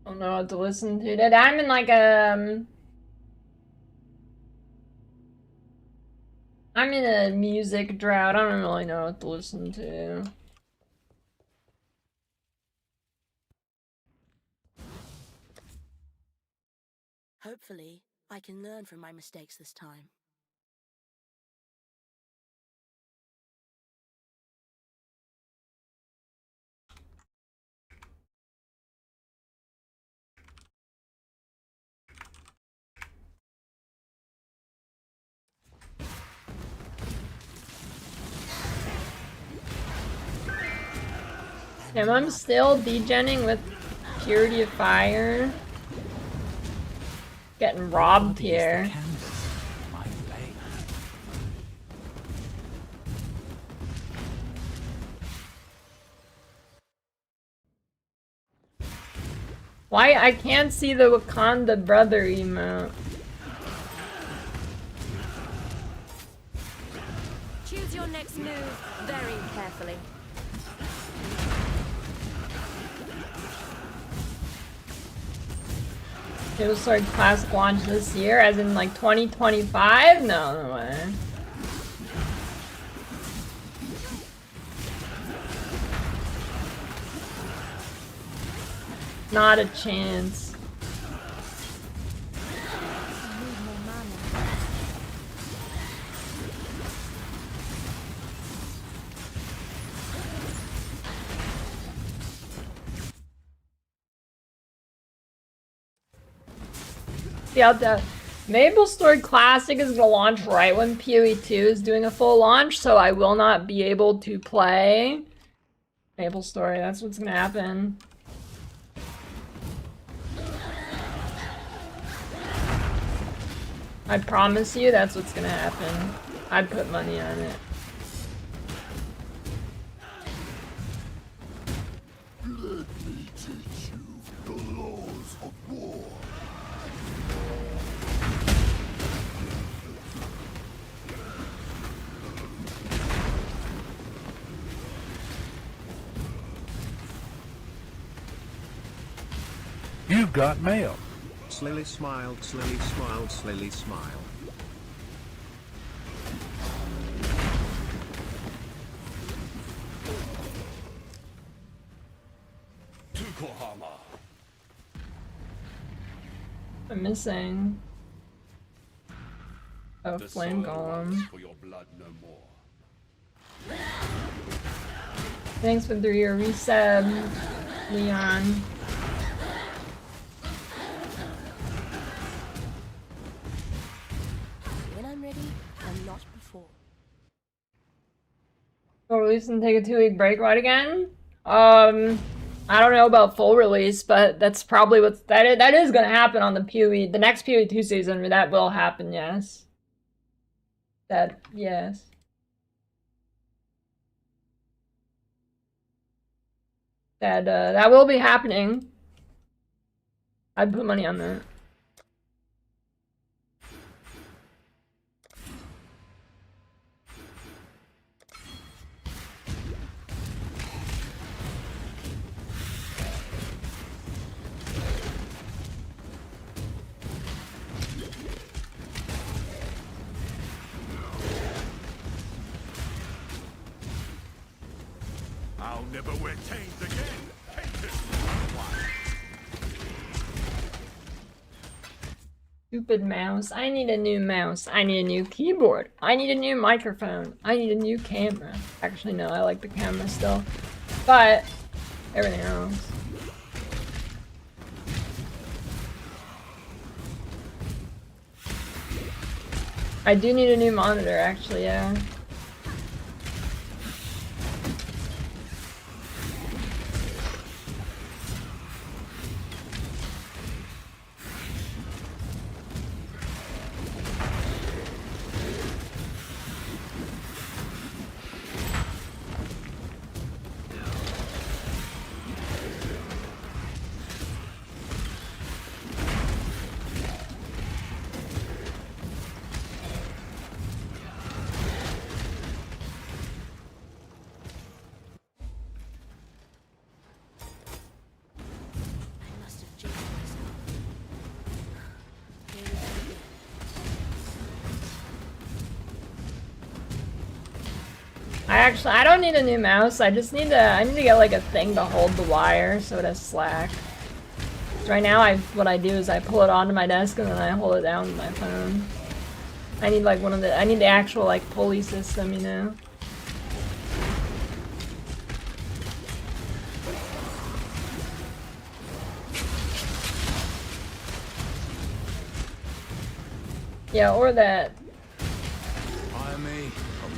I don't know what to listen to. That I'm in like I'm in a music drought. I don't really know what to listen to. Hopefully, I can learn from my mistakes this time. Damn, I'm still degenning with Purity of Fire. Getting robbed here. Why? I can't see the Wakanda brother emote. Choose your next move very carefully. It'll start classic launch this year, as in like 2025? No way. Not a chance. Yeah, the Maple Story Classic is gonna launch right when PoE 2 is doing a full launch, so I will not be able to play Maple Story. That's what's gonna happen. I promise you that's what's gonna happen. I'd put money on it. Let me teach you the laws of war. You've got mail. Slowly smiled, slowly smiled, slowly smiled. I'm missing. Oh, The flame soil golem. runs for your blood no more. Thanks for the your resub, Leon. When I'm ready, and not before. Full release and take a 2-week break right again? I don't know about full release, but that's probably that is gonna happen on the PoE, the next PoE 2 season. That will happen, yes. Yes. That will be happening. I'd put money on that. I'll never wear chains again. Hate it. Stupid mouse. I need a new mouse. I need a new keyboard. I need a new microphone. I need a new camera. Actually, no, I like the camera still. But everything else. I do need a new monitor, actually, yeah. I don't need a new mouse. I need to get like a thing to hold the wire so it has slack. So right now what I do is I pull it onto my desk and then I hold it down with my phone. I need like I need the actual like pulley system, you know. Yeah, or that.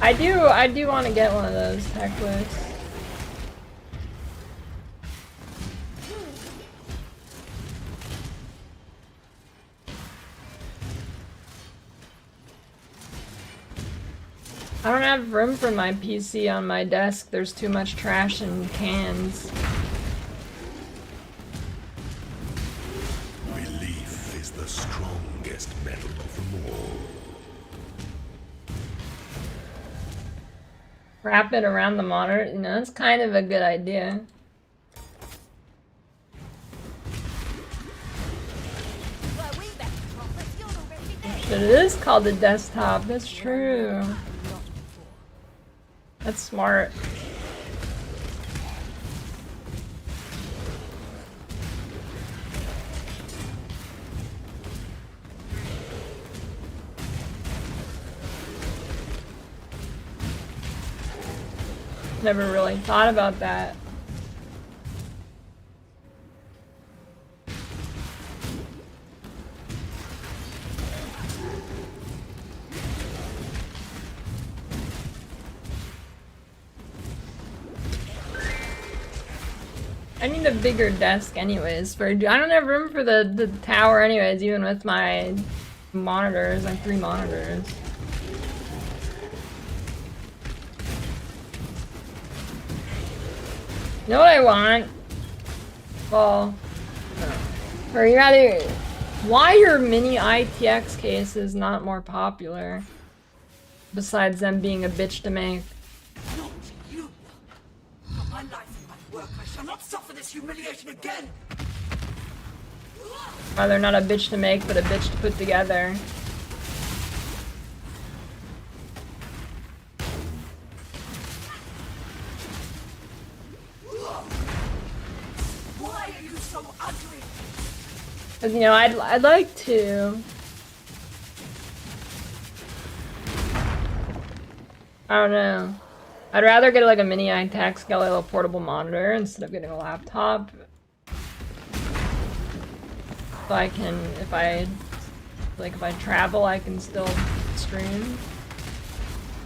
I do want to get one of those tech lists. I don't have room for my PC on my desk. There's too much trash and cans. Belief is the strongest metal of them all. Wrap it around the monitor, you know, that's kind of a good idea. But it is called a desktop, that's true. That's smart. Never really thought about that. I need a bigger desk anyways. I don't have room for the tower anyways, even with my monitors, like 3 monitors. You know what I want? Well, or rather, why are mini ITX cases not more popular? Besides them being a bitch to make. Not you. For my life and my work, I shall not suffer this humiliation again. Why they're not a bitch to make, but a bitch to put together. Why are you so ugly? 'Cause, you know, I'd like to. I don't know. I'd rather get like a mini iTech, get like a little portable monitor instead of getting a laptop. So I can, if I travel, I can still stream.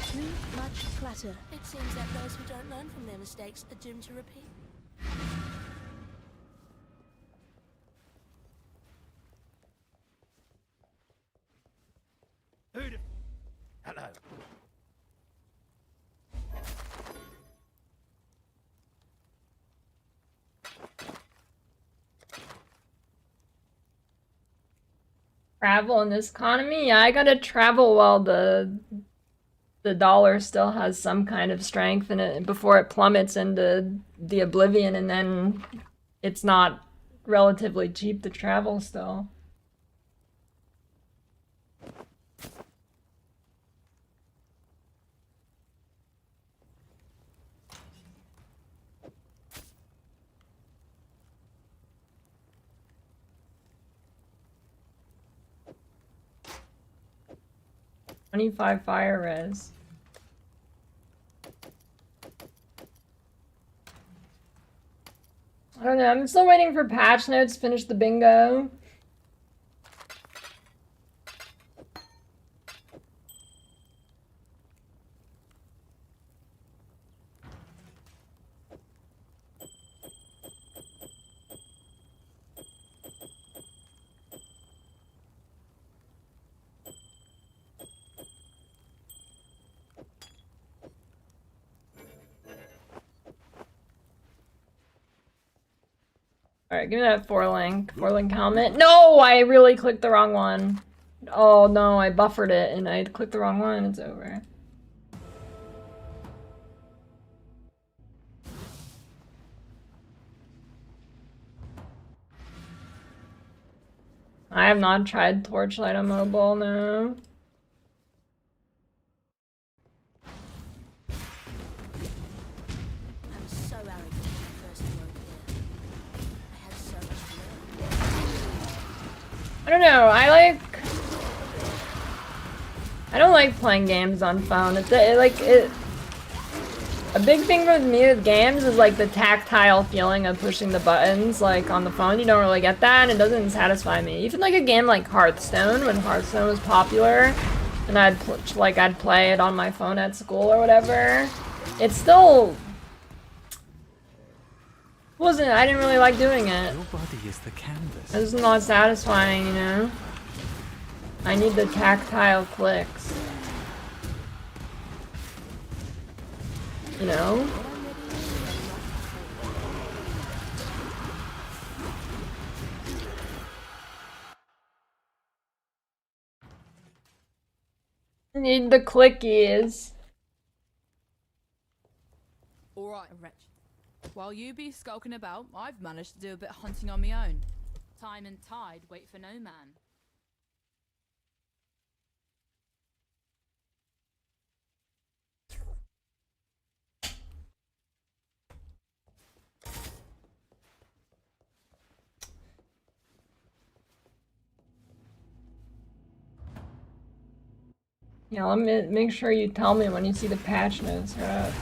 Too much clutter. It seems that those who don't learn from their mistakes are doomed to repeat. Hello. Travel in this economy? Yeah, I gotta travel while the dollar still has some kind of strength in it before it plummets into the oblivion, and then it's not relatively cheap to travel still. $25 fire res. I don't know, I'm still waiting for patch notes to finish the bingo. Alright, give me that 4-link helmet. No! I really clicked the wrong one. Oh no, I buffered it and I clicked the wrong one. It's over. I have not tried Torchlight on mobile, no. I don't know, I don't like playing games on phone. A big thing with me with games is like the tactile feeling of pushing the buttons. Like on the phone, you don't really get that, and it doesn't satisfy me. Even like a game like Hearthstone, when Hearthstone was popular, and I'd play it on my phone at school or whatever. It still wasn't. I didn't really like doing it. Your body is the canvas. It's not satisfying, you know. I need the tactile clicks. You know? Need the clickies. Alright, wretch. While you be skulking about, I've managed to do a bit of hunting on my own. Time and tide wait for no man. Yeah, let me make sure you tell me when you see the patch notes are up.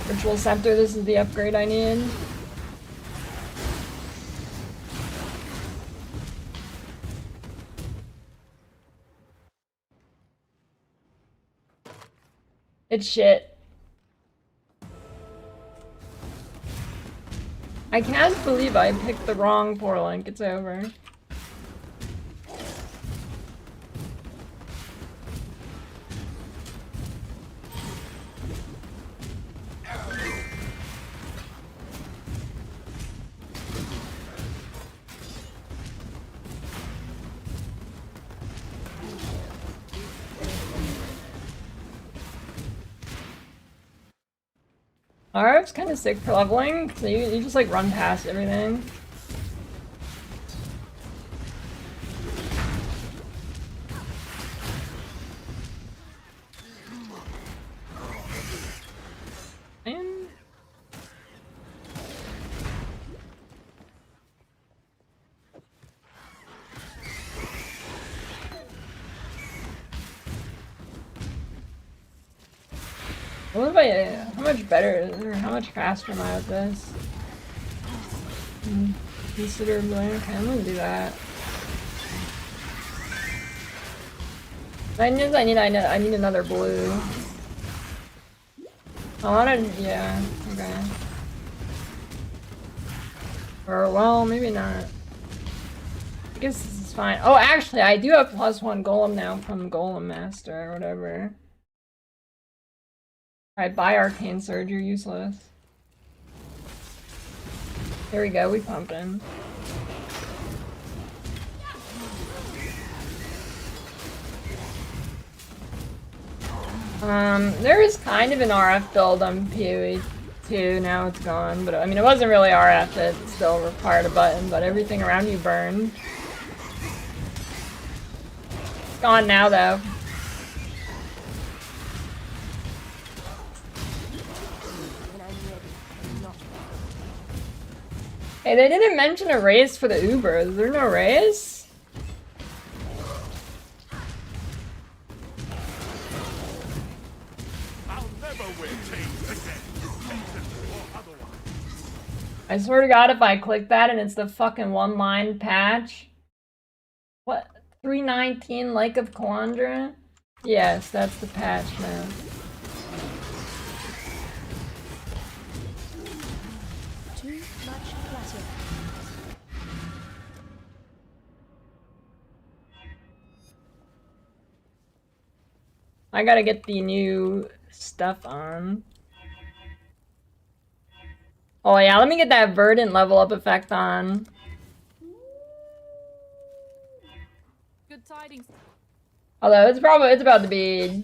Ritual Scepter, this is the upgrade I need. It's shit. I can't believe I picked the wrong 4-link. It's over. Arv's kind of sick for leveling, so you just like run past everything. What if I, how much better, or how much faster am I at this? Considerably. Okay, I'm gonna do that. I need another blue. I wanna, yeah, okay. Or, well, maybe not. I guess this is fine. Oh, actually, I do have +1 golem now from Golem Master or whatever. Alright, buy Arcane Surge, you're useless. Here we go, we pumping. There is kind of an RF build on PoE 2, now it's gone, but I mean it wasn't really RF, it still required a button, but everything around you burned. It's gone now though. Hey, they didn't mention a race for the Uber. Is there no race? I swear to God, if I click that and it's the fucking one-line patch. What? 319 Lake of Calandra? Yes, that's the patch now. Too much clutter. I gotta get the new stuff on. Oh yeah, let me get that verdant level up effect on. Good tidings. Although it's about to be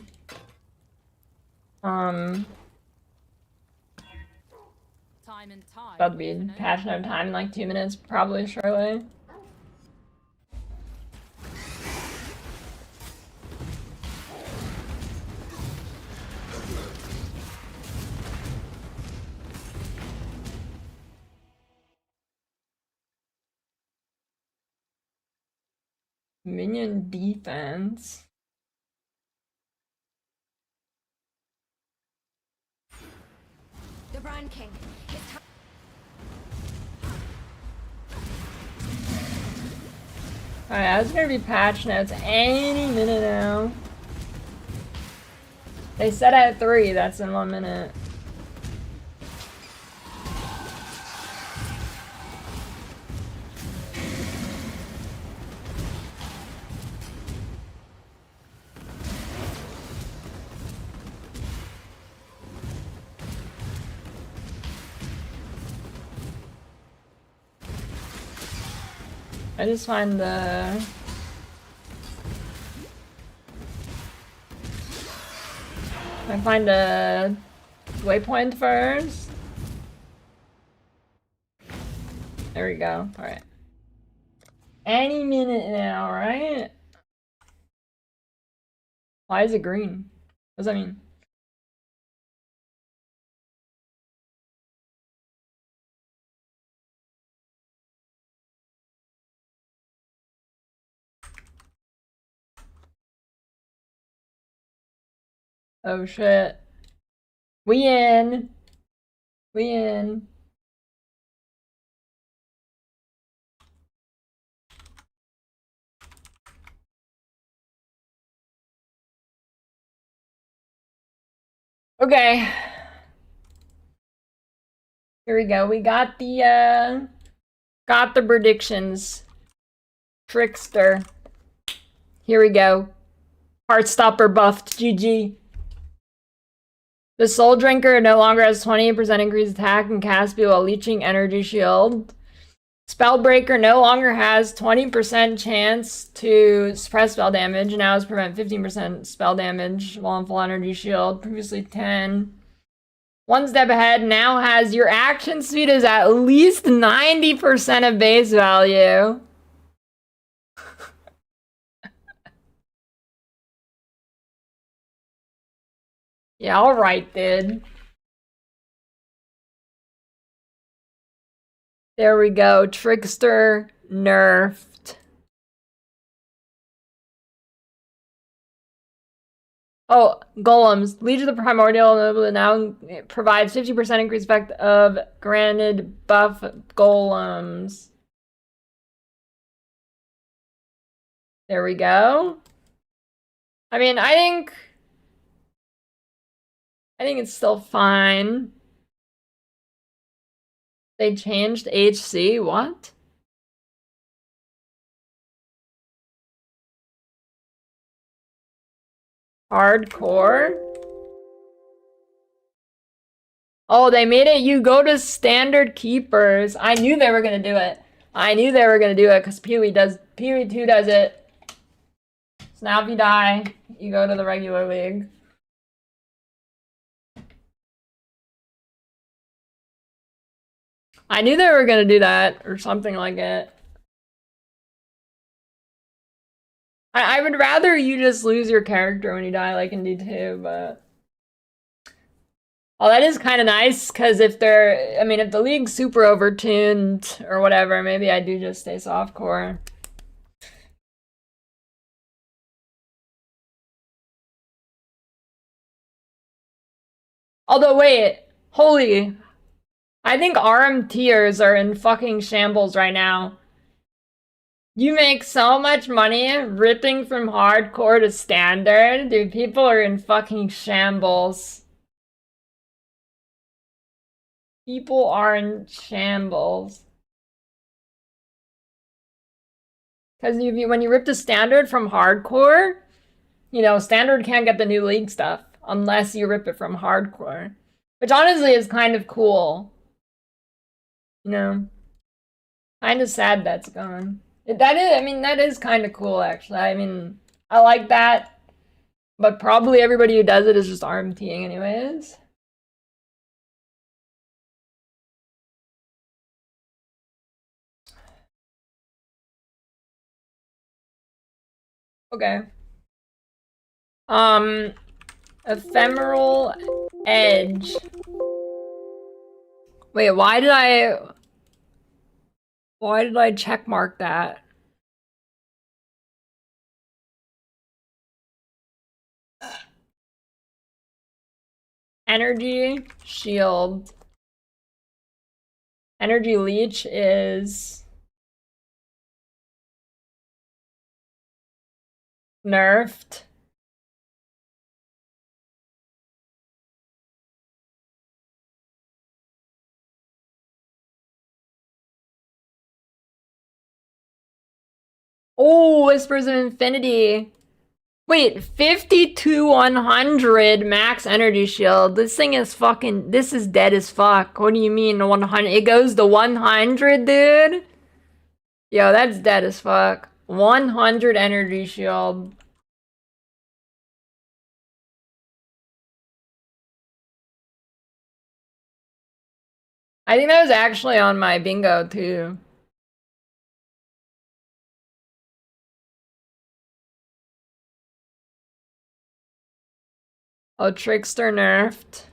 Time and tide. about to be patch no time in like 2 minutes, probably shortly. Minion defense. The Brand King. Alright, that's gonna be patch notes any minute now. They said at 3, that's in 1 minute. I just find the I find a waypoint first. There we go. Alright. Any minute now, right? Why is it green? What does that mean? Oh shit. We in. We in. Okay. Here we go. We got the predictions. Trickster. Here we go. Heartstopper buffed. GG. The Soul Drinker no longer has 20% increased attack and cast while leeching energy shield. Spellbreaker no longer has 20% chance to suppress spell damage. Now has prevent 15% spell damage while on full energy shield. Previously 10. One step ahead now has your action speed is at least 90% of base value. Yeah, alright, dude. There we go. Trickster nerfed. Oh, golems. Legion of the Primordial Noble now provides 50% increased effect of granted buff golems. There we go. I mean, I think it's still fine. They changed HC? What? Hardcore? Oh, they made it you go to standard keepers. I knew they were gonna do it. I knew they were gonna do it because PoE 2 does it. So now if you die, you go to the regular league. I knew they were gonna do that or something like it. I would rather you just lose your character when you die like in D2, but... Oh, that is kind of nice, because if they're... I mean, if the league's super overtuned or whatever, maybe I do just stay softcore. Although, wait. Holy... I think RM tiers are in fucking shambles right now. You make so much money ripping from hardcore to standard. Dude, people are in fucking shambles. People are in shambles. Because when you rip the standard from hardcore, you know, standard can't get the new league stuff unless you rip it from hardcore. Which honestly is kind of cool. You know? Kind of sad that's gone. That is kind of cool, actually. I mean, I like that. But probably everybody who does it is just RMTing anyways. Okay. Ephemeral Edge. Wait, why did I checkmark that? Energy Shield. Energy Leech is nerfed. Oh, Whispers of Infinity. Wait, 50-100 max energy shield. This thing is fucking... This is dead as fuck. What do you mean 100? It goes to 100, dude? Yo, that's dead as fuck. 100 energy shield. I think that was actually on my bingo, too. Oh, Trickster nerfed.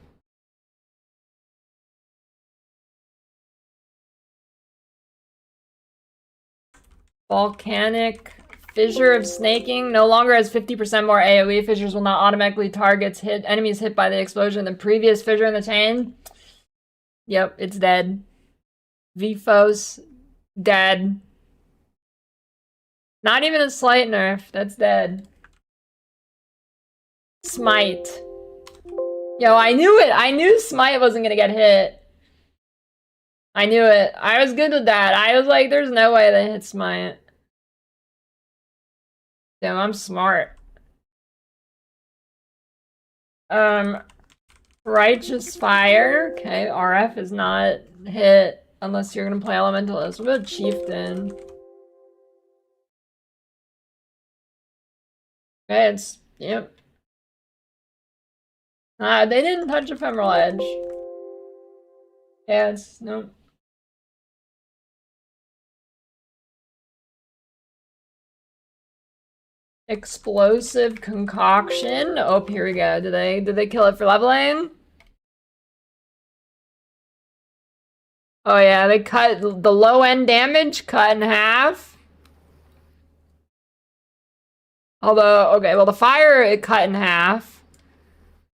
Volcanic Fissure of Snaking no longer has 50% more AoE. Fissures will not automatically target enemies hit by the explosion. The previous fissure in the chain. Yep, it's dead. Vphos, dead. Not even a slight nerf. That's dead. Smite. Yo, I knew it. I knew Smite wasn't gonna get hit. I knew it. I was good with that. I was like, there's no way they hit Smite. Damn, I'm smart. Righteous Fire. Okay, RF is not hit unless you're gonna play Elementalist. What about Chieftain? Okay, it's... Yep. They didn't touch Ephemeral Edge. Yeah, it's... Nope. Explosive Concoction. Oh, here we go. Did they kill it for leveling? Oh yeah, they cut the low end damage, cut in half. Although, okay, well the fire it cut in half.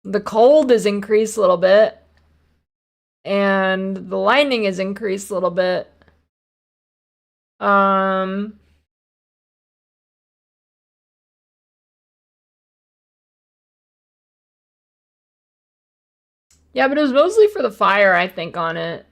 The cold is increased a little bit. And the lightning is increased a little bit. Yeah, but it was mostly for the fire, I think, on it.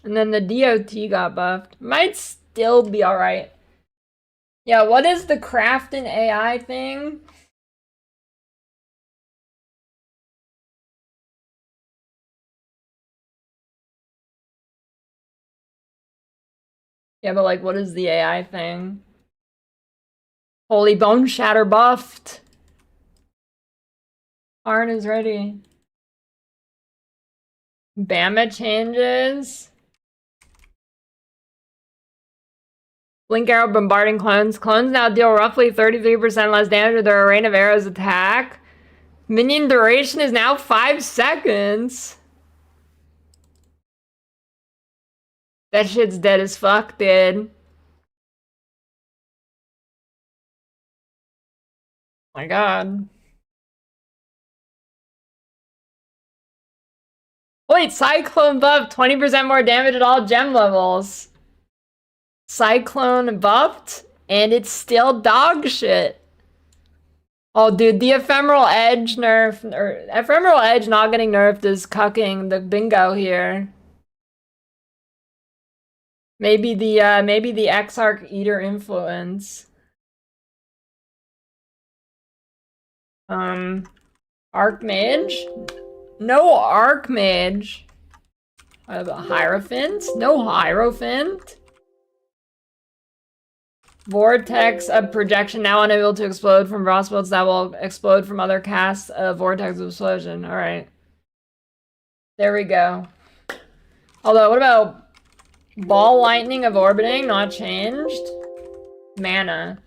And then the DOT got buffed. Might still be alright. Yeah, what is the craft and AI thing? Yeah, but like, what is the AI thing? Holy Bone Shatter buffed. Arn is ready. Bama changes. Blink arrow bombarding clones. Clones now deal roughly 33% less damage with their rain of arrows attack. Minion duration is now 5 seconds. That shit's dead as fuck, dude. My god. Wait, Cyclone buff, 20% more damage at all gem levels. Cyclone buffed, and it's still dog shit. Oh, dude, the Ephemeral Edge nerf, or Ephemeral Edge not getting nerfed is cucking the bingo here. Maybe the Exarch Eater influence. Archmage? No Archmage. Hierophant? No Hierophant. Vortex of projection now unable to explode from raw spells that will explode from other casts of vortex of explosion. Alright. There we go. Although, what about ball lightning of orbiting? Not changed. Mana.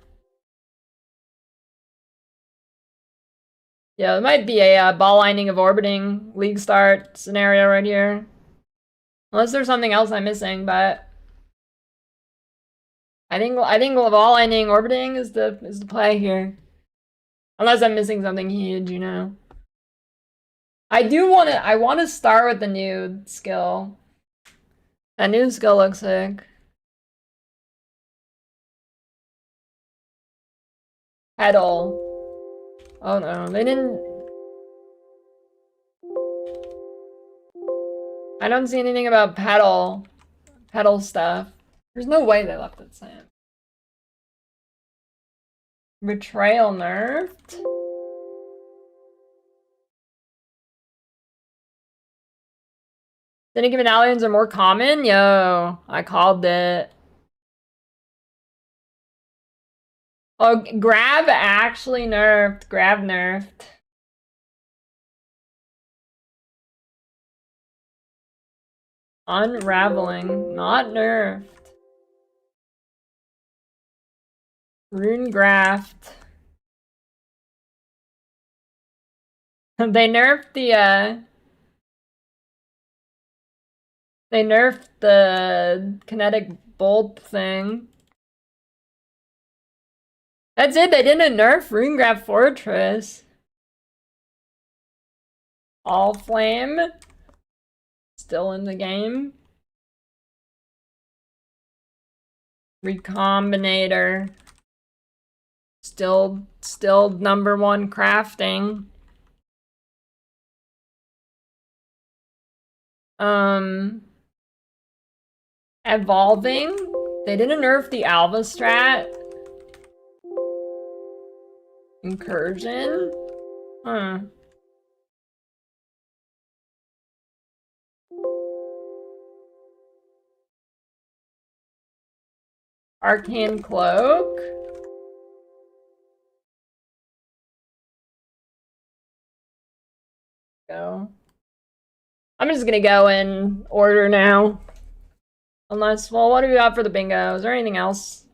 Yeah, it might be a ball lightning of orbiting league start scenario right here. Unless there's something else I'm missing, but I think ball lightning orbiting is the play here. Unless I'm missing something huge, you know. I wanna start with the new skill. That new skill looks sick. Pedal. Oh no, they didn't. I don't see anything about pedal stuff. There's no way they left it the same. Betrayal nerfed? Syndicate medallions are more common? Yo, I called it. Oh, grab actually nerfed. Grab nerfed. Unraveling, not nerfed. Rune graft. They nerfed the kinetic bolt thing. That's it, they didn't nerf Runegraph Fortress. All Flame. Still in the game. Recombinator. Still #1 crafting. Evolving. They didn't nerf the Alva strat. Incursion? Huh. Arcane Cloak. Go. I'm just gonna go in order now. Unless, well, what do we got for the bingo? Is there anything else?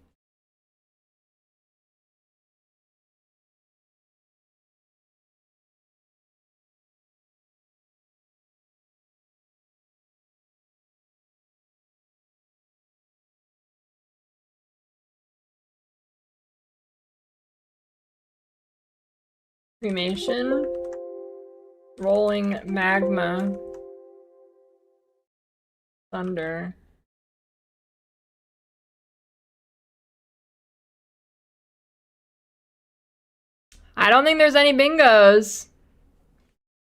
Cremation. Rolling magma. Thunder. I don't think there's any bingos.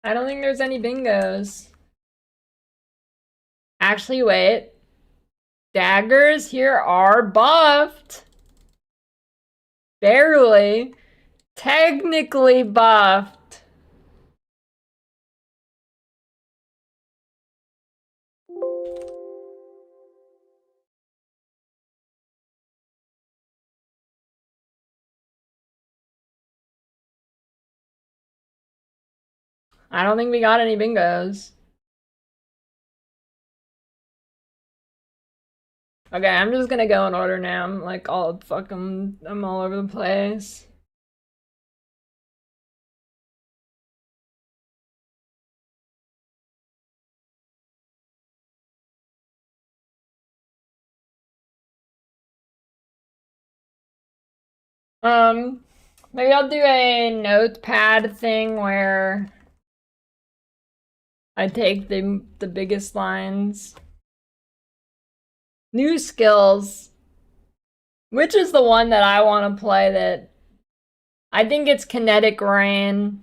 I don't think there's any bingos. Actually, wait. Daggers here are buffed. Barely. Technically buffed. I don't think we got any bingos. Okay, I'm just gonna go in order now. I'm like all fucking, I'm all over the place. Maybe I'll do a notepad thing where I take the biggest lines. New skills. Which is the one that I want to play that... I think it's Kinetic Rain.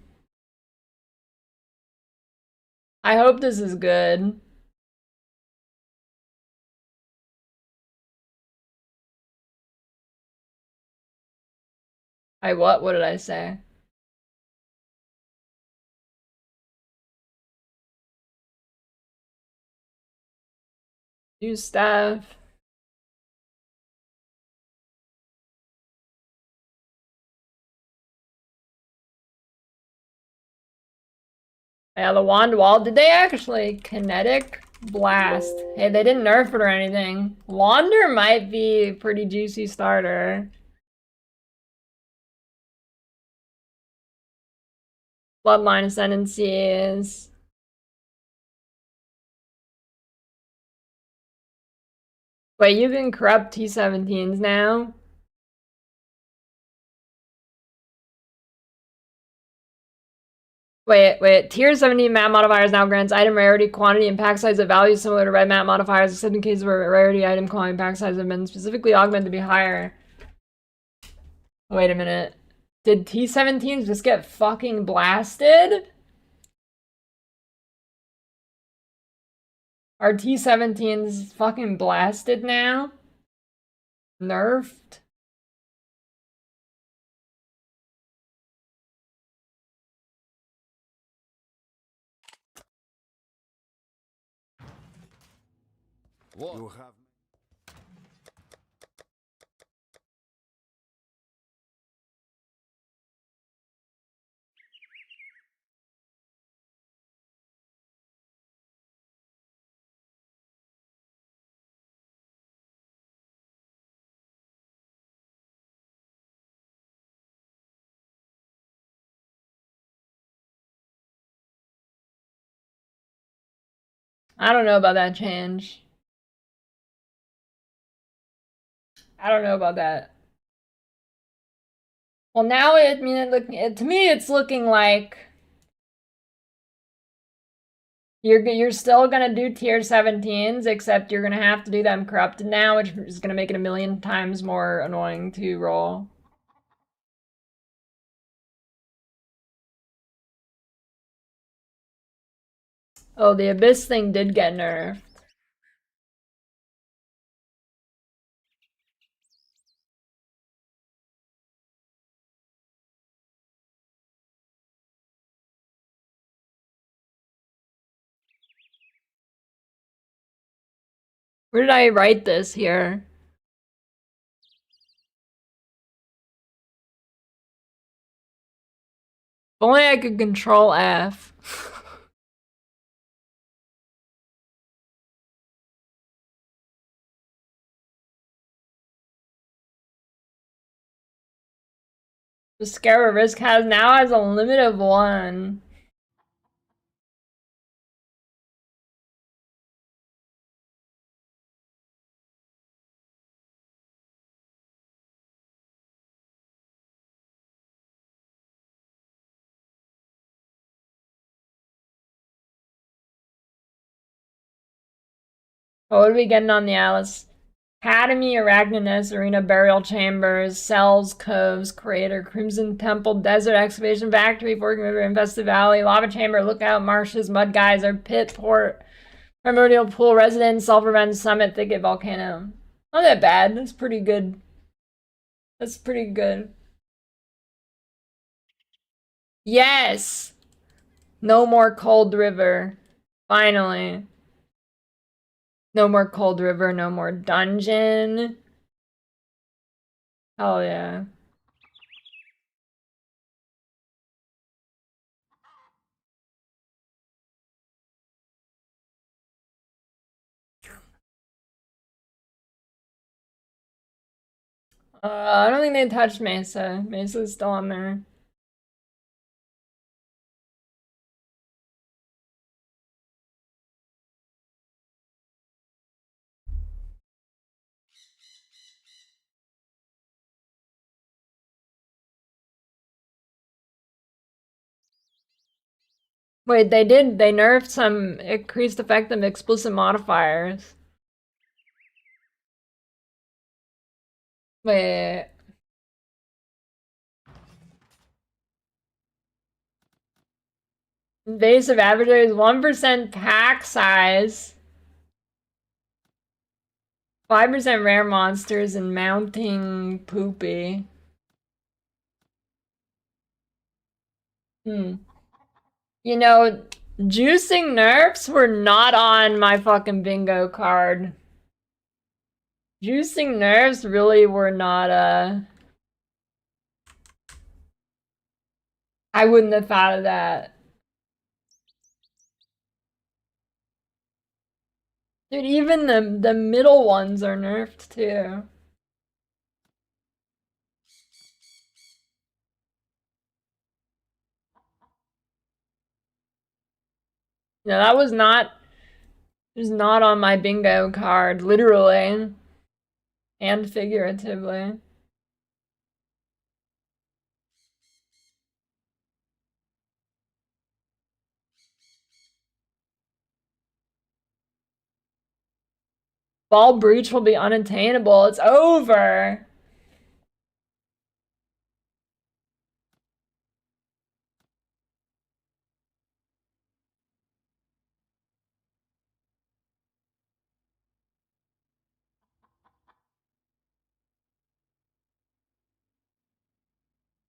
I hope this is good. What? What did I say? New stuff. Yeah, the wand wall. Did they actually kinetic blast? Hey, they didn't nerf it or anything. Wander might be a pretty juicy starter. Bloodline Ascendancies. Wait, you can corrupt T17s now? Wait. Tier 17 map modifiers now grants item rarity, quantity, and pack size of value similar to red map modifiers, except in cases where rarity, item, quantity, and pack size have been specifically augmented to be higher. Wait a minute. Did T17s just get fucking blasted? Are T17s fucking blasted now? Nerfed? What? You have... I don't know about that change. I don't know about that. Well, now to me it's looking like you're still gonna do tier 17s, except you're gonna have to do them corrupted now, which is gonna make it a million times more annoying to roll. Oh, the Abyss thing did get nerfed. Where did I write this here? If only I could control F. The Scarab Risk now has a limit of 1. Oh, what are we getting on the Atlas? Academy, Arachnidness, Arena, Burial Chambers, Cells, Coves, Crater, Crimson Temple, Desert Excavation Factory, Forking River, Infested Valley, Lava Chamber, Lookout, Marshes, Mud Geyser, Pit, Port, Primordial Pool, Residence, Sulfur Vent, Summit, Thicket, Volcano. Not that bad. That's pretty good. That's pretty good. Yes! No more Cold River. Finally. No more Cold River, no more dungeon. Hell yeah. I don't think they touched Mesa. Mesa's still on there. Wait, they nerfed some increased effective explicit modifiers. Wait. Invasive adversaries, 1% pack size. 5% rare monsters and mounting poopy. You know, juicing nerfs were not on my fucking bingo card. Juicing nerfs really were not, I wouldn't have thought of that. Dude, even the middle ones are nerfed too. No, that was not on my bingo card, literally and figuratively. Ball breach will be unattainable. It's over.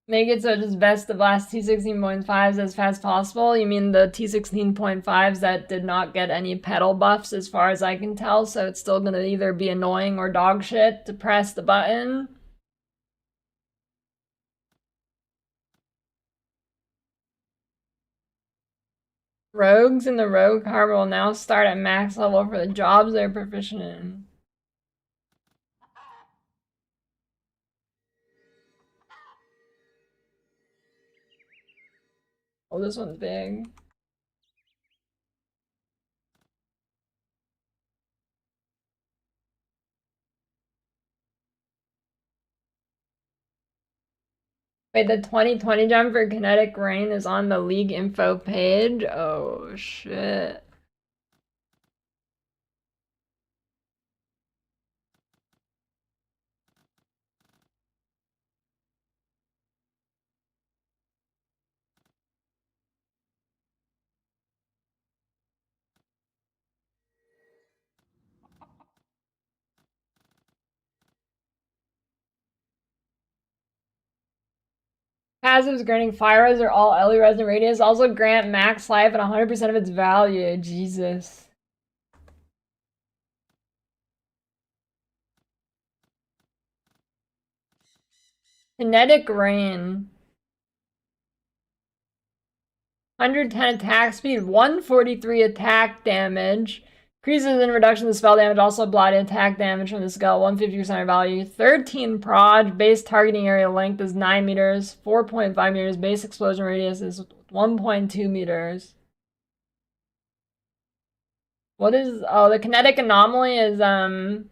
Make it so just best of last T16.5s as fast as possible. You mean the T16.5s that did not get any pedal buffs as far as I can tell, so it's still gonna either be annoying or dog shit to press the button. Rogues in the Rogue Harbor will now start at max level for the jobs they're proficient in. Oh, this one's big. Wait, the 2020 jump for Kinetic Rain is on the League info page? Oh, shit. Passives granting fire res or all Ellie res and radius also grant max life at 100% of its value. Jesus. Kinetic Rain. 110 attack speed, 143 attack damage. Increases in reduction of spell damage, also bloody attack damage from the spell, 150% of value. 13 prod, base targeting area length is 9 meters, 4.5 meters, base explosion radius is 1.2 meters. What is, oh, the kinetic anomaly is, the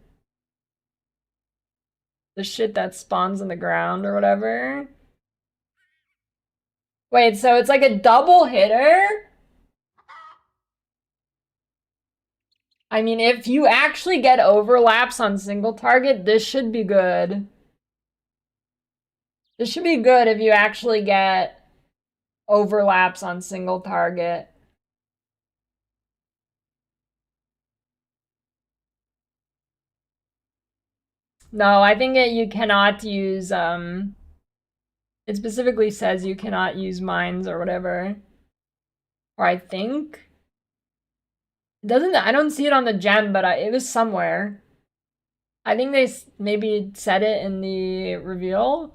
shit that spawns in the ground or whatever. Wait, so it's like a double hitter? I mean, if you actually get overlaps on single target, this should be good. This should be good if you actually get overlaps on single target. No, I think you cannot use, it specifically says you cannot use mines or whatever. Or I think. It doesn't, I don't see it on the gem, but it was somewhere. I think they maybe said it in the reveal.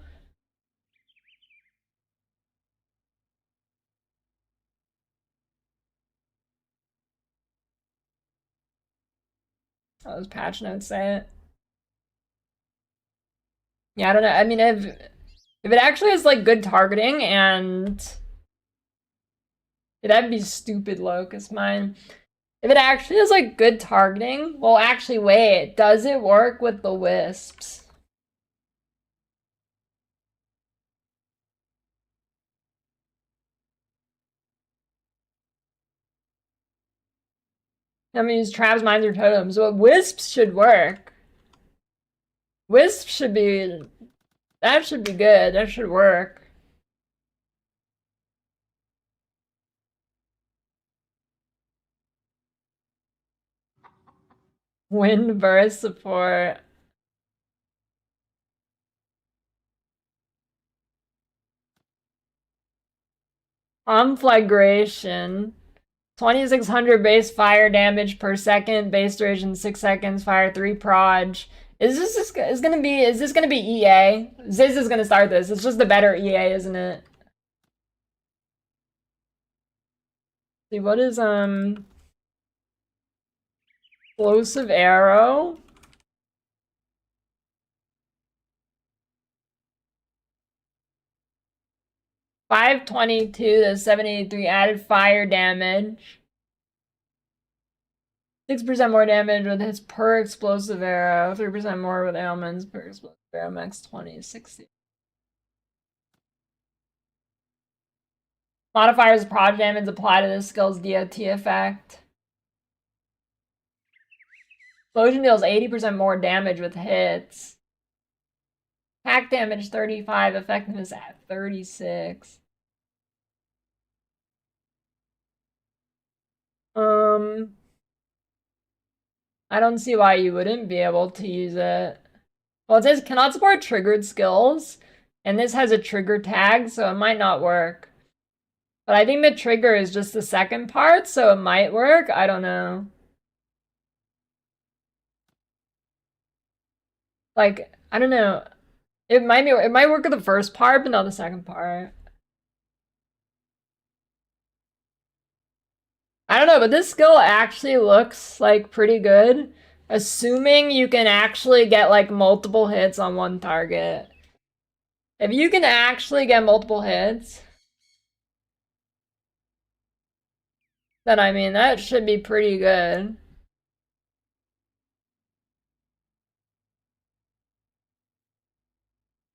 Oh, those patch notes say it. Yeah, I don't know. I mean, if it actually has like good targeting and that'd be stupid locust mine. If it actually has like good targeting, well, actually, wait, does it work with the wisps? I'm gonna use traps, mines, or totems. Well, wisps should work. Wisps should be, that should be good. That should work. Wind burst support. Conflagration. 2600 base fire damage per second, base duration 6 seconds, fire 3 proj. Is this gonna be EA? Ziz is gonna start this. It's just the better EA, isn't it? See, what is explosive arrow? $522 to $783 added fire damage. 6% more damage with hits per explosive arrow. 3% more with ailments per explosive arrow. Max 20, 60. Modifiers of proj damage apply to this skill's DOT effect. Explosion deals 80% more damage with hits. Attack damage 35, effectiveness at 36. I don't see why you wouldn't be able to use it. Well, it says cannot support triggered skills, and this has a trigger tag, so it might not work. But I think the trigger is just the second part, so it might work. I don't know. Like, I don't know. It might work with the first part, but not the second part. I don't know, but this skill actually looks like pretty good. Assuming you can actually get like multiple hits on one target. If you can actually get multiple hits, then I mean, that should be pretty good.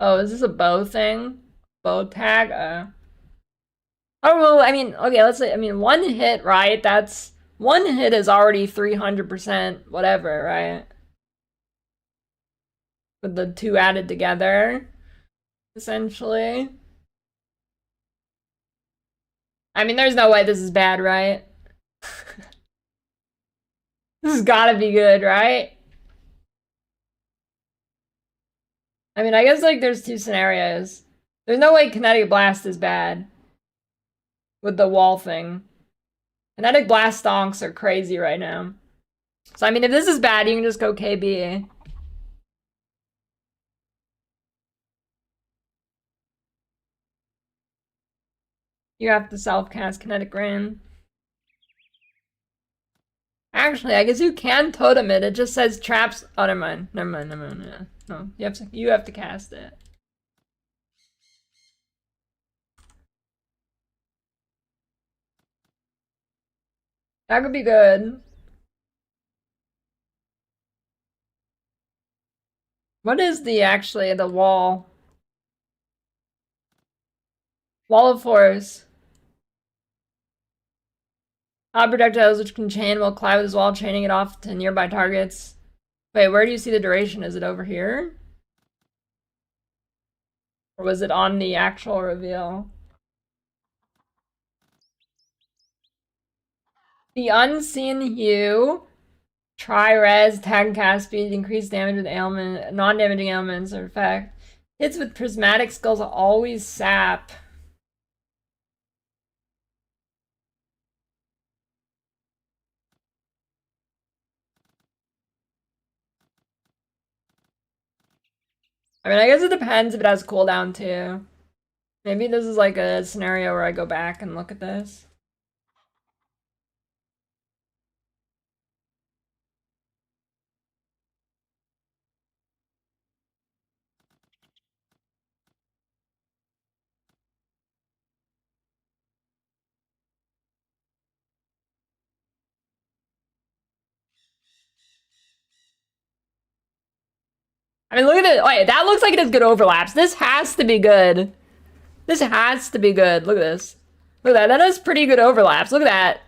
Oh, is this a bow thing? Bow tag? Oh, well, I mean, okay, let's say, I mean, one hit, right? That's, one hit is already 300% whatever, right? With the two added together, essentially. I mean, there's no way this is bad, right? This has gotta be good, right? I mean, I guess, like, there's two scenarios. There's no way Kinetic Blast is bad. With the wall thing. Kinetic Blast stonks are crazy right now. So, I mean, if this is bad, you can just go KB. You have to self-cast Kinetic Rain. Actually, I guess you can totem it. It just says traps. Oh, never mind. Yeah. No, you have to cast it. That could be good. What is the wall? Wall of Force. Projectiles which can chain will collide with his wall, chaining it off to nearby targets. Wait, where do you see the duration? Is it over here? Or was it on the actual reveal? The Unseen Hue. Tri-res, tag and cast speed, increased damage with ailment, non-damaging ailments or effect. Hits with prismatic skulls always sap. I mean, I guess it depends if it has cooldown too. Maybe this is like a scenario where I go back and look at this. I mean, look at it. Wait, that looks like it has good overlaps. This has to be good. This has to be good. Look at this. Look at that. That has pretty good overlaps. Look at that.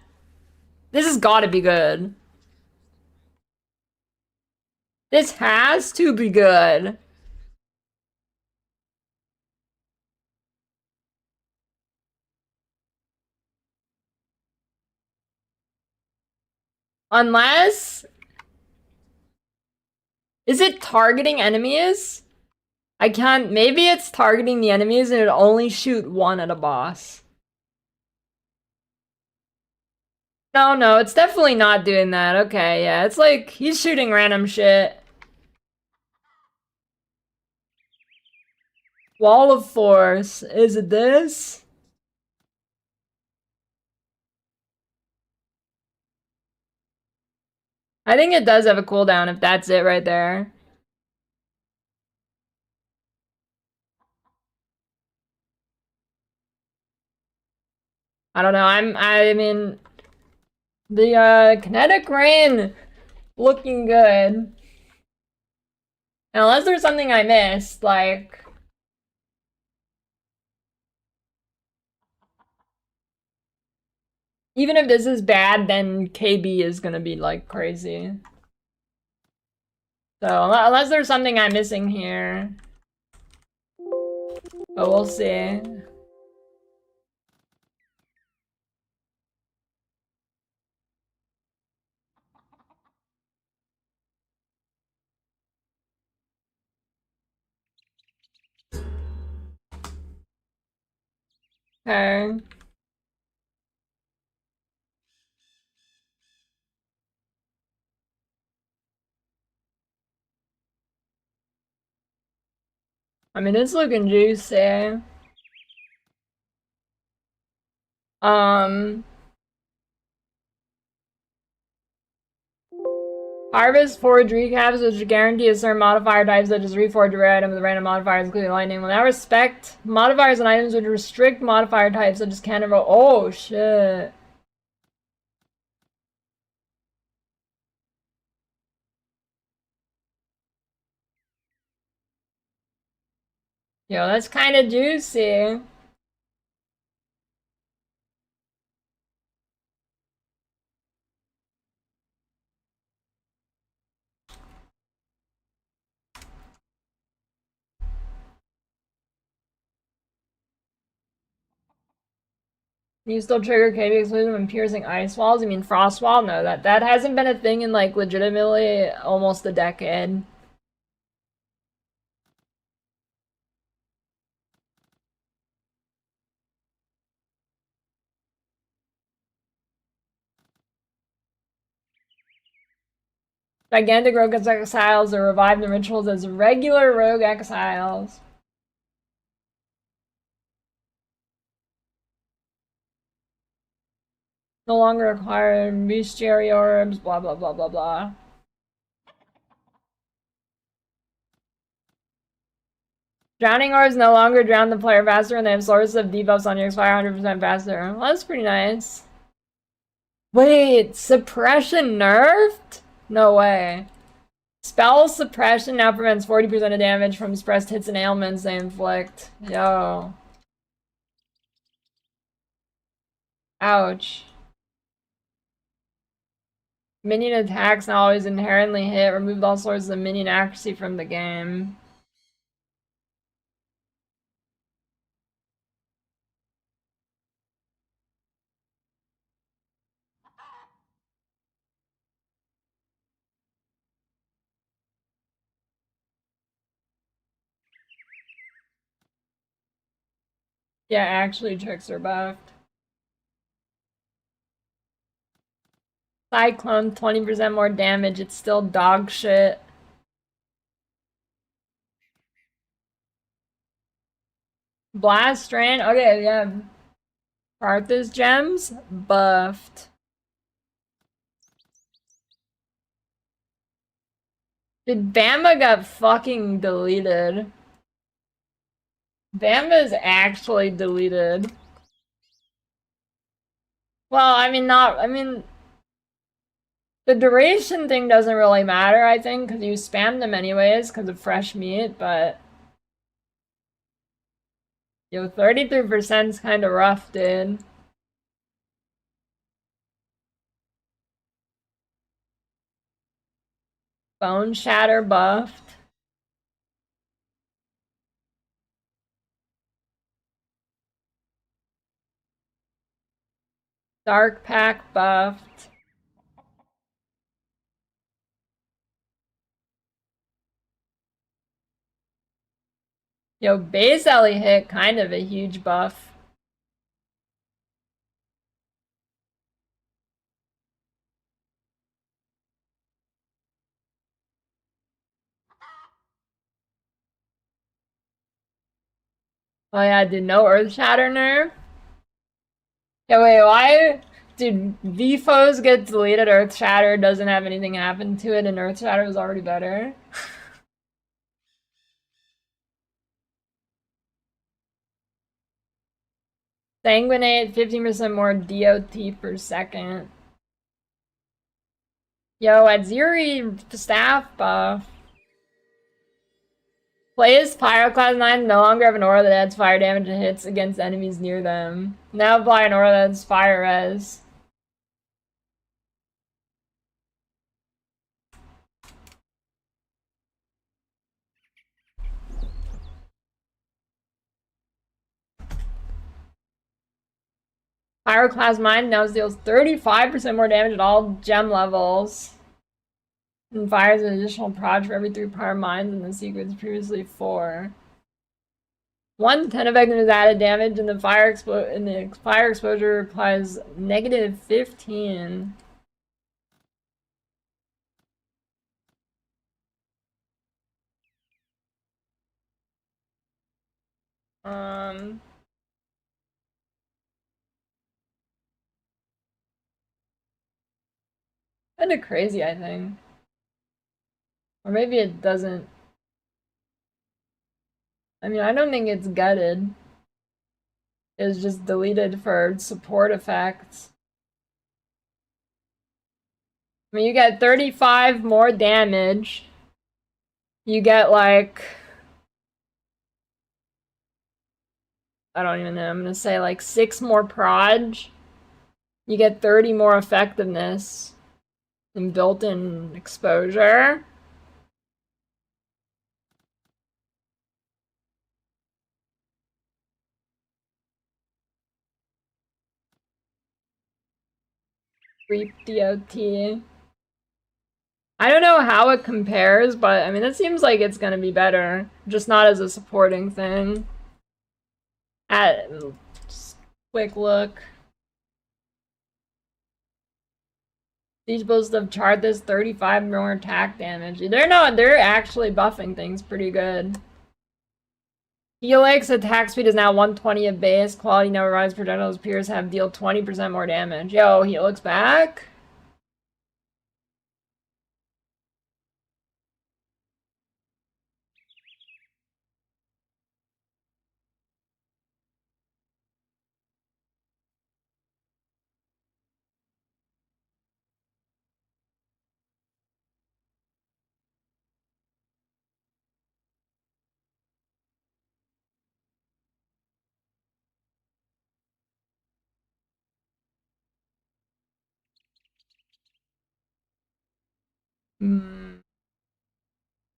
This has got to be good. This has to be good. Unless... Is it targeting enemies? I can't... Maybe it's targeting the enemies and it only shoot one at a boss. No, it's definitely not doing that. Okay, yeah. It's like, he's shooting random shit. Wall of Force. Is it this? I think it does have a cooldown if that's it right there. I don't know. I mean, the kinetic rain looking good. Unless there's something I missed, like... Even if this is bad, then KB is gonna be, like, crazy. So, unless there's something I'm missing here. But we'll see. Okay. I mean, it's looking juicy. Harvest forge recaps, which guarantee a certain modifier types such as reforge a rare item with random modifiers, including lightning. Will now respect modifiers on items which restrict modifier types such as cannon roll. Oh shit. Yo, that's kind of juicy. You still trigger KB exclusive when piercing ice walls? You mean frost wall? No, that hasn't been a thing in like legitimately almost a decade. Gigantic rogue exiles are revived in rituals as regular rogue exiles. No longer require bestiary orbs, blah blah blah blah blah. Drowning orbs no longer drown the player faster and they have sources of debuffs on your expire 100% faster. Well, that's pretty nice. Wait, suppression nerfed? No way. Spell suppression now prevents 40% of damage from suppressed hits and ailments they inflict. Yo. Ouch. Minion attacks not always inherently hit. Removed all sorts of minion accuracy from the game. Yeah, actually tricks are buffed. Cyclone, 20% more damage. It's still dog shit. Blast Strain. Okay, yeah. Arthur's gems buffed. Dude, Bama got fucking deleted. Bama's actually deleted. Well, I mean, the duration thing doesn't really matter, I think, because you spam them anyways because of fresh meat, but... Yo, 33%'s kind of rough, dude. Bone Shatter buffed. Dark Pack buffed. Yo, base alley hit kind of a huge buff. Oh yeah, dude, no Earth Shatter nerf? Yeah, wait, why? Dude, VFOs get deleted, Earth Shatter doesn't have anything happen to it, and Earth Shatter was already better. Sanguinate, 15% more DOT per second. Yo, Adziri staff buff. Plays Pyroclast 9 no longer have an aura that adds fire damage and hits against enemies near them. Now apply an aura that adds fire res. Pyroclast Mine now deals 35% more damage at all gem levels. And fires an additional prod for every 3 pyro mines in the secrets previously 4. 110 effectiveness added damage and the fire exposure applies negative 15. Kinda crazy, I think. Or maybe it doesn't. I mean, I don't think it's gutted. It's just deleted for support effects. I mean, you get 35 more damage. You get like... I don't even know. I'm gonna say like 6 more proj. You get 30 more effectiveness and built-in exposure. Reap DOT. I don't know how it compares, but I mean, it seems like it's gonna be better. Just not as a supporting thing. Just quick look. These both have chart this 35 more attack damage. They're actually buffing things pretty good. Helix attack speed is now 120 at base. Quality never rise. Projectiles appears have deal 20% more damage. Yo, Helix back?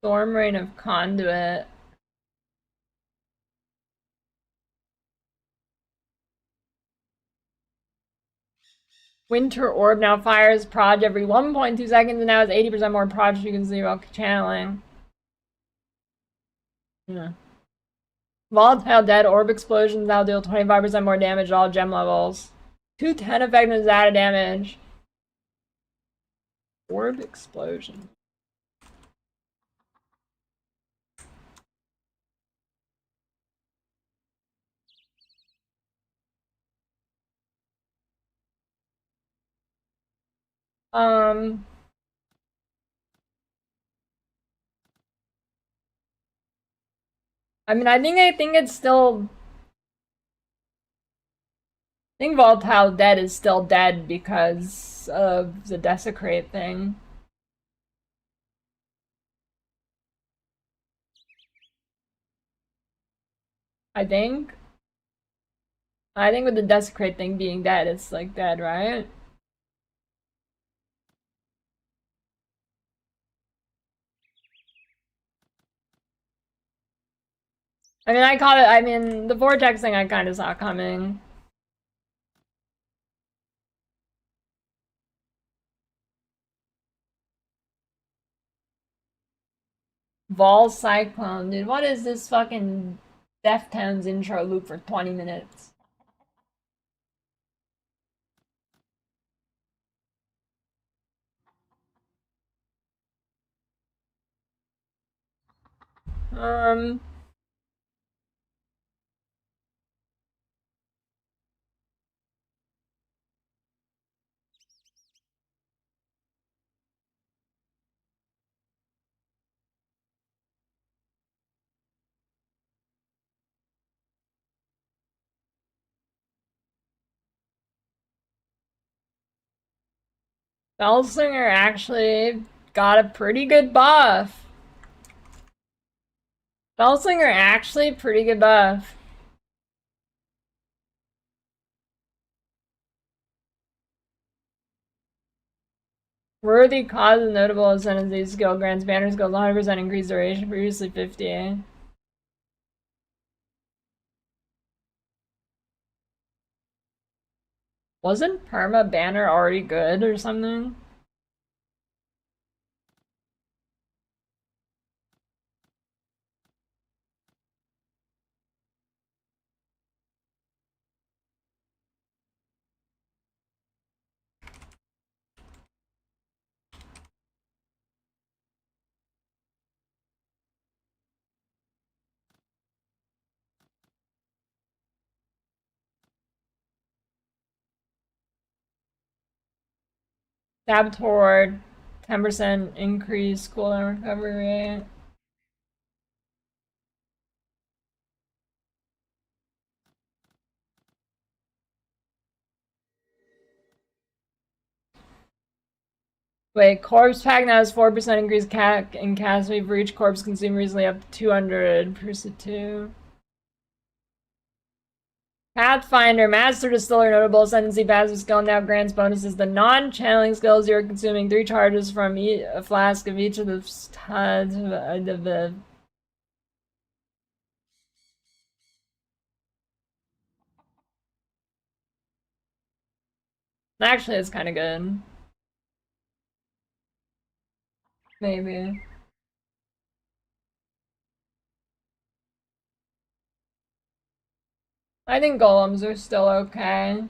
Storm Rain of Conduit. Winter Orb now fires proj every 1.2 seconds and now has 80% more proj you can see while channeling. Yeah. Volatile Dead Orb Explosions now deal 25% more damage at all gem levels. 210 effectiveness added damage. Orb Explosion. I mean, I think it's still... I think Volatile Dead is still dead because of the Desecrate thing. I think with the Desecrate thing being dead, it's like dead, right? I mean, I mean, the Vortex thing I kind of saw coming. Vol Cyclone, dude, what is this fucking Deftones intro loop for 20 minutes? Bellslinger actually got a pretty good buff. Bellslinger actually pretty good buff. Worthy cause is notable ascendancy skill grants banner skills 100% increased duration, previously 50. Wasn't Perma Banner already good or something? Stab toward 10% increase cooldown recovery rate. Wait, Corpse Pack now has 4% increased CAC in cast speed for each corpse consumed recently up to 200 per 2. Pathfinder, Master Distiller, notable ascendancy passive skill now grants bonuses. The non-channeling skills you're consuming 3 charges from a flask of each of the Actually, it's kind of good. Maybe. I think golems are still okay.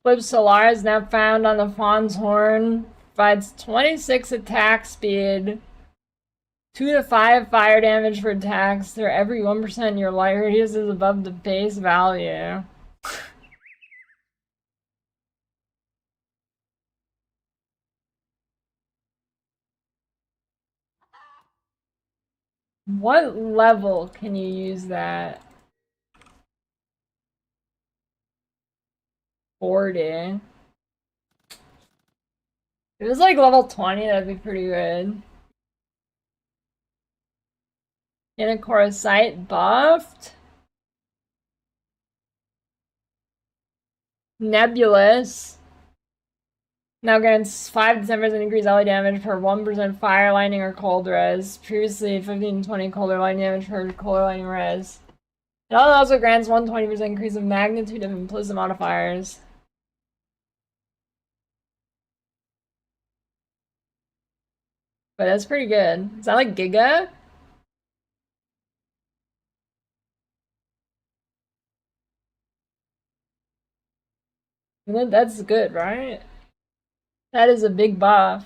Flip Solar is now found on the Fawn's Horn. Provides 26 attack speed. 2 to 5 fire damage for attacks through every 1% your light radius is above the base value. What level can you use that? 40. If it was like level 20, that'd be pretty good. Inachora Sight buffed. Nebulous. Now grants 5 to 10% increased ally damage per 1% fire, lightning, or cold res. Previously 15 to 20 cold or lightning damage per cold or lightning res. It also grants 120% increase of magnitude of implicit modifiers. But that's pretty good. Is that like Giga? That's good, right? That is a big buff.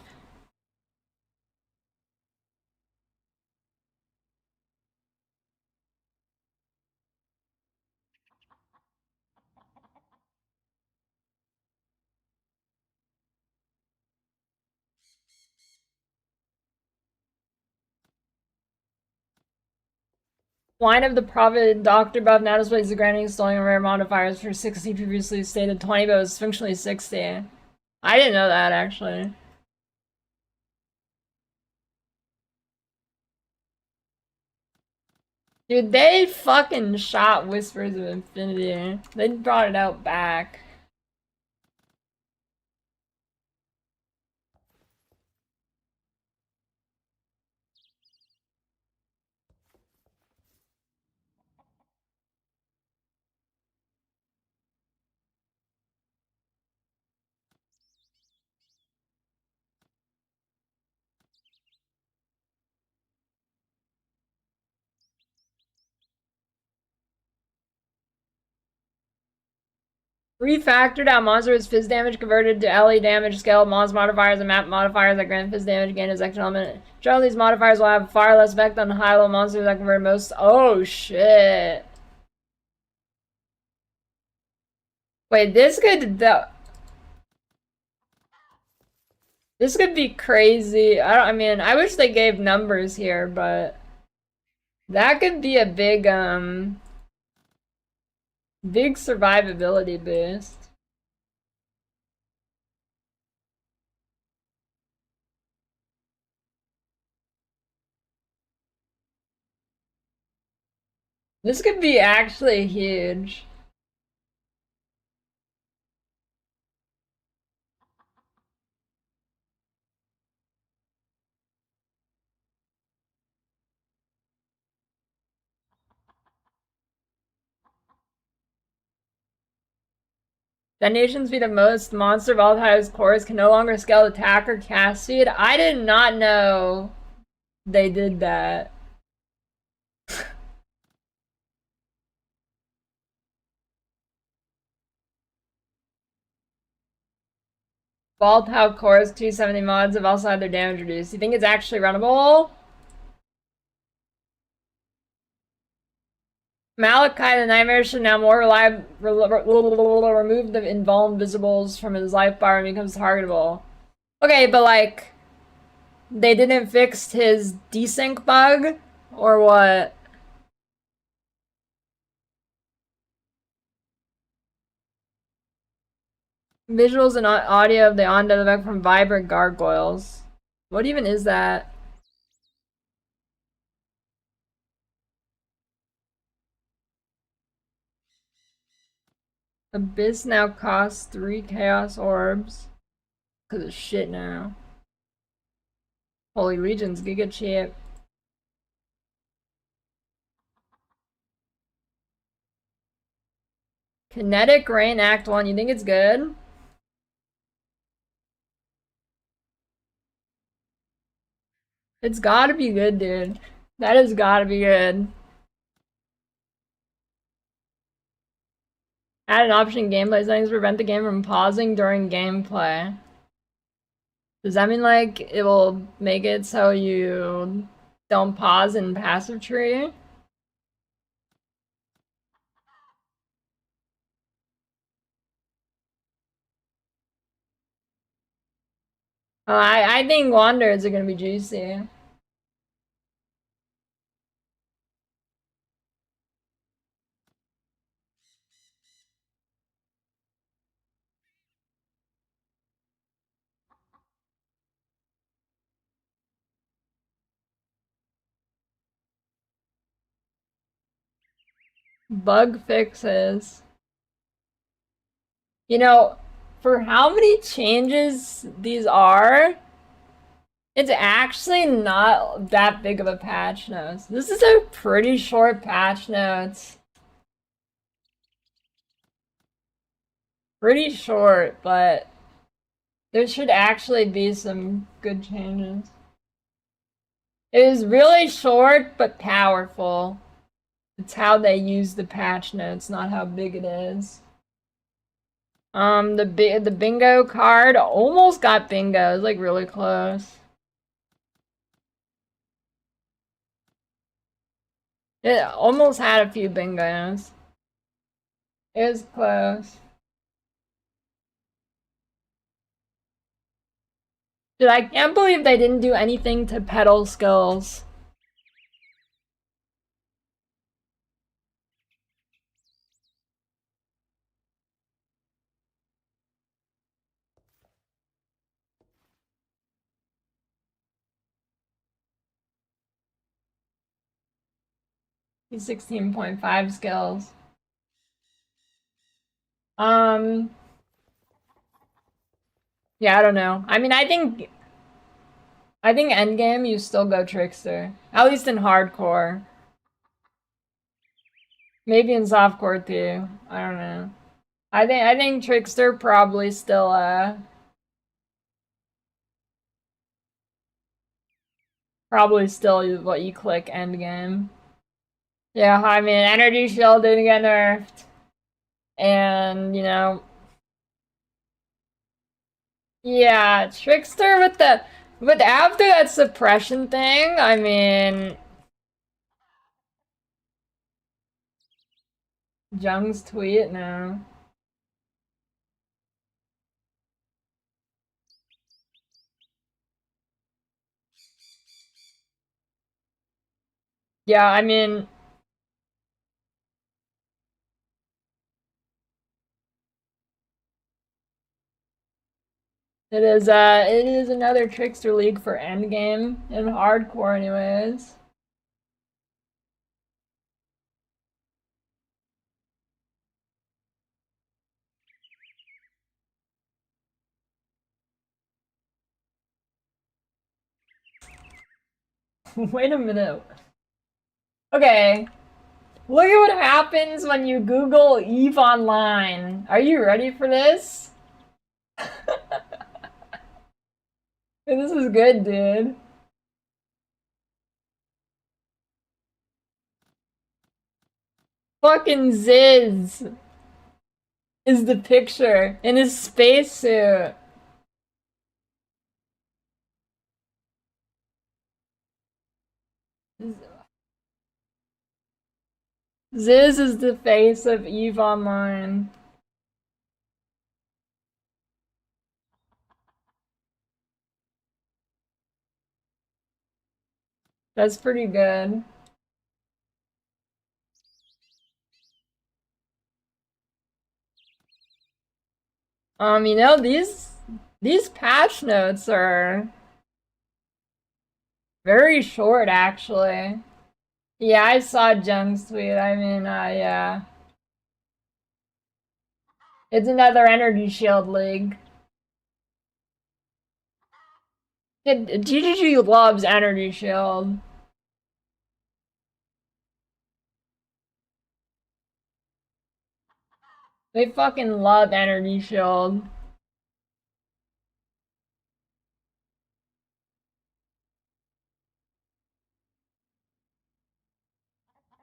Line of the Prophet Doctor buff now displays the granting stolen rare modifiers for 60 previously stated 20, but it was functionally 60. I didn't know that actually. Dude, they fucking shot Whispers of Infinity. They brought it out back. Refactored out monster with fizz damage converted to LE damage scale mods modifiers and map modifiers that grant fizz damage again as action element. Generally, these modifiers will have far less effect on high-level monsters that convert most. Oh shit! Wait, this could be crazy. I mean, I wish they gave numbers here, but that could be a big big survivability boost. This could be actually huge. Detonation speed of most monster volatile cores can no longer scale attack or cast speed. I did not know they did that. Volatile cores 270 mods have also had their damage reduced. You think it's actually runnable? Malachi the Nightmare should now more remove the invulnerabilities from his life bar and becomes targetable. Okay, but like, they didn't fix his desync bug? Or what? Visuals and audio of the on-dead effect from vibrant gargoyles. What even is that? Abyss now costs 3 chaos orbs. Cause of shit now. Holy Legion's giga cheap. Kinetic Rain Act 1, you think it's good? It's gotta be good, dude. That has gotta be good. Add an option in gameplay settings to prevent the game from pausing during gameplay. Does that mean, like, it will make it so you don't pause in passive tree? I think Wanderers are gonna be juicy. Bug fixes. You know, for how many changes these are, it's actually not that big of a patch notes. This is a pretty short patch notes. Pretty short, but there should actually be some good changes. It is really short, but powerful. It's how they use the patch notes, not how big it is. The bingo card almost got bingo. It's like really close. It almost had a few bingos. It was close. Dude, I can't believe they didn't do anything to pedal skills. He's 16.5 skills. Yeah, I don't know. I mean, I think endgame you still go Trickster. At least in hardcore. Maybe in softcore too. I don't know. I think Trickster probably still what you click endgame. Yeah, I mean energy shield didn't get nerfed. And you know, yeah, Trickster with after that suppression thing, I mean Jung's tweet now. Yeah, I mean it is another Trickster League for endgame in hardcore anyways. Wait a minute. Okay. Look at what happens when you Google EVE Online. Are you ready for this? This is good, dude. Fucking Ziz is the picture in his spacesuit. Ziz is the face of EVE Online. That's pretty good. You know, these patch notes are very short, actually. Yeah, I saw Jung's tweet. I mean, yeah. It's another energy shield league. GGG loves energy shield. They fucking love energy shield.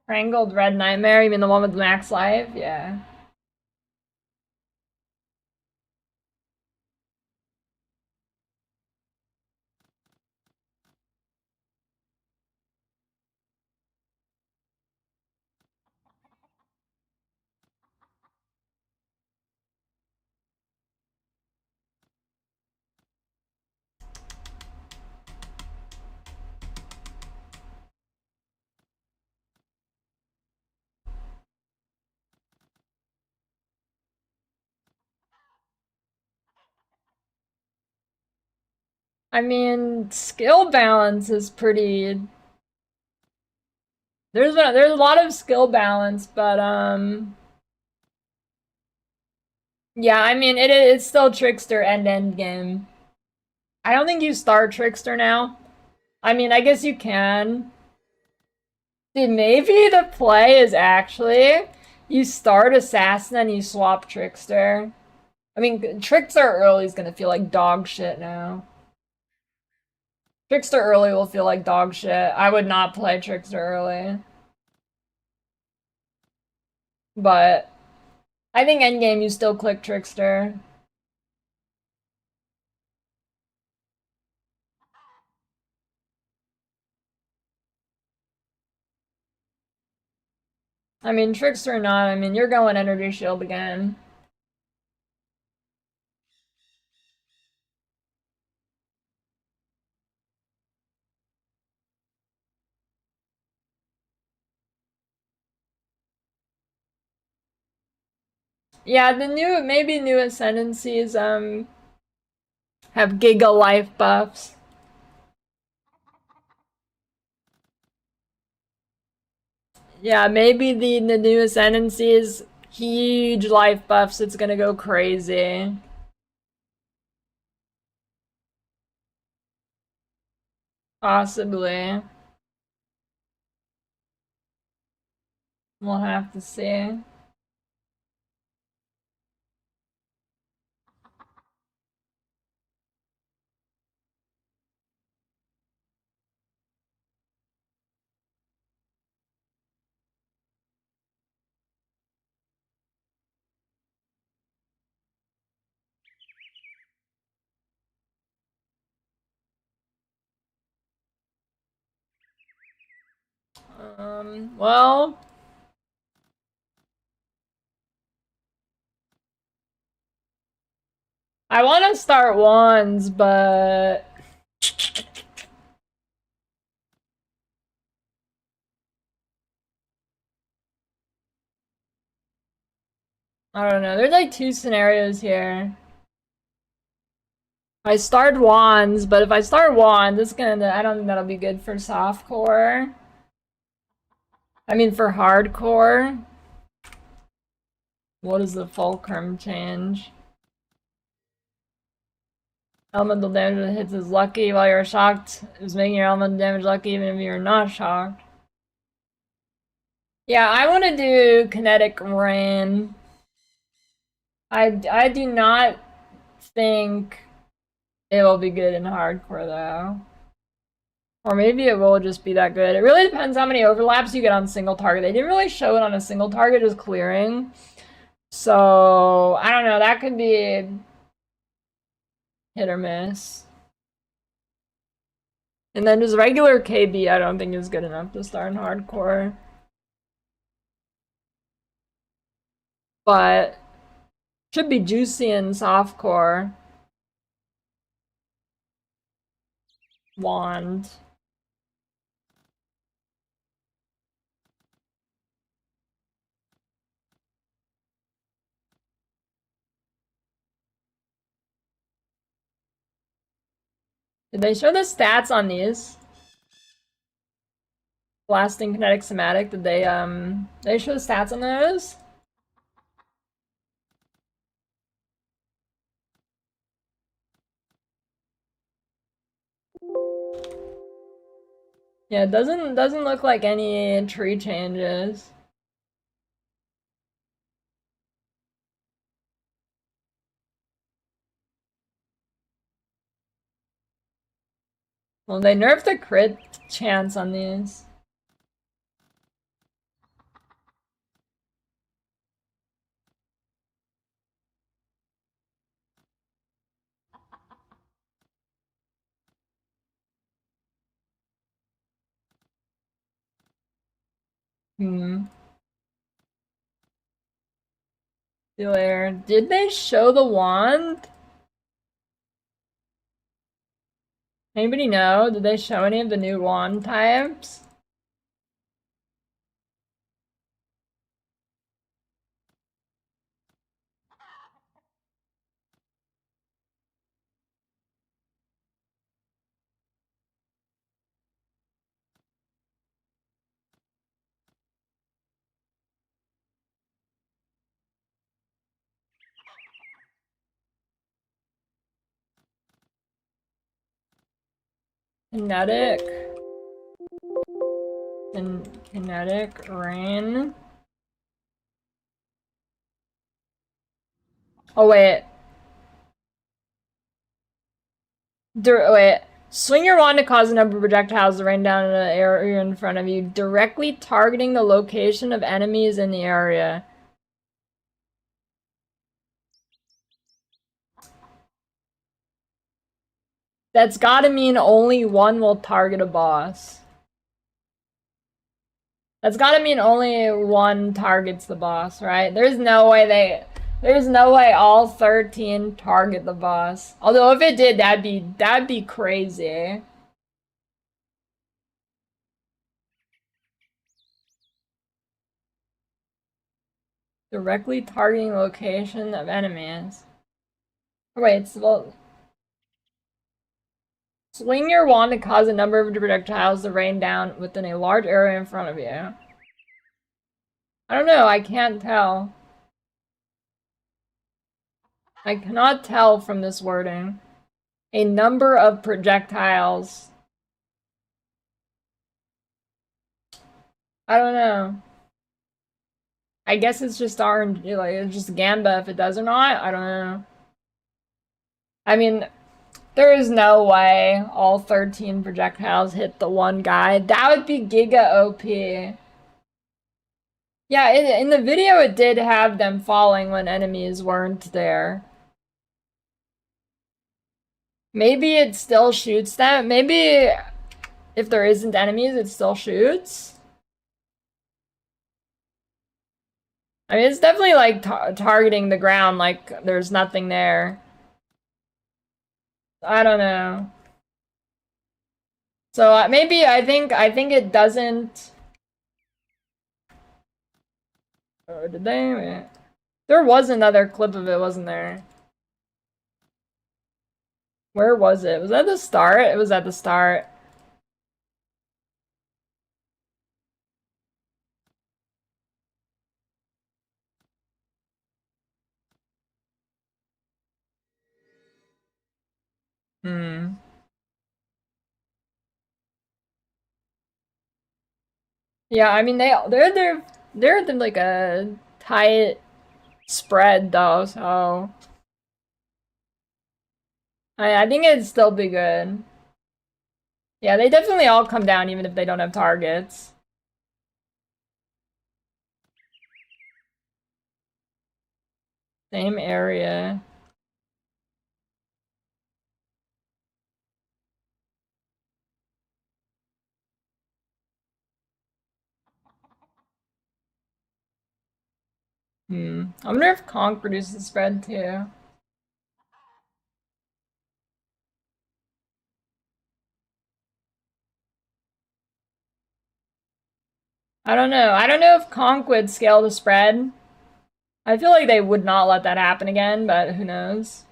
Strangled Red Nightmare, you mean the one with max life? Yeah. I mean, skill balance is pretty. There's a lot of skill balance, but yeah, I mean it's still Trickster and end game. I don't think you start Trickster now. I mean, I guess you can. Dude, maybe the play is actually you start Assassin and you swap Trickster. I mean, Trickster early is gonna feel like dog shit now. Trickster early will feel like dog shit. I would not play Trickster early. But I think endgame you still click Trickster. I mean, Trickster or not, I mean, you're going Energy Shield again. Yeah, the maybe new Ascendancies, have Giga Life buffs. Yeah, maybe the new Ascendancies, huge life buffs, it's gonna go crazy. Possibly. We'll have to see. Well, I want to start wands, but I don't know. There's like two scenarios here. I start wands, but if I start wands, it's gonna. I don't think that'll be good for softcore. I mean, for hardcore. What is the fulcrum change? Elemental damage that hits is lucky while you're shocked. Is making your elemental damage lucky even if you're not shocked. Yeah, I want to do kinetic rain. I do not think it will be good in hardcore though. Or maybe it will just be that good. It really depends how many overlaps you get on single target. They didn't really show it on a single target, just clearing. So, I don't know, that could be hit or miss. And then just regular KB I don't think is good enough to start in hardcore. But should be juicy in softcore. Wand. Did they show the stats on these? Blasting, kinetic, somatic, did they show the stats on those? Yeah, it doesn't look like any tree changes. Well, they nerfed the crit chance on these. Hmm. See you later. Did they show the wand? Anybody know? Did they show any of the new wand types? Kinetic. And kinetic rain. Oh wait. Wait. Swing your wand to cause a number of projectiles to rain down in an area in front of you, directly targeting the location of enemies in the area. That's gotta mean only one will target a boss. That's gotta mean only one targets the boss, right? There's no way all 13 target the boss. Although if it did, that'd be crazy. Directly targeting location of enemies. Oh, wait, well, swing your wand to cause a number of projectiles to rain down within a large area in front of you. I don't know, I can't tell. I cannot tell from this wording. A number of projectiles. I don't know. I guess it's just RNG, like, it's just Gamba if it does or not. I don't know. I mean, there is no way all 13 projectiles hit the one guy. That would be Giga OP. Yeah, in the video it did have them falling when enemies weren't there. Maybe it still shoots them. Maybe if there isn't enemies, it still shoots. I mean, it's definitely like targeting the ground like there's nothing there. I don't know. So maybe I think it doesn't. Oh, did they? There was another clip of it, wasn't there? Where was it? Was that the start? It was at the start. Hmm. Yeah, I mean they're like a tight spread though, so I think it'd still be good. Yeah, they definitely all come down even if they don't have targets. Same area. I wonder if Conk reduces spread too. I don't know. I don't know if Conk would scale the spread. I feel like they would not let that happen again, but who knows?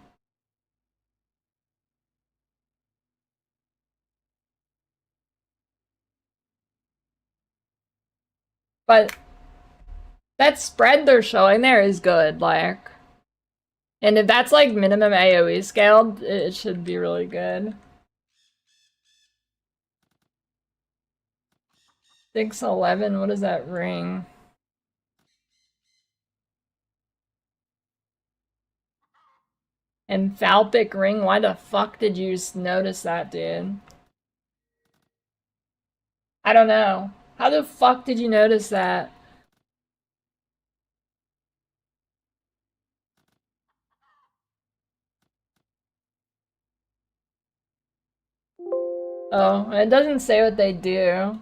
But that spread they're showing there is good, like. And if that's like minimum AoE scaled, it should be really good. 611, what does that ring? Enthalpic ring? Why the fuck did you just notice that, dude? I don't know. How the fuck did you notice that? Oh, it doesn't say what they do.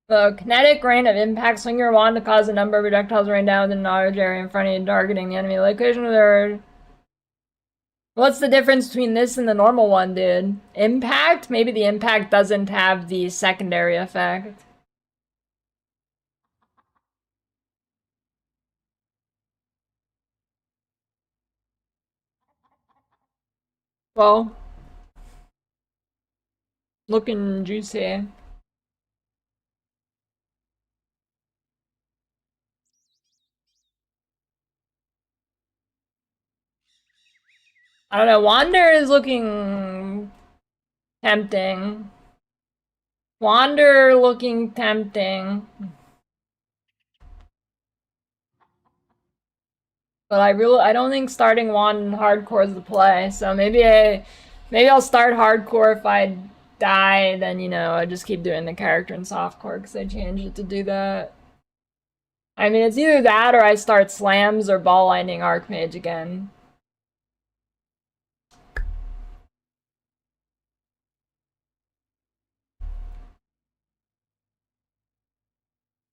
The kinetic rain of impact. Swing your wand to cause a number of projectiles to rain down within an large area in front of you, targeting the enemy location of their. What's the difference between this and the normal one, dude? Impact? Maybe the impact doesn't have the secondary effect. Well, looking juicy. I don't know. Wander is looking tempting. Wander looking tempting. But I don't think starting Wand hardcore is the play. So maybe I'll start hardcore. If I die, then you know I just keep doing the character in softcore because I changed it to do that. I mean, it's either that or I start slams or ball lightning archmage again.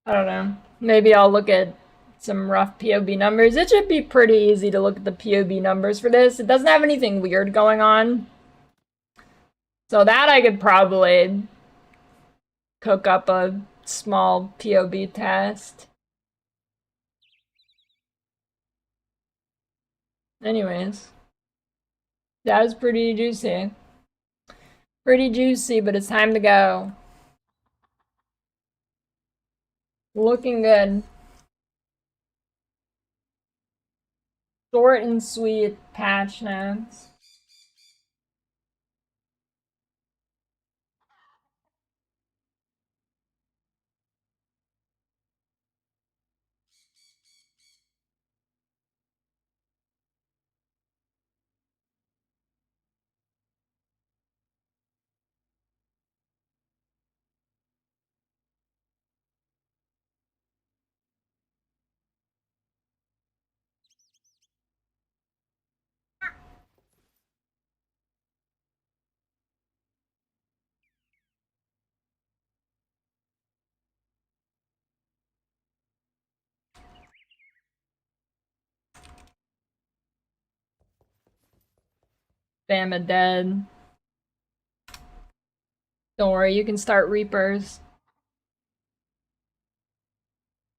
I don't know. Maybe I'll look at some rough POB numbers. It should be pretty easy to look at the POB numbers for this. It doesn't have anything weird going on. So that I could probably cook up a small POB test. Anyways. That was pretty juicy. Pretty juicy, but it's time to go. Looking good. Short and sweet patch notes. Bama dead. Don't worry, you can start Reapers.